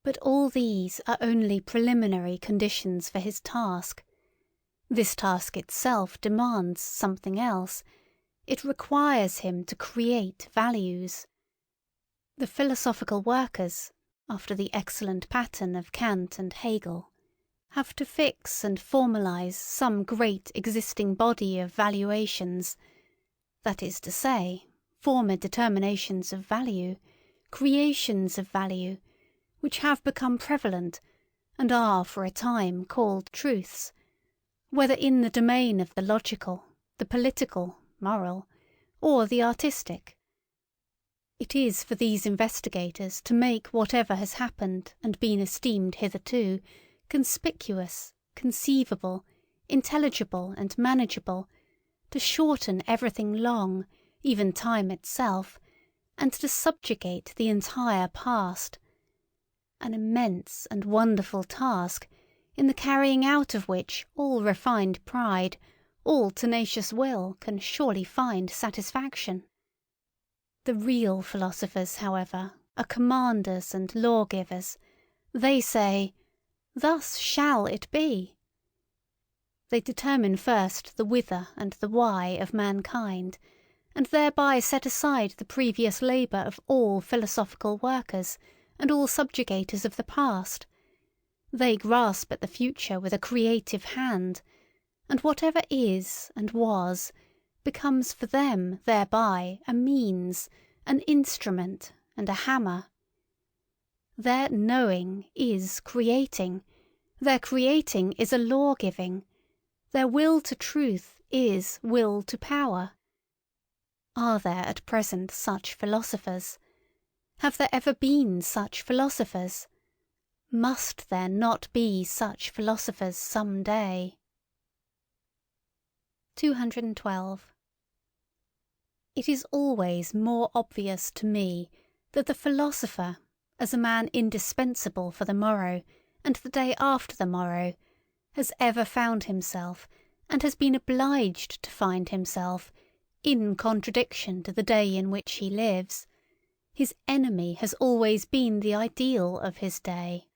But all these are only preliminary conditions for his task. This task itself demands something else. It requires him to create values. The philosophical workers, after the excellent pattern of Kant and Hegel, have to fix and formalise some great existing body of valuations, that is to say, former determinations of value, creations of value, which have become prevalent, and are for a time called truths, whether in the domain of the logical, the political, moral, or the artistic. It is for these investigators to make whatever has happened and been esteemed hitherto conspicuous, conceivable, intelligible, and manageable, to shorten everything long, even time itself, and to subjugate the entire past. An immense and wonderful task, in the carrying out of which all refined pride, all tenacious will can surely find satisfaction. The real philosophers, however, are commanders and lawgivers. They say, "Thus shall it be." They determine first the whither and the why of mankind, and thereby set aside the previous labour of all philosophical workers and all subjugators of the past. They grasp at the future with a creative hand, and whatever is and was becomes for them thereby a means, an instrument, and a hammer. Their knowing is creating, their creating is a law-giving, their will to truth is will to power. Are there at present such philosophers? Have there ever been such philosophers? Must there not be such philosophers some day? 212. It is always more obvious to me that the philosopher, as a man indispensable for the morrow and the day after the morrow, has ever found himself, and has been obliged to find himself, in contradiction to the day in which he lives. His enemy has always been the ideal of his day.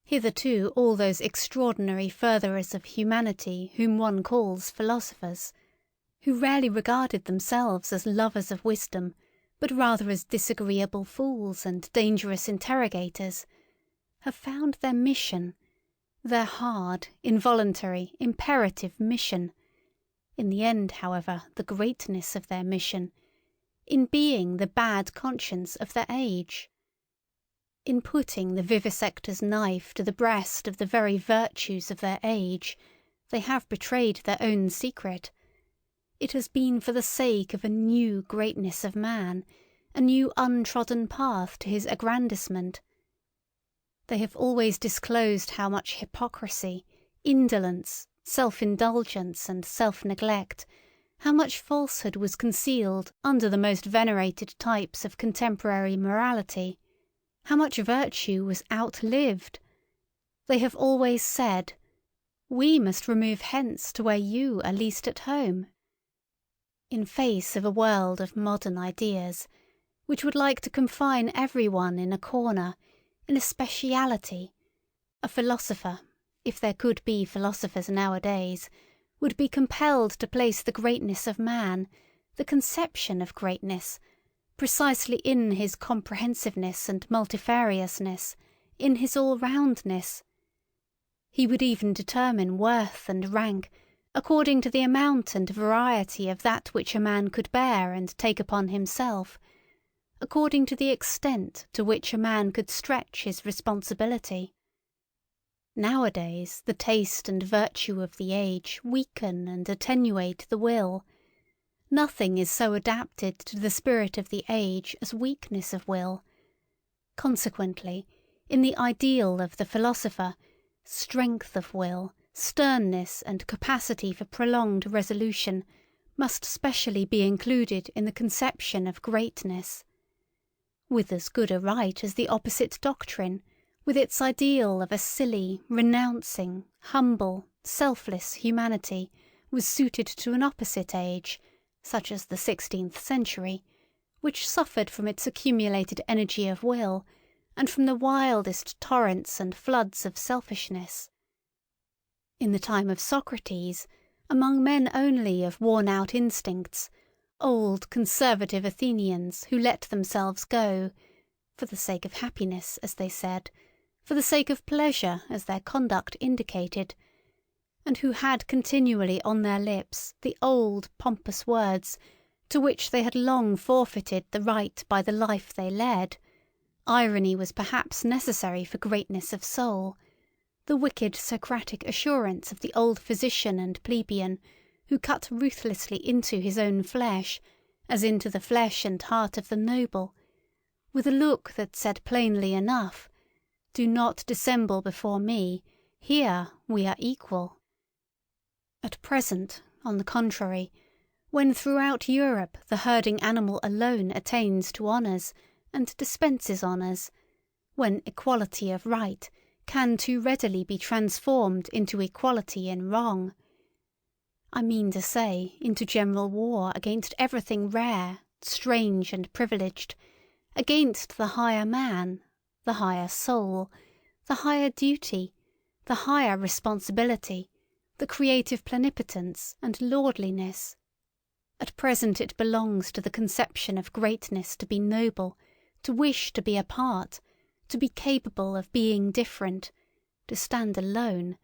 Hitherto all those extraordinary furtherers of humanity whom one calls philosophers, who rarely regarded themselves as lovers of wisdom, but rather as disagreeable fools and dangerous interrogators, have found their mission, their hard, involuntary, imperative mission, in the end, however, the greatness of their mission, in being the bad conscience of their age. In putting the vivisector's knife to the breast of the very virtues of their age, they have betrayed their own secret. It has been for the sake of a new greatness of man, a new untrodden path to his aggrandisement. They have always disclosed how much hypocrisy, indolence, self-indulgence, and self-neglect, how much falsehood was concealed under the most venerated types of contemporary morality, how much virtue was outlived. They have always said, "We must remove hence to where you are least at home." In face of a world of modern ideas, which would like to confine everyone in a corner, in a speciality, a philosopher, if there could be philosophers nowadays, would be compelled to place the greatness of man, the conception of greatness, precisely in his comprehensiveness and multifariousness, in his all-roundness. He would even determine worth and rank according to the amount and variety of that which a man could bear and take upon himself, according to the extent to which a man could stretch his responsibility. Nowadays the taste and virtue of the age weaken and attenuate the will. Nothing is so adapted to the spirit of the age as weakness of will. Consequently, in the ideal of the philosopher, strength of will, sternness, and capacity for prolonged resolution must specially be included in the conception of greatness. With as good a right as the opposite doctrine, with its ideal of a silly, renouncing, humble, selfless humanity, was suited to an opposite age, such as the 16th century, which suffered from its accumulated energy of will, and from the wildest torrents and floods of selfishness. In the time of Socrates, among men only of worn-out instincts, old conservative Athenians who let themselves go, for the sake of happiness, as they said, for the sake of pleasure, as their conduct indicated, and who had continually on their lips the old pompous words to which they had long forfeited the right by the life they led. Irony was perhaps necessary for greatness of soul, the wicked Socratic assurance of the old physician and plebeian, who cut ruthlessly into his own flesh, as into the flesh and heart of the noble, with a look that said plainly enough, "Do not dissemble before me, here we are equal." At present, on the contrary, when throughout Europe the herding animal alone attains to honours, and dispenses honours, when equality of right can too readily be transformed into equality in wrong, I mean to say into general war against everything rare, strange, and privileged, against the higher man, the higher soul, the higher duty, the higher responsibility, the creative plenipotence and lordliness. At present it belongs to the conception of greatness to be noble, to wish to be apart, to be capable of being different, to stand alone,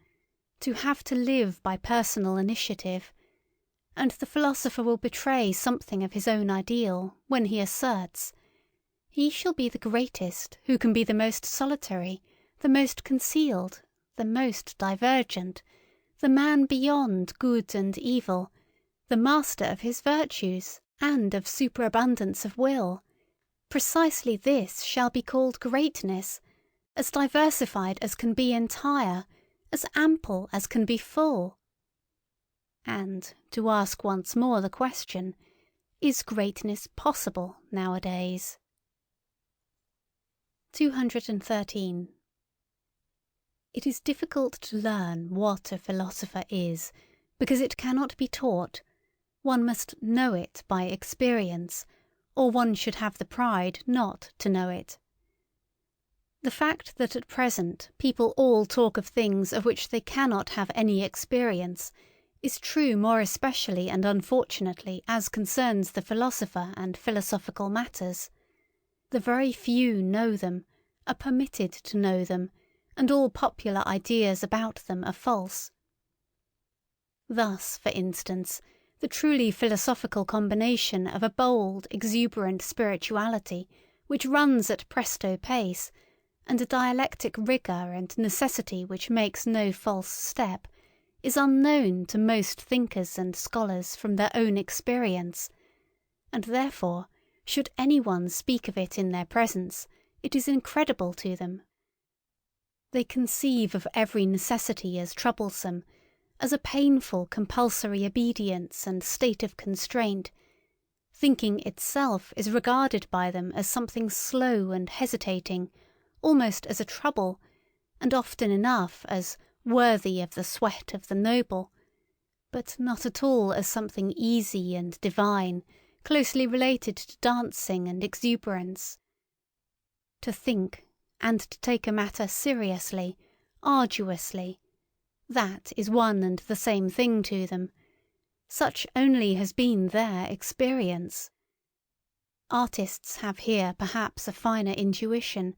to have to live by personal initiative, and the philosopher will betray something of his own ideal when he asserts, "He shall be the greatest who can be the most solitary, the most concealed, the most divergent, the man beyond good and evil, the master of his virtues and of superabundance of will. Precisely this shall be called greatness, as diversified as can be entire, as ample as can be full." And, to ask once more the question, is greatness possible nowadays? 213. It is difficult to learn what a philosopher is, because it cannot be taught. One must know it by experience, or one should have the pride not to know it. The fact that at present people all talk of things of which they cannot have any experience is true more especially and unfortunately as concerns the philosopher and philosophical matters. The very few know them, are permitted to know them, and all popular ideas about them are false. Thus, for instance, the truly philosophical combination of a bold, exuberant spirituality, which runs at presto pace, and a dialectic rigour and necessity which makes no false step, is unknown to most thinkers and scholars from their own experience, and therefore, should anyone speak of it in their presence, it is incredible to them. They conceive of every necessity as troublesome, as a painful compulsory obedience and state of constraint. Thinking itself is regarded by them as something slow and hesitating, almost as a trouble, and often enough as worthy of the sweat of the noble, but not at all as something easy and divine, closely related to dancing and exuberance. To think, and to take a matter seriously, arduously, that is one and the same thing to them. Such only has been their experience. Artists have here perhaps a finer intuition,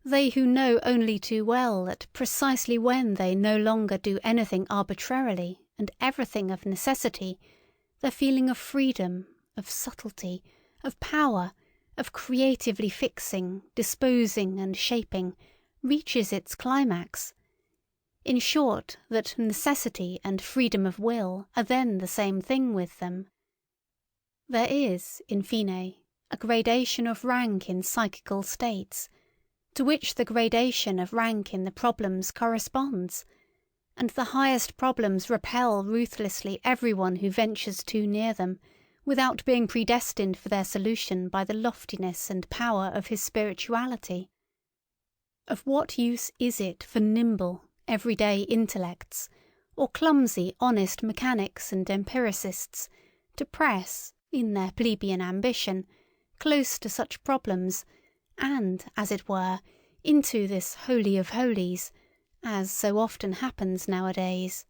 they who know only too well that precisely when they no longer do anything arbitrarily and everything of necessity, their feeling of freedom, of subtlety, of power, of creatively fixing, disposing, and shaping, reaches its climax. In short, that necessity and freedom of will are then the same thing with them. There is, in fine, a gradation of rank in psychical states, to which the gradation of rank in the problems corresponds, and the highest problems repel ruthlessly everyone who ventures too near them, without being predestined for their solution by the loftiness and power of his spirituality. Of what use is it for nimble, everyday intellects, or clumsy, honest mechanics and empiricists, to press, in their plebeian ambition, close to such problems, and, as it were, into this holy of holies, as so often happens nowadays?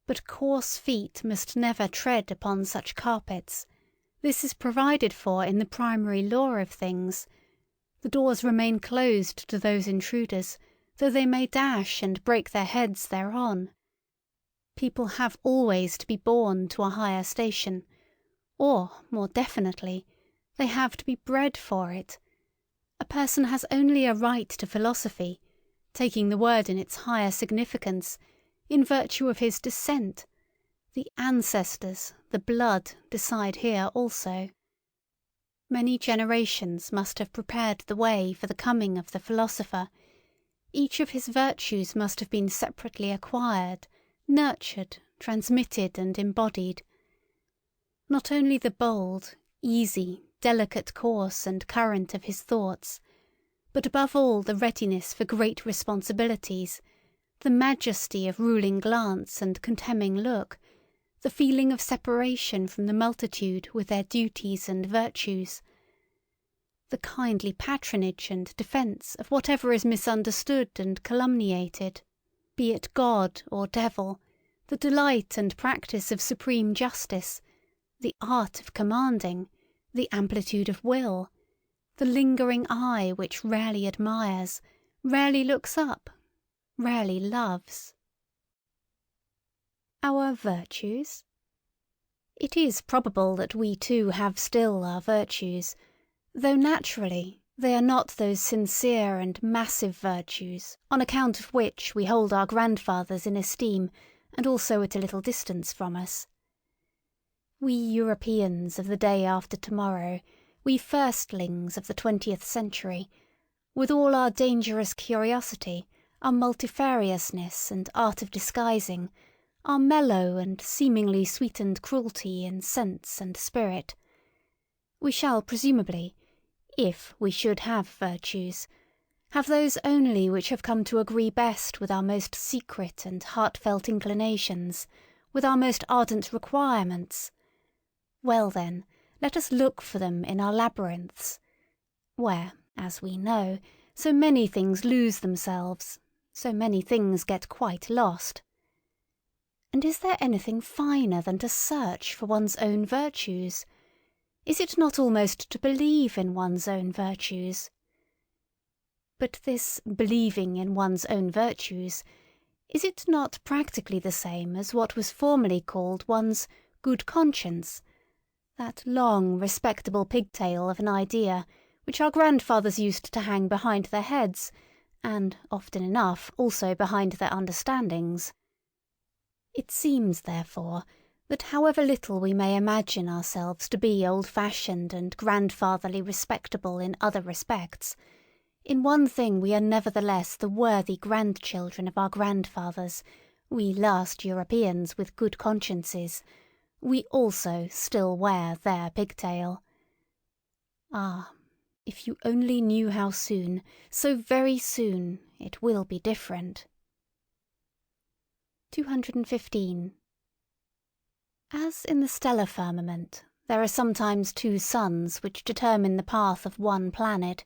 But coarse feet must never tread upon such carpets. This is provided for in the primary law of things. The doors remain closed to those intruders, though they may dash and break their heads thereon. People have always to be born to a higher station, or, more definitely, they have to be bred for it. A person has only a right to philosophy, taking the word in its higher significance, in virtue of his descent. The ancestors, the blood, decide here also. Many generations must have prepared the way for the coming of the philosopher. Each of his virtues must have been separately acquired, nurtured, transmitted, and embodied. Not only the bold, easy, delicate course and current of his thoughts, but above all the readiness for great responsibilities, the majesty of ruling glance and contemning look, the feeling of separation from the multitude with their duties and virtues, the kindly patronage and defence of whatever is misunderstood and calumniated, be it God or devil, the delight and practice of supreme justice, the art of commanding, the amplitude of will, the lingering eye which rarely admires, rarely looks up, rarely loves. Our virtues? It is probable that we too have still our virtues, though naturally they are not those sincere and massive virtues on account of which we hold our grandfathers in esteem and also at a little distance from us. We Europeans of the day after tomorrow, we firstlings of the 20th century, with all our dangerous curiosity, our multifariousness and art of disguising, our mellow and seemingly sweetened cruelty in sense and spirit, we shall presumably, if we should have virtues, have those only which have come to agree best with our most secret and heartfelt inclinations, with our most ardent requirements. Well then, let us look for them in our labyrinths, where, as we know, so many things lose themselves, so many things get quite lost. And is there anything finer than to search for one's own virtues? Is it not almost to believe in one's own virtues? But this believing in one's own virtues, is it not practically the same as what was formerly called one's good conscience, that long, respectable pigtail of an idea which our grandfathers used to hang behind their heads, and, often enough, also behind their understandings? It seems, therefore, that however little we may imagine ourselves to be old-fashioned and grandfatherly respectable in other respects, in one thing we are nevertheless the worthy grandchildren of our grandfathers, we last Europeans with good consciences. We also still wear their pigtail. Ah, if you only knew how soon, so very soon, it will be different. 215. As in the stellar firmament, there are sometimes two suns which determine the path of one planet,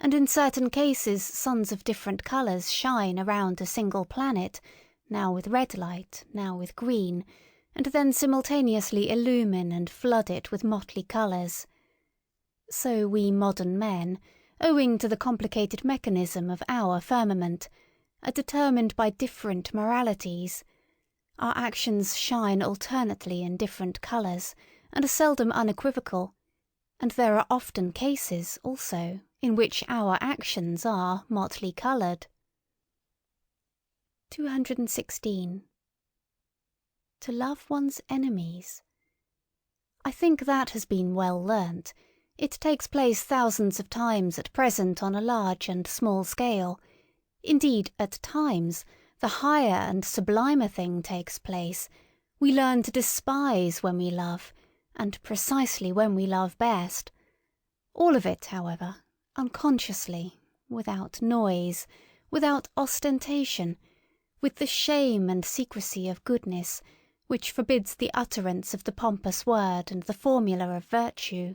and in certain cases suns of different colours shine around a single planet, now with red light, now with green, and then simultaneously illumine and flood it with motley colours. So we modern men, owing to the complicated mechanism of our firmament, are determined by different moralities. Our actions shine alternately in different colours, and are seldom unequivocal, and there are often cases, also, in which our actions are motley coloured. 216. To love one's enemies. I think that has been well learnt. It takes place thousands of times at present on a large and small scale. Indeed, at times, the higher and sublimer thing takes place. We learn to despise when we love, and precisely when we love best. All of it, however, unconsciously, without noise, without ostentation, with the shame and secrecy of goodness, which forbids the utterance of the pompous word and the formula of virtue.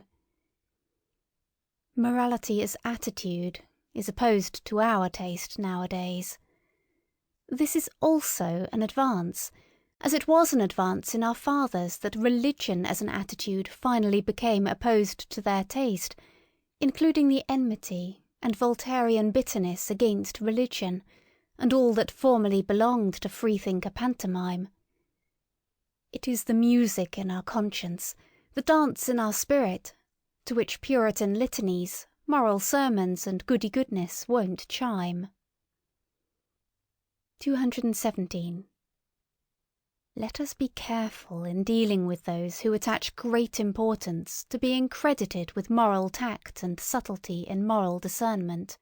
Morality as attitude is opposed to our taste nowadays. This is also an advance, as it was an advance in our fathers that religion as an attitude finally became opposed to their taste, including the enmity and Voltairean bitterness against religion, and all that formerly belonged to freethinker pantomime. It is the music in our conscience, the dance in our spirit, to which Puritan litanies, moral sermons, and goody-goodness won't chime. 217. Let us be careful in dealing with those who attach great importance to being credited with moral tact and subtlety in moral discernment.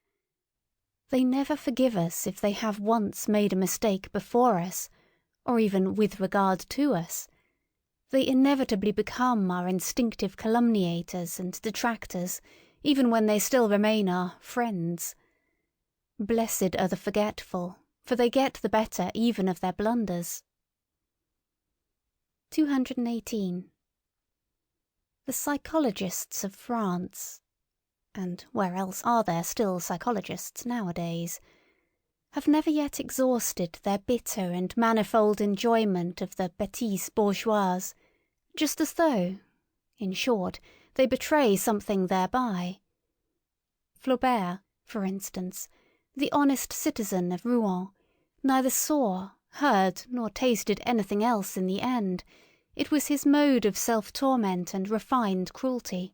They never forgive us if they have once made a mistake before us, or even with regard to us. They inevitably become our instinctive calumniators and detractors, even when they still remain our friends. Blessed are the forgetful, for they get the better even of their blunders. 218. The psychologists of France, and where else are there still psychologists nowadays, have never yet exhausted their bitter and manifold enjoyment of the bêtise bourgeoise, just as though, in short, they betray something thereby. Flaubert, for instance, the honest citizen of Rouen, neither saw, heard, nor tasted anything else in the end. It was his mode of self-torment and refined cruelty.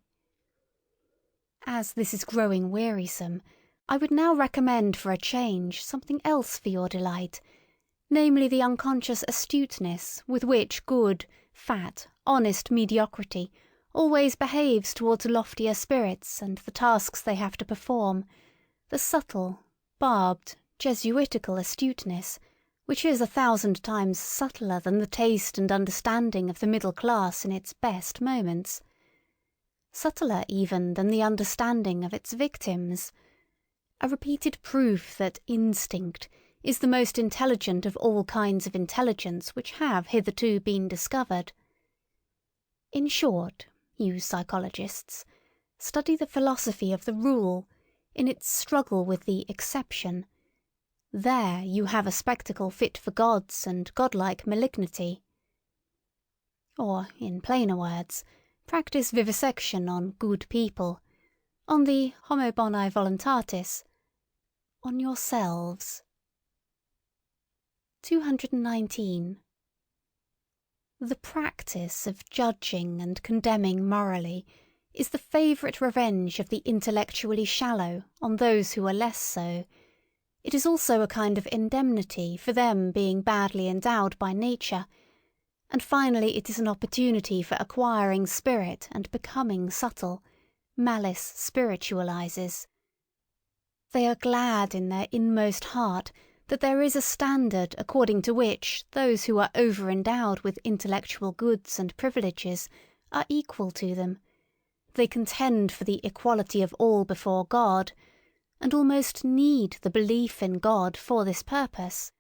As this is growing wearisome, I would now recommend for a change something else for your delight, namely the unconscious astuteness with which good, fat, honest mediocrity always behaves towards loftier spirits and the tasks they have to perform, the subtle, barbed, Jesuitical astuteness, which is 1,000 times subtler than the taste and understanding of the middle class in its best moments. Subtler even than the understanding of its victims. A repeated proof that instinct is the most intelligent of all kinds of intelligence which have hitherto been discovered. In short, you psychologists, study the philosophy of the rule, in its struggle with the exception. There you have a spectacle fit for gods and godlike malignity. Or, in plainer words, practice vivisection on good people, on the homo bonae voluntatis, on yourselves. 219. The practice of judging and condemning morally is the favourite revenge of the intellectually shallow on those who are less so. It is also a kind of indemnity for them being badly endowed by nature, and finally it is an opportunity for acquiring spirit and becoming subtle. Malice spiritualizes. They are glad in their inmost heart that there is a standard according to which those who are over-endowed with intellectual goods and privileges are equal to them. They contend for the equality of all before God, and almost need the belief in God for this purpose.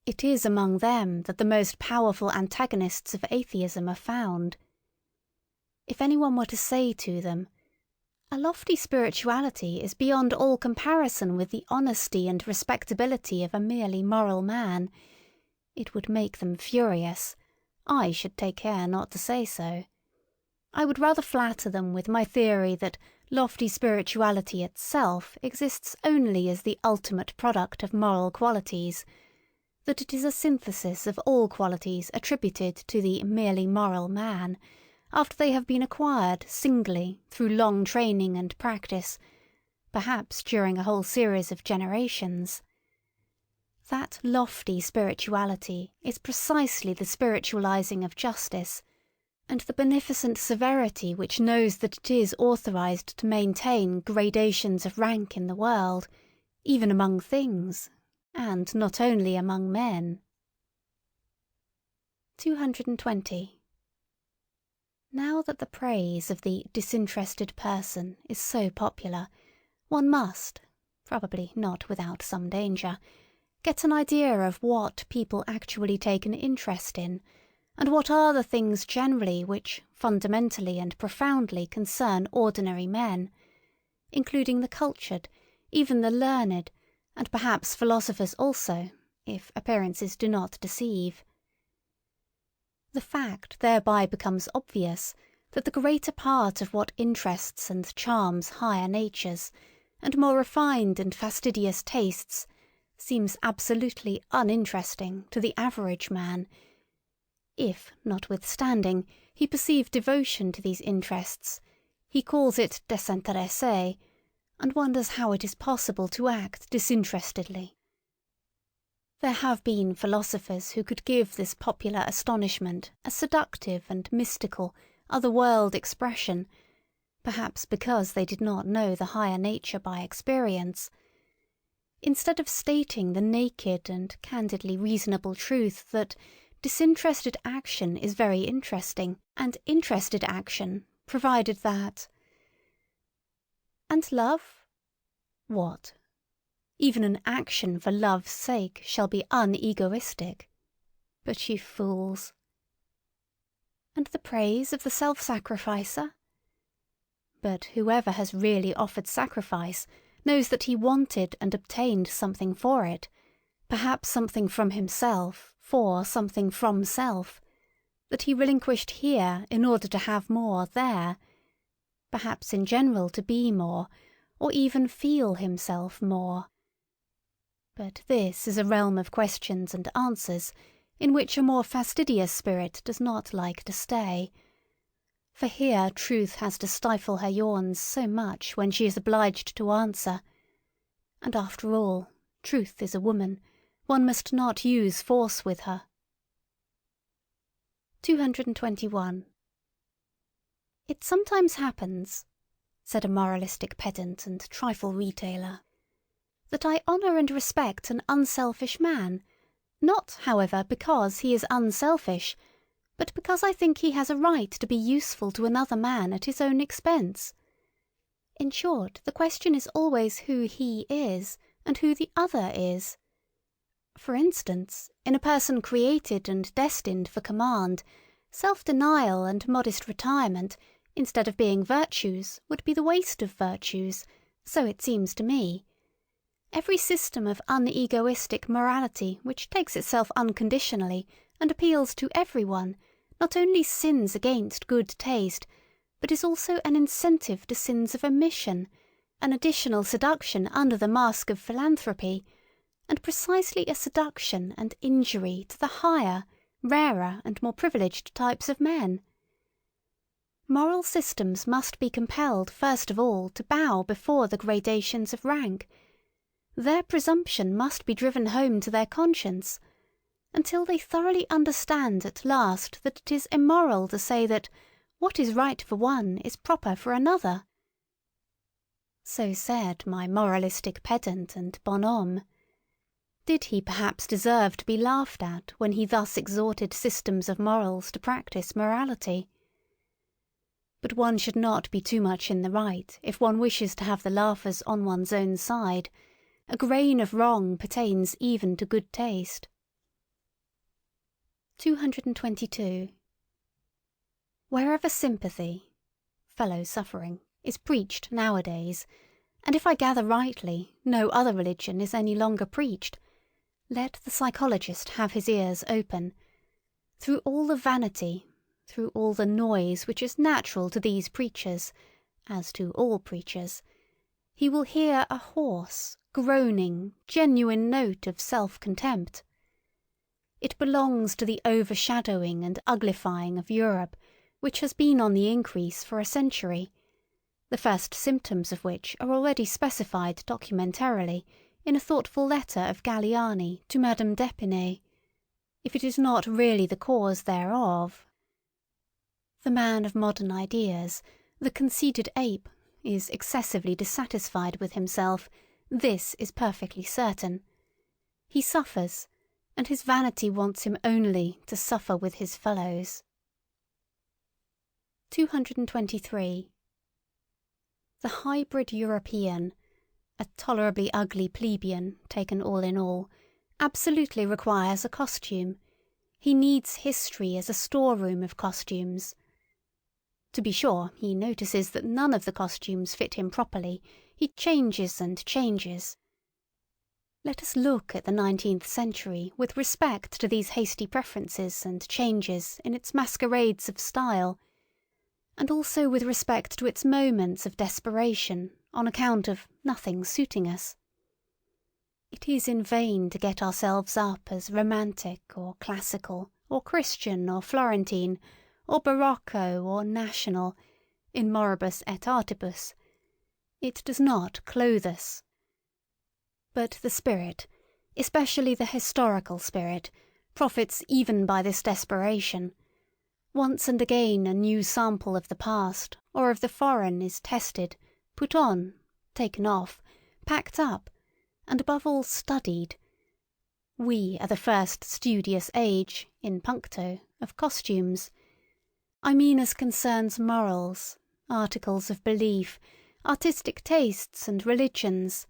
It is among them that the most powerful antagonists of atheism are found. If anyone were to say to them, "A lofty spirituality is beyond all comparison with the honesty and respectability of a merely moral man," it would make them furious. I should take care not to say so. I would rather flatter them with my theory that lofty spirituality itself exists only as the ultimate product of moral qualities, that it is a synthesis of all qualities attributed to the merely moral man, after they have been acquired singly through long training and practice, perhaps during a whole series of generations. That lofty spirituality is precisely the spiritualizing of justice, and the beneficent severity which knows that it is authorized to maintain gradations of rank in the world, even among things, and not only among men. 220. Now that the praise of the disinterested person is so popular, one must, probably not without some danger, get an idea of what people actually take an interest in, and what are the things generally which fundamentally and profoundly concern ordinary men, including the cultured, even the learned, and perhaps philosophers also, if appearances do not deceive. The fact thereby becomes obvious that the greater part of what interests and charms higher natures, and more refined and fastidious tastes, seems absolutely uninteresting to the average man, if, notwithstanding, he perceive devotion to these interests, he calls it désintéressé, and wonders how it is possible to act disinterestedly. There have been philosophers who could give this popular astonishment a seductive and mystical, other-world expression, perhaps because they did not know the higher nature by experience. Instead of stating the naked and candidly reasonable truth that disinterested action is very interesting, and interested action, provided that... And love? What? Even an action for love's sake shall be unegoistic. But you fools! And the praise of the self-sacrificer? But whoever has really offered sacrifice knows that he wanted and obtained something for it, perhaps something from himself, for something from self, that he relinquished here in order to have more there, perhaps in general to be more, or even feel himself more. But this is a realm of questions and answers in which a more fastidious spirit does not like to stay, for here truth has to stifle her yawns so much when she is obliged to answer, and after all, truth is a woman, one must not use force with her. 221. It sometimes happens, said a moralistic pedant and trifle retailer, that I honour and respect an unselfish man, not, however, because he is unselfish, but because I think he has a right to be useful to another man at his own expense. In short, the question is always who he is, and who the other is. For instance, in a person created and destined for command, self-denial and modest retirement, instead of being virtues, would be the waste of virtues, so it seems to me. Every system of unegoistic morality which takes itself unconditionally and appeals to everyone not only sins against good taste, but is also an incentive to sins of omission, an additional seduction under the mask of philanthropy, and precisely a seduction and injury to the higher, rarer and more privileged types of men. Moral systems must be compelled first of all to bow before the gradations of rank. Their presumption must be driven home to their conscience, until they thoroughly understand at last that it is immoral to say that what is right for one is proper for another. So said my moralistic pedant and bonhomme. Did he perhaps deserve to be laughed at when he thus exhorted systems of morals to practice morality? But one should not be too much in the right if one wishes to have the laughers on one's own side. A grain of wrong pertains even to good taste. 222. Wherever sympathy, fellow suffering, is preached nowadays, and if I gather rightly, no other religion is any longer preached, let the psychologist have his ears open. Through all the vanity, through all the noise which is natural to these preachers, as to all preachers, he will hear a hoarse, groaning, genuine note of self-contempt. It belongs to the overshadowing and uglifying of Europe, which has been on the increase for a century, the first symptoms of which are already specified documentarily in a thoughtful letter of Galliani to Madame d'Épinay, if it is not really the cause thereof. The man of modern ideas, the conceited ape, is excessively dissatisfied with himself. This is perfectly certain. He suffers, and his vanity wants him only to suffer with his fellows. 223. The hybrid European, a tolerably ugly plebeian, taken all in all, absolutely requires a costume. He needs history as a storeroom of costumes. To be sure, he notices that none of the costumes fit him properly. He changes and changes. Let us look at the 19th century with respect to these hasty preferences and changes in its masquerades of style, and also with respect to its moments of desperation on account of nothing suiting us. It is in vain to get ourselves up as romantic or classical or Christian or Florentine or Barocco or national, in moribus et artibus. It does not clothe us. But the spirit, especially the historical spirit, profits even by this desperation. Once and again a new sample of the past or of the foreign is tested, put on, taken off, packed up, and above all studied. We are the first studious age, in puncto, of costumes. I mean as concerns morals, articles of belief, artistic tastes and religions.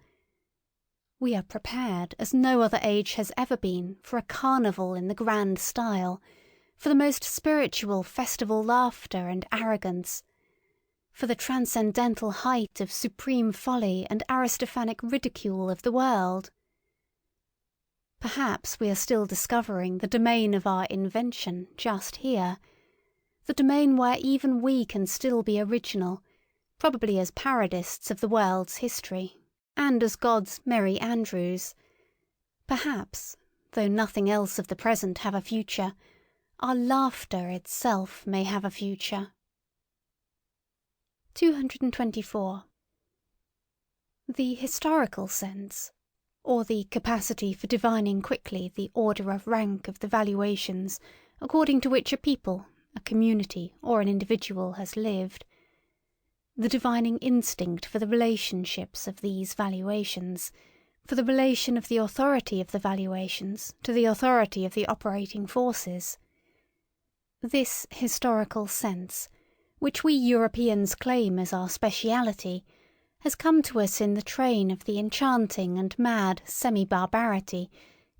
We are prepared as no other age has ever been for a carnival in the grand style, for the most spiritual festival laughter and arrogance, for the transcendental height of supreme folly and Aristophanic ridicule of the world. Perhaps we are still discovering the domain of our invention just here, the domain where even we can still be original, probably as parodists of the world's history, and as God's merry andrews. Perhaps, though nothing else of the present have a future, our laughter itself may have a future. 224. The historical sense, or the capacity for divining quickly the order of rank of the valuations according to which a people, a community, or an individual has lived, the divining instinct for the relationships of these valuations, for the relation of the authority of the valuations to the authority of the operating forces. This historical sense, which we Europeans claim as our speciality, has come to us in the train of the enchanting and mad semi-barbarity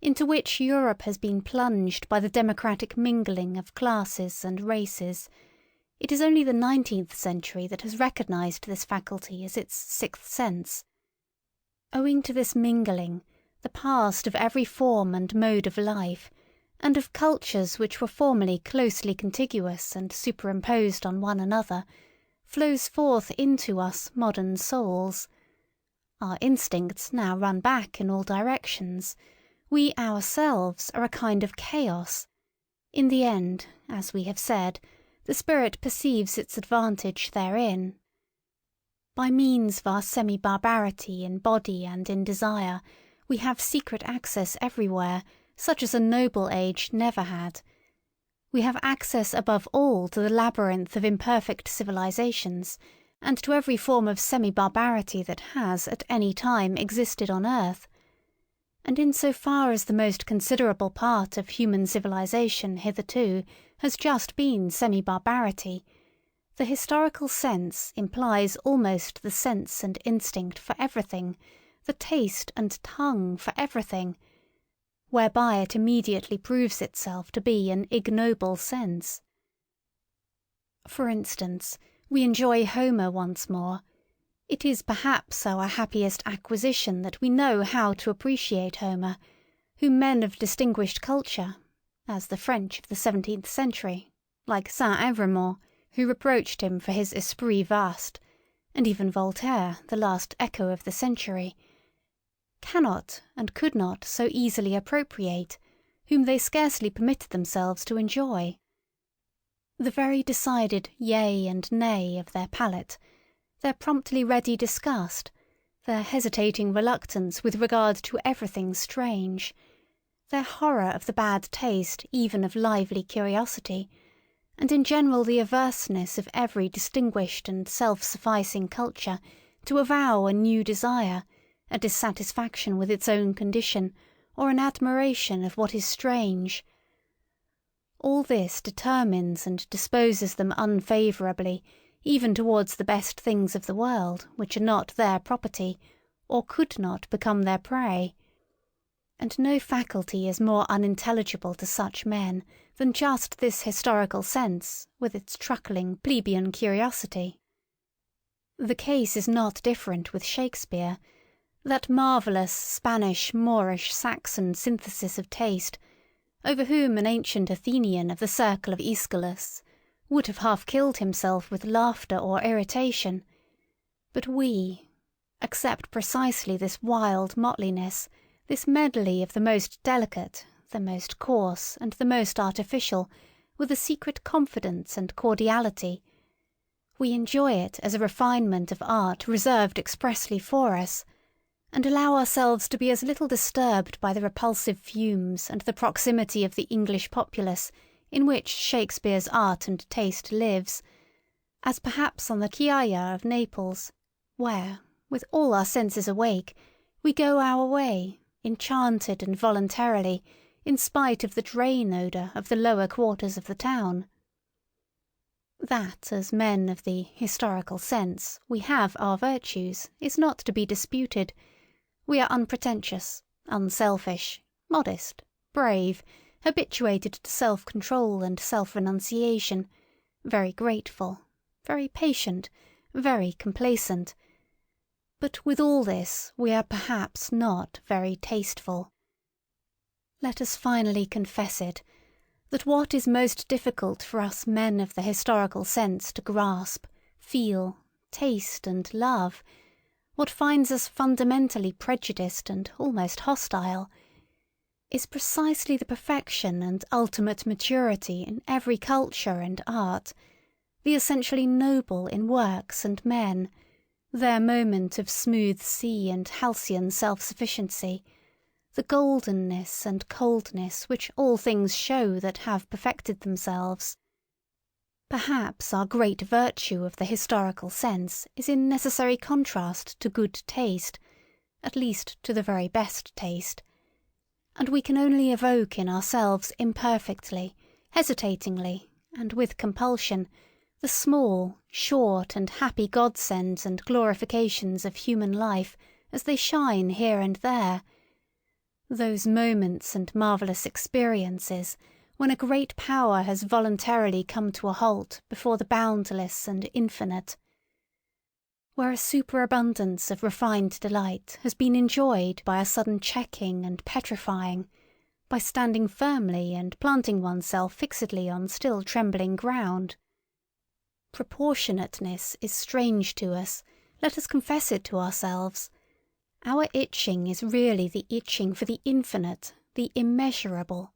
into which Europe has been plunged by the democratic mingling of classes and races. It is only the 19th century that has recognized this faculty as its sixth sense. Owing to this mingling, the past of every form and mode of life, and of cultures which were formerly closely contiguous and superimposed on one another, flows forth into us modern souls. Our instincts now run back in all directions. We ourselves are a kind of chaos. In the end, as we have said, the spirit perceives its advantage therein. By means of our semi-barbarity in body and in desire, we have secret access everywhere, such as a noble age never had. We have access above all to the labyrinth of imperfect civilizations, and to every form of semi-barbarity that has at any time existed on earth. And in so far as the most considerable part of human civilization hitherto has just been semi-barbarity, the historical sense implies almost the sense and instinct for everything, the taste and tongue for everything, whereby it immediately proves itself to be an ignoble sense. For instance, we enjoy Homer once more. It is perhaps our happiest acquisition that we know how to appreciate Homer, whom men of distinguished culture, as the French of the 17th century, like Saint-Evremond, who reproached him for his esprit vaste, and even Voltaire, the last echo of the century, cannot and could not so easily appropriate, whom they scarcely permitted themselves to enjoy. The very decided yea and nay of their palate, their promptly ready disgust, their hesitating reluctance with regard to everything strange, their horror of the bad taste even of lively curiosity, and in general the averseness of every distinguished and self-sufficing culture to avow a new desire, a dissatisfaction with its own condition, or an admiration of what is strange. All this determines and disposes them unfavourably, even towards the best things of the world, which are not their property, or could not become their prey. And no faculty is more unintelligible to such men than just this historical sense, with its truckling plebeian curiosity. The case is not different with Shakespeare. that marvellous Spanish, Moorish, Saxon synthesis of taste, over whom an ancient Athenian of the circle of Aeschylus would have half killed himself with laughter or irritation, but we accept precisely this wild mottliness, this medley of the most delicate, the most coarse, and the most artificial, with a secret confidence and cordiality. We enjoy it as a refinement of art reserved expressly for us, and allow ourselves to be as little disturbed by the repulsive fumes and the proximity of the English populace in which Shakespeare's art and taste lives, as perhaps on the Chiaia of Naples, where, with all our senses awake, we go our way, enchanted and voluntarily, in spite of the drain odour of the lower quarters of the town. That, as men of the historical sense, we have our virtues, is not to be disputed. We are unpretentious, unselfish, modest, brave, habituated to self-control and self-renunciation, very grateful, very patient, very complacent. But with all this we are perhaps not very tasteful. Let us finally confess it, that what is most difficult for us men of the historical sense to grasp, feel, taste, and love, what finds us fundamentally prejudiced and almost hostile, is precisely the perfection and ultimate maturity in every culture and art, the essentially noble in works and men, their moment of smooth sea and halcyon self-sufficiency, the goldenness and coldness which all things show that have perfected themselves. Perhaps our great virtue of the historical sense is in necessary contrast to good taste, at least to the very best taste, and we can only evoke in ourselves imperfectly, hesitatingly, and with compulsion, the small, short, and happy godsends and glorifications of human life as they shine here and there, those moments and marvellous experiences when a great power has voluntarily come to a halt before the boundless and infinite, where a superabundance of refined delight has been enjoyed by a sudden checking and petrifying, by standing firmly and planting oneself fixedly on still trembling ground. Proportionateness is strange to us, let us confess it to ourselves. Our itching is really the itching for the infinite, the immeasurable.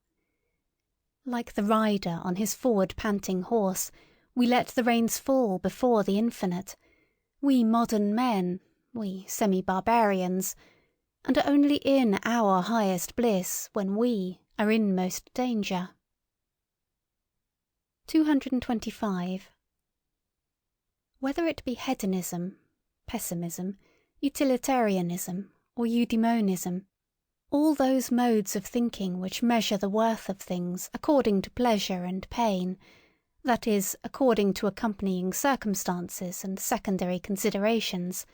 Like the rider on his forward panting horse, we let the reins fall before the infinite, we modern men, we semi-barbarians, and are only in our highest bliss when we are in most danger. 225. Whether it be hedonism, pessimism, utilitarianism, or eudaimonism, all those modes of thinking which measure the worth of things according to pleasure and pain, that is, according to accompanying circumstances and secondary considerations,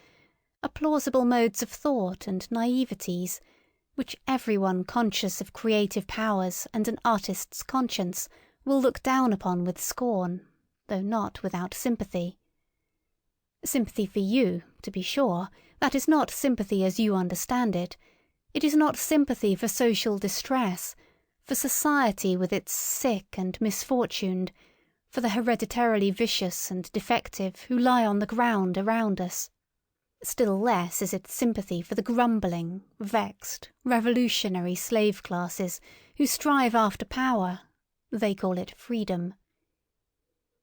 are plausible modes of thought and naiveties, which everyone conscious of creative powers and an artist's conscience will look down upon with scorn, though not without sympathy. Sympathy for you, to be sure, that is not sympathy as you understand it. It is not sympathy for social distress, for society with its sick and misfortuned, for the hereditarily vicious and defective who lie on the ground around us. Still less is it sympathy for the grumbling, vexed, revolutionary slave classes who strive after power. They call it freedom.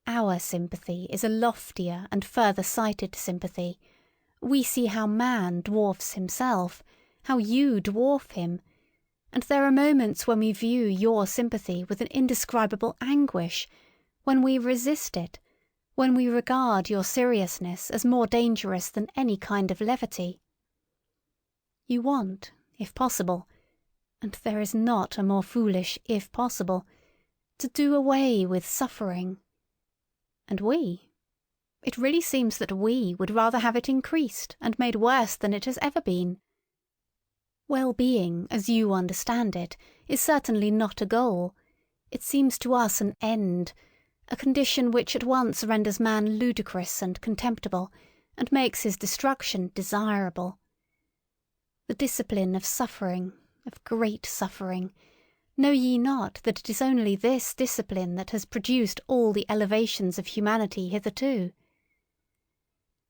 Our sympathy is a loftier and further-sighted sympathy. We see how man dwarfs himself, how you dwarf him, and there are moments when we view your sympathy with an indescribable anguish, when we resist it, when we regard your seriousness as more dangerous than any kind of levity. You want, if possible, and there is not a more foolish if possible, to do away with suffering. And it really seems that we would rather have it increased and made worse than it has ever been. Well-being, as you understand it, is certainly not a goal. It seems to us an end, a condition which at once renders man ludicrous and contemptible, and makes his destruction desirable. The discipline of suffering, of great suffering. Know ye not that it is only this discipline that has produced all the elevations of humanity hitherto?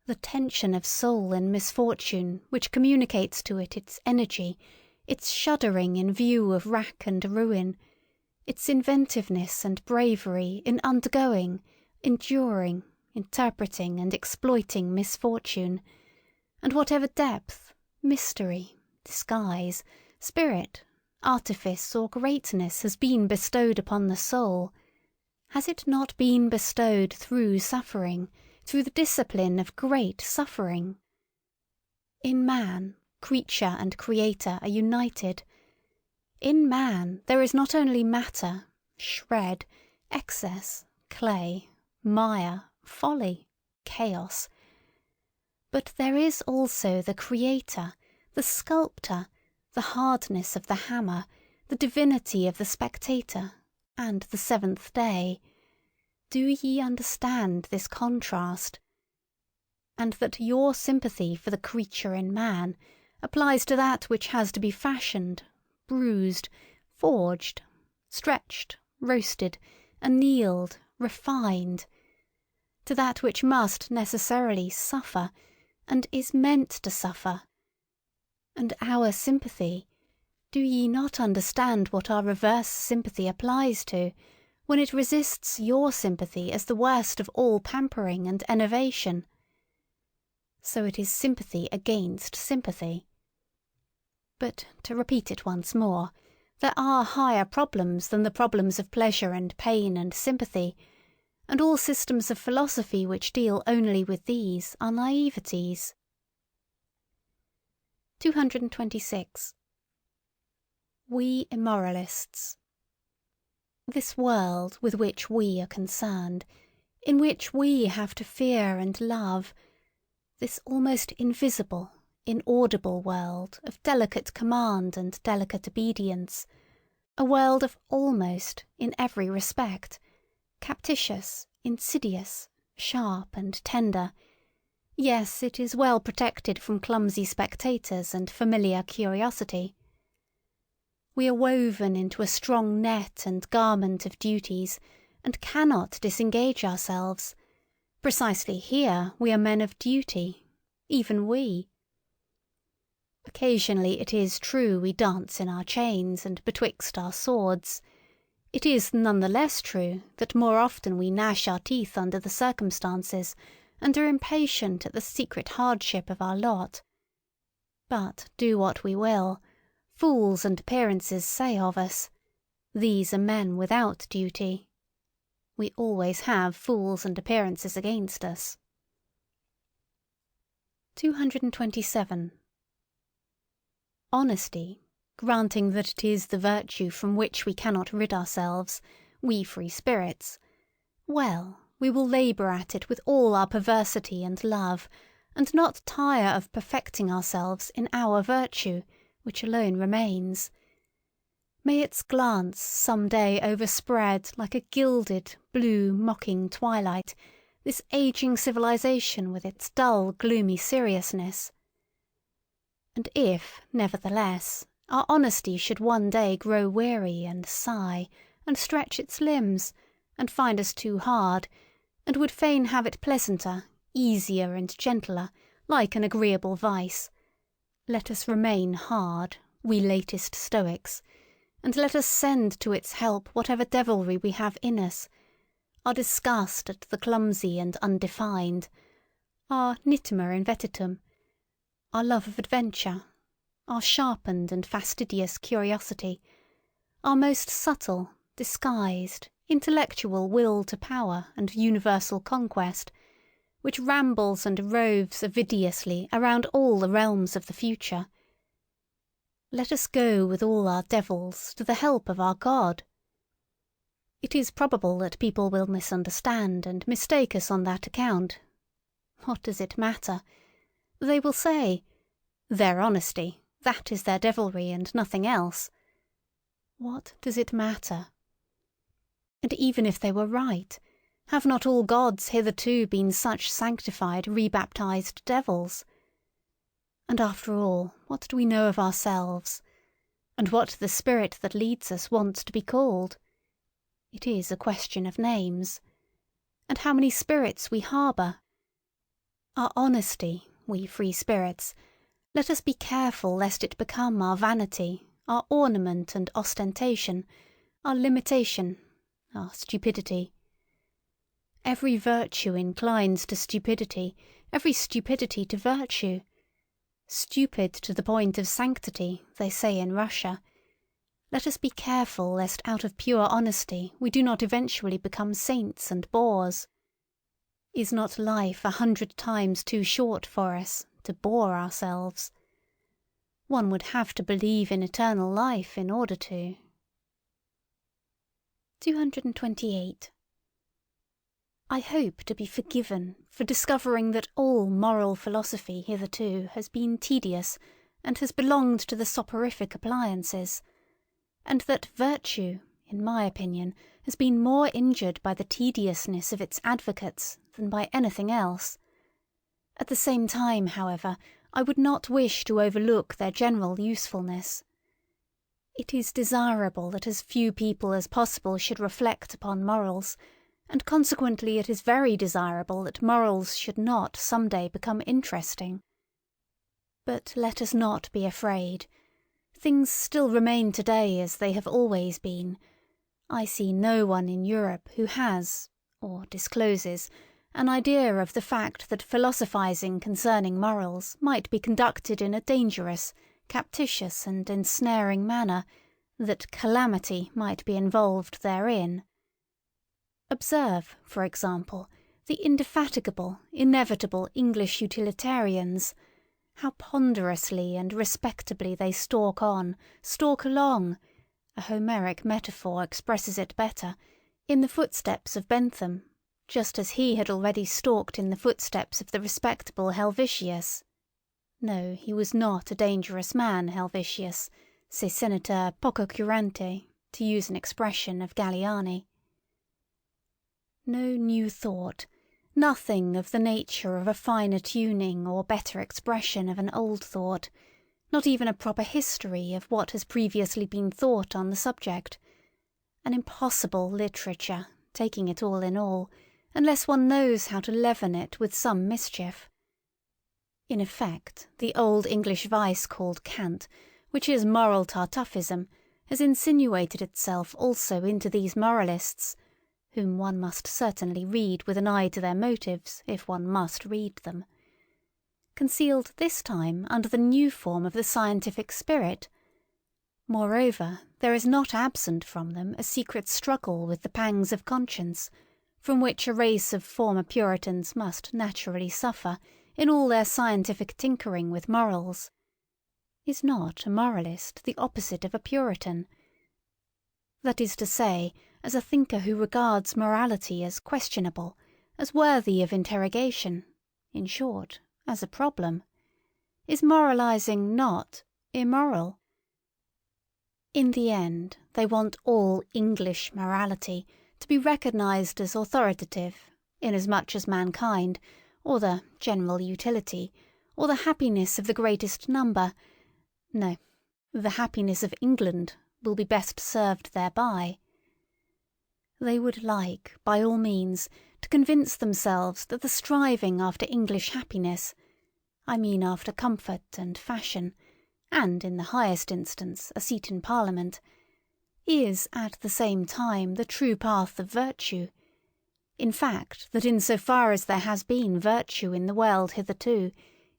The tension of soul in misfortune which communicates to it its energy, its shuddering in view of wrack and ruin, its inventiveness and bravery in undergoing, enduring, interpreting and exploiting misfortune, and whatever depth, mystery, disguise, spirit, artifice or greatness has been bestowed upon the soul, has it not been bestowed through suffering, through the discipline of great suffering? In man, creature and creator are united. In man there is not only matter, shred, excess, clay, mire, folly, chaos, but there is also the creator, the sculptor, the hardness of the hammer, the divinity of the spectator, and the seventh day. Do ye understand this contrast? And that your sympathy for the creature in man applies to that which has to be fashioned, bruised, forged, stretched, roasted, annealed, refined, to that which must necessarily suffer, and is meant to suffer. And our sympathy, do ye not understand what our reverse sympathy applies to, when it resists your sympathy as the worst of all pampering and enervation? So it is sympathy against sympathy. But, to repeat it once more, there are higher problems than the problems of pleasure and pain and sympathy, and all systems of philosophy which deal only with these are naiveties. 226. We immoralists. This world with which we are concerned, in which we have to fear and love, this almost invisible, inaudible world of delicate command and delicate obedience, a world of almost, in every respect, captious, insidious, sharp and tender. Yes, it is well protected from clumsy spectators and familiar curiosity. We are woven into a strong net and garment of duties, and cannot disengage ourselves. Precisely here we are men of duty, even we. Occasionally it is true we dance in our chains and betwixt our swords. It is none the less true that more often we gnash our teeth under the circumstances, and are impatient at the secret hardship of our lot. But do what we will, fools and appearances say of us, "These are men without duty." We always have fools and appearances against us. 227. Honesty, granting that it is the virtue from which we cannot rid ourselves, we free spirits, well, we will labour at it with all our perversity and love, and not tire of perfecting ourselves in our virtue, which alone remains. May its glance some day overspread like a gilded, blue, mocking twilight, this ageing civilization with its dull, gloomy seriousness. And if, nevertheless, our honesty should one day grow weary and sigh, and stretch its limbs, and find us too hard, and would fain have it pleasanter, easier and gentler, like an agreeable vice, let us remain hard, we latest Stoics, and let us send to its help whatever devilry we have in us, our disgust at the clumsy and undefined, our nittima invetitum, our love of adventure, our sharpened and fastidious curiosity, our most subtle, disguised, intellectual will to power and universal conquest, which rambles and roves avidiously around all the realms of the future. Let us go with all our devils to the help of our God. It is probable that people will misunderstand and mistake us on that account. What does it matter? They will say, "Their honesty, that is their devilry and nothing else." What does it matter? And even if they were right, have not all gods hitherto been such sanctified, rebaptized devils? And after all, what do we know of ourselves? And what the spirit that leads us wants to be called? It is a question of names. And how many spirits we harbour? Our honesty, we free spirits, let us be careful lest it become our vanity, our ornament and ostentation, our limitation, our stupidity. Every virtue inclines to stupidity, every stupidity to virtue. Stupid to the point of sanctity, they say in Russia. Let us be careful lest out of pure honesty we do not eventually become saints and bores. Is not life 100 times too short for us to bore ourselves? One would have to believe in eternal life in order to. 228. I hope to be forgiven for discovering that all moral philosophy hitherto has been tedious and has belonged to the soporific appliances, and that virtue, in my opinion, has been more injured by the tediousness of its advocates than by anything else. At the same time, however, I would not wish to overlook their general usefulness. It is desirable that as few people as possible should reflect upon morals, and consequently it is very desirable that morals should not some day become interesting. But let us not be afraid. Things still remain today as they have always been. I see no one in Europe who has, or discloses, an idea of the fact that philosophizing concerning morals might be conducted in a dangerous, captious and ensnaring manner, that calamity might be involved therein. Observe, for example, the indefatigable, inevitable English utilitarians, how ponderously and respectably they stalk along, a Homeric metaphor expresses it better, in the footsteps of Bentham, just as he had already stalked in the footsteps of the respectable Helvetius. No, he was not a dangerous man, Helvetius, se senator poco curante, to use an expression of Galliani. No new thought, nothing of the nature of a finer tuning or better expression of an old thought, not even a proper history of what has previously been thought on the subject. An impossible literature, taking it all in all, unless one knows how to leaven it with some mischief. In effect, the old English vice called cant, which is moral Tartuffism, has insinuated itself also into these moralists, whom one must certainly read with an eye to their motives, if one must read them, concealed this time under the new form of the scientific spirit. Moreover, there is not absent from them a secret struggle with the pangs of conscience, from which a race of former Puritans must naturally suffer in all their scientific tinkering with morals. Is not a moralist the opposite of a Puritan? That is to say, as a thinker who regards morality as questionable, as worthy of interrogation, in short, as a problem. Is moralizing not immoral? In the end, they want all English morality to be recognized as authoritative, inasmuch as mankind, or the general utility, or the happiness of the greatest number, no, the happiness of England, will be best served thereby. They would like, by all means, to convince themselves that the striving after English happiness, I mean after comfort and fashion, and in the highest instance a seat in Parliament, is at the same time the true path of virtue. In fact, that in so far as there has been virtue in the world hitherto,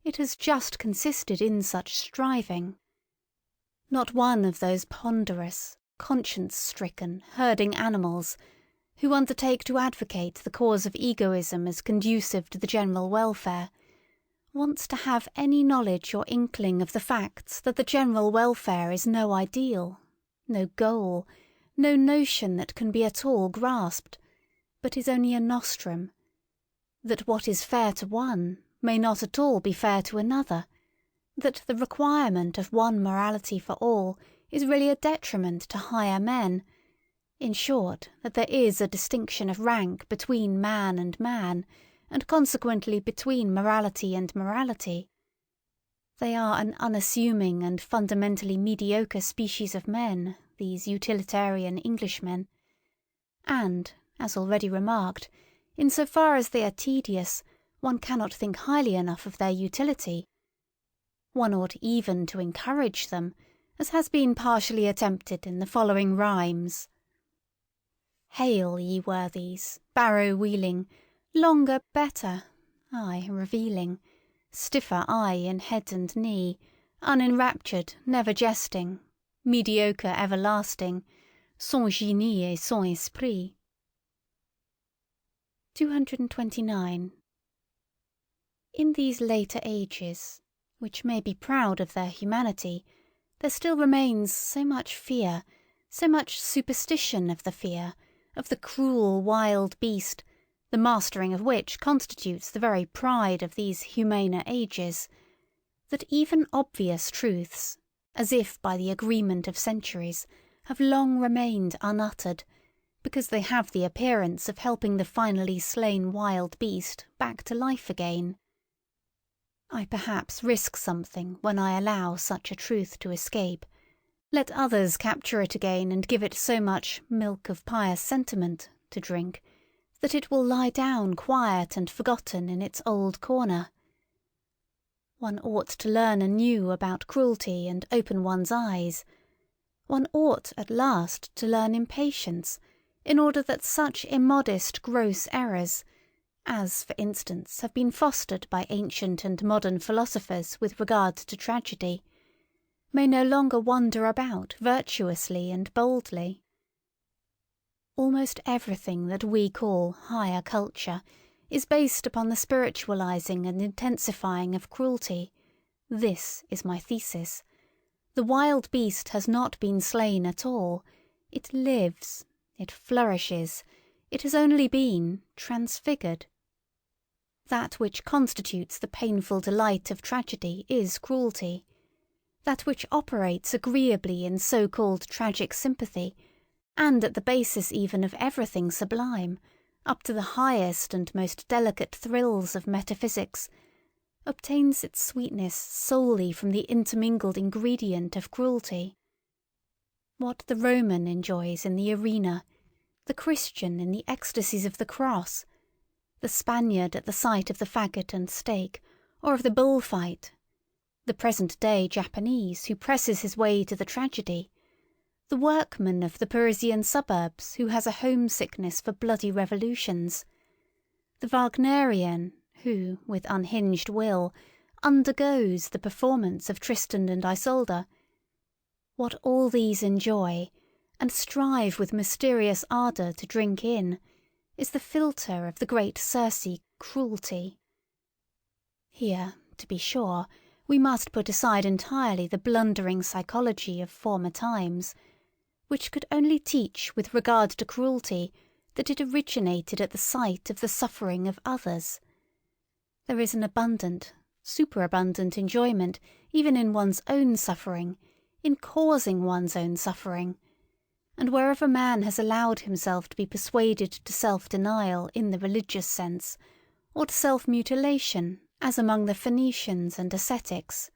it has just consisted in such striving. Not one of those ponderous, conscience-stricken, herding animals, who undertake to advocate the cause of egoism as conducive to the general welfare, wants to have any knowledge or inkling of the facts that the general welfare is no ideal, no goal, no notion that can be at all grasped, but is only a nostrum, that what is fair to one may not at all be fair to another, that the requirement of one morality for all is really a detriment to higher men, in short, that there is a distinction of rank between man, and consequently between morality and morality. They are an unassuming and fundamentally mediocre species of men, these utilitarian Englishmen. And, as already remarked, in so far as they are tedious, one cannot think highly enough of their utility. One ought even to encourage them, as has been partially attempted in the following rhymes. Hail, ye worthies, barrow-wheeling, longer, better, aye, revealing, stiffer eye in head and knee, unenraptured, never jesting, mediocre everlasting, sans génie et sans esprit. 229. In these later ages, which may be proud of their humanity, there still remains so much fear, so much superstition of the cruel wild beast, the mastering of which constitutes the very pride of these humaner ages, that even obvious truths, as if by the agreement of centuries, have long remained unuttered, because they have the appearance of helping the finally slain wild beast back to life again. I perhaps risk something when I allow such a truth to escape. Let others capture it again and give it so much milk of pious sentiment to drink, that it will lie down quiet and forgotten in its old corner. One ought to learn anew about cruelty and open one's eyes. One ought at last to learn impatience, in order that such immodest gross errors, as, for instance, have been fostered by ancient and modern philosophers with regard to tragedy, may no longer wander about virtuously and boldly. Almost everything that we call higher culture is based upon the spiritualizing and intensifying of cruelty. This is my thesis. The wild beast has not been slain at all. It lives. It flourishes. It has only been transfigured. That which constitutes the painful delight of tragedy is cruelty. That which operates agreeably in so-called tragic sympathy, and at the basis even of everything sublime, up to the highest and most delicate thrills of metaphysics, obtains its sweetness solely from the intermingled ingredient of cruelty. What the Roman enjoys in the arena, the Christian in the ecstasies of the cross, the Spaniard at the sight of the faggot and stake, or of the bullfight, the present-day Japanese who presses his way to the tragedy, the workman of the Parisian suburbs who has a homesickness for bloody revolutions, the Wagnerian who, with unhinged will, undergoes the performance of Tristan and Isolde, what all these enjoy, and strive with mysterious ardour to drink in, is the philtre of the great Circe, cruelty. Here, to be sure, we must put aside entirely the blundering psychology of former times, which could only teach with regard to cruelty that it originated at the sight of the suffering of others. There is an abundant, superabundant enjoyment even in one's own suffering, in causing one's own suffering, and wherever man has allowed himself to be persuaded to self-denial in the religious sense, or to self-mutilation, as among the Phoenicians and ascetics,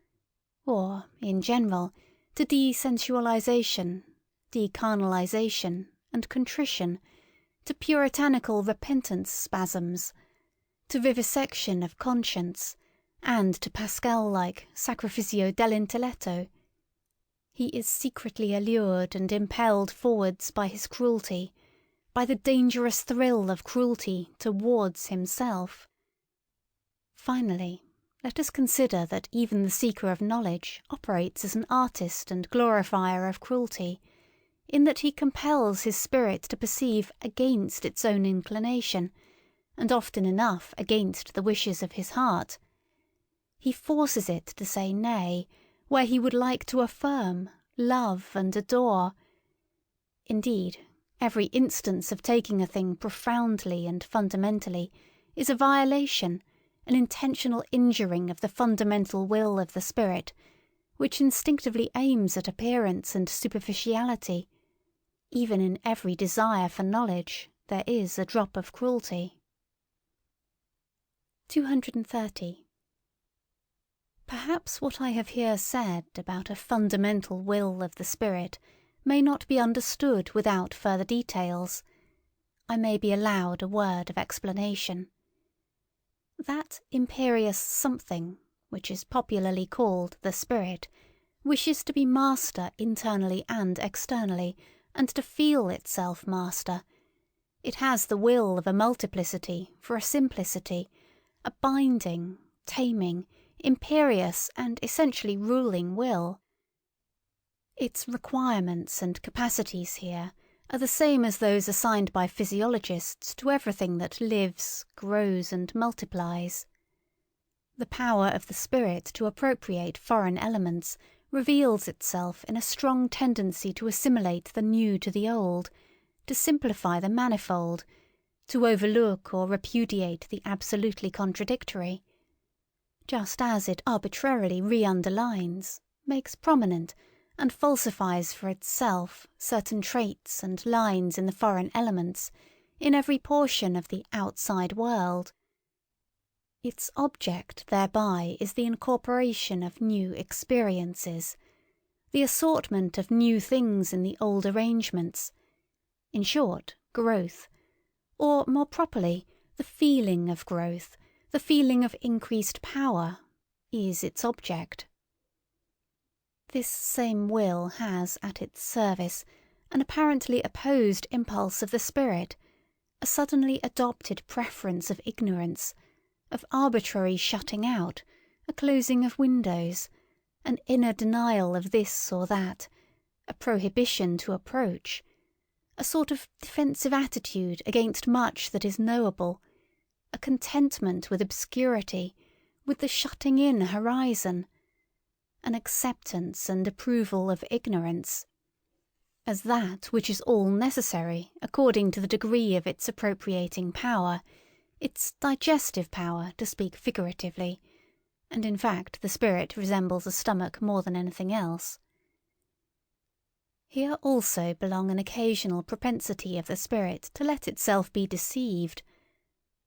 or, in general, to desensualization, decarnalization, and contrition, to puritanical repentance spasms, to vivisection of conscience, and to Pascal-like sacrificio dell'intelletto, he is secretly allured and impelled forwards by his cruelty, by the dangerous thrill of cruelty towards himself. Finally, let us consider that even the seeker of knowledge operates as an artist and glorifier of cruelty, in that he compels his spirit to perceive against its own inclination, and often enough against the wishes of his heart. He forces it to say nay, where he would like to affirm, love, and adore. Indeed, every instance of taking a thing profoundly and fundamentally is a violation, an intentional injuring of the fundamental will of the spirit, which instinctively aims at appearance and superficiality. Even in every desire for knowledge there is a drop of cruelty. 230. Perhaps what I have here said about a fundamental will of the spirit may not be understood without further details. I may be allowed a word of explanation. That imperious something, which is popularly called the spirit, wishes to be master internally and externally, and to feel itself master. It has the will of a multiplicity for a simplicity, a binding, taming, imperious and essentially ruling will. Its requirements and capacities here are the same as those assigned by physiologists to everything that lives, grows and multiplies. The power of the spirit to appropriate foreign elements reveals itself in a strong tendency to assimilate the new to the old, to simplify the manifold, to overlook or repudiate the absolutely contradictory. Just as it arbitrarily re-underlines, makes prominent, and falsifies for itself certain traits and lines in the foreign elements, in every portion of the outside world. Its object thereby is the incorporation of new experiences, the assortment of new things in the old arrangements, in short, growth, or more properly, the feeling of growth, the feeling of increased power, is its object. This same will has at its service an apparently opposed impulse of the spirit, a suddenly adopted preference of ignorance, of arbitrary shutting out, a closing of windows, an inner denial of this or that, a prohibition to approach, a sort of defensive attitude against much that is knowable, a contentment with obscurity, with the shutting in horizon, an acceptance and approval of ignorance, as that which is all necessary according to the degree of its appropriating power, its digestive power, to speak figuratively, and in fact the spirit resembles a stomach more than anything else. Here also belong an occasional propensity of the spirit to let itself be deceived,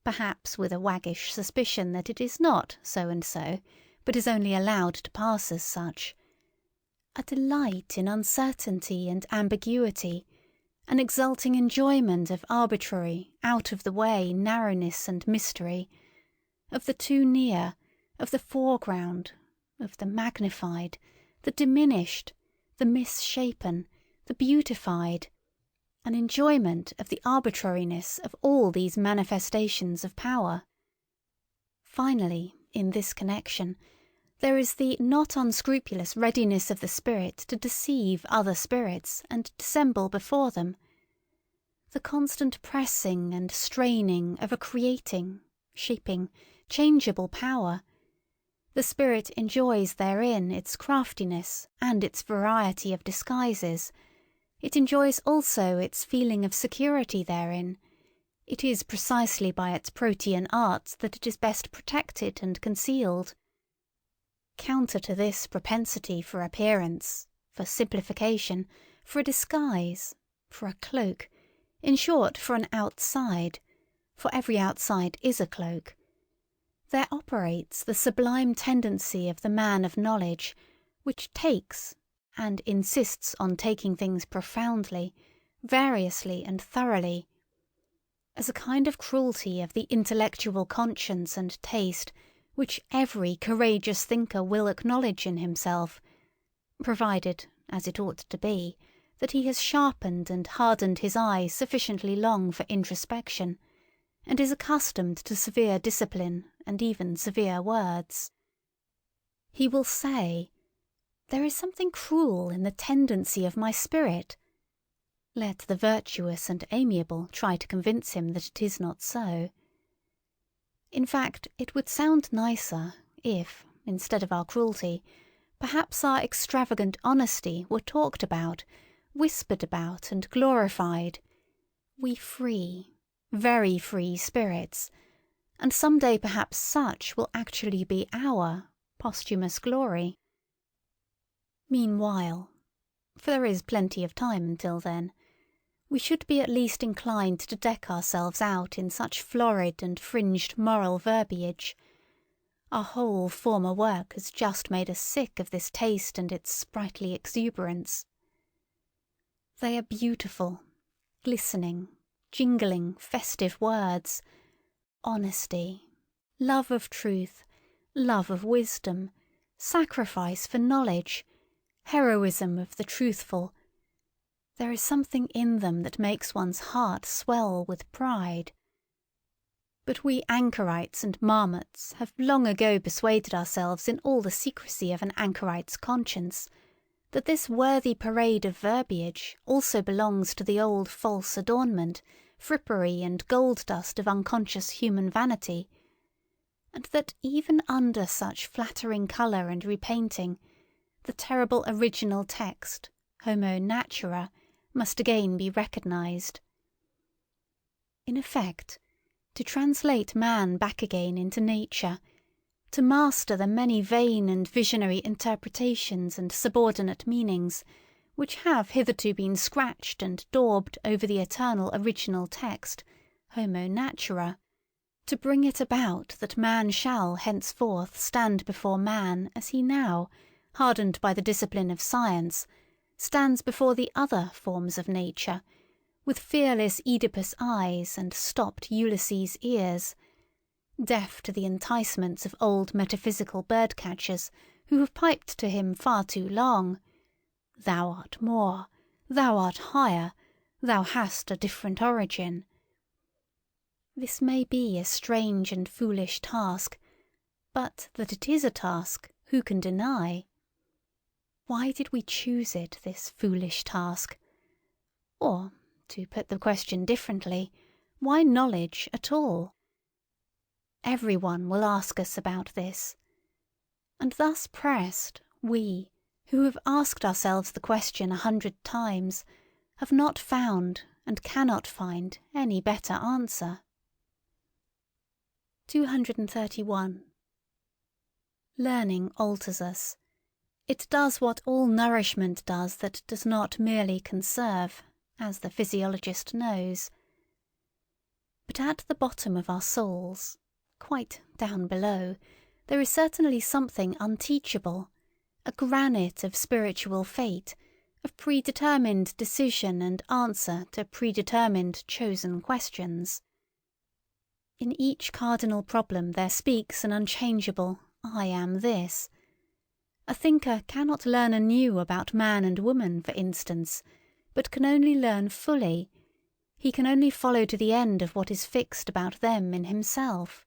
perhaps with a waggish suspicion that it is not so and so, but is only allowed to pass as such, a delight in uncertainty and ambiguity, an exulting enjoyment of arbitrary, out-of-the-way narrowness and mystery, of the too near, of the foreground, of the magnified, the diminished, the misshapen, the beautified, an enjoyment of the arbitrariness of all these manifestations of power. Finally, in this connection, there is the not unscrupulous readiness of the spirit to deceive other spirits and dissemble before them, the constant pressing and straining of a creating, shaping, changeable power. The spirit enjoys therein its craftiness and its variety of disguises. It enjoys also its feeling of security therein. It is precisely by its Protean arts that it is best protected and concealed. Counter to this propensity for appearance, for simplification, for a disguise, for a cloak, in short, for an outside, for every outside is a cloak, there operates the sublime tendency of the man of knowledge, which takes, and insists on taking things profoundly, variously and thoroughly, as a kind of cruelty of the intellectual conscience and taste which every courageous thinker will acknowledge in himself, provided, as it ought to be, that he has sharpened and hardened his eye sufficiently long for introspection, and is accustomed to severe discipline and even severe words. He will say, "There is something cruel in the tendency of my spirit." Let the virtuous and amiable try to convince him that it is not so. In fact, it would sound nicer if, instead of our cruelty, perhaps our extravagant honesty were talked about, whispered about and glorified, we free, very free spirits, and some day perhaps such will actually be our posthumous glory. Meanwhile, for there is plenty of time until then, we should be at least inclined to deck ourselves out in such florid and fringed moral verbiage. Our whole former work has just made us sick of this taste and its sprightly exuberance. They are beautiful, glistening, jingling, festive words. Honesty, love of truth, love of wisdom, sacrifice for knowledge, heroism of the truthful. There is something in them that makes one's heart swell with pride. But we anchorites and marmots have long ago persuaded ourselves in all the secrecy of an anchorite's conscience that this worthy parade of verbiage also belongs to the old false adornment, frippery and gold dust of unconscious human vanity, and that even under such flattering colour and repainting, the terrible original text, homo natura, must again be recognised. In effect, to translate man back again into nature, to master the many vain and visionary interpretations and subordinate meanings which have hitherto been scratched and daubed over the eternal original text, homo natura, to bring it about that man shall henceforth stand before man as he now, hardened by the discipline of science, stands before the other forms of nature, with fearless Oedipus eyes and stopped Ulysses ears, deaf to the enticements of old metaphysical bird-catchers who have piped to him far too long. Thou art more, thou art higher, thou hast a different origin. This may be a strange and foolish task, but that it is a task, who can deny? Why did we choose it, this foolish task? Or, to put the question differently, why knowledge at all? Everyone will ask us about this. And thus pressed, we, who have asked ourselves the question 100 times, have not found and cannot find any better answer. 231. Learning alters us. It does what all nourishment does that does not merely conserve, as the physiologist knows. But at the bottom of our souls, quite down below, there is certainly something unteachable, a granite of spiritual fate, of predetermined decision and answer to predetermined chosen questions. In each cardinal problem there speaks an unchangeable I am this. A thinker cannot learn anew about man and woman, for instance, but can only learn fully. He can only follow to the end of what is fixed about them in himself.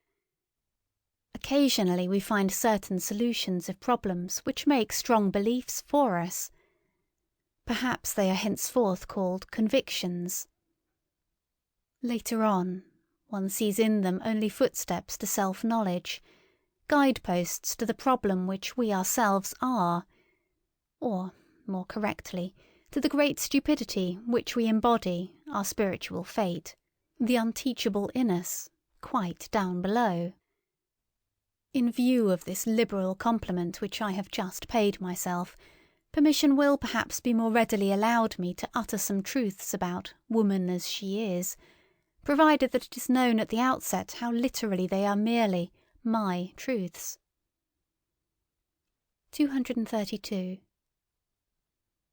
Occasionally we find certain solutions of problems which make strong beliefs for us. Perhaps they are henceforth called convictions. Later on, one sees in them only footsteps to self-knowledge, guideposts to the problem which we ourselves are, or, more correctly, to the great stupidity which we embody, our spiritual fate, the unteachable in us, quite down below. In view of this liberal compliment which I have just paid myself, permission will perhaps be more readily allowed me to utter some truths about woman as she is, provided that it is known at the outset how literally they are merely my truths. 232.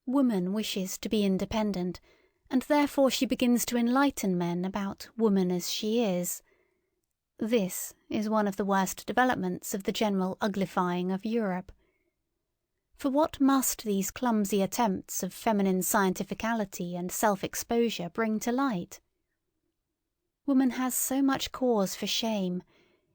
Woman wishes to be independent, and therefore she begins to enlighten men about woman as she is. This is one of the worst developments of the general uglifying of Europe. For what must these clumsy attempts of feminine scientificality and self-exposure bring to light? Woman has so much cause for shame.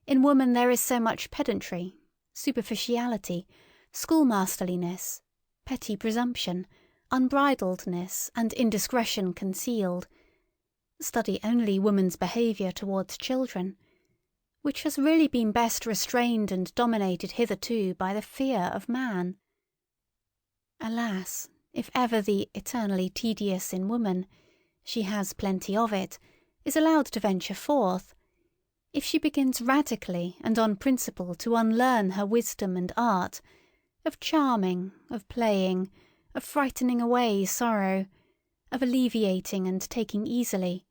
In woman there is so much pedantry, superficiality, schoolmasterliness, petty presumption, unbridledness, and indiscretion concealed. Study only woman's behaviour towards children, which has really been best restrained and dominated hitherto by the fear of man. Alas, if ever the eternally tedious in woman, she has plenty of it, is allowed to venture forth, if she begins radically and on principle to unlearn her wisdom and art, of charming, of playing, of frightening away sorrow, of alleviating and taking easily,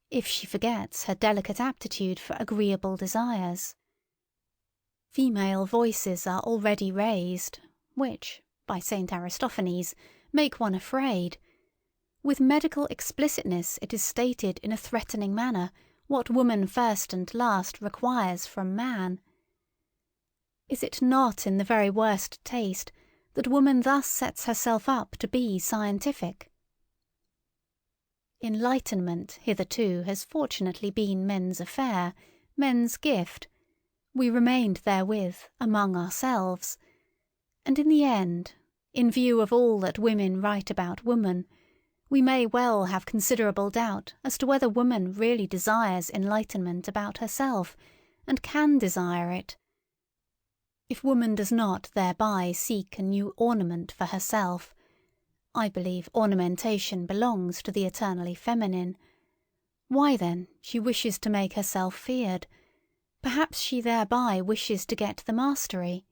if she forgets her delicate aptitude for agreeable desires. Female voices are already raised, which, by St. Aristophanes, make one afraid. With medical explicitness it is stated in a threatening manner what woman first and last requires from man. Is it not in the very worst taste that woman thus sets herself up to be scientific? Enlightenment hitherto has fortunately been men's affair, men's gift. We remained therewith among ourselves. And in the end, in view of all that women write about woman, we may well have considerable doubt as to whether woman really desires enlightenment about herself, and can desire it. If woman does not thereby seek a new ornament for herself, I believe ornamentation belongs to the eternally feminine. Why then she wishes to make herself feared. Perhaps she thereby wishes to get the mastery.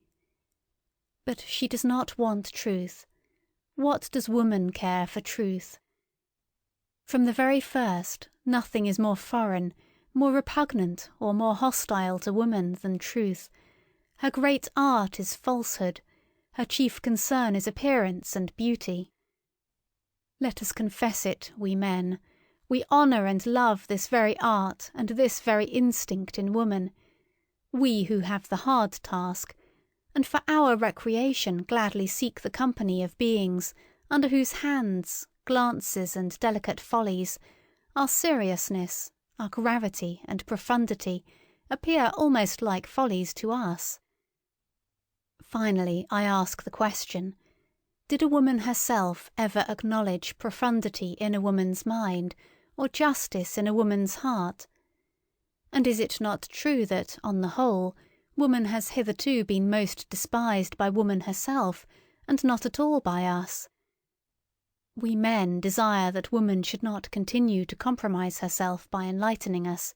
But she does not want truth. What does woman care for truth? From the very first, nothing is more foreign, more repugnant, or more hostile to woman than truth. Her great art is falsehood. Her chief concern is appearance and beauty. Let us confess it, we men. We honour and love this very art and this very instinct in woman, we who have the hard task, and for our recreation gladly seek the company of beings under whose hands, glances, and delicate follies our seriousness, our gravity, and profundity appear almost like follies to us. Finally, I ask the question, did a woman herself ever acknowledge profundity in a woman's mind, or justice in a woman's heart? And is it not true that, on the whole, woman has hitherto been most despised by woman herself, and not at all by us? We men desire that woman should not continue to compromise herself by enlightening us,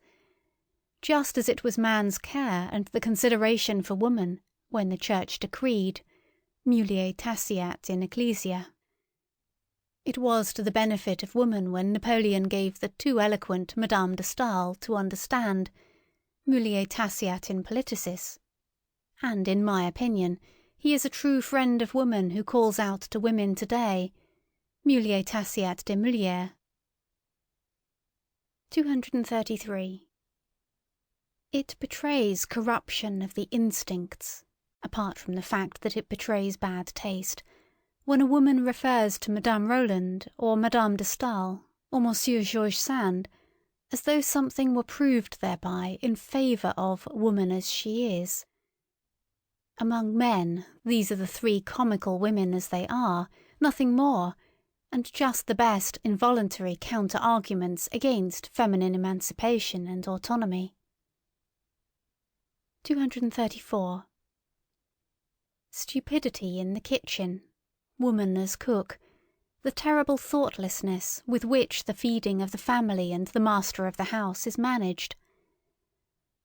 just as it was man's care and the consideration for woman, when the Church decreed, mulier taceat in ecclesia. It was to the benefit of woman when Napoleon gave the too eloquent Madame de Staël to understand, mulier taceat in politicis. And in my opinion, he is a true friend of woman who calls out to women today, mulier taceat de mulier. 233. It betrays corruption of the instincts, apart from the fact that it betrays bad taste, when a woman refers to Madame Roland or Madame de Staël or Monsieur George Sand, as though something were proved thereby in favour of woman as she is. Among men, these are the three comical women as they are, nothing more, and just the best involuntary counter-arguments against feminine emancipation and autonomy. 234. Stupidity in the kitchen, woman as cook, the terrible thoughtlessness with which the feeding of the family and the master of the house is managed.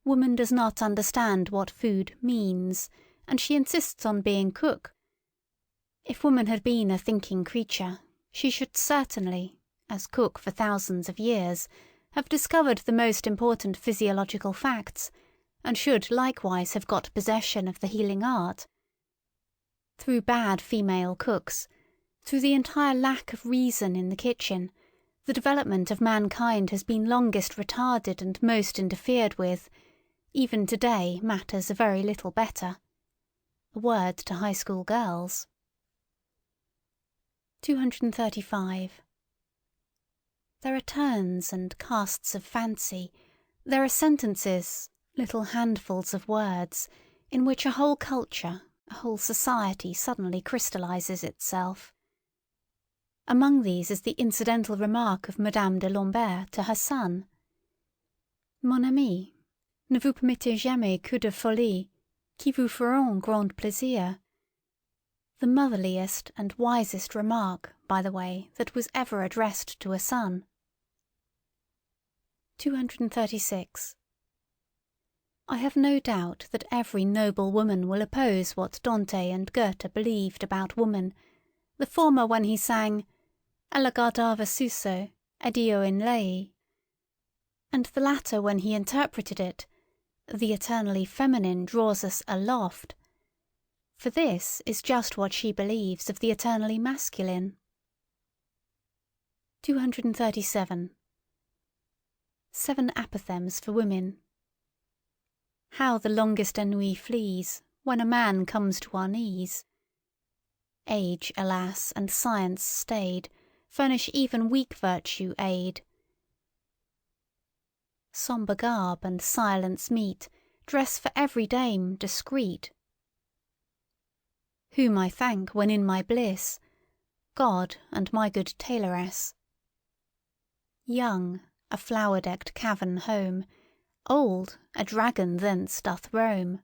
Woman does not understand what food means, and she insists on being cook. If woman had been a thinking creature, she should certainly, as cook for thousands of years, have discovered the most important physiological facts, and should likewise have got possession of the healing art. Through bad female cooks, through the entire lack of reason in the kitchen, the development of mankind has been longest retarded and most interfered with. Even today matters are very little better. A word to high school girls. 235. There are turns and casts of fancy, there are sentences, little handfuls of words, in which a whole culture, a whole society suddenly crystallizes itself. Among these is the incidental remark of Madame de Lambert to her son. Mon ami, ne vous permettez jamais que de folies, qui vous feront grand plaisir. The motherliest and wisest remark, by the way, that was ever addressed to a son. 236. I have no doubt that every noble woman will oppose what Dante and Goethe believed about woman, the former when he sang Ella guardava suso, ed io in lei, and the latter when he interpreted it, The eternally feminine draws us aloft. For this is just what she believes of the eternally masculine. 237. 7 apothegms for women. How the longest ennui flees when a man comes to our knees. Age, alas, and science staid furnish even weak virtue aid. Sombre garb and silence meet, dress for every dame discreet. Whom I thank when in my bliss, God and my good tailoress. Young, a flower-decked cavern home, old, a dragon thence doth roam.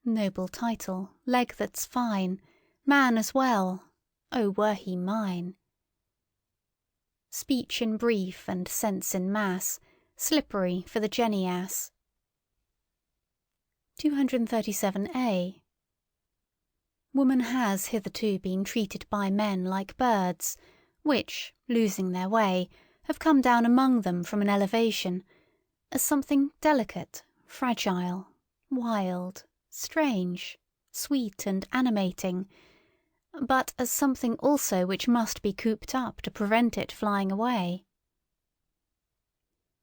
Noble title, leg that's fine, man as well, oh were he mine. Speech in brief and sense in mass, slippery for the jenny ass. 237a. Woman has hitherto been treated by men like birds, which, losing their way, have come down among them from an elevation, as something delicate, fragile, wild, strange, sweet and animating, but as something also which must be cooped up to prevent it flying away.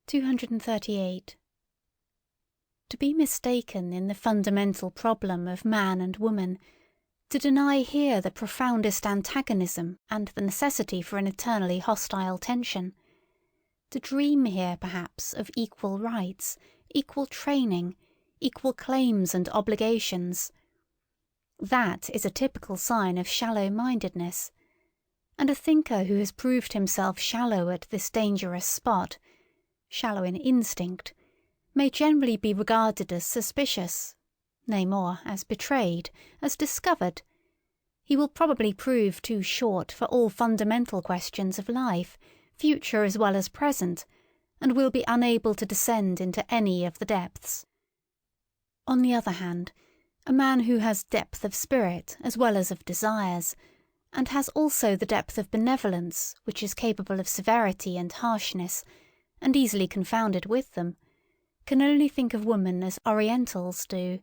238. To be mistaken in the fundamental problem of man and woman, to deny here the profoundest antagonism and the necessity for an eternally hostile tension, to dream here perhaps of equal rights, equal training, equal claims and obligations, that is a typical sign of shallow-mindedness, and a thinker who has proved himself shallow at this dangerous spot, shallow in instinct, may generally be regarded as suspicious, nay more, as betrayed, as discovered. He will probably prove too short for all fundamental questions of life, future as well as present, and will be unable to descend into any of the depths. On the other hand, a man who has depth of spirit as well as of desires, and has also the depth of benevolence which is capable of severity and harshness, and easily confounded with them, can only think of woman as Orientals do.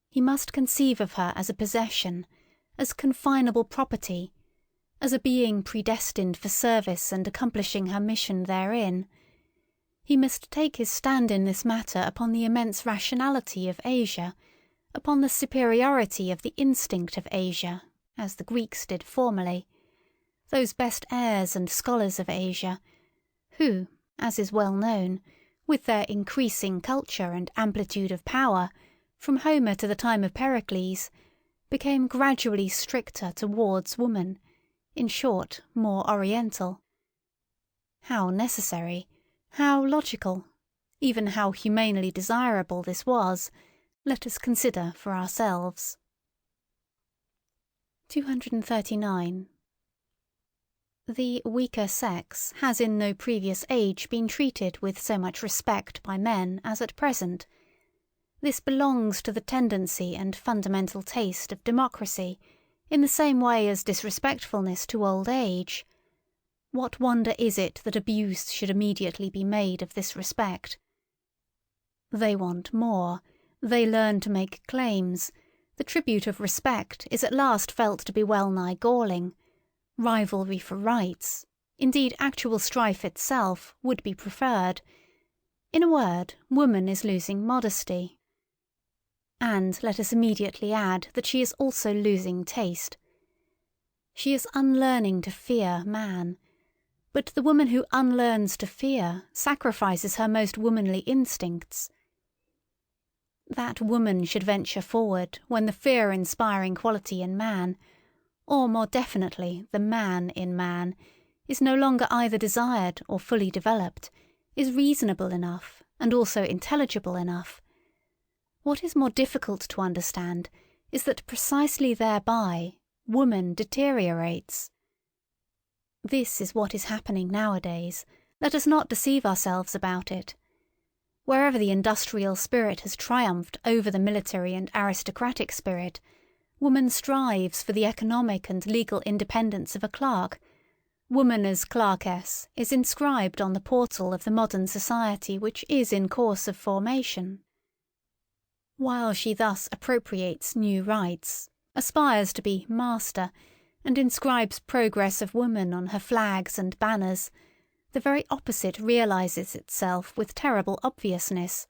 He must conceive of her as a possession, as confinable property, as a being predestined for service and accomplishing her mission therein. He must take his stand in this matter upon the immense rationality of Asia, upon the superiority of the instinct of Asia, as the Greeks did formerly, those best heirs and scholars of Asia, who, as is well known, with their increasing culture and amplitude of power, from Homer to the time of Pericles, became gradually stricter towards woman, in short, more oriental. How necessary, how logical, even how humanely desirable this was, let us consider for ourselves. 239. The weaker sex has in no previous age been treated with so much respect by men as at present. This belongs to the tendency and fundamental taste of democracy, in the same way as disrespectfulness to old age. What wonder is it that abuse should immediately be made of this respect? They want more, they learn to make claims, the tribute of respect is at last felt to be well-nigh galling. Rivalry for rights, indeed actual strife itself, would be preferred. In a word, woman is losing modesty. And let us immediately add that she is also losing taste. She is unlearning to fear man, but the woman who unlearns to fear sacrifices her most womanly instincts. That woman should venture forward when the fear-inspiring quality in man, or more definitely the man in man, is no longer either desired or fully developed, is reasonable enough and also intelligible enough. What is more difficult to understand is that precisely thereby woman deteriorates. This is what is happening nowadays. Let us not deceive ourselves about it. Wherever the industrial spirit has triumphed over the military and aristocratic spirit, woman strives for the economic and legal independence of a clerk, Woman as clerkess is inscribed on the portal of the modern society which is in course of formation. While she thus appropriates new rights, aspires to be master, and inscribes progress of woman on her flags and banners, the very opposite realizes itself with terrible obviousness.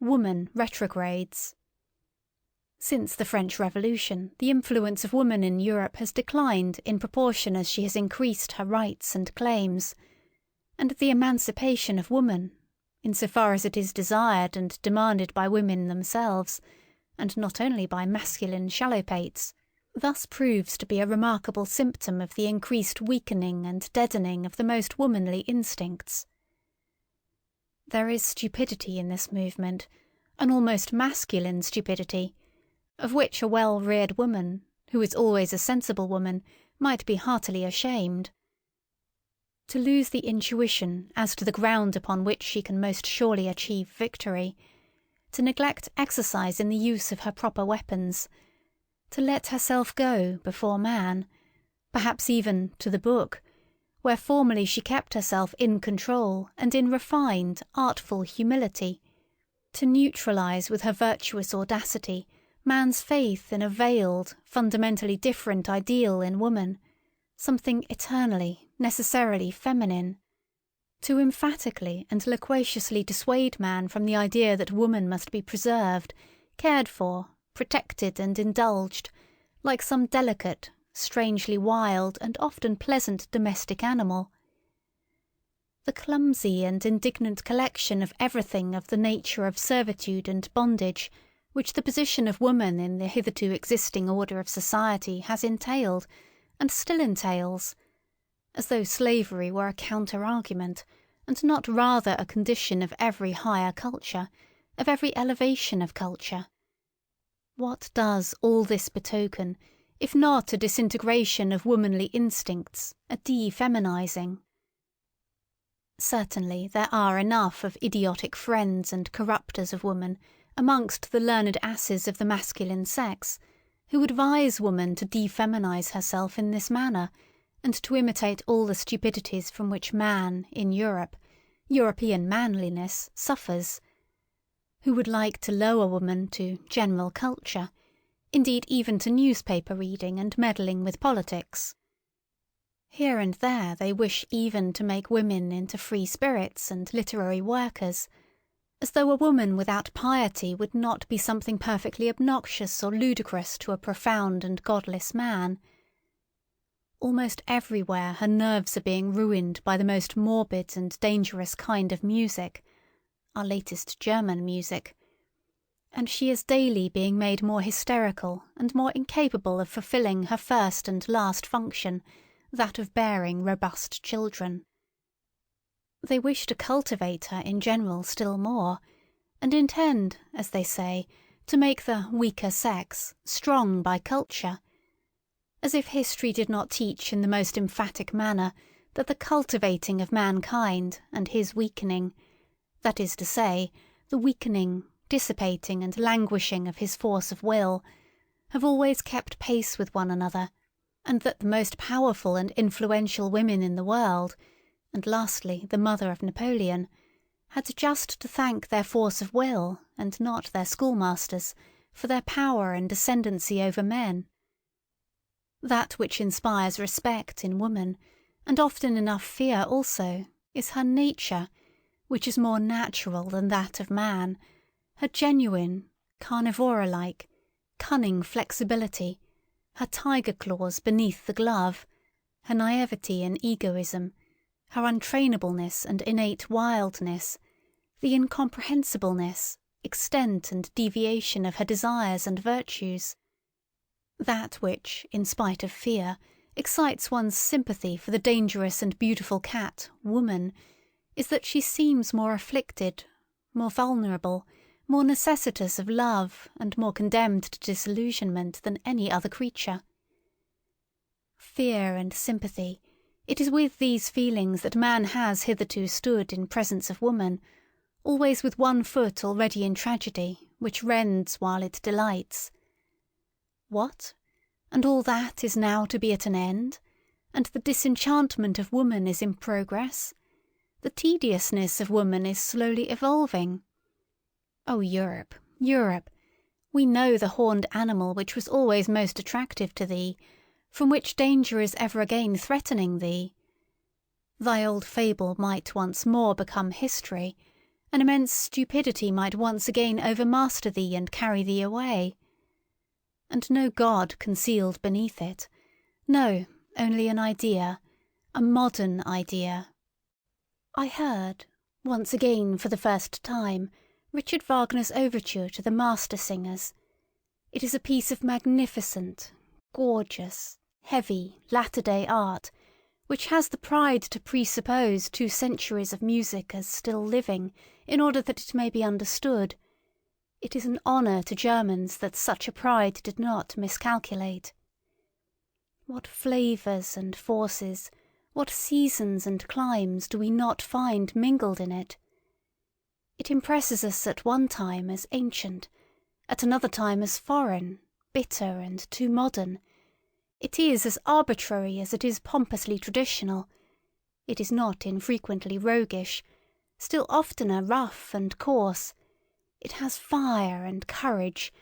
Woman retrogrades. Since the French Revolution, the influence of woman in Europe has declined in proportion as she has increased her rights and claims, and the emancipation of woman, in so far as it is desired and demanded by women themselves, and not only by masculine shallowpates, thus proves to be a remarkable symptom of the increased weakening and deadening of the most womanly instincts. There is stupidity in this movement, an almost masculine stupidity, of which a well-reared woman, who is always a sensible woman, might be heartily ashamed. To lose the intuition as to the ground upon which she can most surely achieve victory, to neglect exercise in the use of her proper weapons, to let herself go before man, perhaps even to the book, where formerly she kept herself in control and in refined, artful humility, to neutralize with her virtuous audacity man's faith in a veiled, fundamentally different ideal in woman, something eternally, necessarily feminine, to emphatically and loquaciously dissuade man from the idea that woman must be preserved, cared for, protected and indulged, like some delicate, strangely wild and often pleasant domestic animal. The clumsy and indignant collection of everything of the nature of servitude and bondage which the position of woman in the hitherto existing order of society has entailed, and still entails, as though slavery were a counter-argument, and not rather a condition of every higher culture, of every elevation of culture. What does all this betoken, if not a disintegration of womanly instincts, a defeminizing? Certainly there are enough of idiotic friends and corrupters of woman amongst the learned asses of the masculine sex, who advise woman to defeminize herself in this manner, and to imitate all the stupidities from which man, in Europe, European manliness, suffers, who would like to lower woman to general culture, indeed even to newspaper reading and meddling with politics. Here and there they wish even to make women into free spirits and literary workers, as though a woman without piety would not be something perfectly obnoxious or ludicrous to a profound and godless man. Almost everywhere her nerves are being ruined by the most morbid and dangerous kind of music, our latest German music, and she is daily being made more hysterical and more incapable of fulfilling her first and last function, that of bearing robust children. They wish to cultivate her in general still more, and intend, as they say, to make the weaker sex strong by culture, as if history did not teach in the most emphatic manner that the cultivating of mankind and his weakening, that is to say, the weakening, dissipating and languishing of his force of will, have always kept pace with one another, and that the most powerful and influential women in the world, and lastly the mother of Napoleon, had just to thank their force of will, and not their schoolmasters, for their power and ascendancy over men. That which inspires respect in woman, and often enough fear also, is her nature, which is more natural than that of man, her genuine, carnivora-like, cunning flexibility, her tiger claws beneath the glove, her naivety and egoism, her untrainableness and innate wildness, the incomprehensibleness, extent and deviation of her desires and virtues. That which, in spite of fear, excites one's sympathy for the dangerous and beautiful cat, woman, is that she seems more afflicted, more vulnerable, more necessitous of love, and more condemned to disillusionment than any other creature. Fear and sympathy, it is with these feelings that man has hitherto stood in presence of woman, always with one foot already in tragedy, which rends while it delights. What? And all that is now to be at an end? and the disenchantment of woman is in progress. The tediousness of woman is slowly evolving. Oh, Europe, Europe! We know the horned animal which was always most attractive to thee, from which danger is ever again threatening thee. Thy old fable might once more become history, an immense stupidity might once again overmaster thee and carry thee away. And no God concealed beneath it. No, only an idea, a modern idea. I heard, once again for the first time, Richard Wagner's overture to the Master Singers. It is a piece of magnificent, gorgeous, heavy, latter-day art, which has the pride to presuppose 2 centuries of music as still living, in order that it may be understood. It is an honour to Germans that such a pride did not miscalculate. What flavours and forces, what seasons and climes do we not find mingled in it? It impresses us at one time as ancient, at another time as foreign, bitter, and too modern. It is as arbitrary as it is pompously traditional. It is not infrequently roguish, still oftener rough and coarse. It has fire and courage,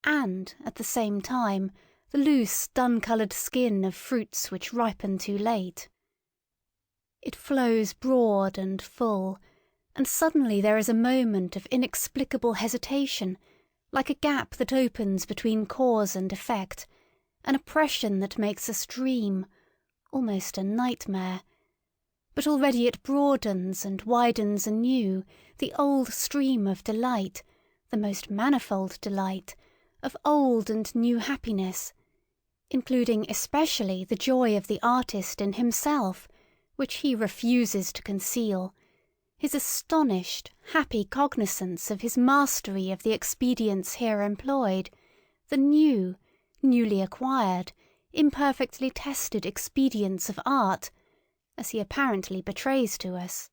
and, at the same time, the loose, dun-coloured skin of fruits which ripen too late. It flows broad and full, and suddenly there is a moment of inexplicable hesitation, like a gap that opens between cause and effect, an oppression that makes us dream, almost a nightmare. But already it broadens and widens anew the old stream of delight, the most manifold delight, of old and new happiness, including especially the joy of the artist in himself, which he refuses to conceal, his astonished, happy cognizance of his mastery of the expedients here employed, the new, newly acquired, imperfectly tested expedients of art, as he apparently betrays to us.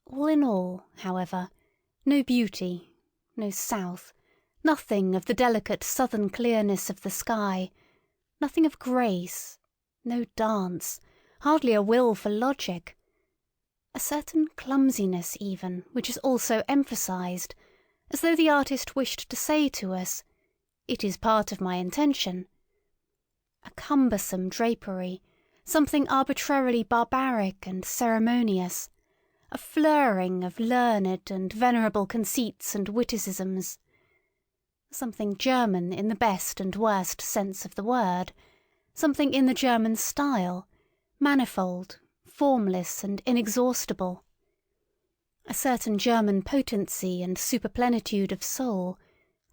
All in all, however, no beauty, no south, nothing of the delicate southern clearness of the sky, nothing of grace, no dance, hardly a will for logic. A certain clumsiness even, which is also emphasized, as though the artist wished to say to us, "It is part of my intention." A cumbersome drapery, something arbitrarily barbaric and ceremonious, a flurring of learned and venerable conceits and witticisms. Something German in the best and worst sense of the word, something in the German style, manifold, formless and inexhaustible. A certain German potency and superplenitude of soul,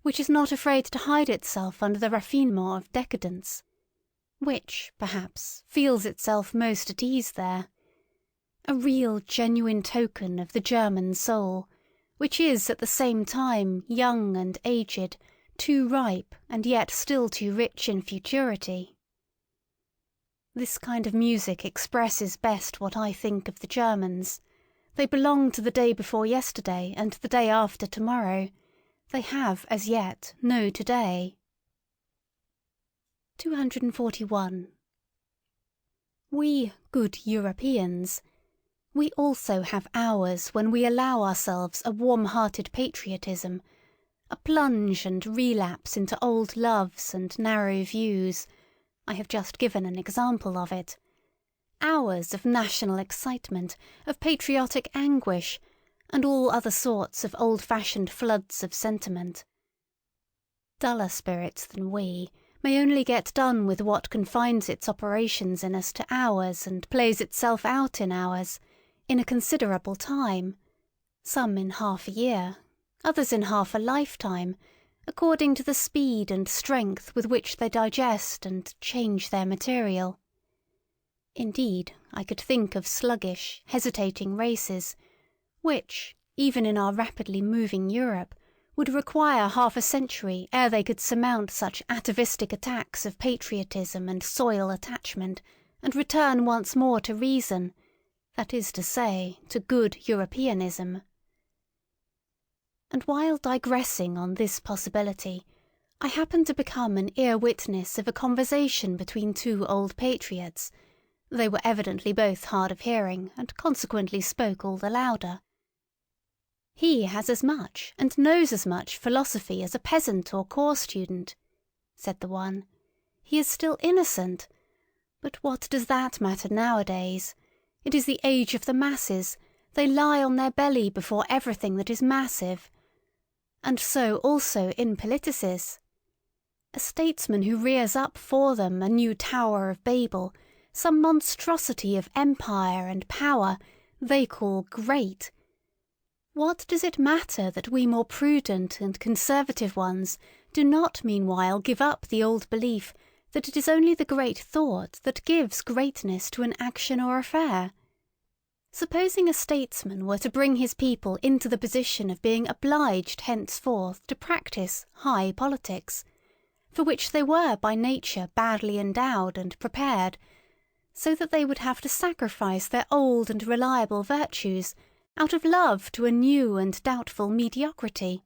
which is not afraid to hide itself under the raffinement of decadence, which, perhaps, feels itself most at ease there. A real genuine token of the German soul, which is at the same time young and aged, too ripe and yet still too rich in futurity. This kind of music expresses best what I think of the Germans. They belong to the day before yesterday and the day after tomorrow. They have, as yet, no today. 241. We, good Europeans, we also have hours when we allow ourselves a warm-hearted patriotism, a plunge and relapse into old loves and narrow views. I have just given an example of it. Hours of national excitement, of patriotic anguish, and all other sorts of old-fashioned floods of sentiment. Duller spirits than we may only get done with what confines its operations in us to hours and plays itself out in hours, in a considerable time, some in half a year, others in half a lifetime, according to the speed and strength with which they digest and change their material. Indeed, I could think of sluggish, hesitating races, which, even in our rapidly moving Europe, would require half a century ere they could surmount such atavistic attacks of patriotism and soil attachment, and return once more to reason, that is to say, to good Europeanism. And while digressing on this possibility, I happened to become an ear witness of a conversation between two old patriots. They were evidently both hard of hearing, and consequently spoke all the louder. "He has as much, and knows as much philosophy as a peasant or corps student," said the one. "He is still innocent. But what does that matter nowadays? It is the age of the masses. They lie on their belly before everything that is massive. And so also in politices. A statesman who rears up for them a new Tower of Babel, some monstrosity of empire and power, they call great. What does it matter that we more prudent and conservative ones do not meanwhile give up the old belief that it is only the great thought that gives greatness to an action or affair? Supposing a statesman were to bring his people into the position of being obliged henceforth to practice high politics, for which they were by nature badly endowed and prepared, so that they would have to sacrifice their old and reliable virtues out of love to a new and doubtful mediocrity.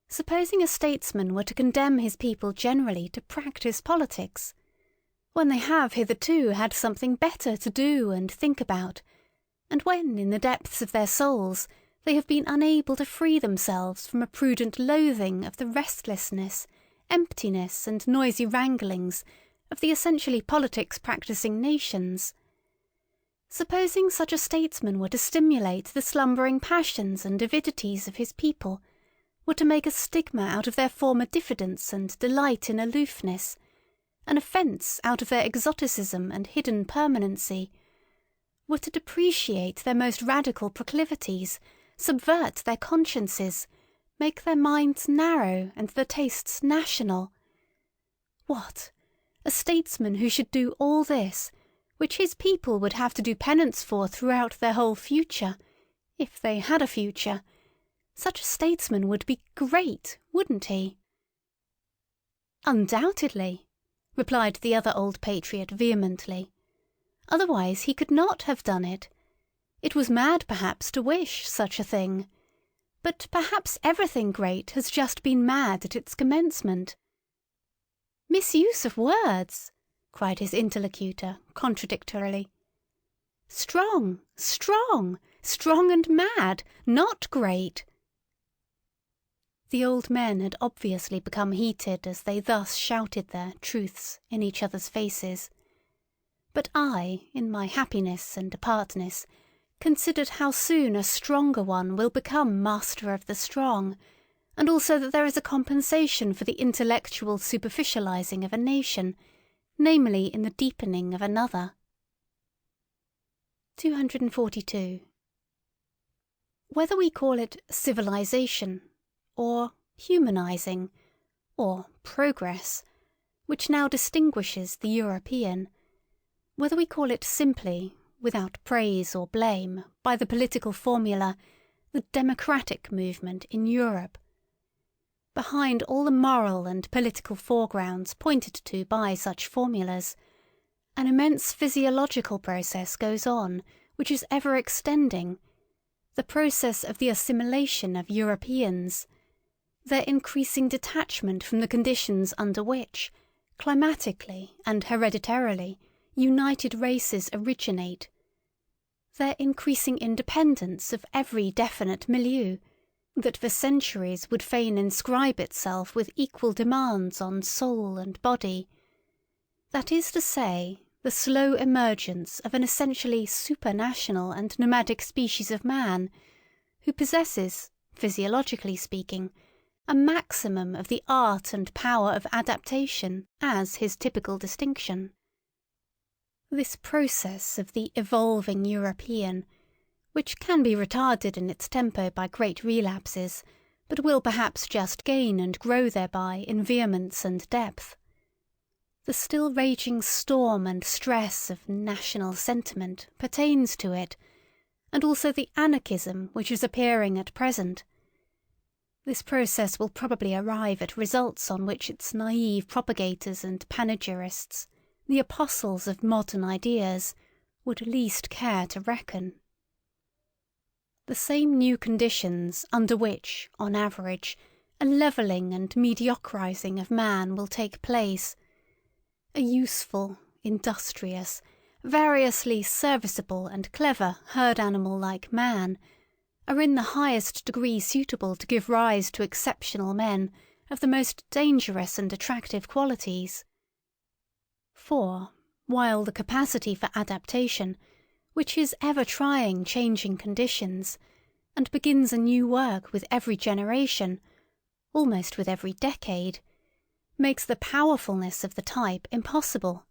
Supposing a statesman were to condemn his people generally to practice politics, when they have hitherto had something better to do and think about, and when in the depths of their souls they have been unable to free themselves from a prudent loathing of the restlessness, emptiness, and noisy wranglings of the essentially politics-practising nations. Supposing such a statesman were to stimulate the slumbering passions and avidities of his people, were to make a stigma out of their former diffidence and delight in aloofness, an offence out of their exoticism and hidden permanency, were to depreciate their most radical proclivities, subvert their consciences, make their minds narrow and their tastes national. What? A statesman who should do all this, which his people would have to do penance for throughout their whole future, if they had a future, such a statesman would be great, wouldn't he? "Undoubtedly," replied the other old patriot vehemently. "Otherwise he could not have done it. It was mad, perhaps, to wish such a thing. But perhaps everything great has just been mad at its commencement." "Misuse of words!" cried his interlocutor, contradictorily. "Strong, strong, strong and mad, not great." The old men had obviously become heated as they thus shouted their truths in each other's faces. But I, in my happiness and apartness, considered how soon a stronger one will become master of the strong, and also that there is a compensation for the intellectual superficializing of a nation, namely in the deepening of another. 242. Whether we call it civilization, or humanizing, or progress, which now distinguishes the European, whether we call it simply, without praise or blame, by the political formula, the democratic movement in Europe, behind all the moral and political foregrounds pointed to by such formulas, an immense physiological process goes on, which is ever extending, the process of the assimilation of Europeans, their increasing detachment from the conditions under which, climatically and hereditarily, united races originate, their increasing independence of every definite milieu, that for centuries would fain inscribe itself with equal demands on soul and body, that is to say, the slow emergence of an essentially supranational and nomadic species of man, who possesses, physiologically speaking, a maximum of the art and power of adaptation as his typical distinction. This process of the evolving European, which can be retarded in its tempo by great relapses, but will perhaps just gain and grow thereby in vehemence and depth. The still raging storm and stress of national sentiment pertains to it, and also the anarchism which is appearing at present. This process will probably arrive at results on which its naive propagators and panegyrists, the apostles of modern ideas, would least care to reckon. The same new conditions under which, on average, a levelling and mediocrising of man will take place. A useful, industrious, variously serviceable and clever herd animal like man are in the highest degree suitable to give rise to exceptional men of the most dangerous and attractive qualities. For, while the capacity for adaptation, which is ever trying changing conditions, and begins a new work with every generation, almost with every decade, makes the powerfulness of the type impossible,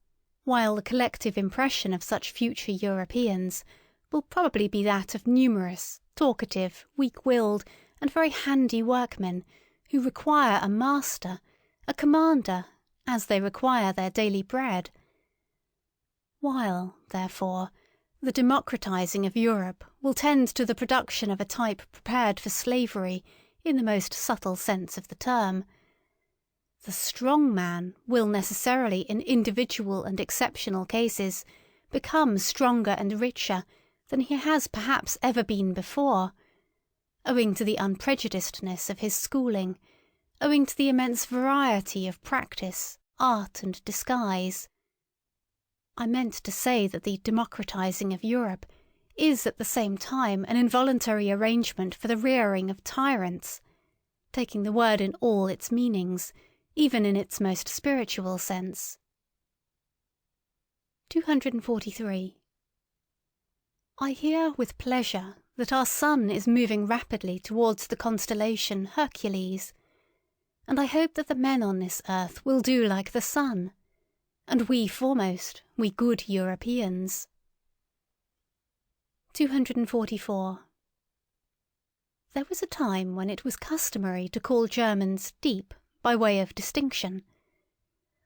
while the collective impression of such future Europeans will probably be that of numerous, talkative, weak-willed, and very handy workmen who require a master, a commander, as they require their daily bread. While, therefore, the democratizing of Europe will tend to the production of a type prepared for slavery in the most subtle sense of the term, the strong man will necessarily in individual and exceptional cases become stronger and richer than he has perhaps ever been before, owing to the unprejudicedness of his schooling, owing to the immense variety of practice, art, and disguise. I meant to say that the democratizing of Europe is at the same time an involuntary arrangement for the rearing of tyrants, taking the word in all its meanings, even in its most spiritual sense. 243. I hear with pleasure that our sun is moving rapidly towards the constellation Hercules, and I hope that the men on this earth will do like the sun, and we foremost, we good Europeans. 244. There was a time when it was customary to call Germans deep by way of distinction.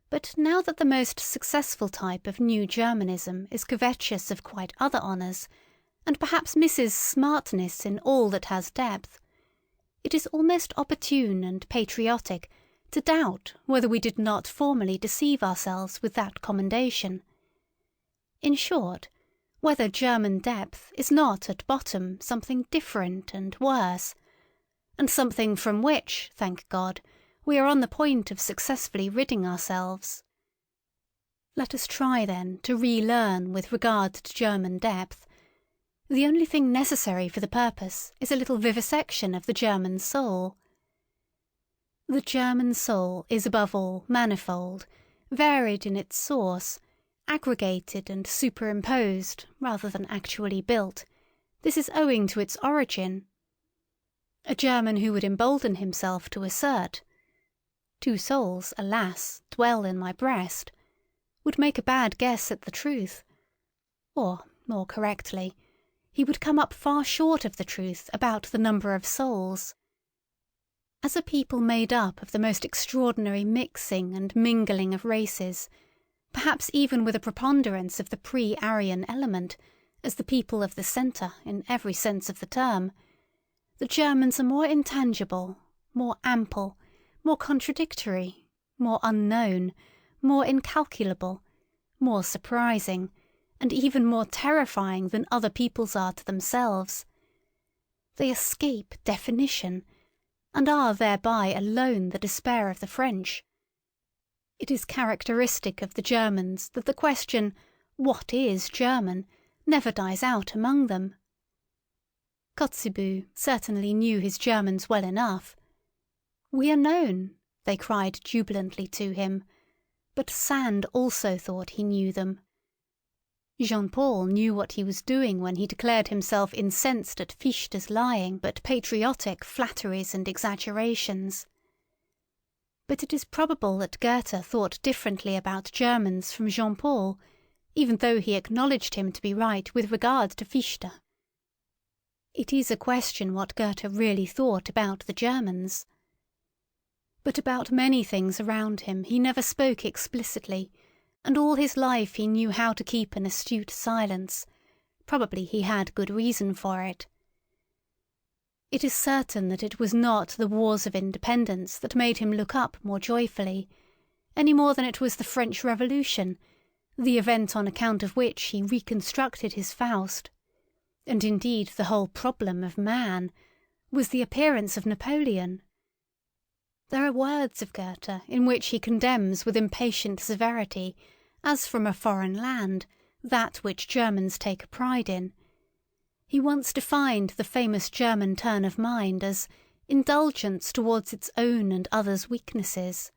But now that the most successful type of New Germanism is covetous of quite other honours, and perhaps misses smartness in all that has depth, it is almost opportune and patriotic to doubt whether we did not formerly deceive ourselves with that commendation. In short, whether German depth is not at bottom something different and worse, and something from which, thank God, we are on the point of successfully ridding ourselves. Let us try, then, to relearn with regard to German depth. The only thing necessary for the purpose is a little vivisection of the German soul. The German soul is above all manifold, varied in its source, aggregated and superimposed rather than actually built. This is owing to its origin. A German who would embolden himself to assert, "Two souls, alas, dwell in my breast," would make a bad guess at the truth. Or, more correctly, he would come up far short of the truth about the number of souls. As a people made up of the most extraordinary mixing and mingling of races, perhaps even with a preponderance of the pre-Aryan element, as the people of the centre in every sense of the term, the Germans are more intangible, more ample, more contradictory, more unknown, more incalculable, more surprising, and even more terrifying than other peoples are to themselves. They escape definition, and are thereby alone the despair of the French. It is characteristic of the Germans that the question, "What is German?" never dies out among them. Kotzebue certainly knew his Germans well enough. "We are known," they cried jubilantly to him, but Sand also thought he knew them. Jean-Paul knew what he was doing when he declared himself incensed at Fichte's lying but patriotic flatteries and exaggerations. But it is probable that Goethe thought differently about Germans from Jean-Paul, even though he acknowledged him to be right with regard to Fichte. It is a question what Goethe really thought about the Germans. But about many things around him he never spoke explicitly, and all his life he knew how to keep an astute silence. Probably he had good reason for it. It is certain that it was not the wars of independence that made him look up more joyfully, any more than it was the French Revolution, the event on account of which he reconstructed his Faust, and indeed the whole problem of man, was the appearance of Napoleon. There are words of Goethe in which he condemns with impatient severity, as from a foreign land, that which Germans take a pride in. He once defined the famous German turn of mind as indulgence towards its own and others' weaknesses.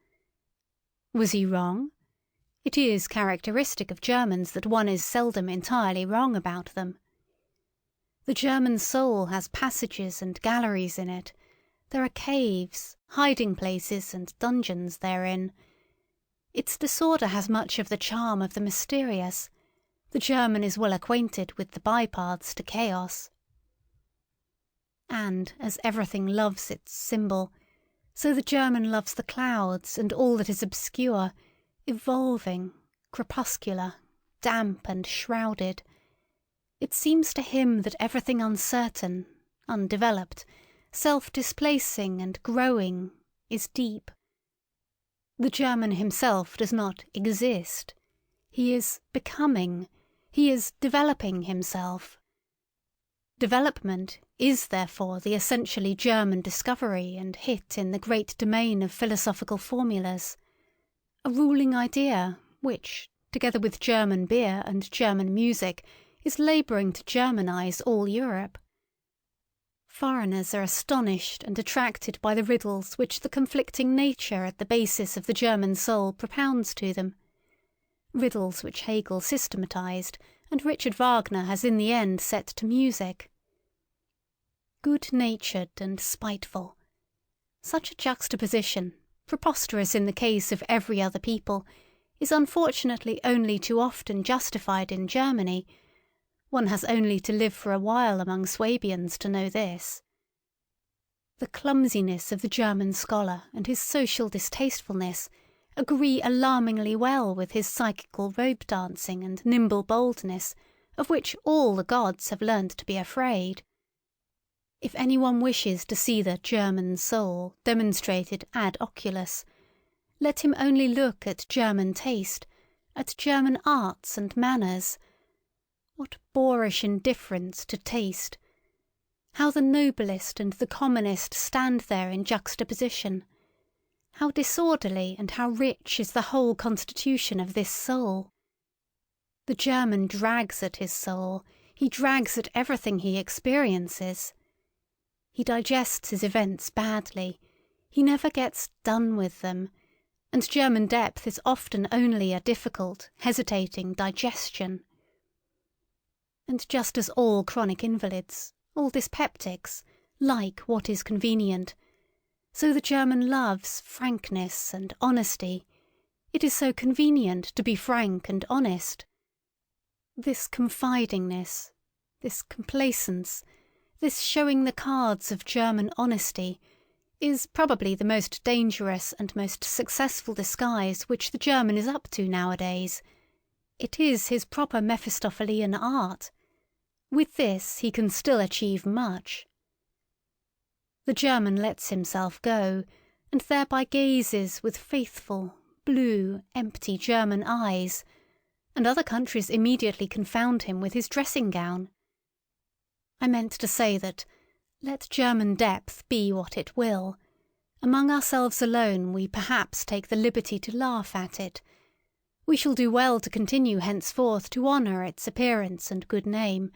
Was he wrong? It is characteristic of Germans that one is seldom entirely wrong about them. The German soul has passages and galleries in it. There are caves, hiding places, and dungeons therein. Its disorder has much of the charm of the mysterious. The German is well acquainted with the bypaths to chaos. And as everything loves its symbol, so the German loves the clouds and all that is obscure, evolving, crepuscular, damp and shrouded. It seems to him that everything uncertain, undeveloped, self-displacing and growing, is deep. The German himself does not exist. He is becoming. He is developing himself. Development is therefore the essentially German discovery and hit in the great domain of philosophical formulas. A ruling idea which, together with German beer and German music, is labouring to Germanize all Europe. Foreigners are astonished and attracted by the riddles which the conflicting nature at the basis of the German soul propounds to them. Riddles which Hegel systematized and Richard Wagner has in the end set to music. Good-natured and spiteful. Such a juxtaposition, preposterous in the case of every other people, is unfortunately only too often justified in Germany. One has only to live for a while among Swabians to know this. The clumsiness of the German scholar and his social distastefulness agree alarmingly well with his psychical robe dancing and nimble boldness, of which all the gods have learned to be afraid. If anyone wishes to see the German soul demonstrated ad oculus, let him only look at German taste, at German arts and manners. What boorish indifference to taste! How the noblest and the commonest stand there in juxtaposition! How disorderly and how rich is the whole constitution of this soul! The German drags at his soul, he drags at everything he experiences. He digests his events badly, he never gets done with them, and German depth is often only a difficult, hesitating digestion. And just as all chronic invalids, all dyspeptics, like what is convenient, so the German loves frankness and honesty. It is so convenient to be frank and honest. This confidingness, this complacence, this showing the cards of German honesty, is probably the most dangerous and most successful disguise which the German is up to nowadays. It is his proper Mephistophelian art. With this he can still achieve much. The German lets himself go, and thereby gazes with faithful, blue, empty German eyes, and other countries immediately confound him with his dressing gown. I meant to say that, let German depth be what it will, among ourselves alone we perhaps take the liberty to laugh at it. We shall do well to continue henceforth to honour its appearance and good name,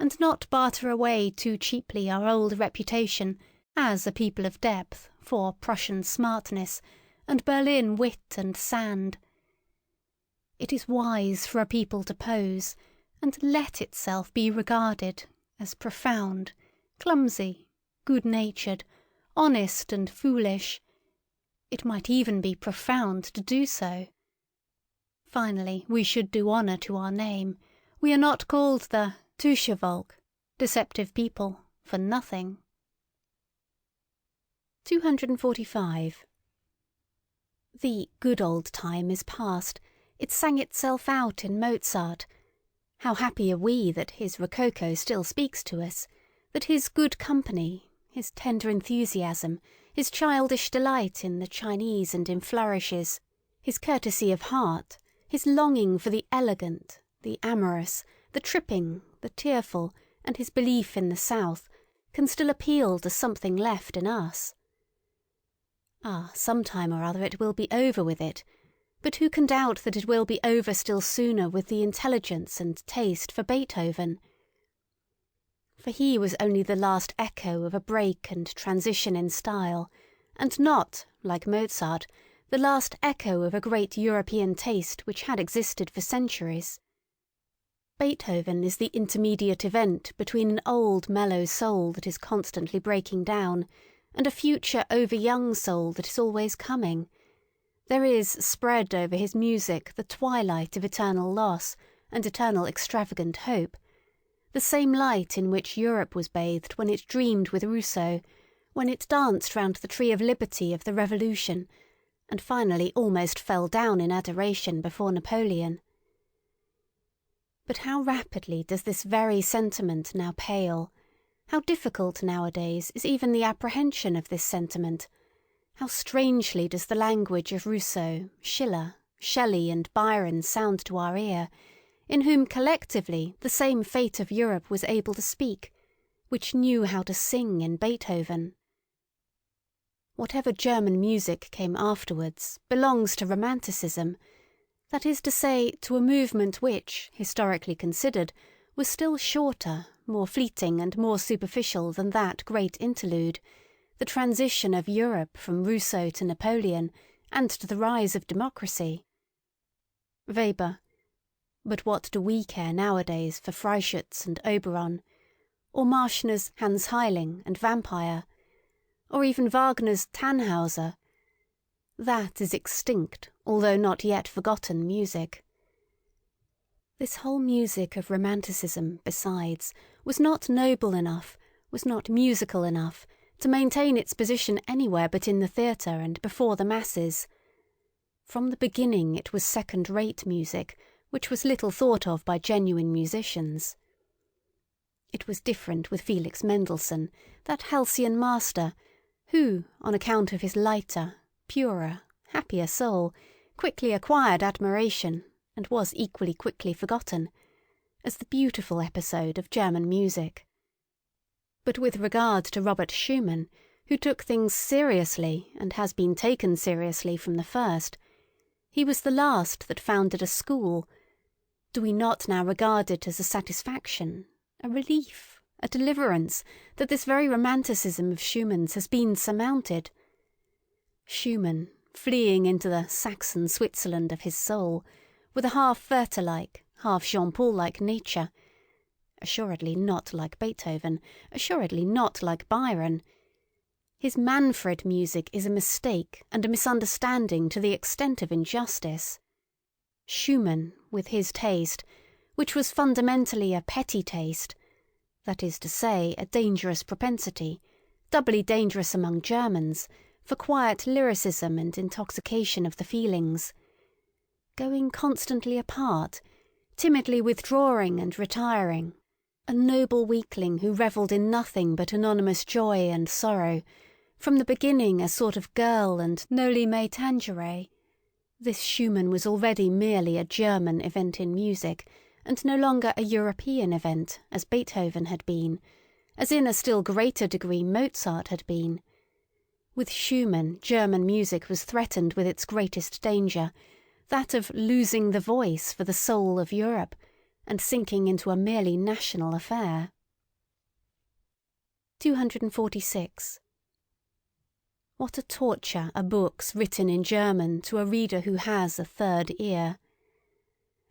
and not barter away too cheaply our old reputation as a people of depth for Prussian smartness and Berlin wit and sand. It is wise for a people to pose and let itself be regarded as profound, clumsy, good-natured, honest and foolish. It might even be profound to do so. Finally, we should do honour to our name. We are not called the Tuschevolk, deceptive people, for nothing. 245. The good old time is past. It sang itself out in Mozart. How happy are we that his Rococo still speaks to us, that his good company, his tender enthusiasm, his childish delight in the Chinese and in flourishes, his courtesy of heart, his longing for the elegant, the amorous, the tripping, the tearful, and his belief in the South, can still appeal to something left in us. Ah, some time or other it will be over with it, but who can doubt that it will be over still sooner with the intelligence and taste for Beethoven? For he was only the last echo of a break and transition in style, and not, like Mozart, the last echo of a great European taste which had existed for centuries. Beethoven is the intermediate event between an old mellow soul that is constantly breaking down, and a future over-young soul that is always coming. There is spread over his music the twilight of eternal loss and eternal extravagant hope, the same light in which Europe was bathed when it dreamed with Rousseau, when it danced round the tree of liberty of the Revolution, and finally almost fell down in adoration before Napoleon. But how rapidly does this very sentiment now pale! How difficult nowadays is even the apprehension of this sentiment! How strangely does the language of Rousseau, Schiller, Shelley and Byron sound to our ear, in whom collectively the same fate of Europe was able to speak, which knew how to sing in Beethoven. Whatever German music came afterwards belongs to Romanticism, that is to say, to a movement which, historically considered, was still shorter, more fleeting and more superficial than that great interlude, the transition of Europe from Rousseau to Napoleon and to the rise of democracy. Weber. But what do we care nowadays for Freischütz and Oberon, or Marschner's Hans Heiling and Vampire, or even Wagner's Tannhauser? That is extinct, although not yet forgotten music. This whole music of Romanticism, besides, was not noble enough, was not musical enough, to maintain its position anywhere but in the theatre and before the masses. From the beginning it was second-rate music, which was little thought of by genuine musicians. It was different with Felix Mendelssohn, that halcyon master, who, on account of his lighter, purer, happier soul, quickly acquired admiration, and was equally quickly forgotten, as the beautiful episode of German music. But with regard to Robert Schumann, who took things seriously and has been taken seriously from the first, he was the last that founded a school. Do we not now regard it as a satisfaction, a relief, a deliverance, that this very romanticism of Schumann's has been surmounted? Schumann, fleeing into the Saxon Switzerland of his soul, with a half Werther-like, half Jean-Paul-like nature, assuredly not like Beethoven, assuredly not like Byron. His Manfred music is a mistake and a misunderstanding to the extent of injustice. Schumann, with his taste, which was fundamentally a petty taste, that is to say, a dangerous propensity, doubly dangerous among Germans, for quiet lyricism and intoxication of the feelings, going constantly apart, timidly withdrawing and retiring, a noble weakling who revelled in nothing but anonymous joy and sorrow, from the beginning a sort of girl and noli me tangere. This Schumann was already merely a German event in music, and no longer a European event, as Beethoven had been, as in a still greater degree Mozart had been. With Schumann, German music was threatened with its greatest danger, that of losing the voice for the soul of Europe, and sinking into a merely national affair. 246. What a torture are books written in German to a reader who has a third ear!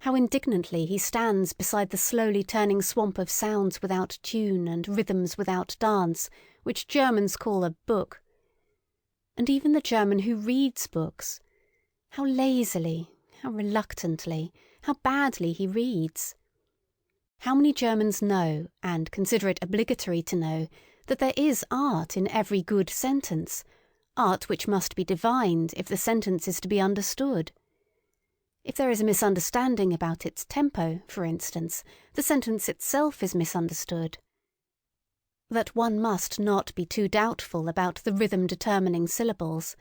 How indignantly he stands beside the slowly turning swamp of sounds without tune and rhythms without dance, which Germans call a book. And even the German who reads books, how lazily, how reluctantly, how badly he reads. How many Germans know, and consider it obligatory to know, that there is art in every good sentence, art which must be divined if the sentence is to be understood. If there is a misunderstanding about its tempo, for instance, the sentence itself is misunderstood. That one must not be too doubtful about the rhythm-determining syllables,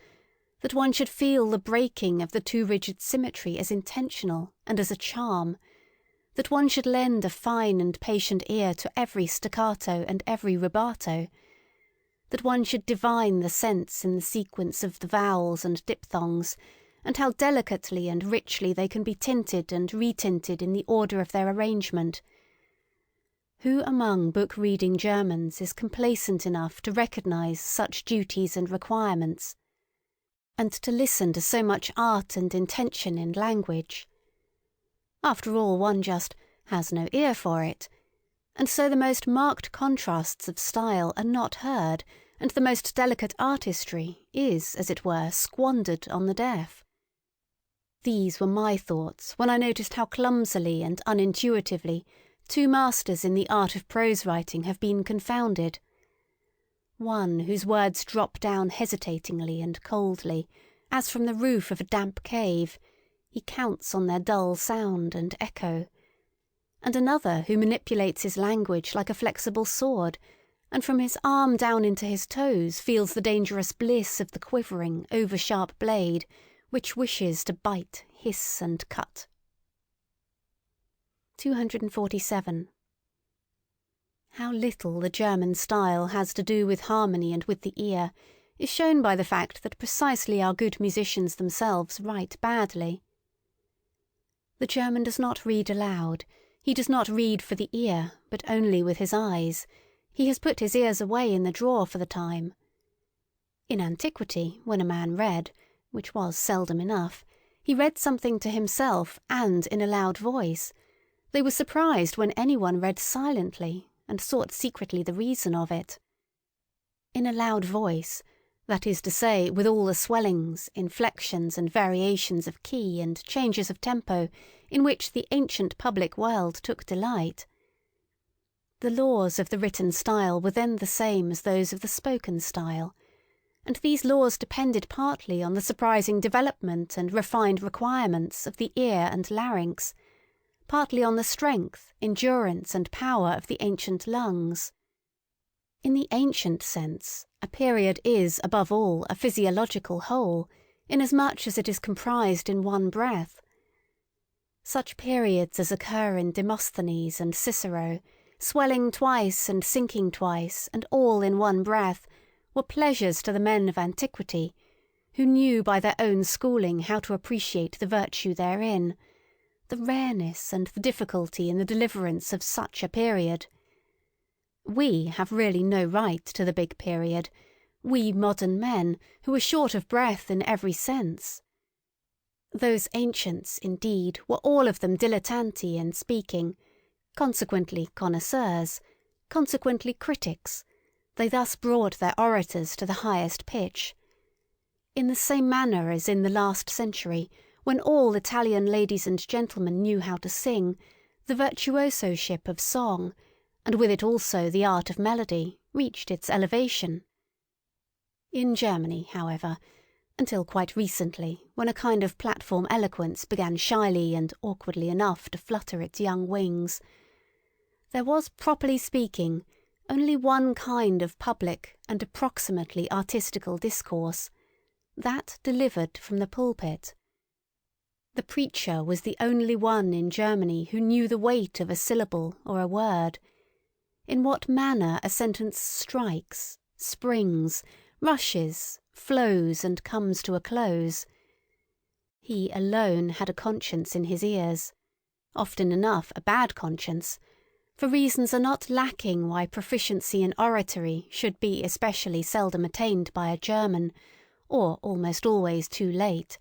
that one should feel the breaking of the too rigid symmetry as intentional and as a charm, that one should lend a fine and patient ear to every staccato and every rubato, that one should divine the sense in the sequence of the vowels and diphthongs, and how delicately and richly they can be tinted and retinted in the order of their arrangement. Who among book-reading Germans is complacent enough to recognise such duties and requirements, and to listen to so much art and intention in language? After all, one just has no ear for it, and so the most marked contrasts of style are not heard, and the most delicate artistry is, as it were, squandered on the deaf. These were my thoughts when I noticed how clumsily and unintuitively two masters in the art of prose writing have been confounded. One whose words drop down hesitatingly and coldly, as from the roof of a damp cave, he counts on their dull sound and echo, and another who manipulates his language like a flexible sword, and from his arm down into his toes feels the dangerous bliss of the quivering, over-sharp blade, which wishes to bite, hiss, and cut. 247. How little the German style has to do with harmony and with the ear is shown by the fact that precisely our good musicians themselves write badly. The German does not read aloud. He does not read for the ear, but only with his eyes. He has put his ears away in the drawer for the time. In antiquity, when a man read, which was seldom enough, he read something to himself and in a loud voice. They were surprised when anyone read silently, and sought secretly the reason of it. In a loud voice, that is to say, with all the swellings, inflections, and variations of key and changes of tempo in which the ancient public world took delight. The laws of the written style were then the same as those of the spoken style, and these laws depended partly on the surprising development and refined requirements of the ear and larynx, partly on the strength, endurance, and power of the ancient lungs. In the ancient sense, a period is, above all, a physiological whole, inasmuch as it is comprised in one breath. Such periods as occur in Demosthenes and Cicero, swelling twice and sinking twice, and all in one breath, were pleasures to the men of antiquity, who knew by their own schooling how to appreciate the virtue therein, the rareness and the difficulty in the deliverance of such a period. We have really no right to the big period, we modern men, who are short of breath in every sense. Those ancients, indeed, were all of them dilettanti in speaking, consequently connoisseurs, consequently critics. They thus brought their orators to the highest pitch. In the same manner as in the last century, when all Italian ladies and gentlemen knew how to sing, the virtuosoship of song, and with it also the art of melody, reached its elevation. In Germany, however, until quite recently, when a kind of platform eloquence began shyly and awkwardly enough to flutter its young wings, there was, properly speaking, only one kind of public and approximately artistical discourse, that delivered from the pulpit. The preacher was the only one in Germany who knew the weight of a syllable or a word, in what manner a sentence strikes, springs, rushes, flows, and comes to a close. He alone had a conscience in his ears, often enough a bad conscience, for reasons are not lacking why proficiency in oratory should be especially seldom attained by a German, or almost always too late.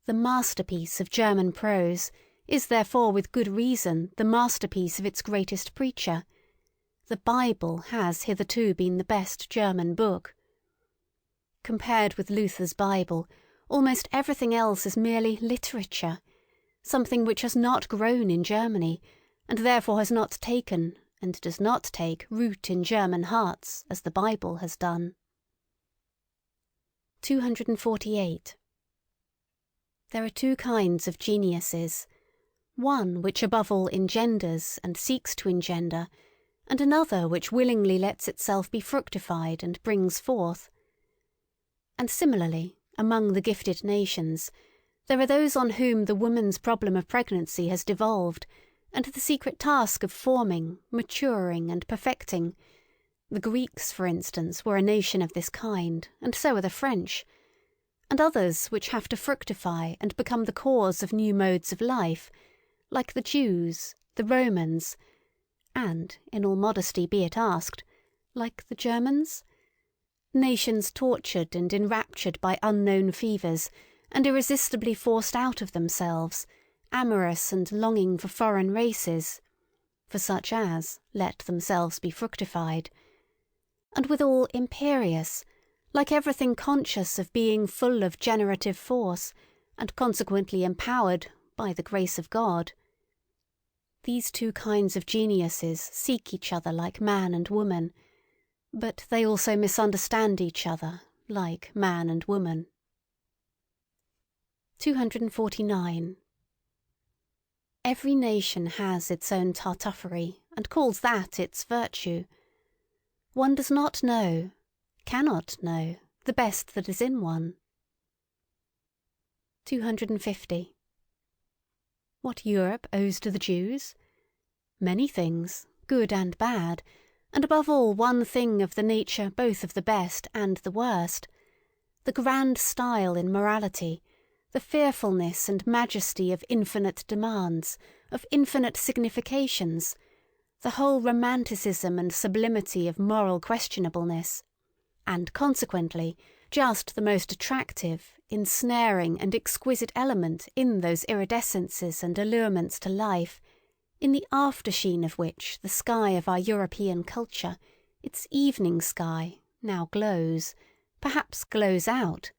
The masterpiece of German prose is therefore with good reason the masterpiece of its greatest preacher. The Bible has hitherto been the best German book. Compared with Luther's Bible, almost everything else is merely literature, something which has not grown in Germany, and therefore has not taken, and does not take, root in German hearts, as the Bible has done. 248. There are two kinds of geniuses, one which above all engenders and seeks to engender, and another which willingly lets itself be fructified and brings forth. And similarly, among the gifted nations, there are those on whom the woman's problem of pregnancy has devolved, and the secret task of forming, maturing, and perfecting, The Greeks, for instance, were a nation of this kind, and so are the French, and others which have to fructify and become the cause of new modes of life, like the Jews, the Romans, and, in all modesty be it asked, like the Germans? Nations tortured and enraptured by unknown fevers, and irresistibly forced out of themselves, amorous and longing for foreign races, for such as, let themselves be fructified, and withal imperious, like everything conscious of being full of generative force, and consequently empowered by the grace of God. These two kinds of geniuses seek each other like man and woman, but they also misunderstand each other like man and woman. 249. Every nation has its own Tartuffery, and calls that its virtue. One does not know, cannot know, the best that is in one. 250. What Europe owes to the Jews? Many things, good and bad, and above all one thing of the nature both of the best and the worst, the grand style in morality, the fearfulness and majesty of infinite demands, of infinite significations, the whole romanticism and sublimity of moral questionableness, and consequently just the most attractive, ensnaring and exquisite element in those iridescences and allurements to life, in the aftersheen of which the sky of our European culture, its evening sky, now glows, perhaps glows out.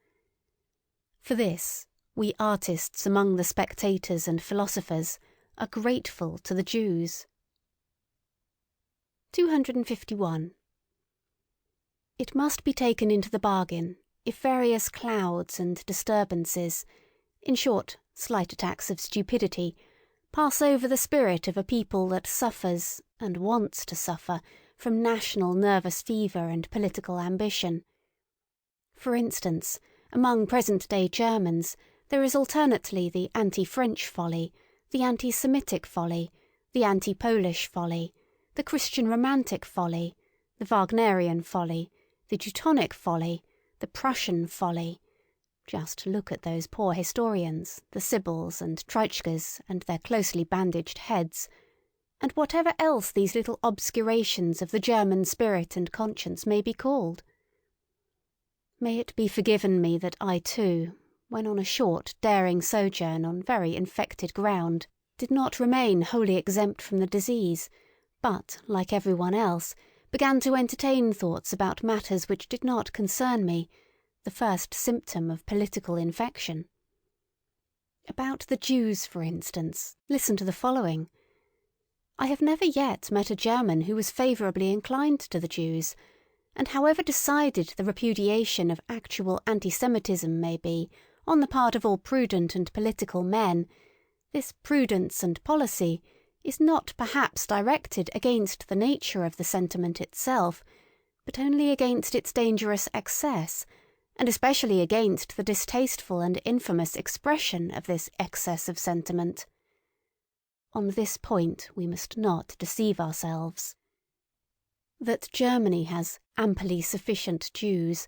For this, we artists among the spectators and philosophers are grateful to the Jews. 251. It must be taken into the bargain, if various clouds and disturbances, in short, slight attacks of stupidity, pass over the spirit of a people that suffers, and wants to suffer, from national nervous fever and political ambition. For instance, among present-day Germans, there is alternately the anti-French folly, the anti-Semitic folly, the anti-Polish folly, the Christian romantic folly, the Wagnerian folly, the Teutonic folly, the Prussian folly. Just look at those poor historians, the Sibyls and Treitschkes, and their closely bandaged heads, and whatever else these little obscurations of the German spirit and conscience may be called. May it be forgiven me that I too, when on a short, daring sojourn on very infected ground, did not remain wholly exempt from the disease, but, like everyone else, began to entertain thoughts about matters which did not concern me, the first symptom of political infection. About the Jews, for instance, listen to the following. I have never yet met a German who was favourably inclined to the Jews, and however decided the repudiation of actual anti-Semitism may be on the part of all prudent and political men, this prudence and policy is not perhaps directed against the nature of the sentiment itself, but only against its dangerous excess, and especially against the distasteful and infamous expression of this excess of sentiment. On this point we must not deceive ourselves. That Germany has amply sufficient Jews,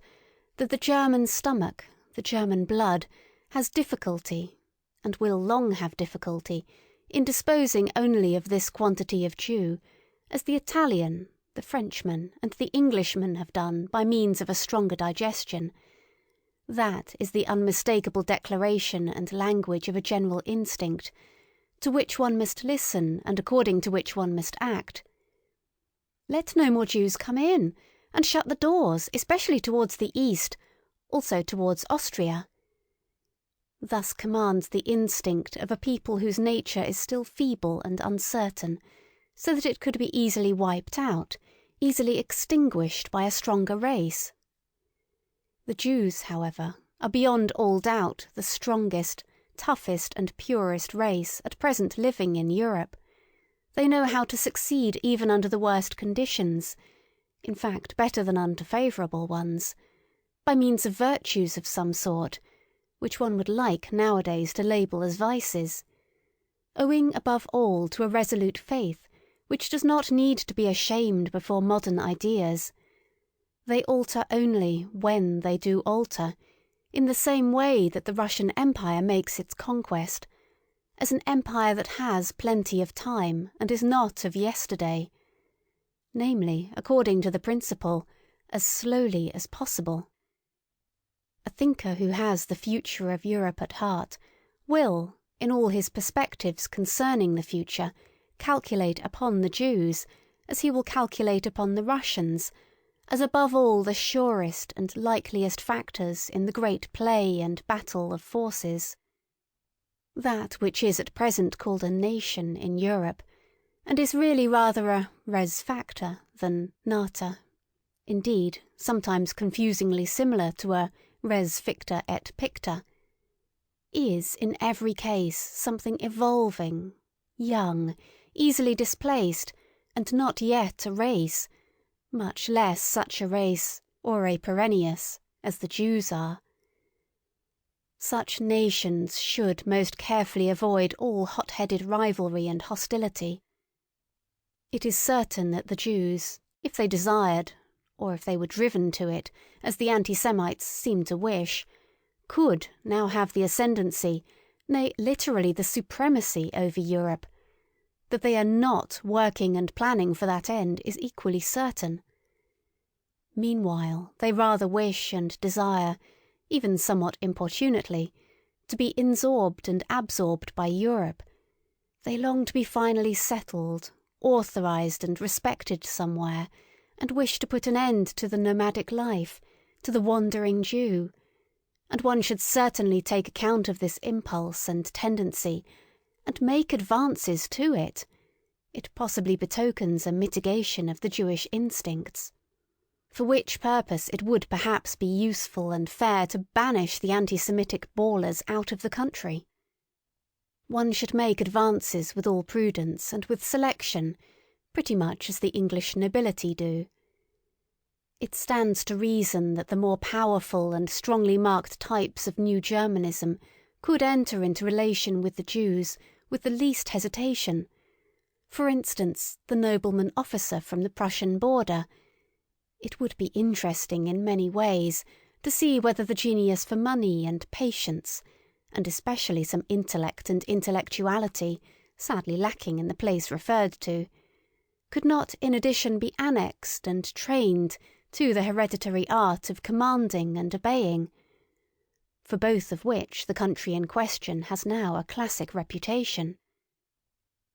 that the German stomach, the German blood, has difficulty, and will long have difficulty, in disposing only of this quantity of Jew, as the Italian, the Frenchman, and the Englishman have done by means of a stronger digestion. That is the unmistakable declaration and language of a general instinct, to which one must listen and according to which one must act. Let no more Jews come in, and shut the doors, especially towards the east, also towards Austria. Thus commands the instinct of a people whose nature is still feeble and uncertain, so that it could be easily wiped out, easily extinguished by a stronger race. The Jews, however, are beyond all doubt the strongest, toughest and purest race at present living in Europe. They know how to succeed even under the worst conditions, in fact better than under favourable ones, by means of virtues of some sort, which one would like nowadays to label as vices, owing above all to a resolute faith, which does not need to be ashamed before modern ideas. They alter only when they do alter, in the same way that the Russian Empire makes its conquest, as an empire that has plenty of time and is not of yesterday, namely, according to the principle, as slowly as possible. A thinker who has the future of Europe at heart will, in all his perspectives concerning the future, calculate upon the Jews, as he will calculate upon the Russians, as above all the surest and likeliest factors in the great play and battle of forces. That which is at present called a nation in Europe, and is really rather a res facta than nata, indeed sometimes confusingly similar to a res ficta et picta, is in every case something evolving, young, easily displaced, and not yet a race, much less such a race, or a perennius, as the Jews are. Such nations should most carefully avoid all hot-headed rivalry and hostility. It is certain that the Jews, if they desired, or if they were driven to it, as the anti-Semites seem to wish, could now have the ascendancy, nay, literally the supremacy over Europe. That they are not working and planning for that end is equally certain. Meanwhile, they rather wish and desire, even somewhat importunately, to be insorbed and absorbed by Europe. They long to be finally settled, authorised and respected somewhere, and wish to put an end to the nomadic life, to the wandering Jew, and one should certainly take account of this impulse and tendency, and make advances to it. It possibly betokens a mitigation of the Jewish instincts, for which purpose it would perhaps be useful and fair to banish the anti-Semitic bawlers out of the country. One should make advances with all prudence and with selection, pretty much as the English nobility do. It stands to reason that the more powerful and strongly marked types of New Germanism could enter into relation with the Jews with the least hesitation. For instance, the nobleman officer from the Prussian border. It would be interesting in many ways to see whether the genius for money and patience, and especially some intellect and intellectuality, sadly lacking in the place referred to, could not in addition be annexed and trained to the hereditary art of commanding and obeying, for both of which the country in question has now a classic reputation.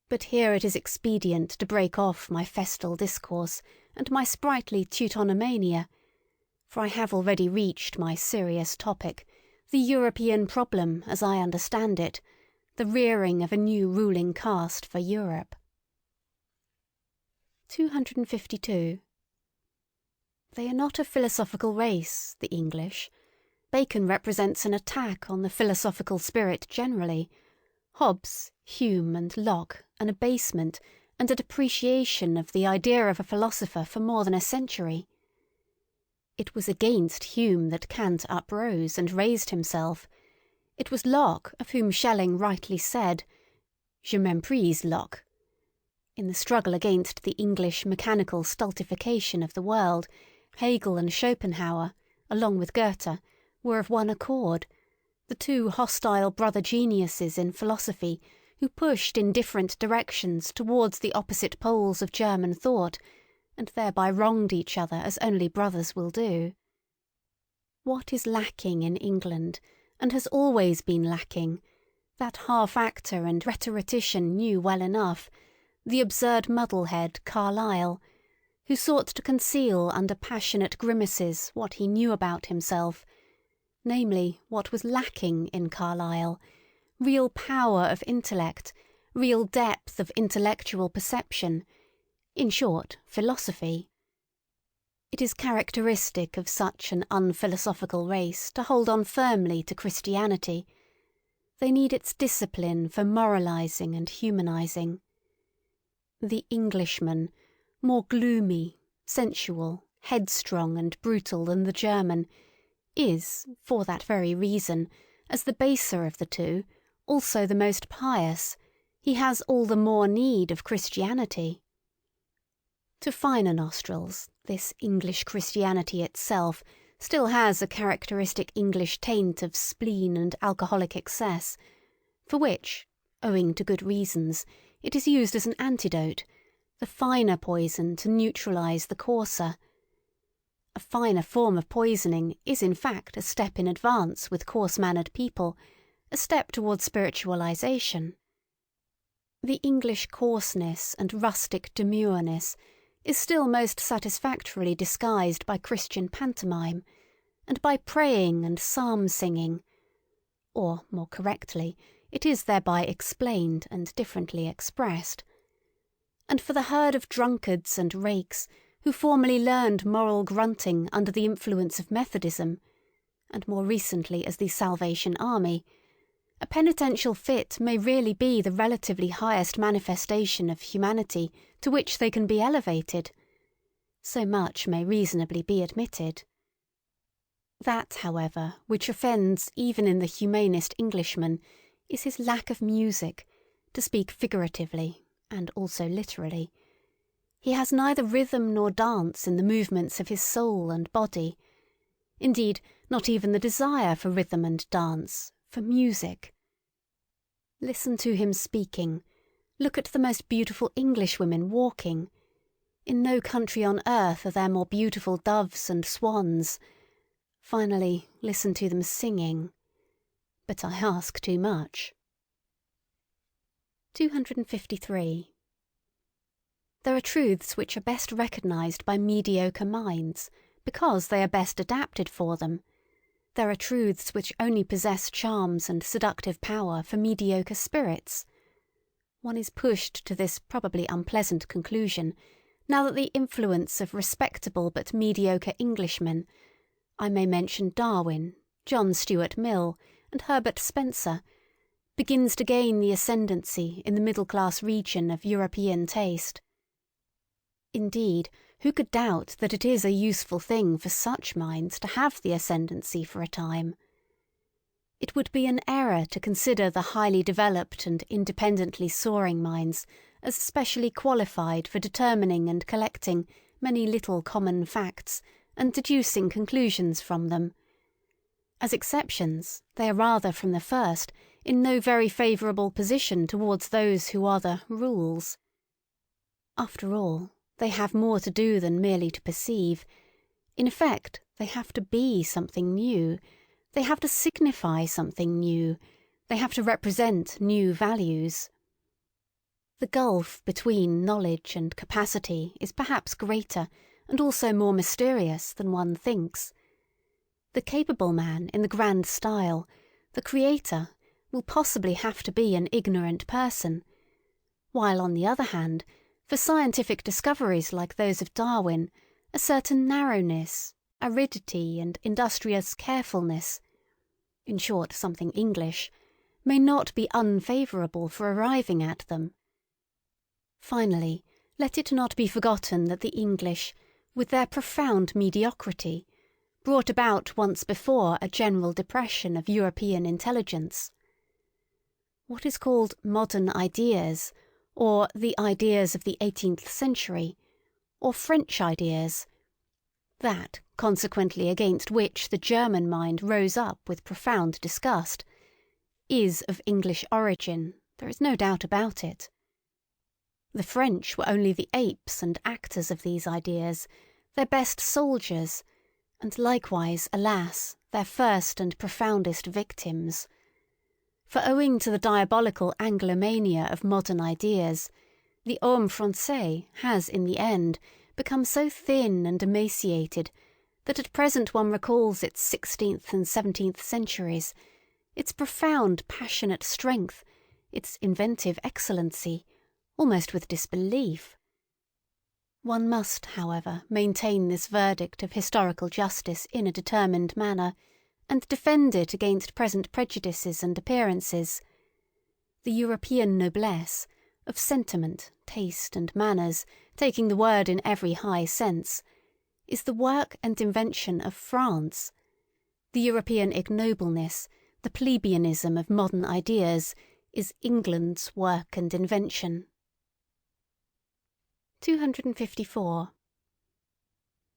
But here it is expedient to break off my festal discourse and my sprightly Teutonomania, for I have already reached my serious topic, the European problem as I understand it, the rearing of a new ruling caste for Europe. 252. They are not a philosophical race, the English. Bacon represents an attack on the philosophical spirit generally, Hobbes, Hume and Locke an abasement and a depreciation of the idea of a philosopher for more than a century. It was against Hume that Kant uprose and raised himself. It was Locke of whom Schelling rightly said, "Je méprise Locke." In the struggle against the English mechanical stultification of the world, Hegel and Schopenhauer, along with Goethe, were of one accord, the two hostile brother geniuses in philosophy who pushed in different directions towards the opposite poles of German thought, and thereby wronged each other as only brothers will do. What is lacking in England, and has always been lacking, that half-actor and rhetorician knew well enough, the absurd muddlehead Carlyle, who sought to conceal under passionate grimaces what he knew about himself, namely, what was lacking in Carlyle, real power of intellect, real depth of intellectual perception, in short, philosophy. It is characteristic of such an unphilosophical race to hold on firmly to Christianity. They need its discipline for moralizing and humanizing. The Englishman, more gloomy, sensual, headstrong and brutal than the German, is, for that very reason, as the baser of the two, also the most pious. He has all the more need of Christianity. To finer nostrils, this English Christianity itself still has a characteristic English taint of spleen and alcoholic excess, for which, owing to good reasons, it is used as an antidote, the finer poison to neutralise the coarser. A finer form of poisoning is in fact a step in advance with coarse-mannered people, a step towards spiritualisation. The English coarseness and rustic demureness is still most satisfactorily disguised by Christian pantomime, and by praying and psalm-singing, or, more correctly, it is thereby explained and differently expressed. And for the herd of drunkards and rakes who formerly learned moral grunting under the influence of Methodism, and more recently as the Salvation Army, a penitential fit may really be the relatively highest manifestation of humanity to which they can be elevated. So much may reasonably be admitted. That, however, which offends even in the humanest Englishman is his lack of music, to speak figuratively, and also literally. He has neither rhythm nor dance in the movements of his soul and body. Indeed, not even the desire for rhythm and dance, for music. Listen to him speaking. Look at the most beautiful Englishwomen walking. In no country on earth are there more beautiful doves and swans. Finally, listen to them singing. But I ask too much. 253. There are truths which are best recognised by mediocre minds, because they are best adapted for them. There are truths which only possess charms and seductive power for mediocre spirits. One is pushed to this probably unpleasant conclusion, now that the influence of respectable but mediocre Englishmen, I may mention Darwin, John Stuart Mill, and Herbert Spencer, begins to gain the ascendancy in the middle-class region of European taste. Indeed, who could doubt that it is a useful thing for such minds to have the ascendancy for a time? It would be an error to consider the highly developed and independently soaring minds as specially qualified for determining and collecting many little common facts and deducing conclusions from them. As exceptions, they are rather from the first in no very favourable position towards those who are the rules. After all, they have more to do than merely to perceive. In effect, they have to be something new. They have to signify something new. They have to represent new values. The gulf between knowledge and capacity is perhaps greater and also more mysterious than one thinks. The capable man in the grand style, the creator, will possibly have to be an ignorant person, while on the other hand, for scientific discoveries like those of Darwin, a certain narrowness, aridity and industrious carefulness, in short something English, may not be unfavourable for arriving at them. Finally, let it not be forgotten that the English, with their profound mediocrity, brought about once before a general depression of European intelligence. What is called modern ideas, or the ideas of the 18th century, or French ideas, that, consequently against which the German mind rose up with profound disgust, is of English origin, there is no doubt about it. The French were only the apes and actors of these ideas, their best soldiers, and likewise, alas, their first and profoundest victims. For owing to the diabolical Anglomania of modern ideas, the homme français has in the end become so thin and emaciated that at present one recalls its 16th and 17th centuries, its profound passionate strength, its inventive excellency, almost with disbelief. One must, however, maintain this verdict of historical justice in a determined manner, and defend it against present prejudices and appearances. The European noblesse, of sentiment, taste, and manners, taking the word in every high sense, is the work and invention of France. The European ignobleness, the plebeianism of modern ideas, is England's work and invention. 254.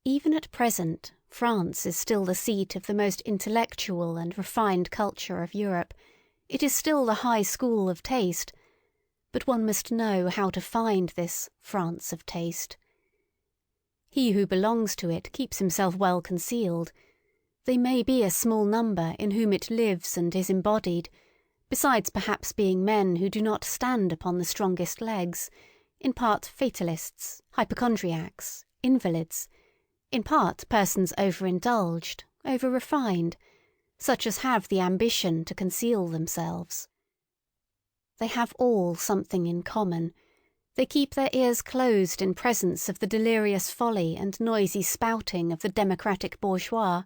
Even at present, France is still the seat of the most intellectual and refined culture of Europe. It is still the high school of taste, but one must know how to find this France of taste. He who belongs to it keeps himself well concealed. They may be a small number in whom it lives and is embodied, besides perhaps being men who do not stand upon the strongest legs, in part fatalists, hypochondriacs, invalids, in part persons over-indulged, over-refined, such as have the ambition to conceal themselves. They have all something in common. They keep their ears closed in presence of the delirious folly and noisy spouting of the democratic bourgeois.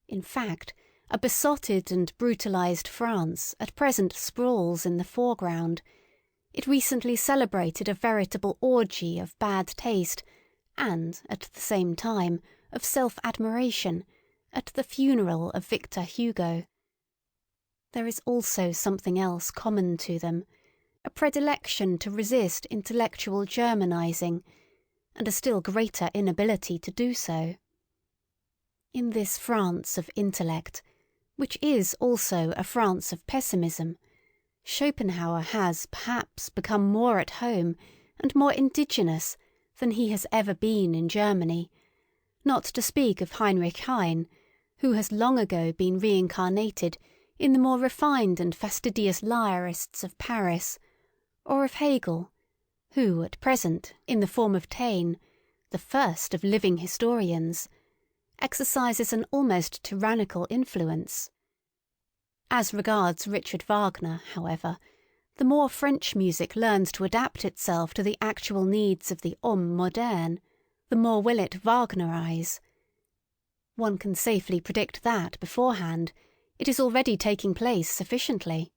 In fact, a besotted and brutalised France at present sprawls in the foreground. It recently celebrated a veritable orgy of bad taste and, at the same time, of self-admiration, at the funeral of Victor Hugo. There is also something else common to them, a predilection to resist intellectual Germanising, and a still greater inability to do so. In this France of intellect, which is also a France of pessimism, Schopenhauer has perhaps become more at home and more indigenous than he has ever been in Germany, not to speak of Heinrich Heine, who has long ago been reincarnated in the more refined and fastidious lyrists of Paris, or of Hegel, who at present, in the form of Taine, the first of living historians, exercises an almost tyrannical influence. As regards Richard Wagner, however, the more French music learns to adapt itself to the actual needs of the homme moderne, the more will it Wagnerize. One can safely predict that beforehand. It is already taking place sufficiently.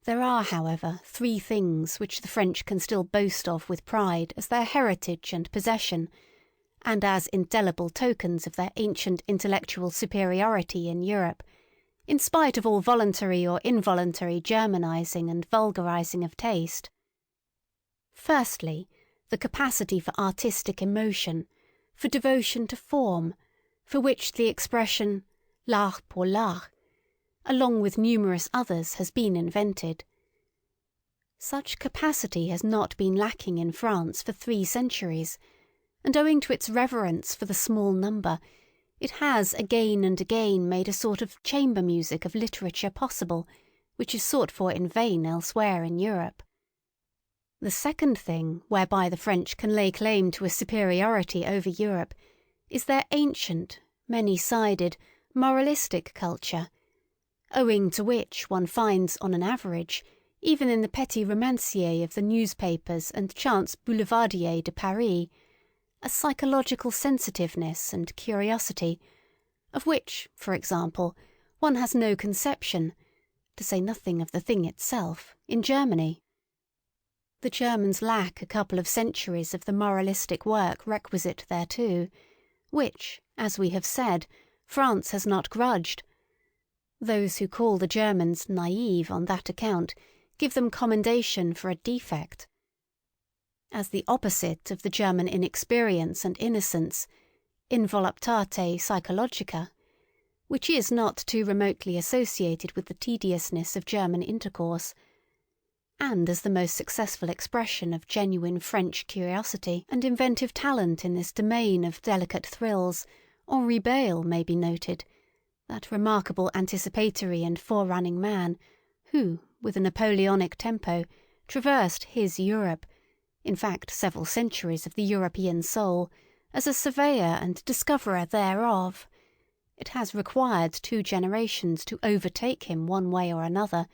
There are, however, three things which the French can still boast of with pride as their heritage and possession, and as indelible tokens of their ancient intellectual superiority in Europe, in spite of all voluntary or involuntary Germanising and vulgarising of taste. Firstly, the capacity for artistic emotion, for devotion to form, for which the expression l'art pour l'art, along with numerous others, has been invented. Such capacity has not been lacking in France for 3 centuries, and owing to its reverence for the small number, it has again and again made a sort of chamber music of literature possible, which is sought for in vain elsewhere in Europe. The second thing whereby the French can lay claim to a superiority over Europe is their ancient, many-sided, moralistic culture, owing to which one finds on an average, even in the petit romancier of the newspapers and chance boulevardier de Paris, a psychological sensitiveness and curiosity, of which, for example, one has no conception, to say nothing of the thing itself, in Germany. The Germans lack a couple of centuries of the moralistic work requisite thereto, which, as we have said, France has not grudged. Those who call the Germans naive on that account give them commendation for a defect. As the opposite of the German inexperience and innocence, involuptate psychologica, which is not too remotely associated with the tediousness of German intercourse, and as the most successful expression of genuine French curiosity and inventive talent in this domain of delicate thrills, Henri Bayle may be noted, that remarkable anticipatory and forerunning man, who, with a Napoleonic tempo, traversed his Europe, in fact several centuries of the European soul, as a surveyor and discoverer thereof. It has required 2 generations to overtake him one way or another,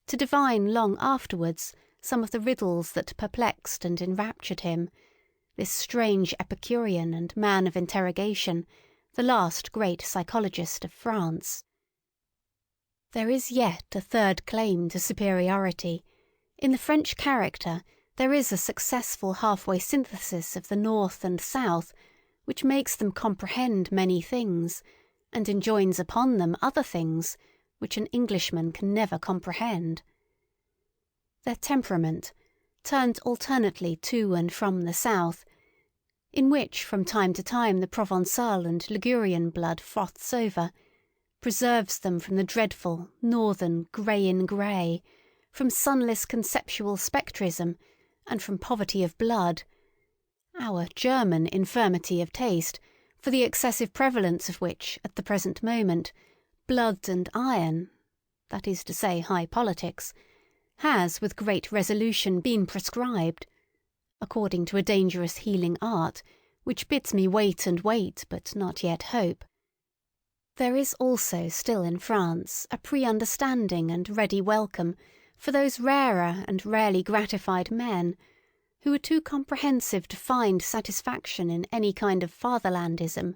to divine long afterwards some of the riddles that perplexed and enraptured him, this strange Epicurean and man of interrogation, the last great psychologist of France. There is yet a third claim to superiority. In the French character there is a successful halfway synthesis of the North and South, which makes them comprehend many things, and enjoins upon them other things, which an Englishman can never comprehend. Their temperament, turned alternately to and from the south, in which from time to time the Provençal and Ligurian blood froths over, preserves them from the dreadful northern grey in grey, from sunless conceptual spectrism, and from poverty of blood, our German infirmity of taste, for the excessive prevalence of which, at the present moment, blood and iron, that is to say high politics, has with great resolution been prescribed, according to a dangerous healing art, which bids me wait and wait, but not yet hope. There is also still in France a pre-understanding and ready welcome for those rarer and rarely gratified men who are too comprehensive to find satisfaction in any kind of fatherlandism,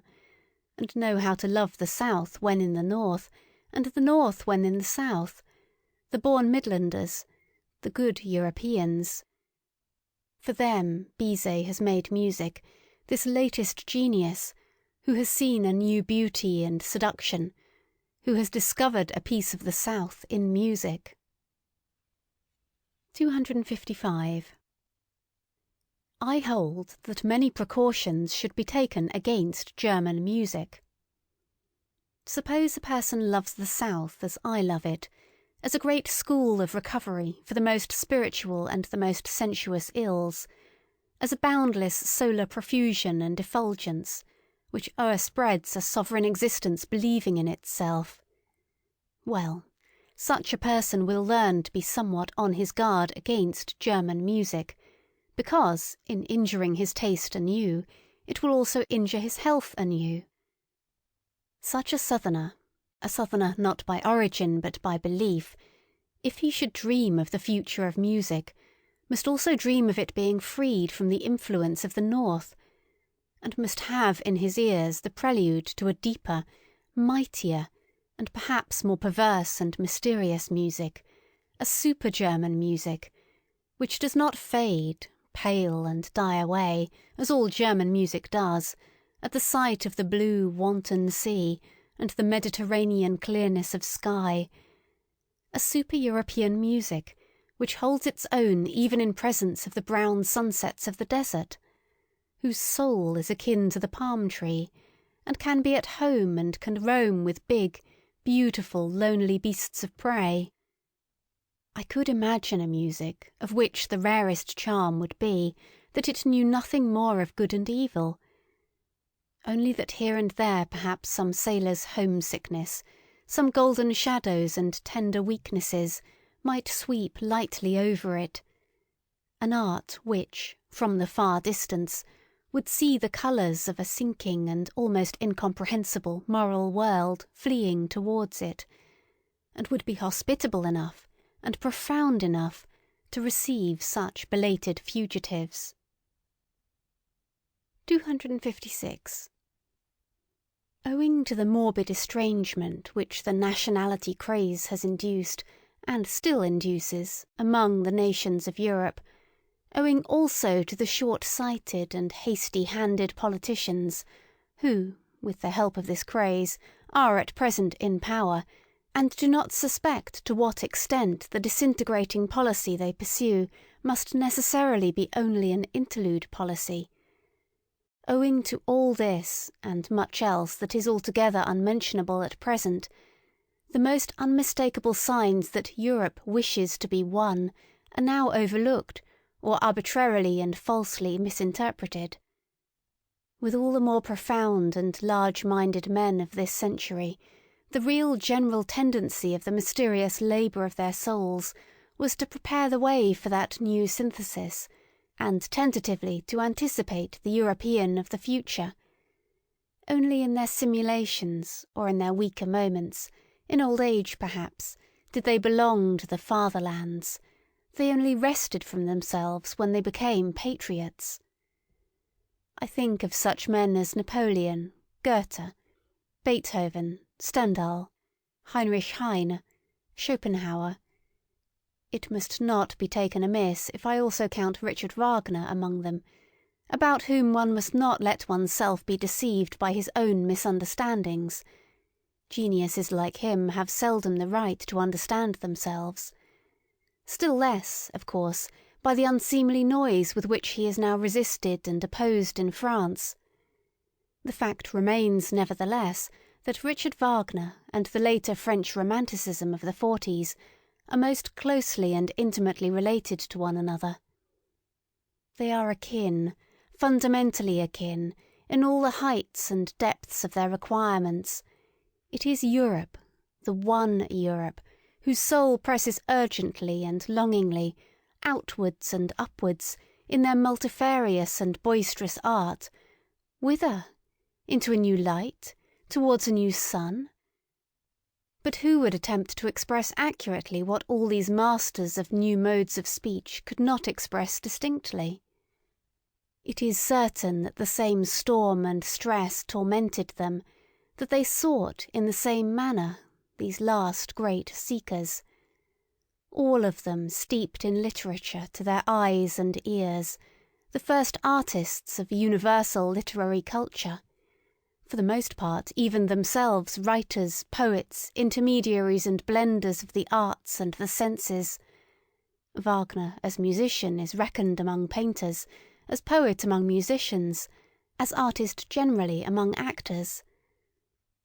and know how to love the South when in the North, and the North when in the South, the born Midlanders, the good Europeans. For them Bizet has made music, this latest genius, who has seen a new beauty and seduction, who has discovered a piece of the South in music. 255. I hold that many precautions should be taken against German music. Suppose a person loves the South as I love it, as a great school of recovery for the most spiritual and the most sensuous ills, as a boundless solar profusion and effulgence, which o'erspreads a sovereign existence believing in itself. Well, such a person will learn to be somewhat on his guard against German music, because, in injuring his taste anew, it will also injure his health anew. Such a southerner not by origin but by belief, if he should dream of the future of music, must also dream of it being freed from the influence of the North, and must have in his ears the prelude to a deeper, mightier, and perhaps more perverse and mysterious music, a super-German music, which does not fade, pale and die away, as all German music does, at the sight of the blue, wanton sea and the Mediterranean clearness of sky, a super-European music which holds its own even in presence of the brown sunsets of the desert, whose soul is akin to the palm tree, and can be at home and can roam with big, beautiful, lonely beasts of prey. I could imagine a music of which the rarest charm would be that it knew nothing more of good and evil, only that here and there perhaps some sailor's homesickness, some golden shadows and tender weaknesses might sweep lightly over it, an art which, from the far distance, would see the colours of a sinking and almost incomprehensible moral world fleeing towards it, and would be hospitable enough and profound enough to receive such belated fugitives. 256. Owing to the morbid estrangement which the nationality craze has induced, and still induces, among the nations of Europe, owing also to the short-sighted and hasty-handed politicians, who, with the help of this craze, are at present in power, and do not suspect to what extent the disintegrating policy they pursue must necessarily be only an interlude policy. Owing to all this, and much else that is altogether unmentionable at present, the most unmistakable signs that Europe wishes to be one are now overlooked, or arbitrarily and falsely misinterpreted. With all the more profound and large-minded men of this century, the real general tendency of the mysterious labour of their souls was to prepare the way for that new synthesis, and tentatively to anticipate the European of the future. Only in their simulations, or in their weaker moments, in old age perhaps, did they belong to the fatherlands. They only wrested from themselves when they became patriots. I think of such men as Napoleon, Goethe, Beethoven, Stendhal, Heinrich Heine, Schopenhauer. It must not be taken amiss if I also count Richard Wagner among them, about whom one must not let oneself be deceived by his own misunderstandings. Geniuses like him have seldom the right to understand themselves. Still less, of course, by the unseemly noise with which he is now resisted and opposed in France. The fact remains, nevertheless, that Richard Wagner and the later French Romanticism of the 40s are most closely and intimately related to one another. They are akin, fundamentally akin, in all the heights and depths of their requirements. It is Europe, the one Europe, whose soul presses urgently and longingly, outwards and upwards, in their multifarious and boisterous art. Whither? Into a new light? Towards a new sun? But who would attempt to express accurately what all these masters of new modes of speech could not express distinctly? It is certain that the same storm and stress tormented them, that they sought in the same manner, these last great seekers. All of them steeped in literature to their eyes and ears, the first artists of universal literary culture, for the most part even themselves writers, poets, intermediaries and blenders of the arts and the senses. Wagner as musician is reckoned among painters, as poet among musicians, as artist generally among actors.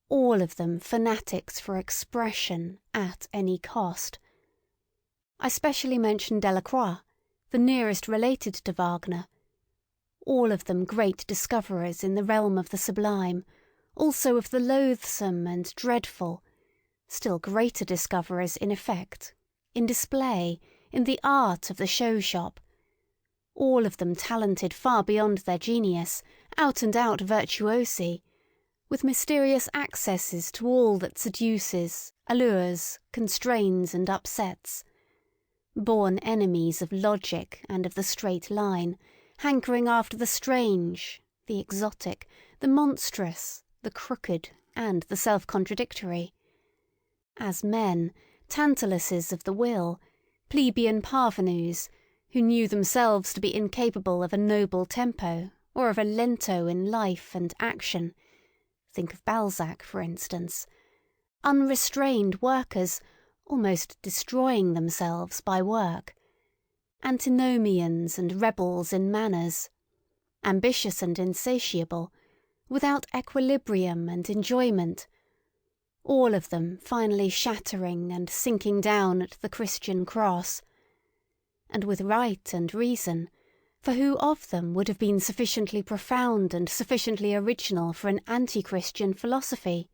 All of them fanatics for expression at any cost. I specially mention Delacroix, the nearest related to Wagner. All of them great discoverers in the realm of the sublime, also of the loathsome and dreadful, still greater discoverers in effect, in display, in the art of the show-shop. All of them talented far beyond their genius, out-and-out virtuosi, with mysterious accesses to all that seduces, allures, constrains and upsets. Born enemies of logic and of the straight line, hankering after the strange, the exotic, the monstrous, the crooked, and the self-contradictory. As men, Tantalases of the will, plebeian parvenus, who knew themselves to be incapable of a noble tempo, or of a lento in life and action. Think of Balzac, for instance. Unrestrained workers, almost destroying themselves by work. Antinomians and rebels in manners. Ambitious and insatiable, without equilibrium and enjoyment. All of them finally shattering and sinking down at the Christian cross. And with right and reason, for who of them would have been sufficiently profound and sufficiently original for an anti-Christian philosophy?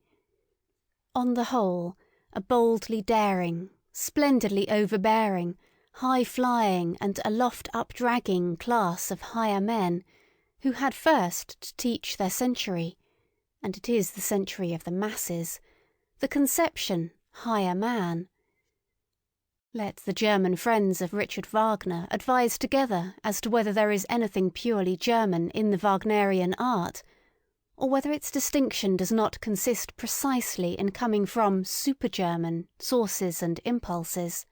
On the whole, a boldly daring, splendidly overbearing, high-flying and aloft-up-dragging class of higher men, who had first to teach their century, and it is the century of the masses, the conception higher man. Let the German friends of Richard Wagner advise together as to whether there is anything purely German in the Wagnerian art, or whether its distinction does not consist precisely in coming from super-German sources and impulses.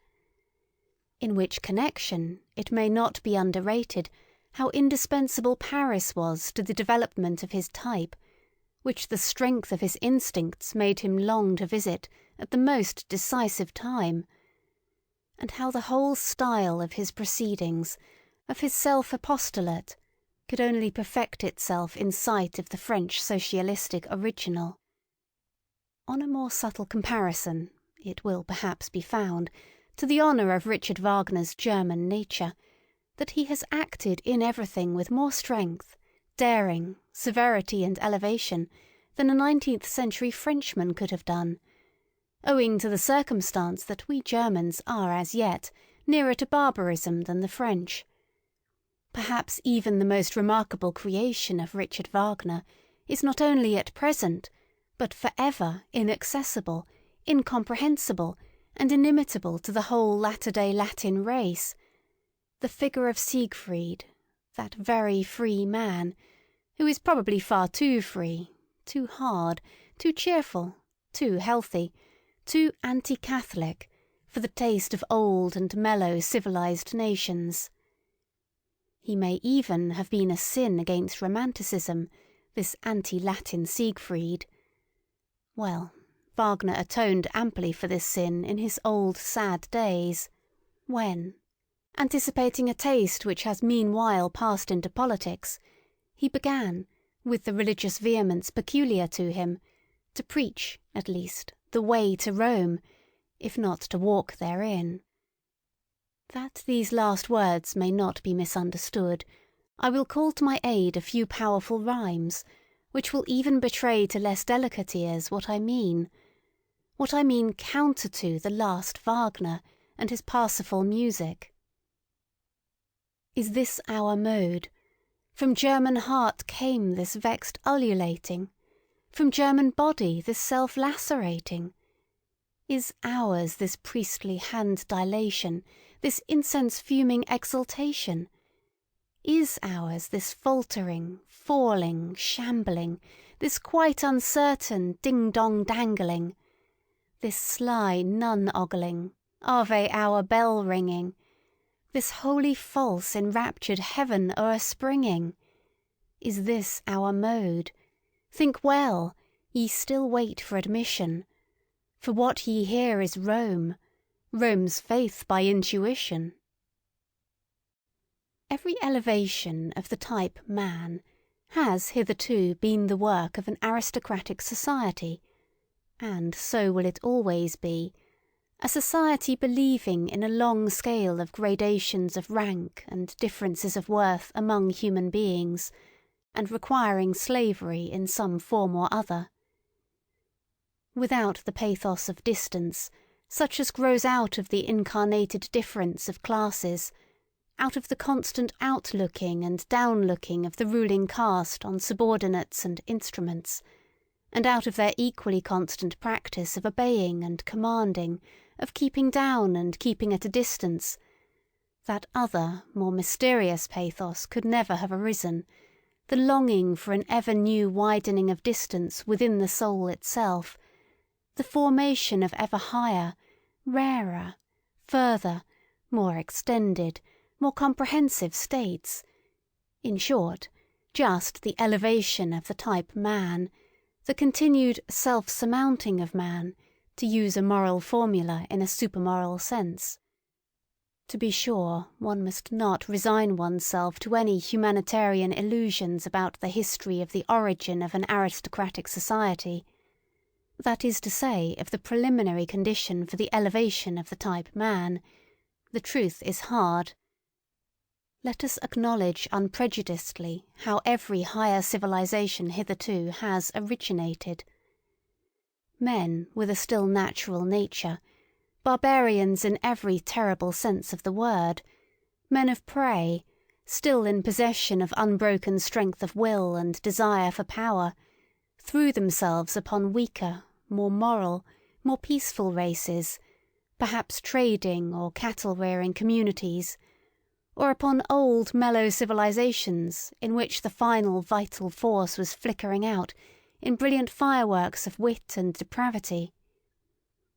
In which connection it may not be underrated how indispensable Paris was to the development of his type, which the strength of his instincts made him long to visit at the most decisive time, and how the whole style of his proceedings, of his self-apostolate, could only perfect itself in sight of the French socialistic original. On a more subtle comparison, it will perhaps be found, to the honour of Richard Wagner's German nature, that he has acted in everything with more strength, daring, severity and elevation than a 19th century Frenchman could have done, owing to the circumstance that we Germans are as yet nearer to barbarism than the French. Perhaps even the most remarkable creation of Richard Wagner is not only at present, but for ever inaccessible, incomprehensible, and inimitable to the whole latter-day Latin race, the figure of Siegfried, that very free man, who is probably far too free, too hard, too cheerful, too healthy, too anti-Catholic, for the taste of old and mellow civilized nations. He may even have been a sin against Romanticism, this anti-Latin Siegfried. Well, Wagner atoned amply for this sin in his old sad days, when, Anticipating a taste which has meanwhile passed into politics, he began, with the religious vehemence peculiar to him, to preach, at least, the way to Rome, if not to walk therein. That these last words may not be misunderstood, I will call to my aid a few powerful rhymes, which will even betray to less delicate ears what I mean counter to the last Wagner and his Parsifal music. Is this our mode? From German heart came this vexed ululating? From German body this self-lacerating? Is ours this priestly hand-dilation, this incense-fuming exaltation? Is ours this faltering, falling, shambling, this quite uncertain ding-dong-dangling, this sly nun-ogling, Ave-hour bell-ringing, this holy false enraptured heaven o'erspringing? Is this our mode? Think well, ye still wait for admission, for what ye hear is Rome, Rome's faith by intuition. Every elevation of the type man has hitherto been the work of an aristocratic society, and so will it always be, a society believing in a long scale of gradations of rank and differences of worth among human beings, and requiring slavery in some form or other. Without the pathos of distance, such as grows out of the incarnated difference of classes, out of the constant outlooking and downlooking of the ruling caste on subordinates and instruments, and out of their equally constant practice of obeying and commanding, of keeping down and keeping at a distance, that other, more mysterious pathos could never have arisen, the longing for an ever-new widening of distance within the soul itself, the formation of ever higher, rarer, further, more extended, more comprehensive states, in short, just the elevation of the type man, the continued self-surmounting of man, to use a moral formula in a supermoral sense. To be sure, one must not resign oneself to any humanitarian illusions about the history of the origin of an aristocratic society, that is to say, of the preliminary condition for the elevation of the type man. The truth is hard. Let us acknowledge unprejudicedly how every higher civilization hitherto has originated. Men with a still natural nature, barbarians in every terrible sense of the word, men of prey, still in possession of unbroken strength of will and desire for power, threw themselves upon weaker, more moral, more peaceful races, perhaps trading or cattle-rearing communities, or upon old mellow civilizations in which the final vital force was flickering out in brilliant fireworks of wit and depravity.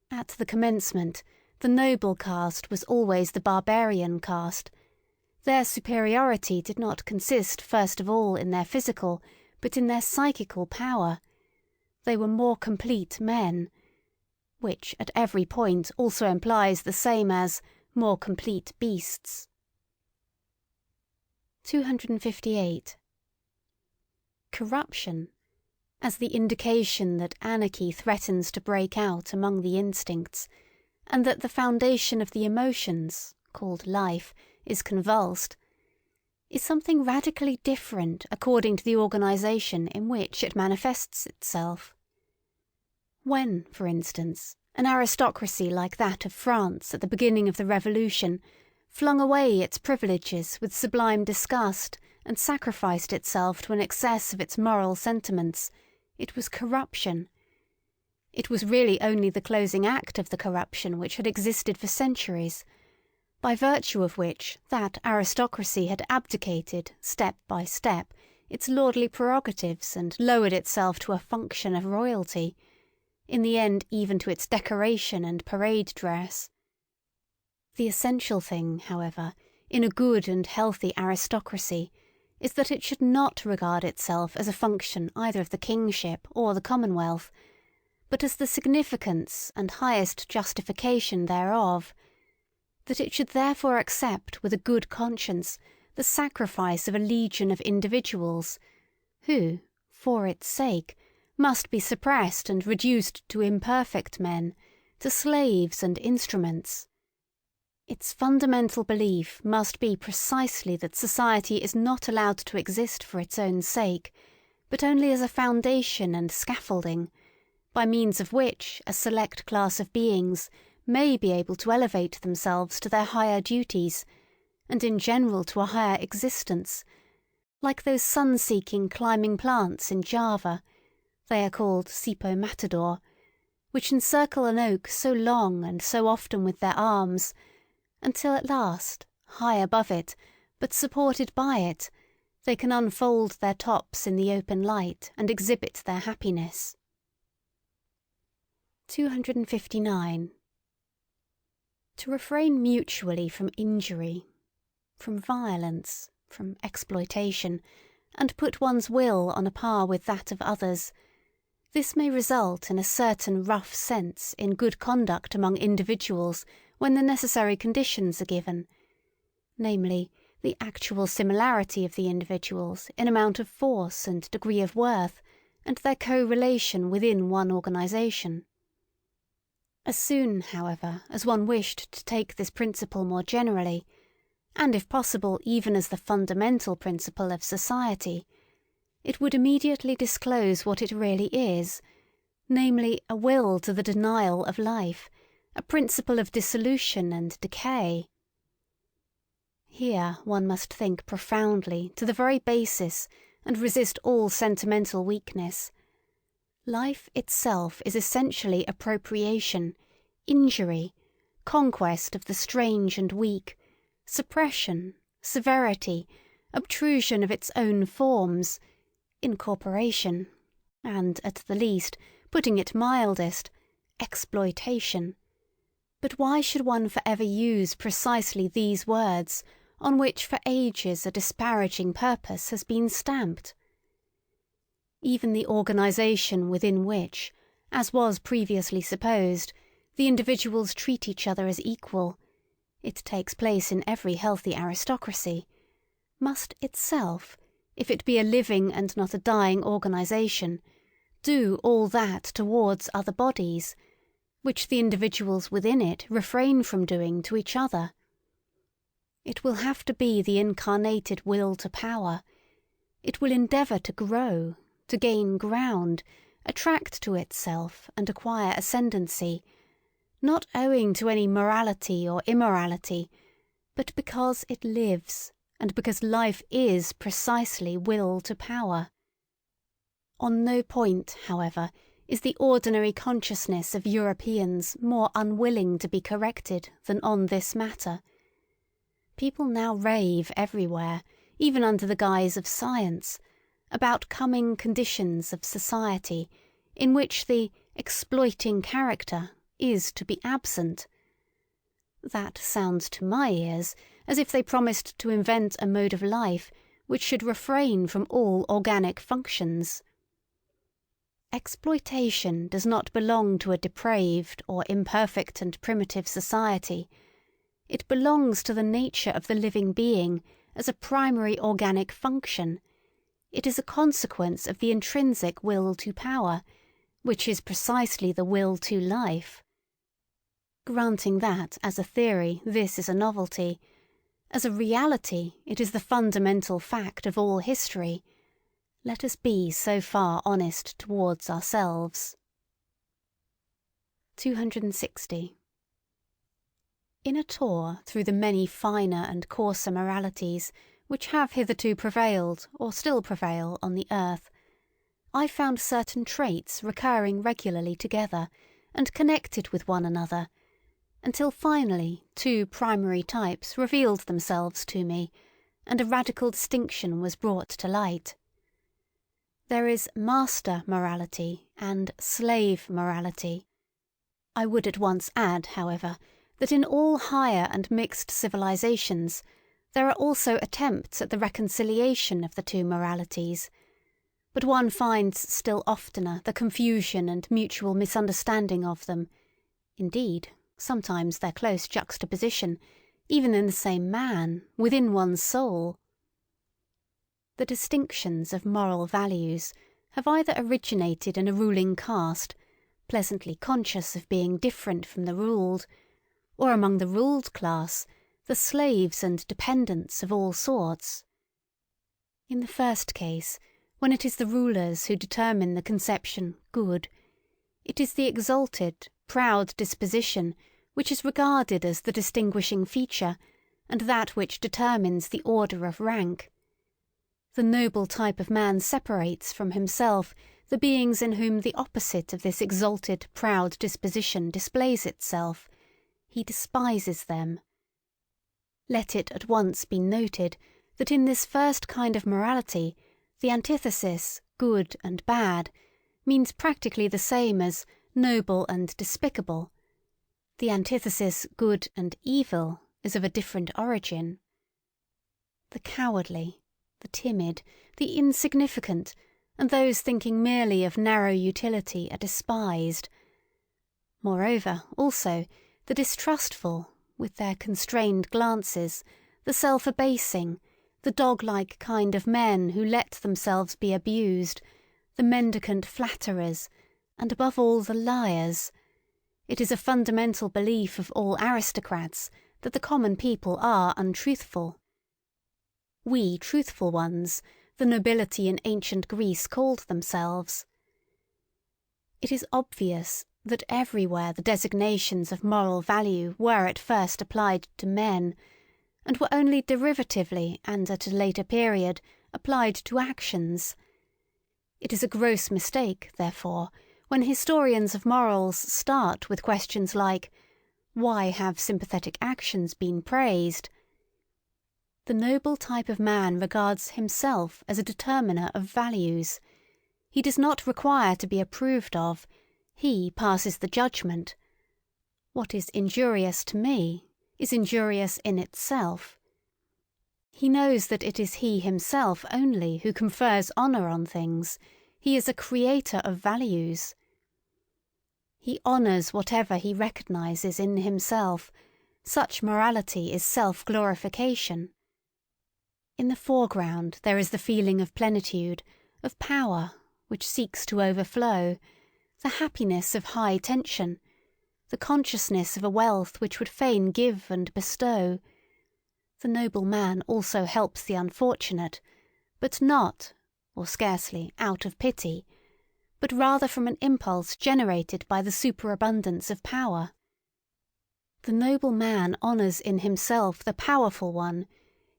At the commencement, the noble caste was always the barbarian caste. Their superiority did not consist first of all in their physical, but in their psychical power. They were more complete men, which at every point also implies the same as more complete beasts. 258. Corruption, as the indication that anarchy threatens to break out among the instincts, and that the foundation of the emotions, called life, is convulsed, is something radically different according to the organisation in which it manifests itself. When, for instance, an aristocracy like that of France at the beginning of the Revolution flung away its privileges with sublime disgust and sacrificed itself to an excess of its moral sentiments, it was corruption. It was really only the closing act of the corruption which had existed for centuries, by virtue of which that aristocracy had abdicated, step by step, its lordly prerogatives and lowered itself to a function of royalty, in the end even to its decoration and parade dress. The essential thing, however, in a good and healthy aristocracy is that it should not regard itself as a function either of the kingship or the commonwealth, but as the significance and highest justification thereof, that it should therefore accept with a good conscience the sacrifice of a legion of individuals, who, for its sake, must be suppressed and reduced to imperfect men, to slaves and instruments. Its fundamental belief must be precisely that society is not allowed to exist for its own sake, but only as a foundation and scaffolding, by means of which a select class of beings may be able to elevate themselves to their higher duties, and in general to a higher existence, like those sun-seeking climbing plants in Java, they are called sipo matador, which encircle an oak so long and so often with their arms, until at last, high above it, but supported by it, they can unfold their tops in the open light and exhibit their happiness. 259. To refrain mutually from injury, from violence, from exploitation, and put one's will on a par with that of others, this may result in a certain rough sense in good conduct among individuals when the necessary conditions are given, namely, the actual similarity of the individuals in amount of force and degree of worth, and their co-relation within one organisation. As soon, however, as one wished to take this principle more generally, and if possible even as the fundamental principle of society, it would immediately disclose what it really is, namely a will to the denial of life, a principle of dissolution and decay. Here one must think profoundly to the very basis and resist all sentimental weakness. Life itself is essentially appropriation, injury, conquest of the strange and weak, suppression, severity, obtrusion of its own forms, incorporation, and, at the least, putting it mildest, exploitation. But why should one for ever use precisely these words, on which for ages a disparaging purpose has been stamped? Even the organisation within which, as was previously supposed, the individuals treat each other as equal, it takes place in every healthy aristocracy, must itself, if it be a living and not a dying organisation, do all that towards other bodies, which the individuals within it refrain from doing to each other. It will have to be the incarnated will to power. It will endeavour to grow, to gain ground, attract to itself and acquire ascendancy, not owing to any morality or immorality, but because it lives, and because life is precisely will to power. On no point, however, is the ordinary consciousness of Europeans more unwilling to be corrected than on this matter. People now rave everywhere, even under the guise of science, about coming conditions of society in which the exploiting character is to be absent. That sounds to my ears as if they promised to invent a mode of life which should refrain from all organic functions. Exploitation does not belong to a depraved or imperfect and primitive society. It belongs to the nature of the living being as a primary organic function. It is a consequence of the intrinsic will to power, which is precisely the will to life. Granting that, as a theory, this is a novelty, as a reality it is the fundamental fact of all history, let us be so far honest towards ourselves. 260. In a tour through the many finer and coarser moralities which have hitherto prevailed or still prevail on the earth, I found certain traits recurring regularly together and connected with one another, until finally two primary types revealed themselves to me, and a radical distinction was brought to light. There is master morality and slave morality. I would at once add, however, that in all higher and mixed civilizations there are also attempts at the reconciliation of the two moralities, but one finds still oftener the confusion and mutual misunderstanding of them. Indeed, sometimes their close juxtaposition, even in the same man, within one's soul. The distinctions of moral values have either originated in a ruling caste, pleasantly conscious of being different from the ruled, or among the ruled class, the slaves and dependents of all sorts. In the first case, when it is the rulers who determine the conception good, it is the exalted, proud disposition which is regarded as the distinguishing feature and that which determines the order of rank. The noble type of man separates from himself the beings in whom the opposite of this exalted, proud disposition displays itself. He despises them. Let it at once be noted that in this first kind of morality, the antithesis, good and bad, means practically the same as noble and despicable. The antithesis, good and evil, is of a different origin. The cowardly, the timid, the insignificant, and those thinking merely of narrow utility are despised. Moreover, also, the distrustful, with their constrained glances, the self-abasing, the dog-like kind of men who let themselves be abused, the mendicant flatterers, and above all the liars. It is a fundamental belief of all aristocrats that the common people are untruthful. We truthful ones, the nobility in ancient Greece called themselves. It is obvious that everywhere the designations of moral value were at first applied to men, and were only derivatively and at a later period applied to actions. It is a gross mistake, therefore, when historians of morals start with questions like, "Why have sympathetic actions been praised?" The noble type of man regards himself as a determiner of values. He does not require to be approved of. He passes the judgment. What is injurious to me is injurious in itself. He knows that it is he himself only who confers honour on things. He is a creator of values. He honours whatever he recognises in himself. Such morality is self-glorification. In the foreground there is the feeling of plenitude, of power, which seeks to overflow, the happiness of high tension, the consciousness of a wealth which would fain give and bestow. The noble man also helps the unfortunate, but not, or scarcely, out of pity, but rather from an impulse generated by the superabundance of power. The noble man honours in himself the powerful one,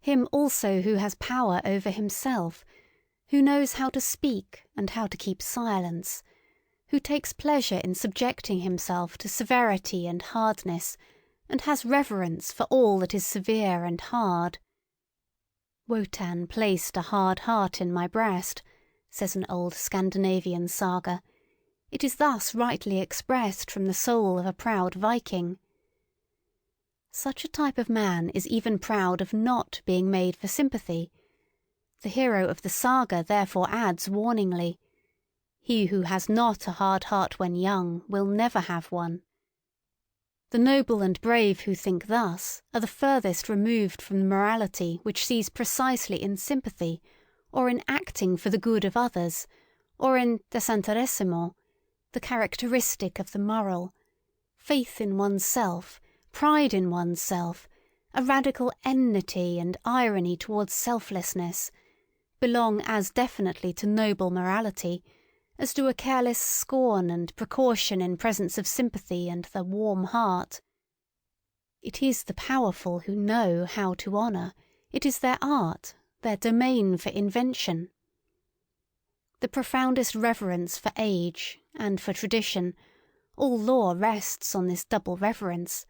him also who has power over himself, who knows how to speak and how to keep silence, who takes pleasure in subjecting himself to severity and hardness, and has reverence for all that is severe and hard. "Wotan placed a hard heart in my breast," says an old Scandinavian saga. It is thus rightly expressed from the soul of a proud Viking. Such a type of man is even proud of not being made for sympathy. The hero of the saga therefore adds warningly, "He who has not a hard heart when young will never have one." The noble and brave who think thus are the furthest removed from the morality which sees precisely in sympathy, or in acting for the good of others, or in desinteressement, the characteristic of the moral, faith in oneself, pride in oneself, a radical enmity and irony towards selflessness, belong as definitely to noble morality as do a careless scorn and precaution in presence of sympathy and the warm heart. It is the powerful who know how to honour. It is their art, their domain for invention. The profoundest reverence for age and for tradition, all law rests on this double reverence,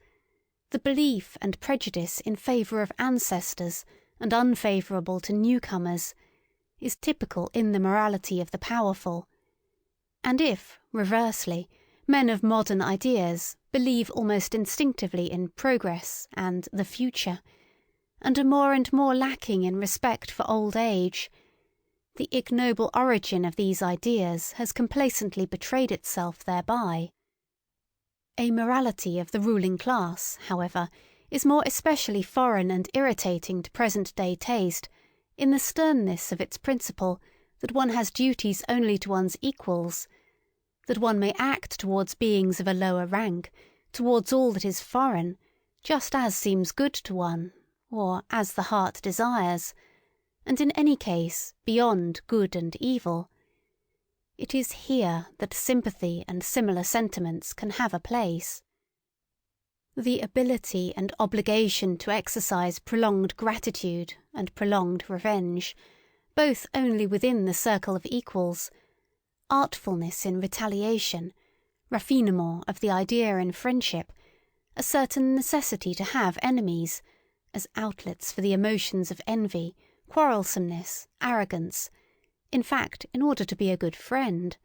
the belief and prejudice in favour of ancestors and unfavourable to newcomers, is typical in the morality of the powerful. And if, reversely, men of modern ideas believe almost instinctively in progress and the future, and are more and more lacking in respect for old age, the ignoble origin of these ideas has complacently betrayed itself thereby. A morality of the ruling class, however, is more especially foreign and irritating to present-day taste in the sternness of its principle that one has duties only to one's equals, that one may act towards beings of a lower rank, towards all that is foreign, just as seems good to one, or as the heart desires, and in any case beyond good and evil. It is here that sympathy and similar sentiments can have a place. The ability and obligation to exercise prolonged gratitude and prolonged revenge, both only within the circle of equals, artfulness in retaliation, raffinement of the idea in friendship, a certain necessity to have enemies, as outlets for the emotions of envy, quarrelsomeness, arrogance, in fact, in order to be a good friend.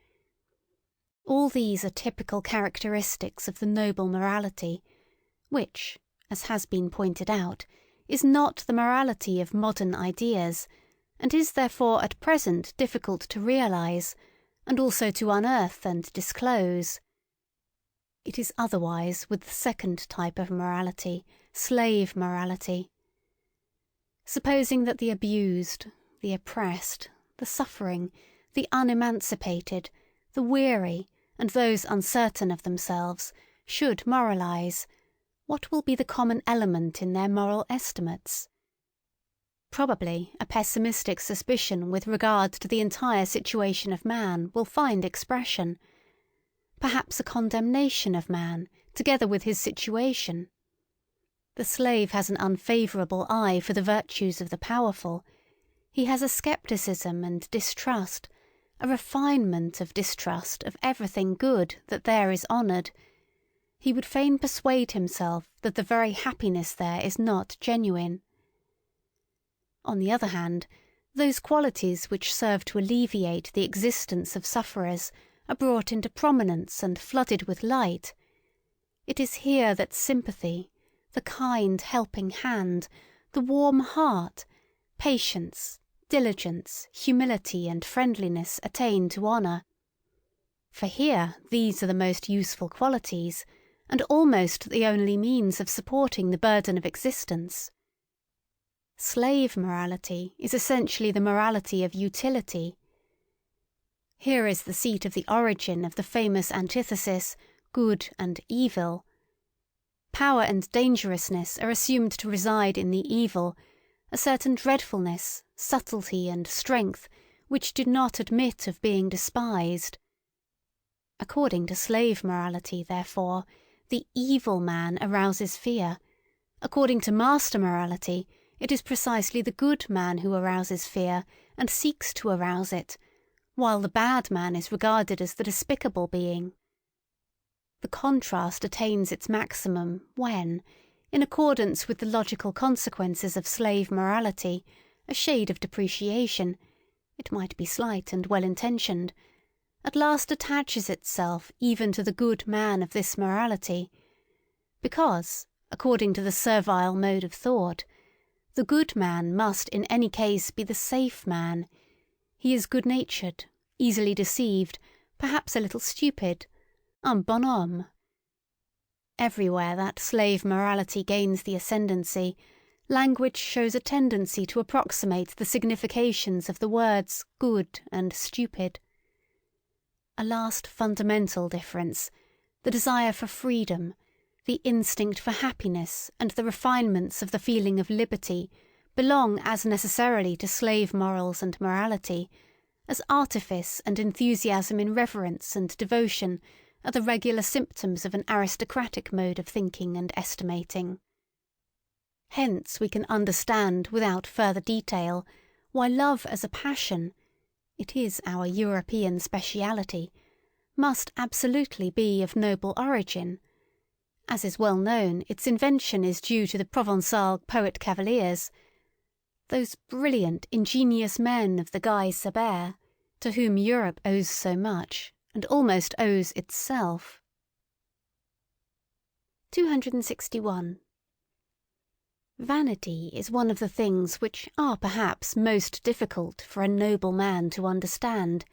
All these are typical characteristics of the noble morality, which, as has been pointed out, is not the morality of modern ideas, and is therefore at present difficult to realise, and also to unearth and disclose. It is otherwise with the second type of morality, slave morality. Supposing that the abused, the oppressed, the suffering, the unemancipated, the weary, and those uncertain of themselves, should moralise, what will be the common element in their moral estimates? Probably a pessimistic suspicion with regard to the entire situation of man will find expression. Perhaps a condemnation of man, together with his situation. The slave has an unfavourable eye for the virtues of the powerful. He has a scepticism and distrust, a refinement of distrust of everything good that there is honoured. He would fain persuade himself that the very happiness there is not genuine. On the other hand, those qualities which serve to alleviate the existence of sufferers are brought into prominence and flooded with light. It is here that sympathy, the kind helping hand, the warm heart, patience, diligence, humility and friendliness attain to honour. For here these are the most useful qualities, and almost the only means of supporting the burden of existence. Slave morality is essentially the morality of utility. Here is the seat of the origin of the famous antithesis, good and evil. Power and dangerousness are assumed to reside in the evil, a certain dreadfulness, subtlety and strength which do not admit of being despised. According to slave morality, therefore, the evil man arouses fear. According to master morality, it is precisely the good man who arouses fear and seeks to arouse it, while the bad man is regarded as the despicable being. The contrast attains its maximum when, in accordance with the logical consequences of slave morality, a shade of depreciation, it might be slight and well-intentioned, at last attaches itself even to the good man of this morality, because, according to the servile mode of thought, the good man must in any case be the safe man. He is good-natured, easily deceived, perhaps a little stupid, un bonhomme. Everywhere that slave morality gains the ascendancy, language shows a tendency to approximate the significations of the words good and stupid. A last fundamental difference, the desire for freedom, the instinct for happiness and the refinements of the feeling of liberty belong as necessarily to slave morals and morality, as artifice and enthusiasm in reverence and devotion are the regular symptoms of an aristocratic mode of thinking and estimating. Hence we can understand without further detail why love as a passion, it is our European speciality, must absolutely be of noble origin. As is well known, its invention is due to the Provençal poet-cavaliers, those brilliant, ingenious men of the Guy Sebert, to whom Europe owes so much, and almost owes itself. 261. Vanity is one of the things which are perhaps most difficult for a noble man to understand.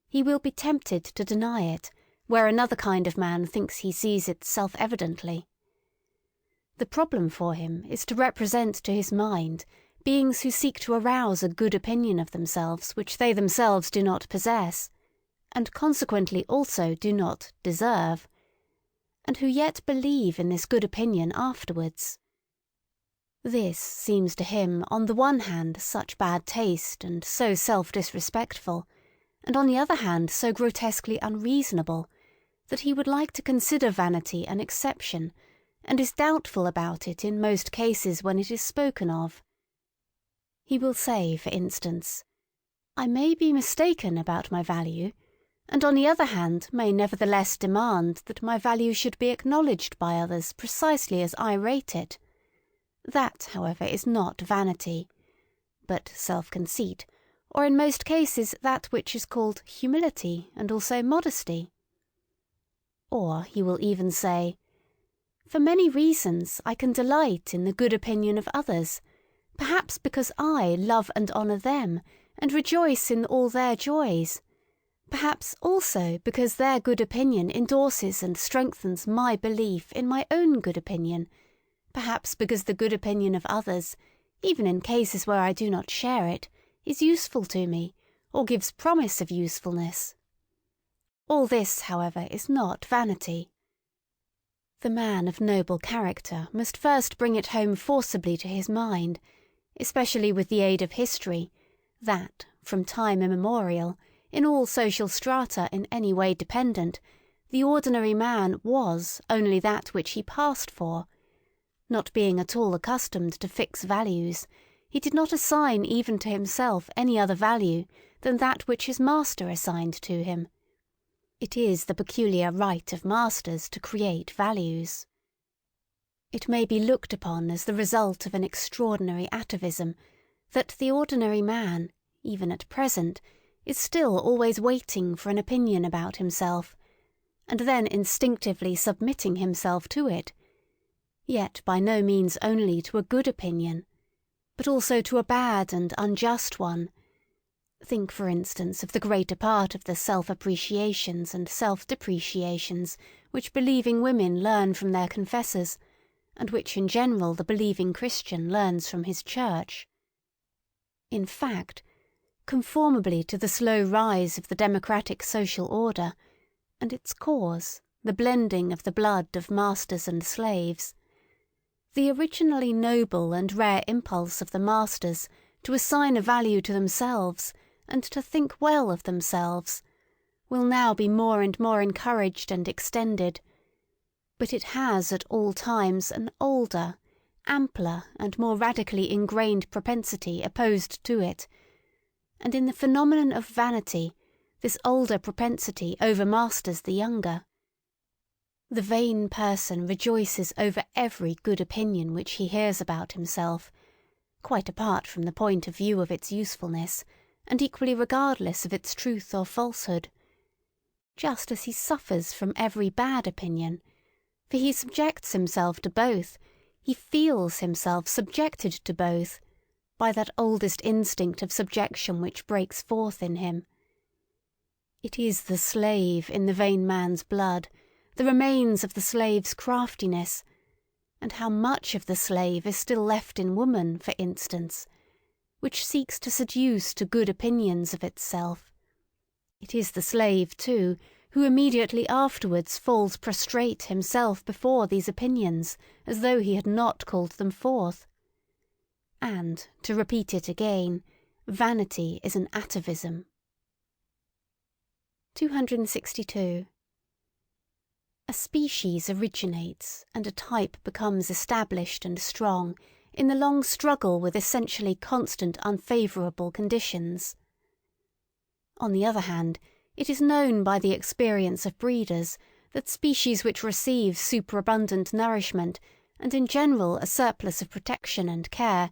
He will be tempted to deny it, where another kind of man thinks he sees it self-evidently. The problem for him is to represent to his mind beings who seek to arouse a good opinion of themselves which they themselves do not possess, and consequently also do not deserve, and who yet believe in this good opinion afterwards. This seems to him on the one hand such bad taste and so self-disrespectful, and on the other hand so grotesquely unreasonable, that he would like to consider vanity an exception, and is doubtful about it in most cases when it is spoken of. He will say, for instance, "I may be mistaken about my value, and on the other hand may nevertheless demand that my value should be acknowledged by others precisely as I rate it. That, however, is not vanity, but self-conceit, or in most cases that which is called humility and also modesty." Or he will even say, "For many reasons I can delight in the good opinion of others, perhaps because I love and honour them, and rejoice in all their joys, perhaps also because their good opinion endorses and strengthens my belief in my own good opinion, perhaps because the good opinion of others, even in cases where I do not share it, is useful to me, or gives promise of usefulness." All this, however, is not vanity. The man of noble character must first bring it home forcibly to his mind, especially with the aid of history, that, from time immemorial, in all social strata in any way dependent, the ordinary man was only that which he passed for. Not being at all accustomed to fix values, he did not assign even to himself any other value than that which his master assigned to him. It is the peculiar right of masters to create values. It may be looked upon as the result of an extraordinary atavism that the ordinary man, even at present, is still always waiting for an opinion about himself, and then instinctively submitting himself to it, yet by no means only to a good opinion, but also to a bad and unjust one. Think, for instance, of the greater part of the self-appreciations and self-depreciations which believing women learn from their confessors, and which in general the believing Christian learns from his church. In fact, conformably to the slow rise of the democratic social order, and its cause, the blending of the blood of masters and slaves, the originally noble and rare impulse of the masters to assign a value to themselves and to think well of themselves will now be more and more encouraged and extended, but it has at all times an older, ampler and more radically ingrained propensity opposed to it, and in the phenomenon of vanity this older propensity overmasters the younger. The vain person rejoices over every good opinion which he hears about himself, quite apart from the point of view of its usefulness, and equally regardless of its truth or falsehood, just as he suffers from every bad opinion, for he subjects himself to both, he feels himself subjected to both, by that oldest instinct of subjection which breaks forth in him. It is the slave in the vain man's blood, the remains of the slave's craftiness, and how much of the slave is still left in woman, for instance, which seeks to seduce to good opinions of itself. It is the slave, too, who immediately afterwards falls prostrate himself before these opinions, as though he had not called them forth. And, to repeat it again, vanity is an atavism. 262. A species originates and a type becomes established and strong in the long struggle with essentially constant unfavourable conditions. On the other hand, it is known by the experience of breeders that species which receive superabundant nourishment and in general a surplus of protection and care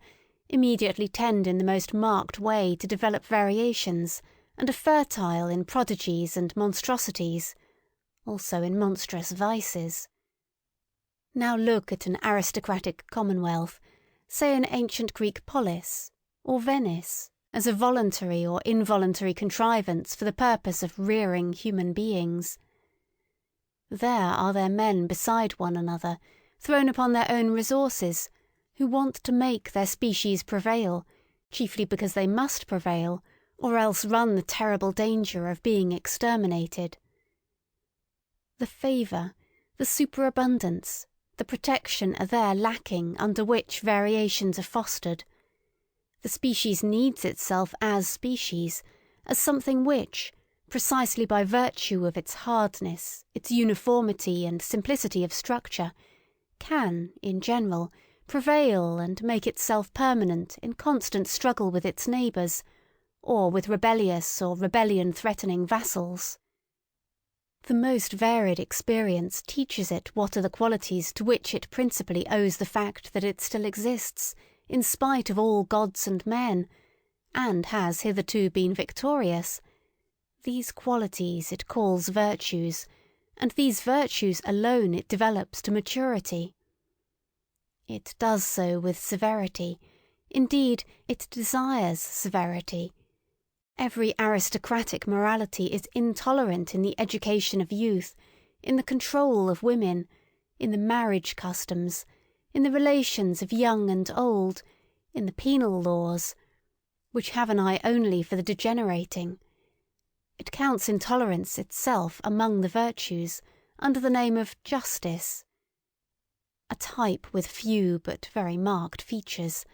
immediately tend in the most marked way to develop variations and are fertile in prodigies and monstrosities, also in monstrous vices. Now look at an aristocratic commonwealth, say an ancient Greek polis, or Venice, as a voluntary or involuntary contrivance for the purpose of rearing human beings. There are their men beside one another, thrown upon their own resources, who want to make their species prevail, chiefly because they must prevail, or else run the terrible danger of being exterminated. The favour, the superabundance, the protection are there lacking under which variations are fostered. The species needs itself as species, as something which, precisely by virtue of its hardness, its uniformity and simplicity of structure, can, in general, prevail and make itself permanent in constant struggle with its neighbours, or with rebellious or rebellion-threatening vassals. The most varied experience teaches it what are the qualities to which it principally owes the fact that it still exists, in spite of all gods and men, and has hitherto been victorious. These qualities it calls virtues, and these virtues alone it develops to maturity. It does so with severity. Indeed, it desires severity. Every aristocratic morality is intolerant in the education of youth, in the control of women, in the marriage customs, in the relations of young and old, in the penal laws, which have an eye only for the degenerating. It counts intolerance itself among the virtues, under the name of justice. A type with few but very marked features,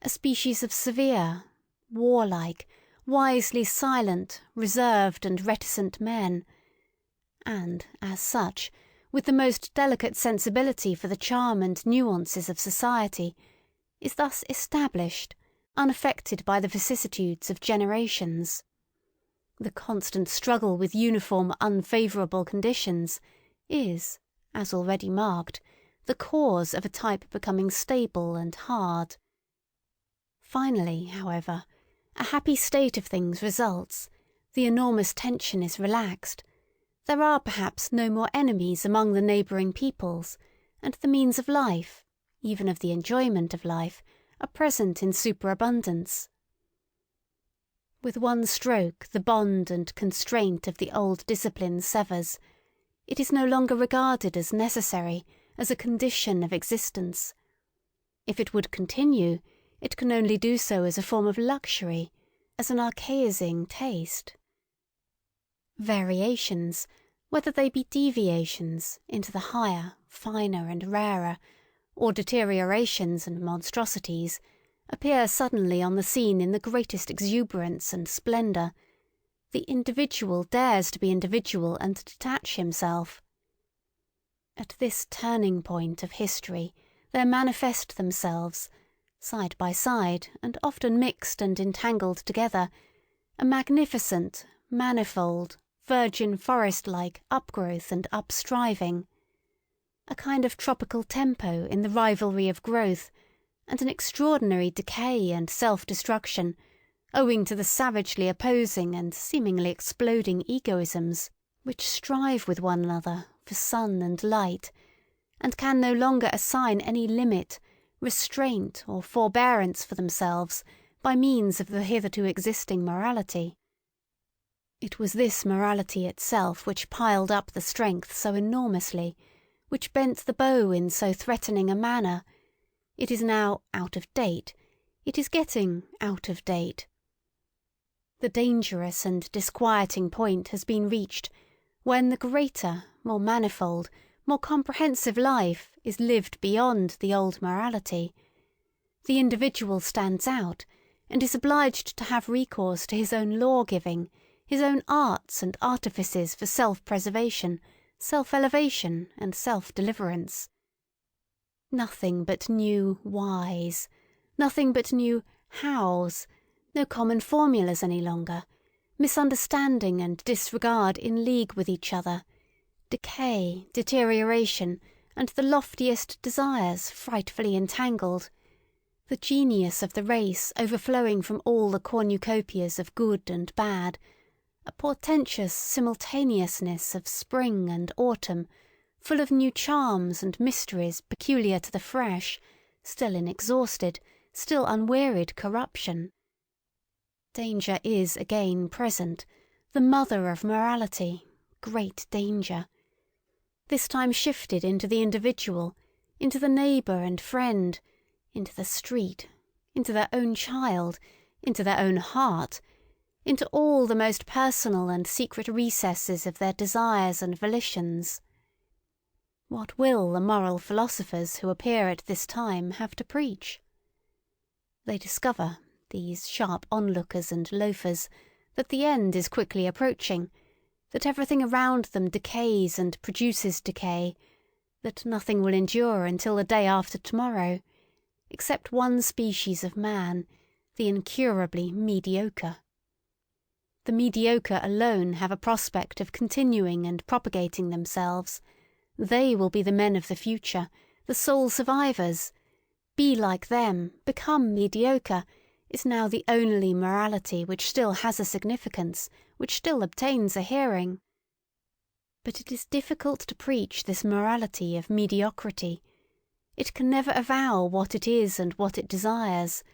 a species of severe, warlike, wisely silent, reserved and reticent men, and, as such, with the most delicate sensibility for the charm and nuances of society, is thus established, unaffected by the vicissitudes of generations. The constant struggle with uniform unfavourable conditions is, as already marked, the cause of a type becoming stable and hard. Finally, however, a happy state of things results, the enormous tension is relaxed, there are perhaps no more enemies among the neighbouring peoples, and the means of life, even of the enjoyment of life, are present in superabundance. With one stroke the bond and constraint of the old discipline severs. It is no longer regarded as necessary, as a condition of existence. If it would continue, it can only do so as a form of luxury, as an archaising taste. Variations, whether they be deviations into the higher, finer and rarer, or deteriorations and monstrosities, appear suddenly on the scene in the greatest exuberance and splendour. The individual dares to be individual and detach himself. At this turning point of history there manifest themselves, side by side and often mixed and entangled together, a magnificent, manifold, virgin forest-like upgrowth and upstriving, a kind of tropical tempo in the rivalry of growth, and an extraordinary decay and self-destruction, owing to the savagely opposing and seemingly exploding egoisms which strive with one another for sun and light, and can no longer assign any limit, restraint, or forbearance for themselves by means of the hitherto existing morality. It was this morality itself which piled up the strength so enormously, which bent the bow in so threatening a manner. It is now out of date. It is getting out of date. The dangerous and disquieting point has been reached when the greater, more manifold, more comprehensive life is lived beyond the old morality. The individual stands out, and is obliged to have recourse to his own law-giving, his own arts and artifices for self-preservation, self-elevation, and self-deliverance. Nothing but new whys, nothing but new hows, no common formulas any longer, misunderstanding and disregard in league with each other, decay, deterioration, and the loftiest desires frightfully entangled, the genius of the race overflowing from all the cornucopias of good and bad, a portentous simultaneousness of spring and autumn, full of new charms and mysteries peculiar to the fresh, still inexhausted, still unwearied corruption. Danger is again present, the mother of morality, great danger. this time shifted into the individual, into the neighbour and friend, into the street, into their own child, into their own heart, into all the most personal and secret recesses of their desires and volitions. What will the moral philosophers who appear at this time have to preach? They discover, these sharp onlookers and loafers, that the end is quickly approaching, that everything around them decays and produces decay, that nothing will endure until the day after tomorrow, except one species of man, the incurably mediocre. The mediocre alone have a prospect of continuing and propagating themselves. They will be the men of the future, the sole survivors. Be like them, become mediocre, is now the only morality which still has a significance, which still obtains a hearing. But it is difficult to preach this morality of mediocrity. It can never avow what it is and what it desires.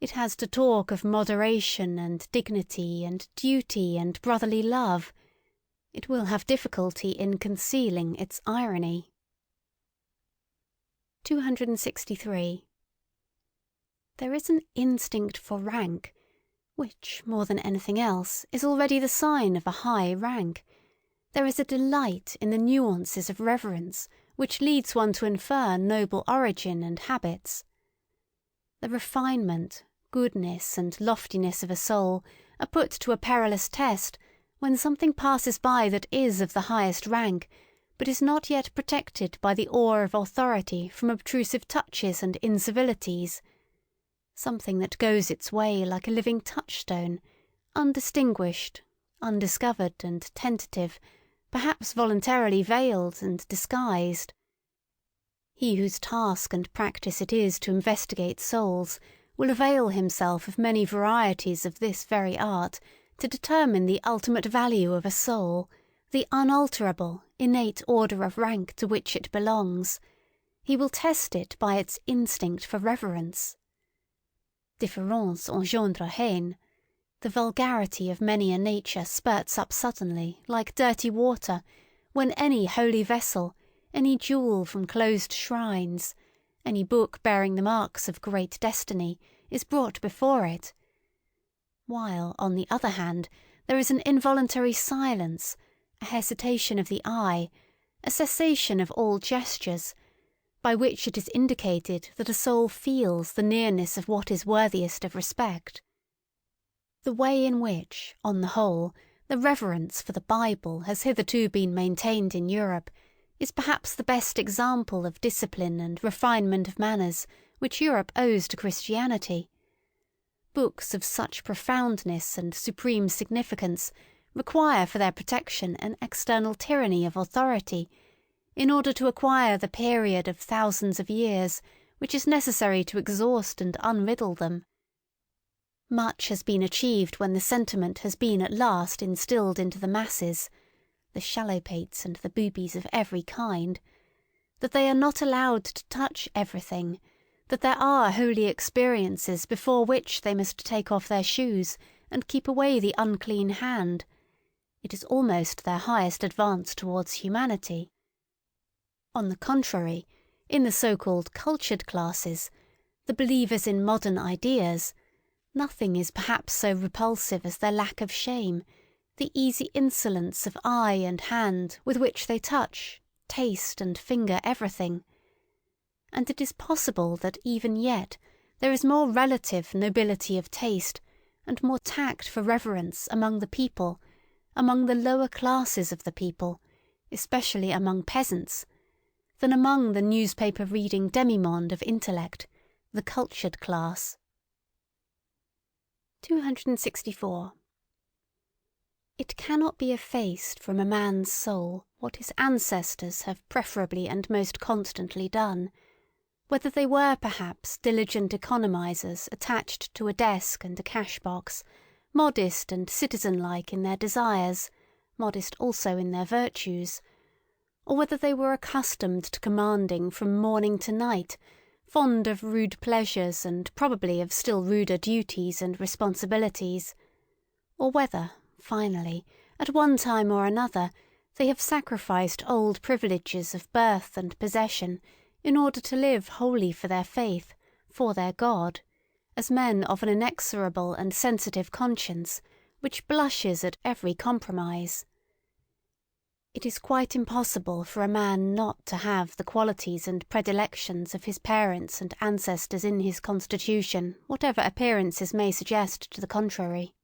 It has to talk of moderation and dignity and duty and brotherly love. It will have difficulty in concealing its irony. 263. There is an instinct for rank, which, more than anything else, is already the sign of a high rank. There is a delight in the nuances of reverence, which leads one to infer noble origin and habits. The refinement, goodness, and loftiness of a soul are put to a perilous test when something passes by that is of the highest rank, but is not yet protected by the awe of authority from obtrusive touches and incivilities. Something that goes its way like a living touchstone, undistinguished, undiscovered and tentative, perhaps voluntarily veiled and disguised. He whose task and practice it is to investigate souls will avail himself of many varieties of this very art to determine the ultimate value of a soul, the unalterable, innate order of rank to which it belongs. He will test it by its instinct for reverence. Différence engendre haine. The vulgarity of many a nature spurts up suddenly, like dirty water, when any holy vessel, any jewel from closed shrines, any book bearing the marks of great destiny, is brought before it. While, on the other hand, there is an involuntary silence, a hesitation of the eye, a cessation of all gestures, by which it is indicated that a soul feels the nearness of what is worthiest of respect. The way in which, on the whole, the reverence for the Bible has hitherto been maintained in Europe is perhaps the best example of discipline and refinement of manners which Europe owes to Christianity. Books of such profoundness and supreme significance require for their protection an external tyranny of authority, in order to acquire the period of thousands of years which is necessary to exhaust and unriddle them. Much has been achieved when the sentiment has been at last instilled into the masses, the shallow-pates and the boobies of every kind, that they are not allowed to touch everything, that there are holy experiences before which they must take off their shoes and keep away the unclean hand. It is almost their highest advance towards humanity. On the contrary, in the so-called cultured classes, the believers in modern ideas, nothing is perhaps so repulsive as their lack of shame, the easy insolence of eye and hand with which they touch, taste, and finger everything. And it is possible that even yet there is more relative nobility of taste and more tact for reverence among the people, among the lower classes of the people, especially among peasants, than among the newspaper-reading demi-monde of intellect, the cultured class. 264. It cannot be effaced from a man's soul what his ancestors have preferably and most constantly done, whether they were perhaps diligent economizers attached to a desk and a cash-box, modest and citizen-like in their desires, modest also in their virtues, or whether they were accustomed to commanding from morning to night, fond of rude pleasures and probably of still ruder duties and responsibilities, or whether, finally, at one time or another, they have sacrificed old privileges of birth and possession in order to live wholly for their faith, for their God, as men of an inexorable and sensitive conscience, which blushes at every compromise. It is quite impossible for a man not to have the qualities and predilections of his parents and ancestors in his constitution, whatever appearances may suggest to the contrary.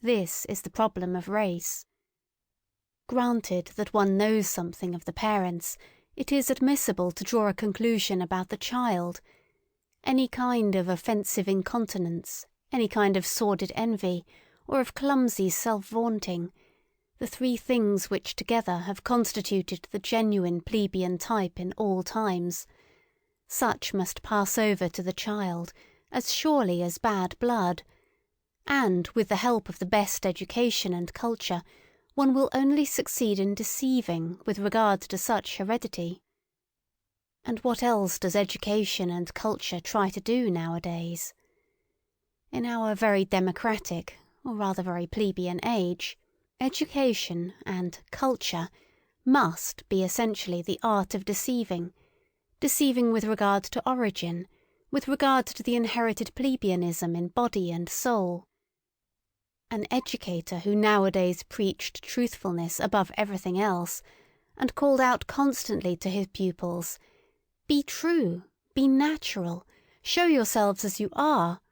This is the problem of race. Granted that one knows something of the parents, it is admissible to draw a conclusion about the child. Any kind of offensive incontinence, any kind of sordid envy, or of clumsy self-vaunting, the three things which together have constituted the genuine plebeian type in all times, such must pass over to the child as surely as bad blood, and with the help of the best education and culture one will only succeed in deceiving with regard to such heredity. And what else does education and culture try to do nowadays? In our very democratic, or rather very plebeian age, education and culture must be essentially the art of deceiving with regard to origin, with regard to the inherited plebeianism in body and soul. An educator who nowadays preached truthfulness above everything else, and called out constantly to his pupils, "Be true, be natural, show yourselves as you are,"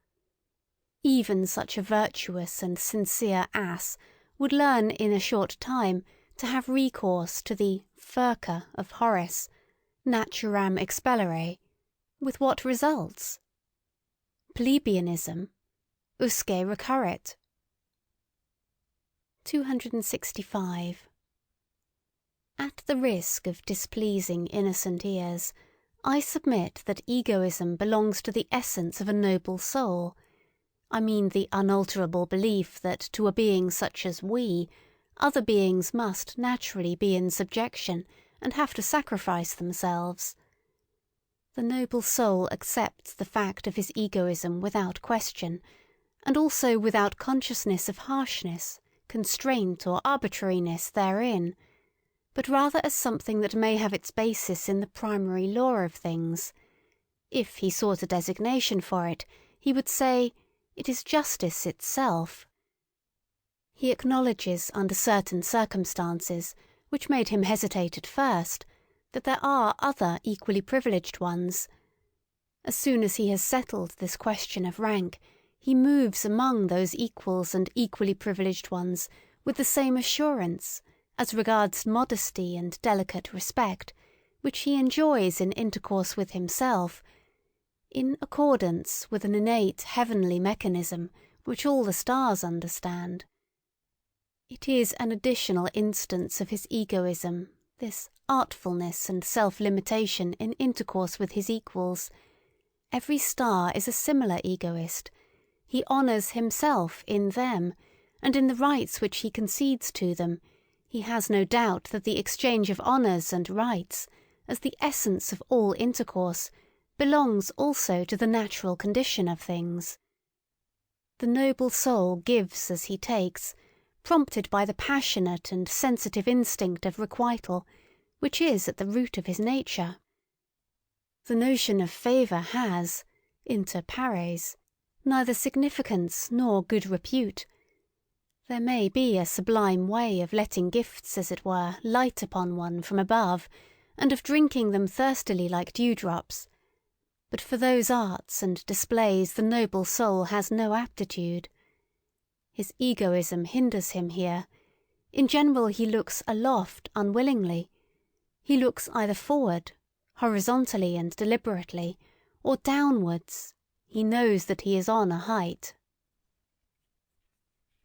even such a virtuous and sincere ass would learn in a short time to have recourse to the Furca of Horace, naturam expellere, with what results? Plebeianism, usque recurret. 265. At the risk of displeasing innocent ears, I submit that egoism belongs to the essence of a noble soul. I mean the unalterable belief that to a being such as we, other beings must naturally be in subjection and have to sacrifice themselves. The noble soul accepts the fact of his egoism without question, and also without consciousness of harshness, constraint or arbitrariness therein, but rather as something that may have its basis in the primary law of things. If he sought a designation for it, he would say, it is justice itself. He acknowledges under certain circumstances, which made him hesitate at first, that there are other equally privileged ones. As soon as he has settled this question of rank, he moves among those equals and equally privileged ones with the same assurance, as regards modesty and delicate respect, which he enjoys in intercourse with himself, in accordance with an innate heavenly mechanism which all the stars understand. It is an additional instance of his egoism, this artfulness and self-limitation in intercourse with his equals. Every star is a similar egoist. He honours himself in them, and in the rights which he concedes to them. He has no doubt that the exchange of honours and rights, as the essence of all intercourse, belongs also to the natural condition of things. The noble soul gives as he takes, prompted by the passionate and sensitive instinct of requital, which is at the root of his nature. The notion of favour has, inter pares, neither significance nor good repute. There may be a sublime way of letting gifts, as it were, light upon one from above, and of drinking them thirstily like dewdrops. But for those arts and displays the noble soul has no aptitude. His egoism hinders him here. In general he looks aloft unwillingly. He looks either forward, horizontally and deliberately, or downwards. He knows that he is on a height.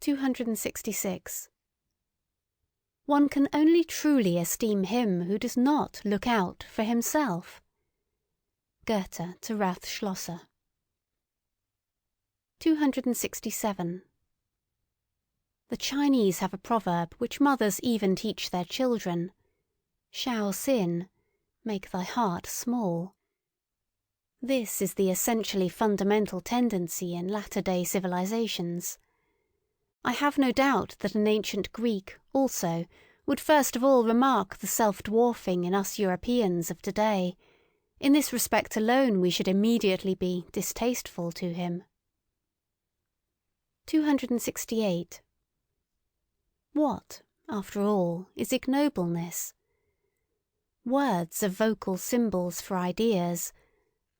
266. One can only truly esteem him who does not look out for himself. Goethe to Rathschlosser. 267. The Chinese have a proverb which mothers even teach their children. Shao Xin, make thy heart small. This is the essentially fundamental tendency in latter-day civilizations. I have no doubt that an ancient Greek, also, would first of all remark the self-dwarfing in us Europeans of today. In this respect alone we should immediately be distasteful to him. 268. What, after all, is ignobleness? Words are vocal symbols for ideas.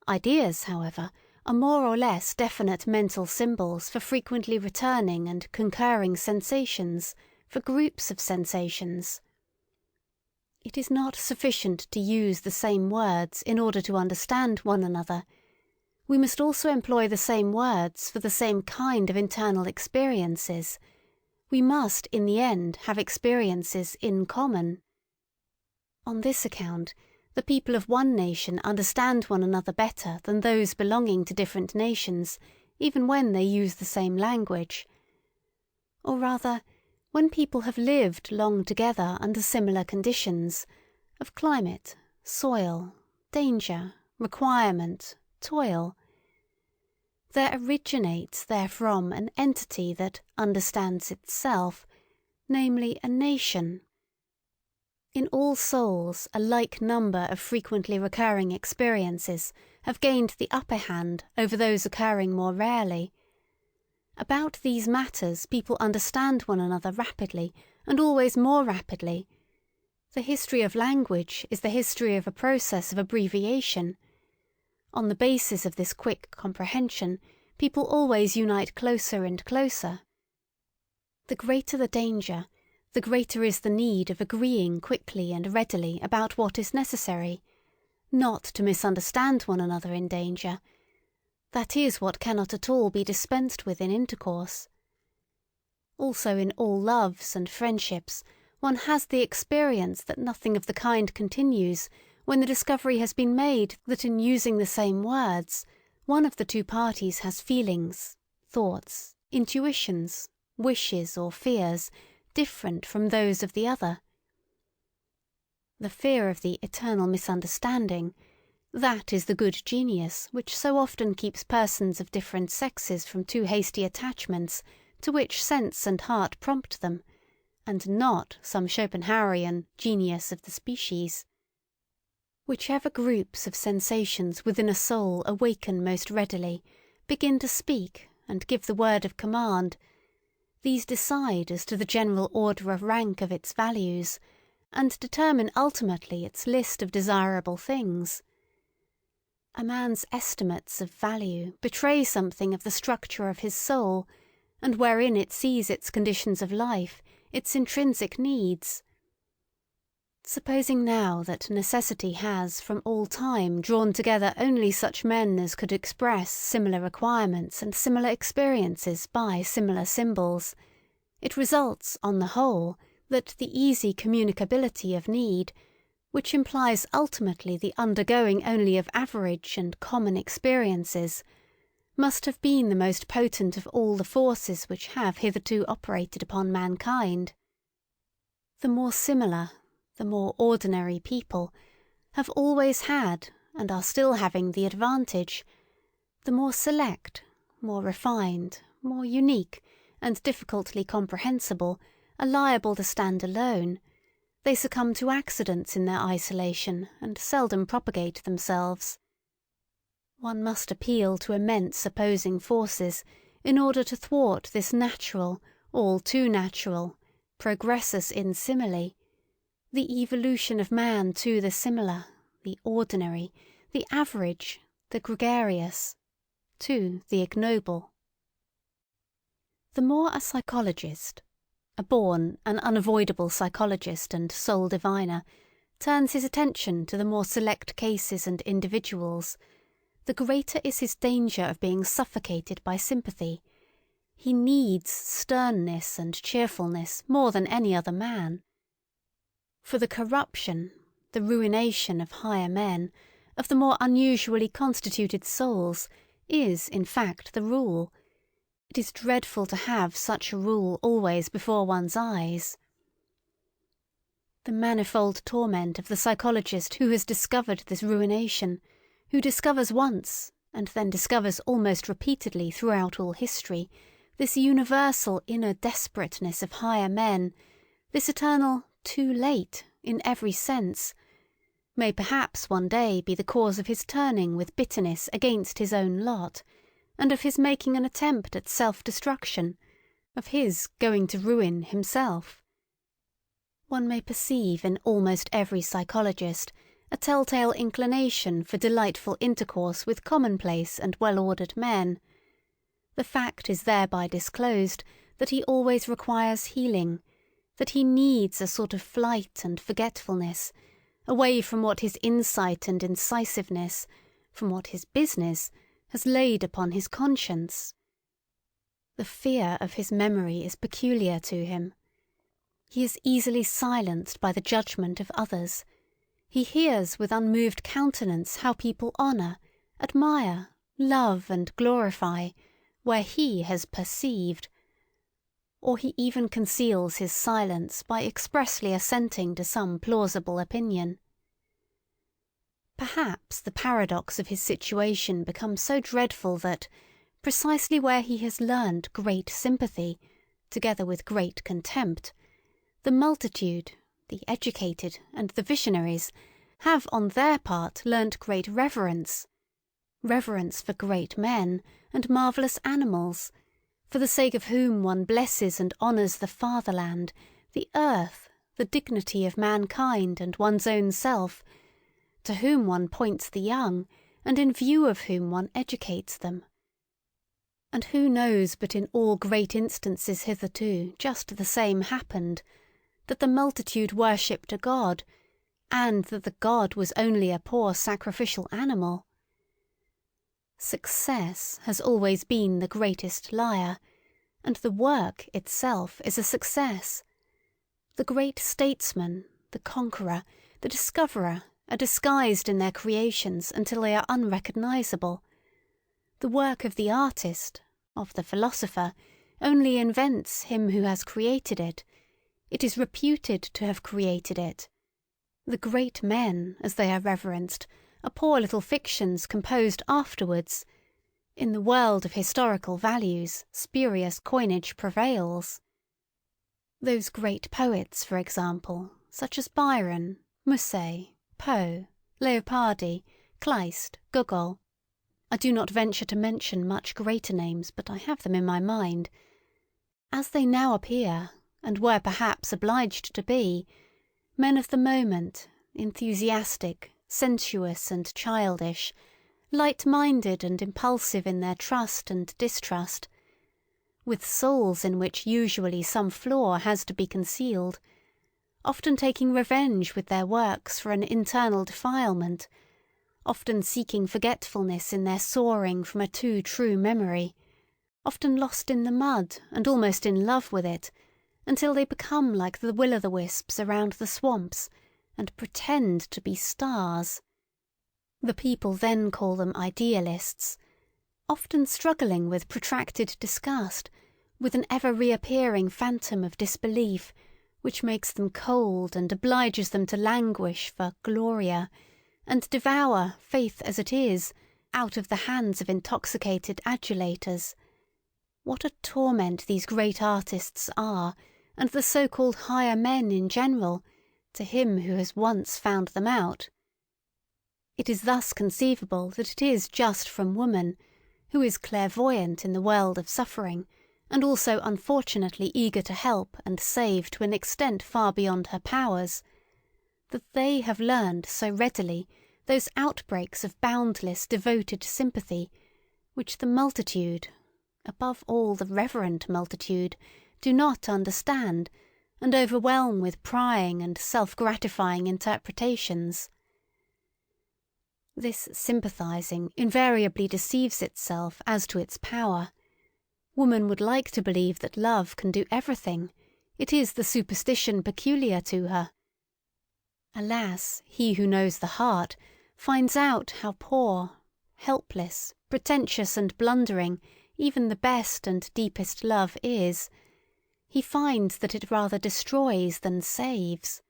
Ideas, however, are more or less definite mental symbols for frequently returning and concurring sensations, for groups of sensations. It is not sufficient to use the same words in order to understand one another. We must also employ the same words for the same kind of internal experiences. We must, in the end, have experiences in common. On this account, the people of one nation understand one another better than those belonging to different nations, even when they use the same language. Or rather, when people have lived long together under similar conditions, of climate, soil, danger, requirement, toil, there originates therefrom an entity that understands itself, namely a nation. In all souls a like number of frequently recurring experiences have gained the upper hand over those occurring more rarely. About these matters people understand one another rapidly, and always more rapidly. The history of language is the history of a process of abbreviation. On the basis of this quick comprehension, people always unite closer and closer. The greater the danger, the greater is the need of agreeing quickly and readily about what is necessary, not to misunderstand one another in danger. That is what cannot at all be dispensed with in intercourse. Also in all loves and friendships, one has the experience that nothing of the kind continues when the discovery has been made that in using the same words, one of the two parties has feelings, thoughts, intuitions, wishes or fears different from those of the other. The fear of the eternal misunderstanding, that is the good genius which so often keeps persons of different sexes from too hasty attachments to which sense and heart prompt them, and not some Schopenhauerian genius of the species. Whichever groups of sensations within a soul awaken most readily, begin to speak and give the word of command, these decide as to the general order of rank of its values, and determine ultimately its list of desirable things. A man's estimates of value betray something of the structure of his soul, and wherein it sees its conditions of life, its intrinsic needs. Supposing now that necessity has from all time drawn together only such men as could express similar requirements and similar experiences by similar symbols, it results, on the whole, that the easy communicability of need, which implies ultimately the undergoing only of average and common experiences, must have been the most potent of all the forces which have hitherto operated upon mankind. The more similar, the more ordinary people, have always had, and are still having the advantage. The more select, more refined, more unique, and difficultly comprehensible, are liable to stand alone. They succumb to accidents in their isolation, and seldom propagate themselves. One must appeal to immense opposing forces in order to thwart this natural, all too natural, progressus in simile, the evolution of man to the similar, the ordinary, the average, the gregarious, to the ignoble. The more a psychologist, a born and unavoidable psychologist and soul diviner, turns his attention to the more select cases and individuals, the greater is his danger of being suffocated by sympathy. He needs sternness and cheerfulness more than any other man. For the corruption, the ruination of higher men, of the more unusually constituted souls, is, in fact, the rule. It is dreadful to have such a rule always before one's eyes. The manifold torment of the psychologist who has discovered this ruination, who discovers once, and then discovers almost repeatedly throughout all history, this universal inner desperateness of higher men, this eternal too late in every sense, may perhaps one day be the cause of his turning with bitterness against his own lot, and of his making an attempt at self-destruction, of his going to ruin himself. One may perceive in almost every psychologist a telltale inclination for delightful intercourse with commonplace and well-ordered men. The fact is thereby disclosed that he always requires healing, that he needs a sort of flight and forgetfulness, away from what his insight and incisiveness, from what his business, has laid upon his conscience. The fear of his memory is peculiar to him. He is easily silenced by the judgment of others. He hears with unmoved countenance how people honour, admire, love, and glorify, where he has perceived. Or he even conceals his silence by expressly assenting to some plausible opinion. Perhaps the paradox of his situation becomes so dreadful that, precisely where he has learned great sympathy, together with great contempt, the multitude, the educated, and the visionaries have on their part learnt great reverence for great men and marvellous animals, for the sake of whom one blesses and honours the fatherland, the earth, the dignity of mankind and one's own self, to whom one points the young, and in view of whom one educates them. And who knows but in all great instances hitherto just the same happened, that the multitude worshipped a god, and that the god was only a poor sacrificial animal? Success has always been the greatest liar, and the work itself is a success. The great statesman, the conqueror, the discoverer are disguised in their creations until they are unrecognizable. The work of the artist, of the philosopher, only invents him who has created it. It is reputed to have created it. The great men, as they are reverenced, are poor little fictions composed afterwards. In the world of historical values, spurious coinage prevails. Those great poets, for example, such as Byron, Musset, Poe, Leopardi, Kleist, Gogol. I do not venture to mention much greater names, but I have them in my mind. As they now appear, and were perhaps obliged to be, men of the moment, enthusiastic, sensuous, and childish, light-minded and impulsive in their trust and distrust, with souls in which usually some flaw has to be concealed, often taking revenge with their works for an internal defilement, often seeking forgetfulness in their soaring from a too true memory, often lost in the mud and almost in love with it, until they become like the will-o'-the-wisps around the swamps, and pretend to be stars. The people then call them idealists, often struggling with protracted disgust, with an ever-reappearing phantom of disbelief, which makes them cold and obliges them to languish for gloria, and devour, faith as it is, out of the hands of intoxicated adulators. What a torment these great artists are, and the so-called higher men in general, to him who has once found them out. It is thus conceivable that it is just from woman, who is clairvoyant in the world of suffering, and also unfortunately eager to help and save to an extent far beyond her powers, that they have learned so readily those outbreaks of boundless, devoted sympathy, which the multitude, above all the reverent multitude, do not understand, and overwhelm with prying and self-gratifying interpretations. This sympathizing invariably deceives itself as to its power. Woman would like to believe that love can do everything. It is the superstition peculiar to her. Alas, he who knows the heart finds out how poor, helpless, pretentious and blundering even the best and deepest love is. He finds that it rather destroys than saves.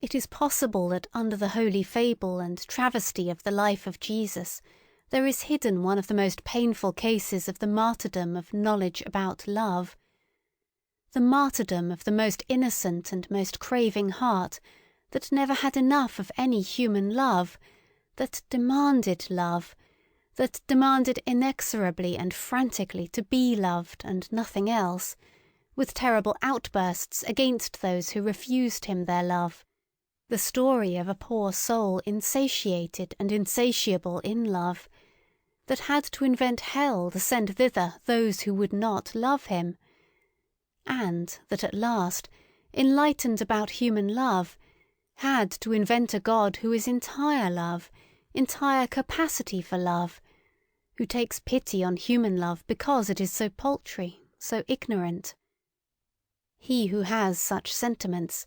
It is possible that under the holy fable and travesty of the life of Jesus there is hidden one of the most painful cases of the martyrdom of knowledge about love. the martyrdom of the most innocent and most craving heart that never had enough of any human love, that demanded love, that demanded inexorably and frantically to be loved and nothing else, with terrible outbursts against those who refused him their love, the story of a poor soul insatiated and insatiable in love, that had to invent hell to send thither those who would not love him, and that at last, enlightened about human love, had to invent a God who is entire love, entire capacity for love, who takes pity on human love because it is so paltry, so ignorant. He who has such sentiments,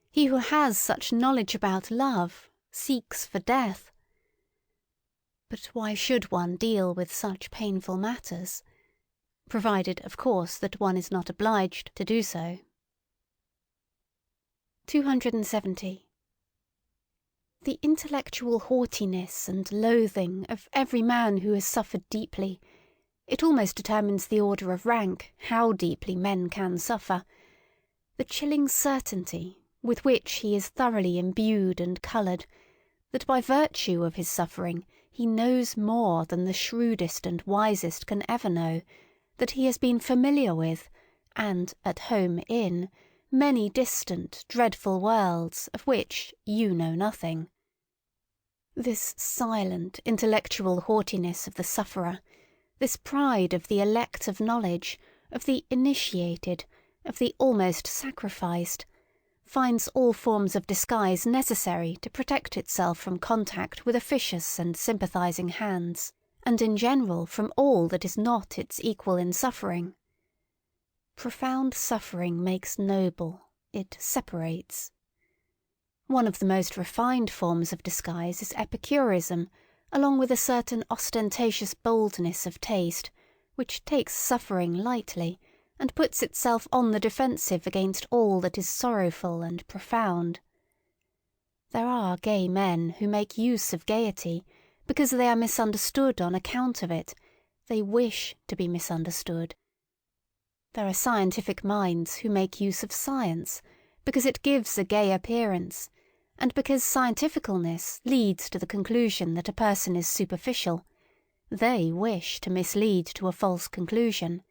he who has such knowledge about love, seeks for death. But why should one deal with such painful matters? Provided, of course, that one is not obliged to do so. 270. The intellectual haughtiness and loathing of every man who has suffered deeply, it almost determines the order of rank, how deeply men can suffer, the chilling certainty with which he is thoroughly imbued and coloured, that by virtue of his suffering he knows more than the shrewdest and wisest can ever know, that he has been familiar with, and at home in, many distant, dreadful worlds of which you know nothing. This silent, intellectual haughtiness of the sufferer, this pride of the elect of knowledge, of the initiated, of the almost sacrificed, finds all forms of disguise necessary to protect itself from contact with officious and sympathizing hands, and in general from all that is not its equal in suffering. Profound suffering makes noble, it separates. One of the most refined forms of disguise is epicurism, along with a certain ostentatious boldness of taste, which takes suffering lightly, and puts itself on the defensive against all that is sorrowful and profound. There are gay men who make use of gaiety, because they are misunderstood on account of it, they wish to be misunderstood. There are scientific minds who make use of science, because it gives a gay appearance, and because scientificalness leads to the conclusion that a person is superficial, they wish to mislead to a false conclusion.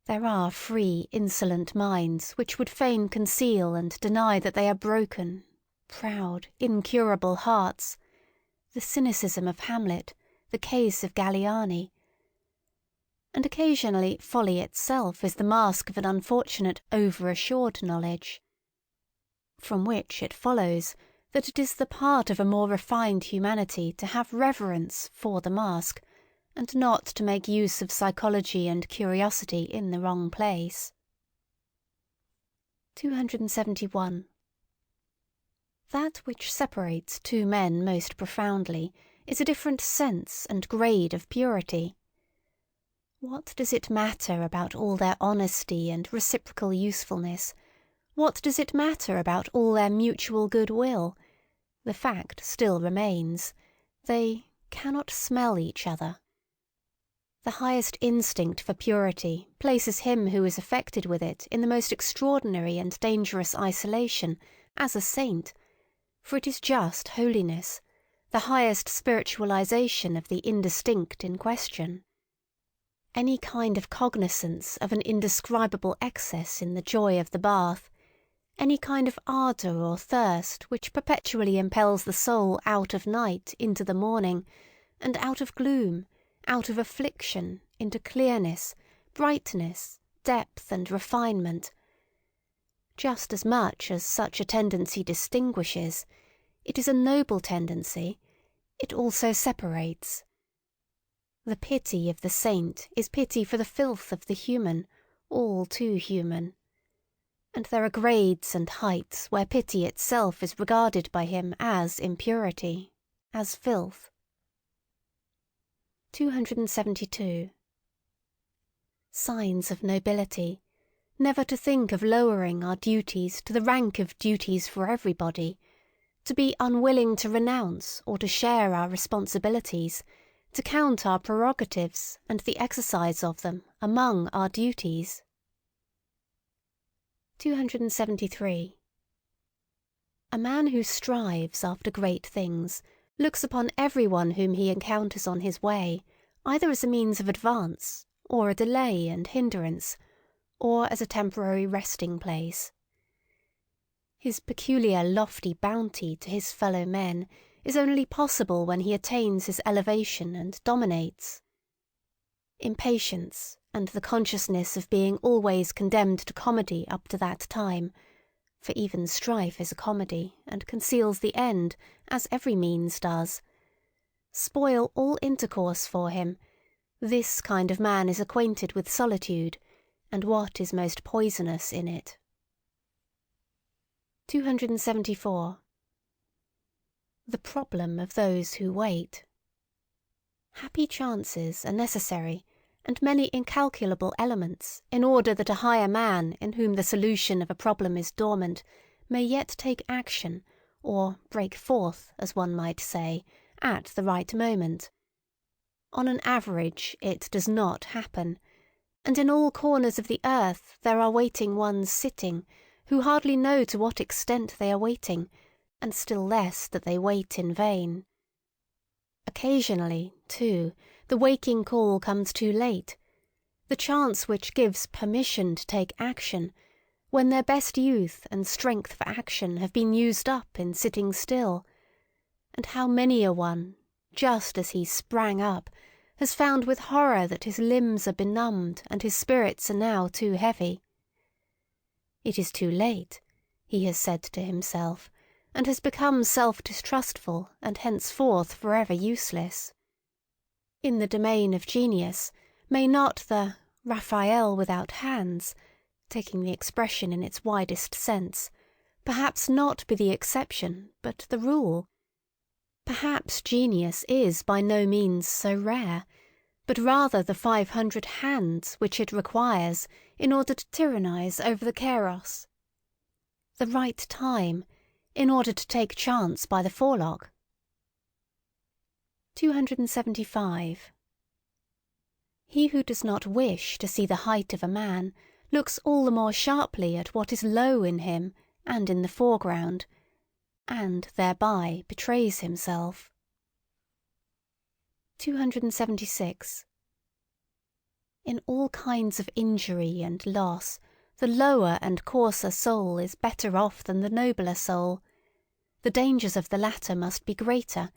There are free, insolent minds which would fain conceal and deny that they are broken, proud, incurable hearts, the cynicism of Hamlet, the case of Galliani. And occasionally folly itself is the mask of an unfortunate over-assured knowledge, from which it follows that it is the part of a more refined humanity to have reverence for the mask, and not to make use of psychology and curiosity in the wrong place. 271. That which separates two men most profoundly is a different sense and grade of purity. What does it matter about all their honesty and reciprocal usefulness? What does it matter about all their mutual goodwill? The fact still remains. They cannot smell each other. The highest instinct for purity places him who is affected with it in the most extraordinary and dangerous isolation, as a saint, for it is just holiness, the highest spiritualization of the indistinct in question. Any kind of cognizance of an indescribable excess in the joy of the bath, any kind of ardour or thirst which perpetually impels the soul out of night into the morning, and out of gloom, out of affliction, into clearness, brightness, depth and refinement. Just as much as such a tendency distinguishes, it is a noble tendency, it also separates. The pity of the saint is pity for the filth of the human, all too human. And there are grades and heights where pity itself is regarded by him as impurity, as filth. 272. Signs of nobility, never to think of lowering our duties to the rank of duties for everybody, to be unwilling to renounce or to share our responsibilities, to count our prerogatives and the exercise of them among our duties. 273. A man who strives after great things looks upon everyone whom he encounters on his way either as a means of advance, or a delay and hindrance, or as a temporary resting place. His peculiar lofty bounty to his fellow men is only possible when he attains his elevation and dominates. Impatience, and the consciousness of being always condemned to comedy up to that time, for even strife is a comedy, and conceals the end, as every means does, spoil all intercourse for him. This kind of man is acquainted with solitude, and what is most poisonous in it. 274. The problem of those who wait. Happy chances are necessary, and many incalculable elements, in order that a higher man, in whom the solution of a problem is dormant, may yet take action, or break forth, as one might say, at the right moment. On an average, it does not happen, and in all corners of the earth there are waiting ones sitting, who hardly know to what extent they are waiting, and still less that they wait in vain. Occasionally, too, the waking call comes too late, the chance which gives permission to take action, when their best youth and strength for action have been used up in sitting still, and how many a one, just as he sprang up, has found with horror that his limbs are benumbed and his spirits are now too heavy. It is too late, he has said to himself, and has become self-distrustful and henceforth forever useless. In the domain of genius, may not the Raphael without hands, taking the expression in its widest sense, perhaps not be the exception, but the rule? Perhaps genius is by no means so rare, but rather the 500 hands which it requires in order to tyrannize over the Kairos. The right time, in order to take chance by the forelock. 275. He who does not wish to see the height of a man looks all the more sharply at what is low in him and in the foreground, and thereby betrays himself. 276. In all kinds of injury and loss, the lower and coarser soul is better off than the nobler soul. The dangers of the latter must be greater.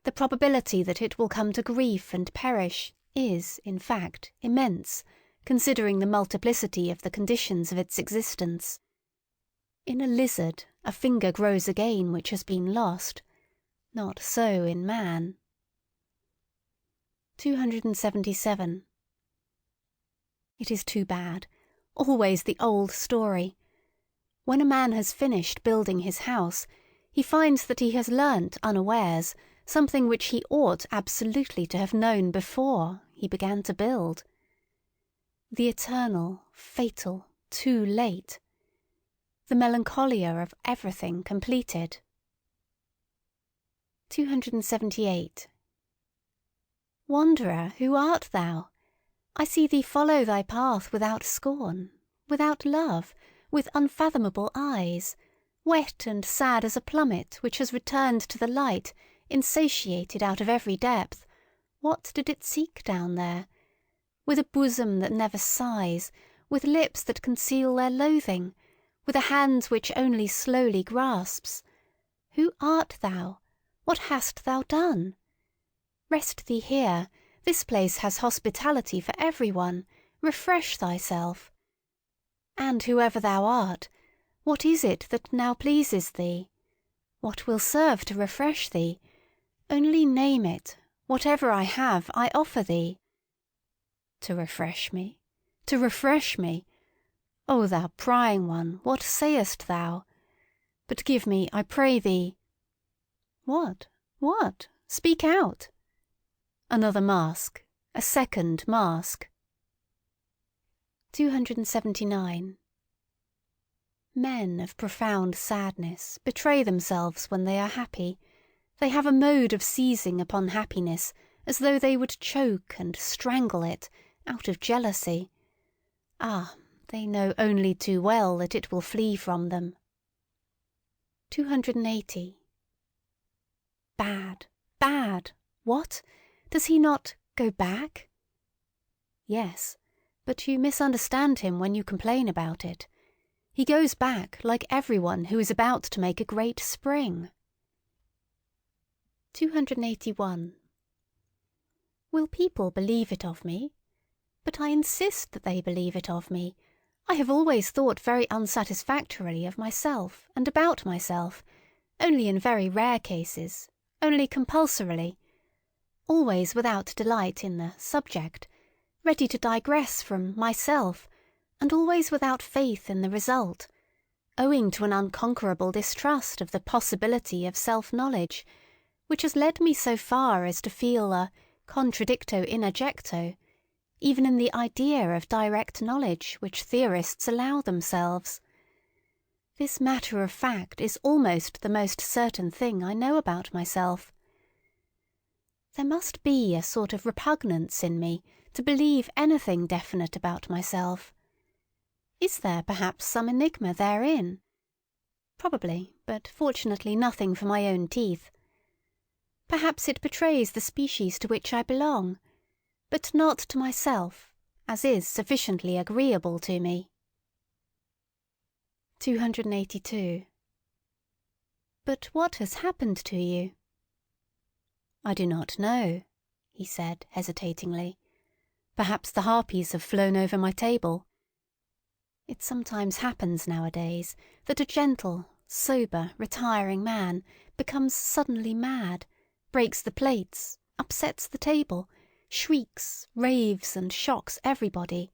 The probability that it will come to grief and perish is, in fact, immense, considering the multiplicity of the conditions of its existence. In a lizard, a finger grows again which has been lost. Not so in man. 277. It is too bad. Always the old story. When a man has finished building his house, he finds that he has learnt unawares something which he ought absolutely to have known before he began to build. The eternal, fatal, too late. The melancholia of everything completed. 278. Wanderer, who art thou? I see thee follow thy path without scorn, without love, with unfathomable eyes, wet and sad as a plummet which has returned to the light, insatiated out of every depth. What did it seek down there? With a bosom that never sighs, with lips that conceal their loathing, with a hand which only slowly grasps. Who art thou? What hast thou done? Rest thee here. This place has hospitality for everyone. Refresh thyself. And whoever thou art, what is it that now pleases thee? What will serve to refresh thee? Only name it. Whatever I have, I offer thee. To refresh me? To refresh me? O thou prying one, what sayest thou? But give me, I pray thee— What? What? Speak out. Another mask. A second mask. 279. Men of profound sadness betray themselves when they are happy. They have a mode of seizing upon happiness as though they would choke and strangle it, out of jealousy. Ah, They know only too well that it will flee from them. 280. Bad, bad. What? Does he not go back? Yes, but you misunderstand him when you complain about it. He goes back like everyone who is about to make a great spring. 281. Will people believe it of me? But I insist that they believe it of me. I have always thought very unsatisfactorily of myself and about myself, only in very rare cases, only compulsorily, always without delight in the subject, ready to digress from myself, and always without faith in the result, owing to an unconquerable distrust of the possibility of self-knowledge, which has led me so far as to feel a contradicto in adjecto, even in the idea of direct knowledge which theorists allow themselves. This matter of fact is almost the most certain thing I know about myself. There must be a sort of repugnance in me to believe anything definite about myself. Is there perhaps some enigma therein? Probably, but fortunately nothing for my own teeth. Perhaps it betrays the species to which I belong, but not to myself, as is sufficiently agreeable to me. 282. But what has happened to you? I do not know, he said hesitatingly. Perhaps the harpies have flown over my table. It sometimes happens nowadays that a gentle, sober, retiring man becomes suddenly mad, breaks the plates, upsets the table, shrieks, raves, and shocks everybody,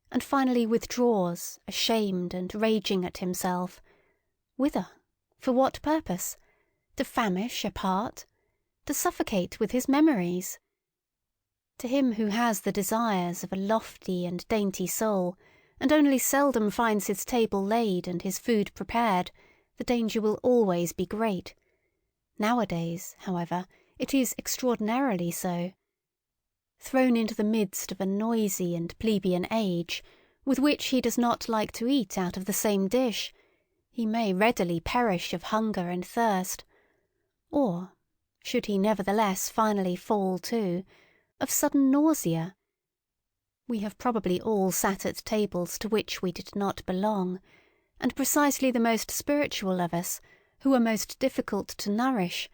and finally withdraws, ashamed and raging at himself. Whither? For what purpose? To famish apart? To suffocate with his memories? To him who has the desires of a lofty and dainty soul, and only seldom finds his table laid and his food prepared, the danger will always be great. Nowadays, however, it is extraordinarily so. Thrown into the midst of a noisy and plebeian age, with which he does not like to eat out of the same dish, he may readily perish of hunger and thirst, or, should he nevertheless finally fall to, of sudden nausea. We have probably all sat at tables to which we did not belong, and precisely the most spiritual of us, who are most difficult to nourish,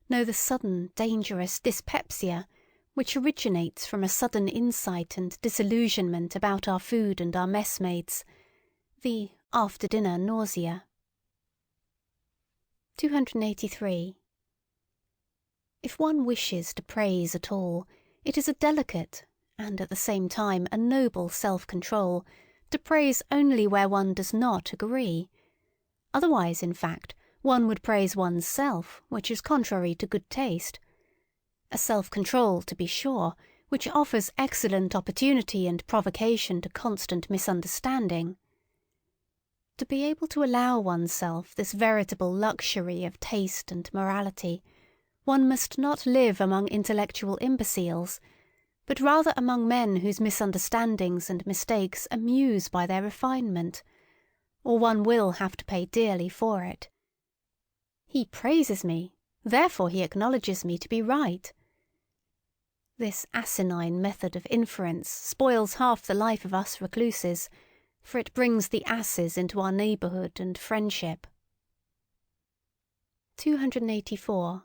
know the sudden dangerous dyspepsia which originates from a sudden insight and disillusionment about our food and our messmates, the after-dinner nausea. 283. If one wishes to praise at all, it is a delicate, and at the same time a noble self-control, to praise only where one does not agree. Otherwise, in fact, one would praise one's self, which is contrary to good taste. A self-control, to be sure, which offers excellent opportunity and provocation to constant misunderstanding. To be able to allow oneself this veritable luxury of taste and morality, one must not live among intellectual imbeciles, but rather among men whose misunderstandings and mistakes amuse by their refinement, or one will have to pay dearly for it. He praises me, therefore he acknowledges me to be right. This asinine method of inference spoils half the life of us recluses, for it brings the asses into our neighbourhood and friendship. 284.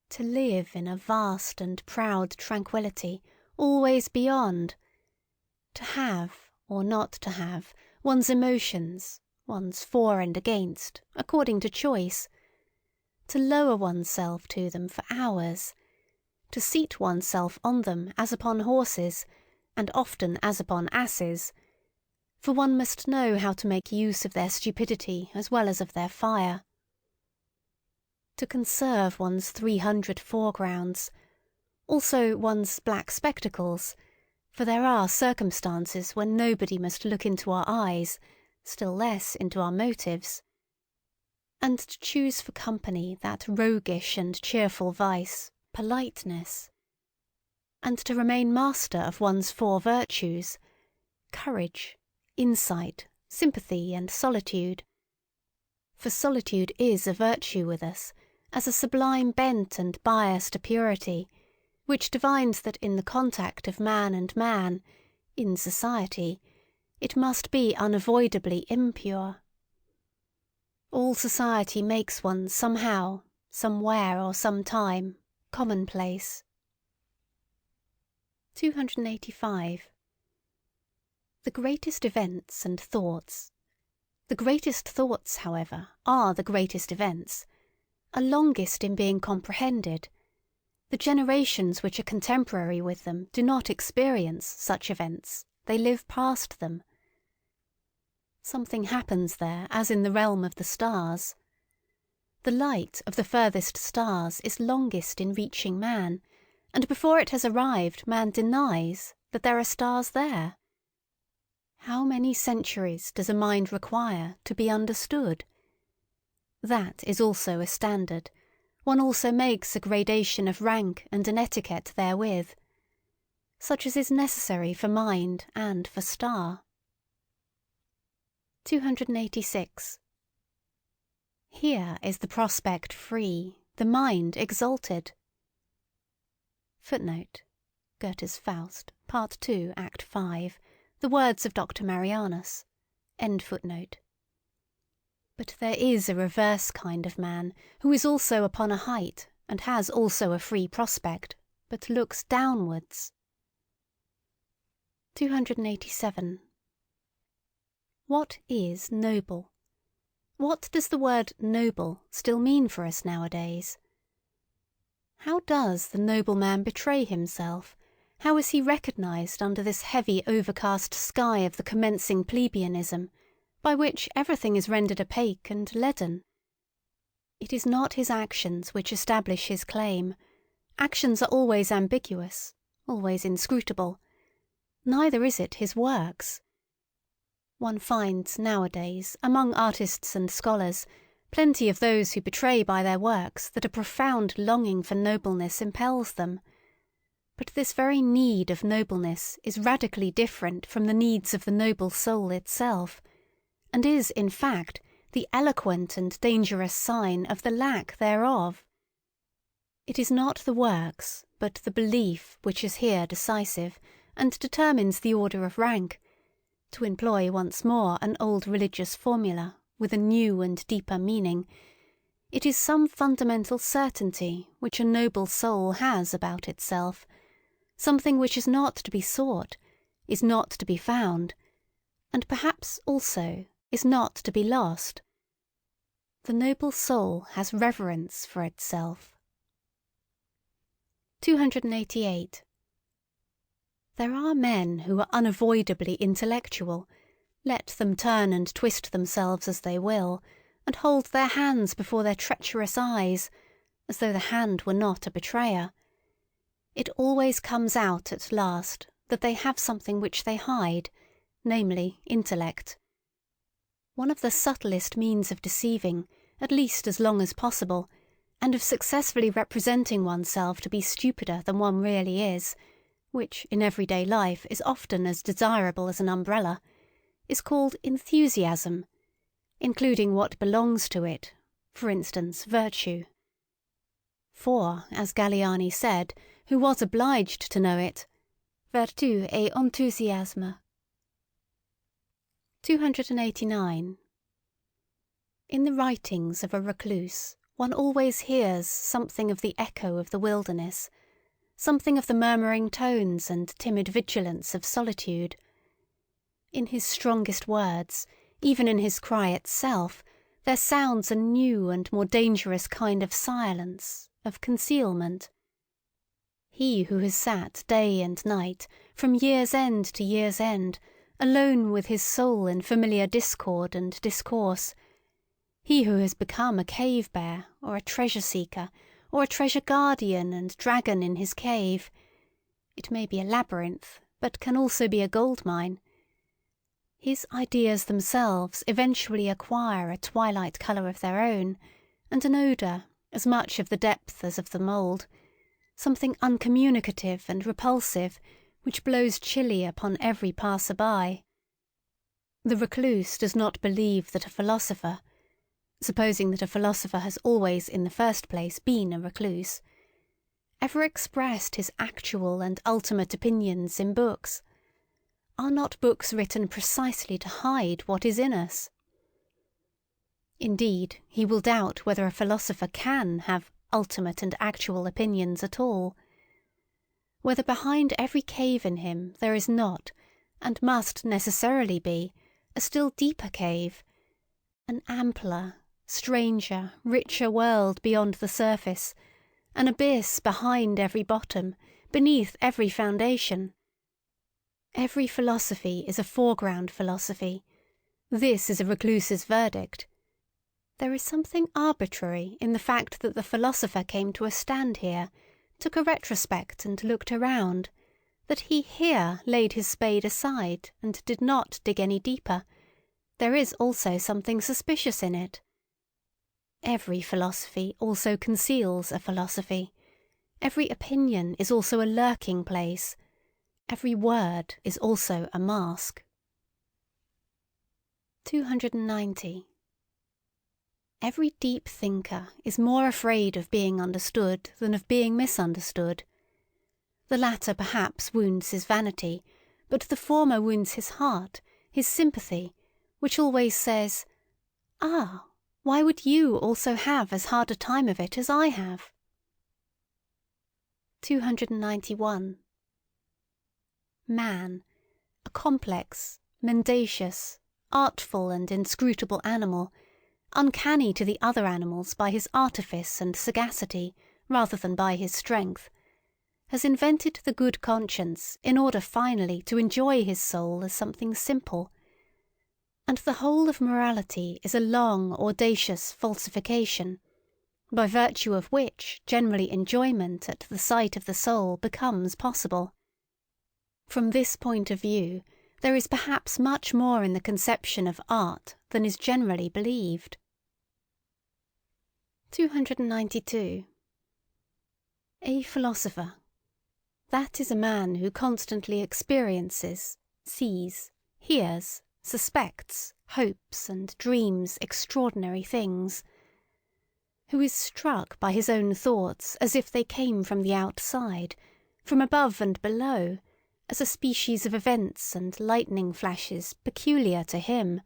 To live in a vast and proud tranquillity, always beyond. To have, or not to have, one's emotions, one's for and against, according to choice. To lower oneself to them for hours. To seat oneself on them as upon horses, and often as upon asses. For one must know how to make use of their stupidity as well as of their fire. To conserve one's 300 foregrounds, also one's black spectacles, for there are circumstances when nobody must look into our eyes, still less into our motives. And to choose for company that roguish and cheerful vice, politeness. And to remain master of one's 4 virtues, courage, insight, sympathy, and solitude. For solitude is a virtue with us, as a sublime bent and bias to purity, which divines that in the contact of man and man, in society, it must be unavoidably impure. All society makes one somehow, somewhere or sometime, commonplace. 285. The greatest events and thoughts. The greatest thoughts, however, are the greatest events, are longest in being comprehended. The generations which are contemporary with them do not experience such events, they live past them. Something happens there as in the realm of the stars. The light of the furthest stars is longest in reaching man, and before it has arrived man denies that there are stars there. How many centuries does a mind require to be understood? That is also a standard. One also makes a gradation of rank and an etiquette therewith, such as is necessary for mind and for star. 286. Here is the prospect free, the mind exalted. Footnote. Goethe's Faust, Part 2, Act 5, the words of Dr. Marianus. End footnote. But there is a reverse kind of man, who is also upon a height, and has also a free prospect, but looks downwards. 287. What is noble? What does the word noble still mean for us nowadays? How does the noble man betray himself? How is he recognized under this heavy overcast sky of the commencing plebeianism, by which everything is rendered opaque and leaden? It is not his actions which establish his claim. Actions are always ambiguous, always inscrutable. Neither is it his works. One finds nowadays, among artists and scholars, plenty of those who betray by their works that a profound longing for nobleness impels them. But this very need of nobleness is radically different from the needs of the noble soul itself, and is, in fact, the eloquent and dangerous sign of the lack thereof. It is not the works, but the belief which is here decisive, and determines the order of rank, to employ once more an old religious formula, with a new and deeper meaning. It is some fundamental certainty which a noble soul has about itself, something which is not to be sought, is not to be found, and perhaps also is not to be lost. The noble soul has reverence for itself. 288. There are men who are unavoidably intellectual, let them turn and twist themselves as they will, and hold their hands before their treacherous eyes, as though the hand were not a betrayer. It always comes out at last that they have something which they hide, namely intellect. One of the subtlest means of deceiving, at least as long as possible, and of successfully representing oneself to be stupider than one really is, which in everyday life is often as desirable as an umbrella, is called enthusiasm, including what belongs to it, for instance, virtue. For, as Galiani said, who was obliged to know it, vertu et enthousiasme. 289. In the writings of a recluse, one always hears something of the echo of the wilderness, something of the murmuring tones and timid vigilance of solitude. In his strongest words, even in his cry itself, there sounds a new and more dangerous kind of silence, of concealment. He who has sat day and night, from year's end to year's end, alone with his soul in familiar discord and discourse, he who has become a cave-bear, or a treasure-seeker, or a treasure-guardian and dragon in his cave, it may be a labyrinth, but can also be a gold-mine, his ideas themselves eventually acquire a twilight colour of their own, and an odour, as much of the depth as of the mould, something uncommunicative and repulsive, which blows chilly upon every passer-by. The recluse does not believe that a philosopher, supposing that a philosopher has always in the first place been a recluse, ever expressed his actual and ultimate opinions in books. Are not books written precisely to hide what is in us? Indeed, he will doubt whether a philosopher can have ultimate and actual opinions at all. Whether behind every cave in him there is not, and must necessarily be, a still deeper cave, an ampler, stranger, richer world beyond the surface, an abyss behind every bottom, beneath every foundation. Every philosophy is a foreground philosophy. This is a recluse's verdict. There is something arbitrary in the fact that the philosopher came to a stand here, took a retrospect and looked around, that he here laid his spade aside and did not dig any deeper. There is also something suspicious in it. Every philosophy also conceals a philosophy. Every opinion is also a lurking place. Every word is also a mask. 290. Every deep thinker is more afraid of being understood than of being misunderstood. The latter perhaps wounds his vanity, but the former wounds his heart, his sympathy, which always says, "Ah, why would you also have as hard a time of it as I have?" 291. Man, a complex, mendacious, artful and inscrutable animal, uncanny to the other animals by his artifice and sagacity rather than by his strength, has invented the good conscience in order finally to enjoy his soul as something simple. And the whole of morality is a long, audacious falsification, by virtue of which generally enjoyment at the sight of the soul becomes possible. From this point of view, there is perhaps much more in the conception of art than is generally believed. 292. A philosopher. That is a man who constantly experiences, sees, hears, suspects, hopes, and dreams extraordinary things, who is struck by his own thoughts as if they came from the outside, from above and below, as a species of events and lightning flashes peculiar to him,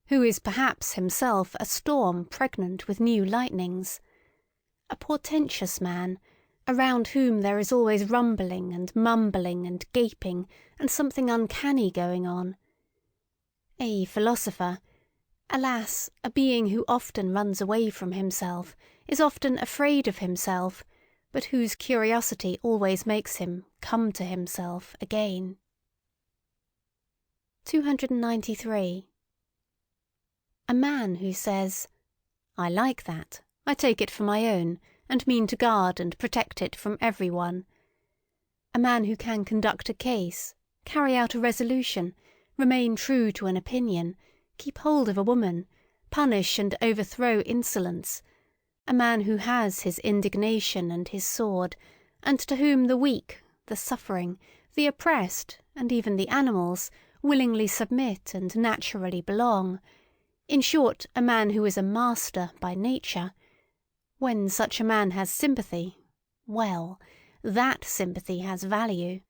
who is perhaps himself a storm pregnant with new lightnings, a portentous man, around whom there is always rumbling and mumbling and gaping and something uncanny going on. A philosopher, alas, a being who often runs away from himself, is often afraid of himself, but whose curiosity always makes him come to himself again. 293. A man who says, "I like that, I take it for my own, and mean to guard and protect it from everyone." A man who can conduct a case, carry out a resolution, remain true to an opinion, keep hold of a woman, punish and overthrow insolence. A man who has his indignation and his sword, and to whom the weak, the suffering, the oppressed, and even the animals, willingly submit and naturally belong. In short, a man who is a master by nature. When such a man has sympathy, well, that sympathy has value.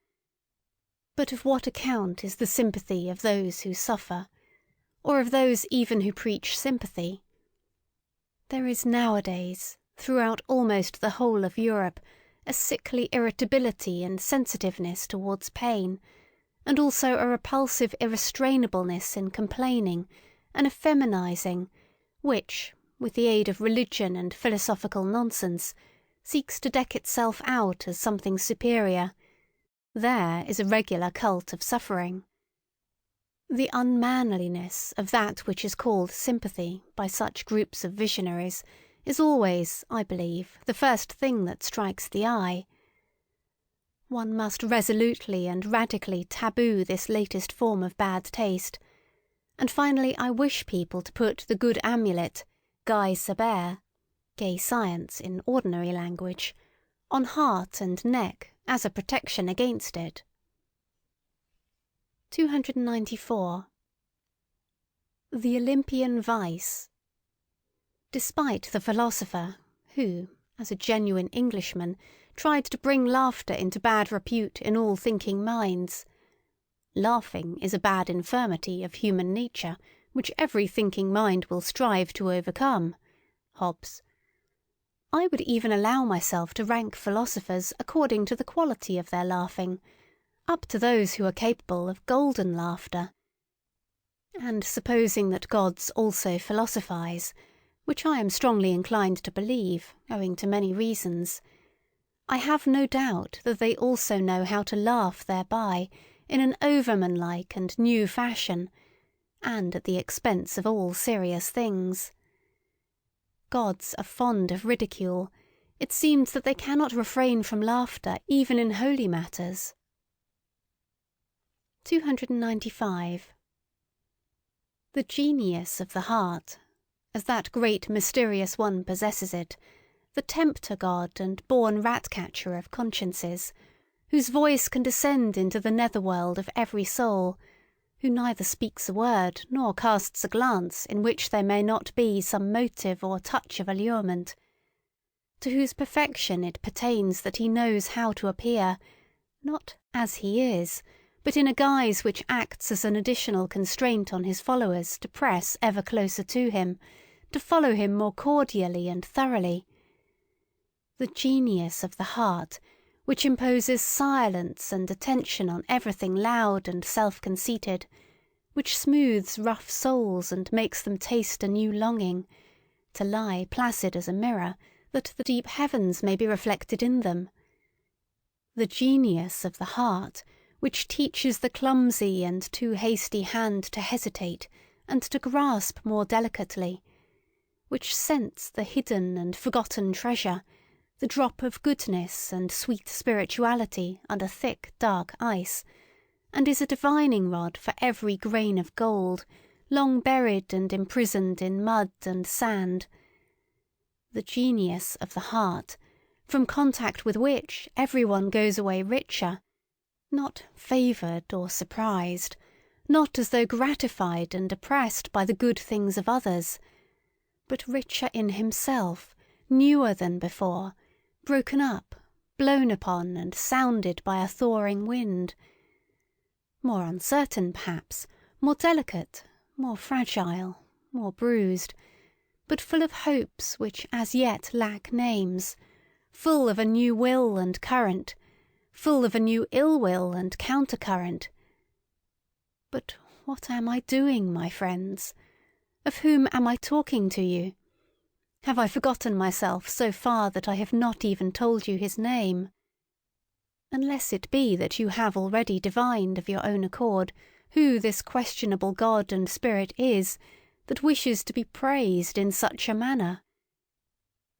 But of what account is the sympathy of those who suffer, or of those even who preach sympathy? There is nowadays, throughout almost the whole of Europe, a sickly irritability and sensitiveness towards pain, and also a repulsive irrestrainableness in complaining, an effeminizing, which, with the aid of religion and philosophical nonsense, seeks to deck itself out as something superior. There is a regular cult of suffering. The unmanliness of that which is called sympathy by such groups of visionaries is always, I believe, the first thing that strikes the eye. One must resolutely and radically taboo this latest form of bad taste, and finally I wish people to put the good amulet, Guy Sabere, gay science in ordinary language, on heart and neck as a protection against it. 294. The Olympian Vice. Despite the philosopher, who, as a genuine Englishman, tried to bring laughter into bad repute in all thinking minds, laughing is a bad infirmity of human nature, which every thinking mind will strive to overcome. Hobbes. I would even allow myself to rank philosophers according to the quality of their laughing, up to those who are capable of golden laughter. And supposing that gods also philosophize, which I am strongly inclined to believe, owing to many reasons, I have no doubt that they also know how to laugh thereby in an overman-like and new fashion, and at the expense of all serious things. Gods are fond of ridicule. It seems that they cannot refrain from laughter even in holy matters. 295. The genius of the heart, as that great mysterious one possesses it, the tempter god and born rat-catcher of consciences, whose voice can descend into the netherworld of every soul, who neither speaks a word nor casts a glance in which there may not be some motive or touch of allurement, to whose perfection it pertains that he knows how to appear, not as he is, but in a guise which acts as an additional constraint on his followers to press ever closer to him, to follow him more cordially and thoroughly. The genius of the heart, which imposes silence and attention on everything loud and self-conceited, which smooths rough souls and makes them taste a new longing, to lie placid as a mirror, that the deep heavens may be reflected in them. The genius of the heart, which teaches the clumsy and too hasty hand to hesitate and to grasp more delicately, which scents the hidden and forgotten treasure, the drop of goodness and sweet spirituality under thick, dark ice, and is a divining rod for every grain of gold, long buried and imprisoned in mud and sand. The genius of the heart, from contact with which everyone goes away richer, not favoured or surprised, not as though gratified and oppressed by the good things of others, but richer in himself, newer than before, broken up, blown upon, and sounded by a thawing wind. More uncertain, perhaps, more delicate, more fragile, more bruised, but full of hopes which as yet lack names, full of a new will and current, full of a new ill-will and counter-current. But what am I doing, my friends? Of whom am I talking to you? Have I forgotten myself so far that I have not even told you his name? Unless it be that you have already divined of your own accord who this questionable god and spirit is that wishes to be praised in such a manner.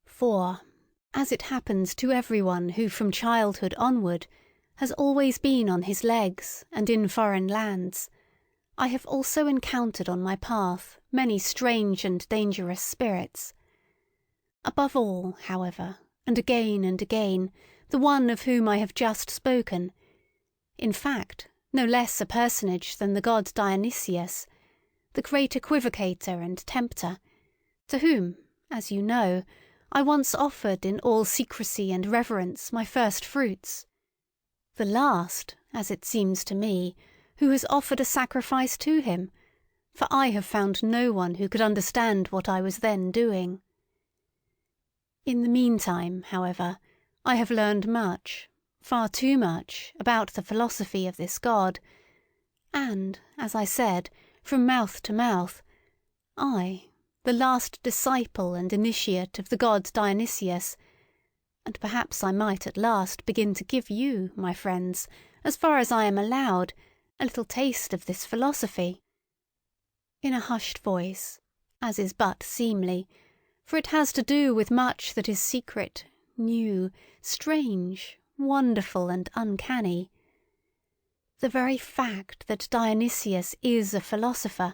For, as it happens to everyone who from childhood onward has always been on his legs and in foreign lands, I have also encountered on my path many strange and dangerous spirits. Above all, however, and again, the one of whom I have just spoken, in fact, no less a personage than the god Dionysius, the great equivocator and tempter, to whom, as you know, I once offered in all secrecy and reverence my first fruits. The last, as it seems to me, who has offered a sacrifice to him, for I have found no one who could understand what I was then doing. In the meantime, however, I have learned much, far too much, about the philosophy of this god, and, as I said, from mouth to mouth, I, the last disciple and initiate of the god Dionysius, and perhaps I might at last begin to give you, my friends, as far as I am allowed, a little taste of this philosophy. In a hushed voice, as is but seemly, for it has to do with much that is secret, new, strange, wonderful, and uncanny. The very fact that Dionysius is a philosopher,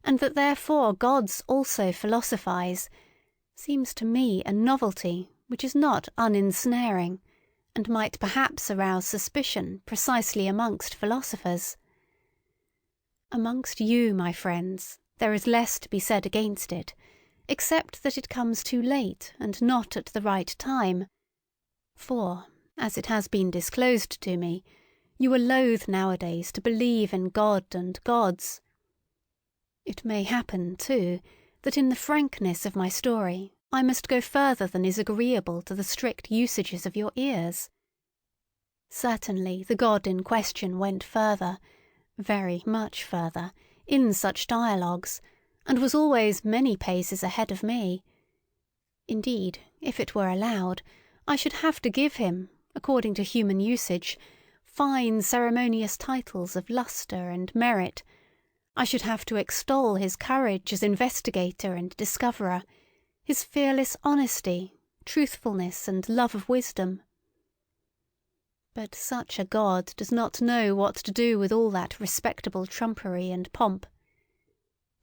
and that therefore gods also philosophize, seems to me a novelty which is not uninsnaring, and might perhaps arouse suspicion precisely amongst philosophers. Amongst you, my friends, There is less to be said against it, except that it comes too late and not at the right time. For, as it has been disclosed to me, you are loath nowadays to believe in God and gods. It may happen, too, that in the frankness of my story I must go further than is agreeable to the strict usages of your ears. Certainly the God in question went further, very much further, in such dialogues, and was always many paces ahead of me. Indeed, if it were allowed, I should have to give him, according to human usage, fine ceremonious titles of lustre and merit. I should have to extol his courage as investigator and discoverer, his fearless honesty, truthfulness, and love of wisdom. But such a God does not know what to do with all that respectable trumpery and pomp.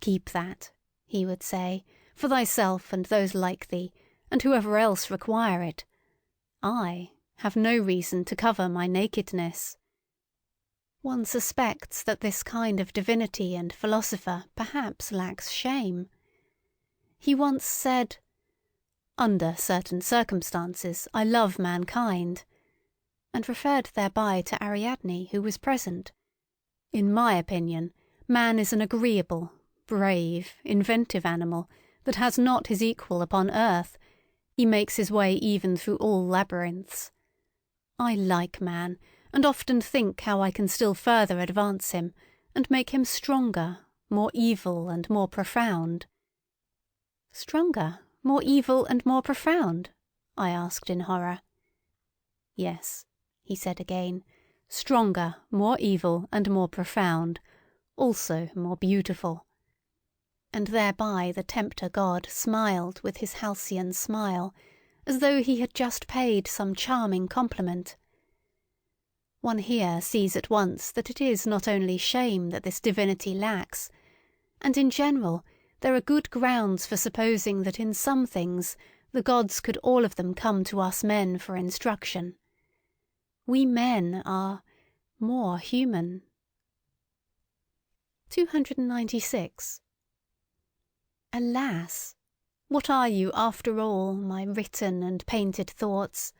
"Keep that," he would say, "for thyself and those like thee, and whoever else require it. I have no reason to cover my nakedness." One suspects that this kind of divinity and philosopher perhaps lacks shame. He once said, "Under certain circumstances I love mankind," and referred thereby to Ariadne, who was present. "In my opinion, man is an agreeable, brave, inventive animal that has not his equal upon earth. He makes his way even through all labyrinths. I like man, and often think how I can still further advance him, and make him stronger, more evil, and more profound." "Stronger, more evil, and more profound?" I asked in horror. "Yes," he said again, "stronger, more evil, and more profound, also more beautiful." And thereby the tempter god smiled with his halcyon smile, as though he had just paid some charming compliment. One here sees at once that it is not only shame that this divinity lacks, and in general there are good grounds for supposing that in some things the gods could all of them come to us men for instruction. We men are more human. 296. Alas! What are you after all, my written and painted thoughts?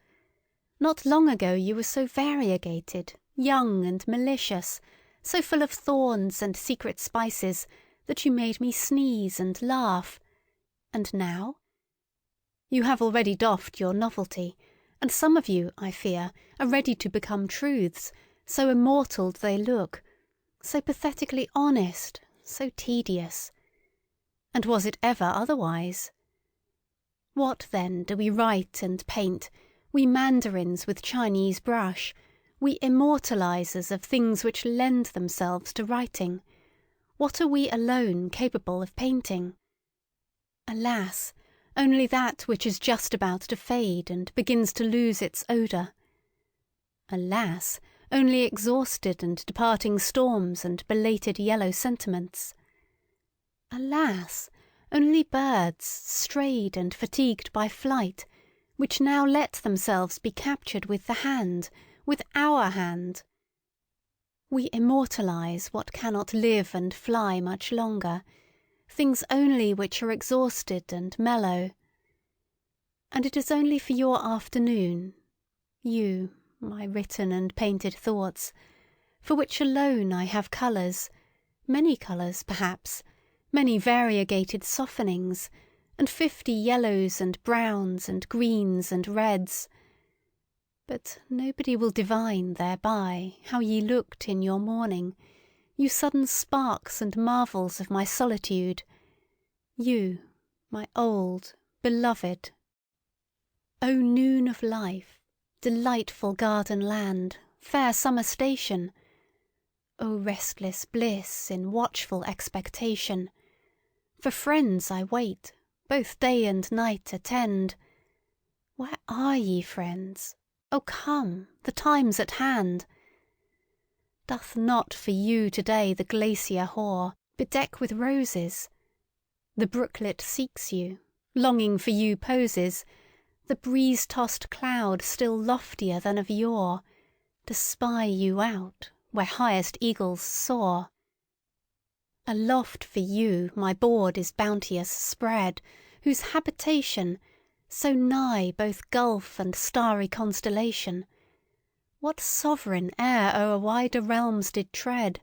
Not long ago you were so variegated, young and malicious, so full of thorns and secret spices, that you made me sneeze and laugh. And now? You have already doffed your novelty, and some of you, I fear, are ready to become truths, so immortal do they look, so pathetically honest, so tedious. And was it ever otherwise? What, then, do we write and paint, we mandarins with Chinese brush, we immortalizers of things which lend themselves to writing? What are we alone capable of painting? Alas! Only that which is just about to fade and begins to lose its odour. Alas! Only exhausted and departing storms and belated yellow sentiments. Alas! Only birds, strayed and fatigued by flight, which now let themselves be captured with the hand, with our hand. We immortalize what cannot live and fly much longer, things only which are exhausted and mellow. And it is only for your afternoon, you, my written and painted thoughts, for which alone I have colours, many colours perhaps, many variegated softenings, and 50 yellows and browns and greens and reds. But nobody will divine thereby how ye looked in your morning, you sudden sparks and marvels of my solitude, you, my old, beloved. O noon of life, delightful garden land, fair summer station! O restless bliss in watchful expectation! For friends I wait, both day and night attend. Where are ye, friends? O come, the time's at hand. Doth not for you today the glacier hoar bedeck with roses? The brooklet seeks you, longing for you poses, the breeze-tossed cloud still loftier than of yore, to spy you out where highest eagles soar. Aloft for you my board is bounteous spread, whose habitation, so nigh both gulf and starry constellation, what sovereign e'er o'er wider realms did tread,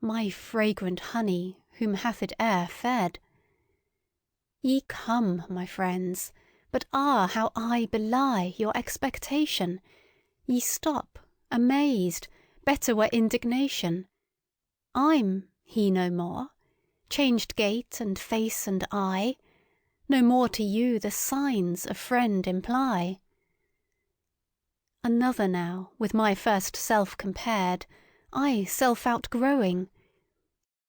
my fragrant honey, whom hath it e'er fed? Ye come, my friends, but how I belie your expectation! Ye stop, amazed, better were indignation. I'm he no more, changed gait and face and eye, no more to you the signs a friend imply. Another now, with my first self compared, I self outgrowing,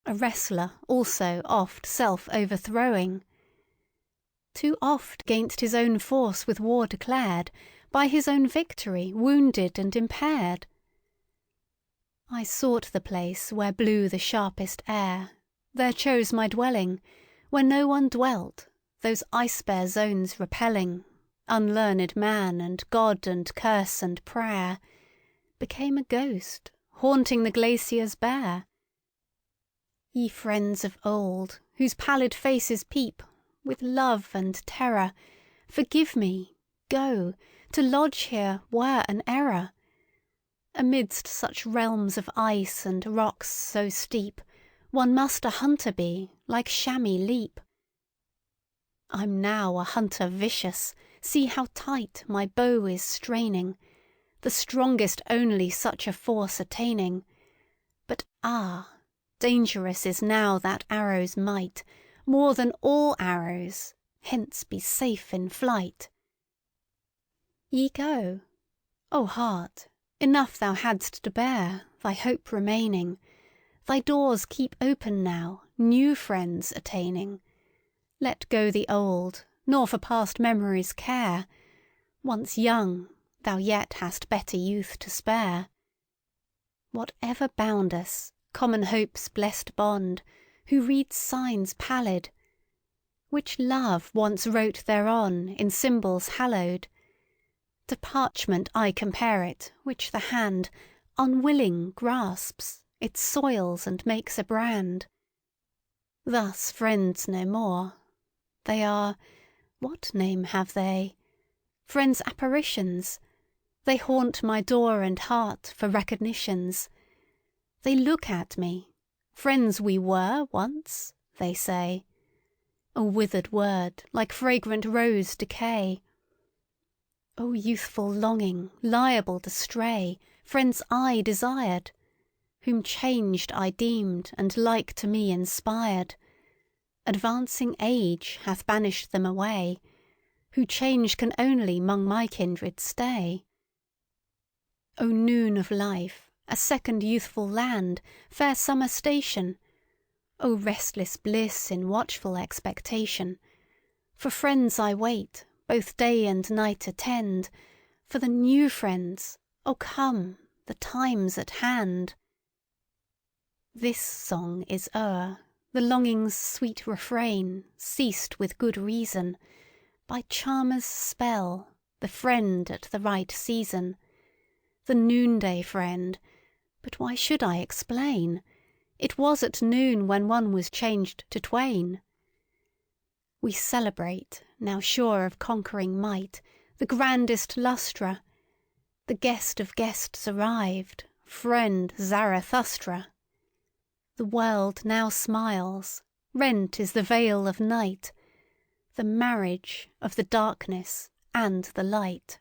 a wrestler also oft self overthrowing. Too oft 'gainst his own force with war declared, by his own victory wounded and impaired. I sought the place where blew the sharpest air, there chose my dwelling, where no one dwelt, those ice-bare zones repelling, unlearned man and God and curse and prayer, became a ghost, haunting the glaciers bare. Ye friends of old, whose pallid faces peep, with love and terror, forgive me, go, to lodge here were an error. Amidst such realms of ice and rocks so steep, one must a hunter be, like chamois leap. I'm now a hunter vicious, see how tight my bow is straining, the strongest only such a force attaining. But dangerous is now that arrow's might, more than all arrows, hence be safe in flight. Ye go? O heart, enough thou hadst to bear, thy hope remaining. Thy doors keep open now, new friends attaining. Let go the old, nor for past memories care. Once young, thou yet hast better youth to spare. Whatever bound us, common hope's blest bond, who reads signs pallid? Which love once wrote thereon in symbols hallowed? To parchment I compare it, which the hand, unwilling, grasps, it soils and makes a brand. Thus friends no more. They are—what name have they? Friends' apparitions. They haunt my door and heart for recognitions. They look at me. Friends we were once, they say. A withered word, like fragrant rose decay. O youthful longing, liable to stray, friends I desired, whom changed I deemed and like to me inspired. Advancing age hath banished them away, who change can only 'mong my kindred stay. O noon of life, a second youthful land, fair summer station! O restless bliss in watchful expectation! For friends I wait, both day and night attend, for the new friends, O come, the time's at hand. This song is o'er, the longing's sweet refrain ceased with good reason, by charmer's spell, the friend at the right season. The noonday friend, but why should I explain? It was at noon when one was changed to twain. We celebrate, now sure of conquering might, the grandest lustra. The guest of guests arrived, friend Zarathustra. The world now smiles, rent is the veil of night, the marriage of the darkness and the light.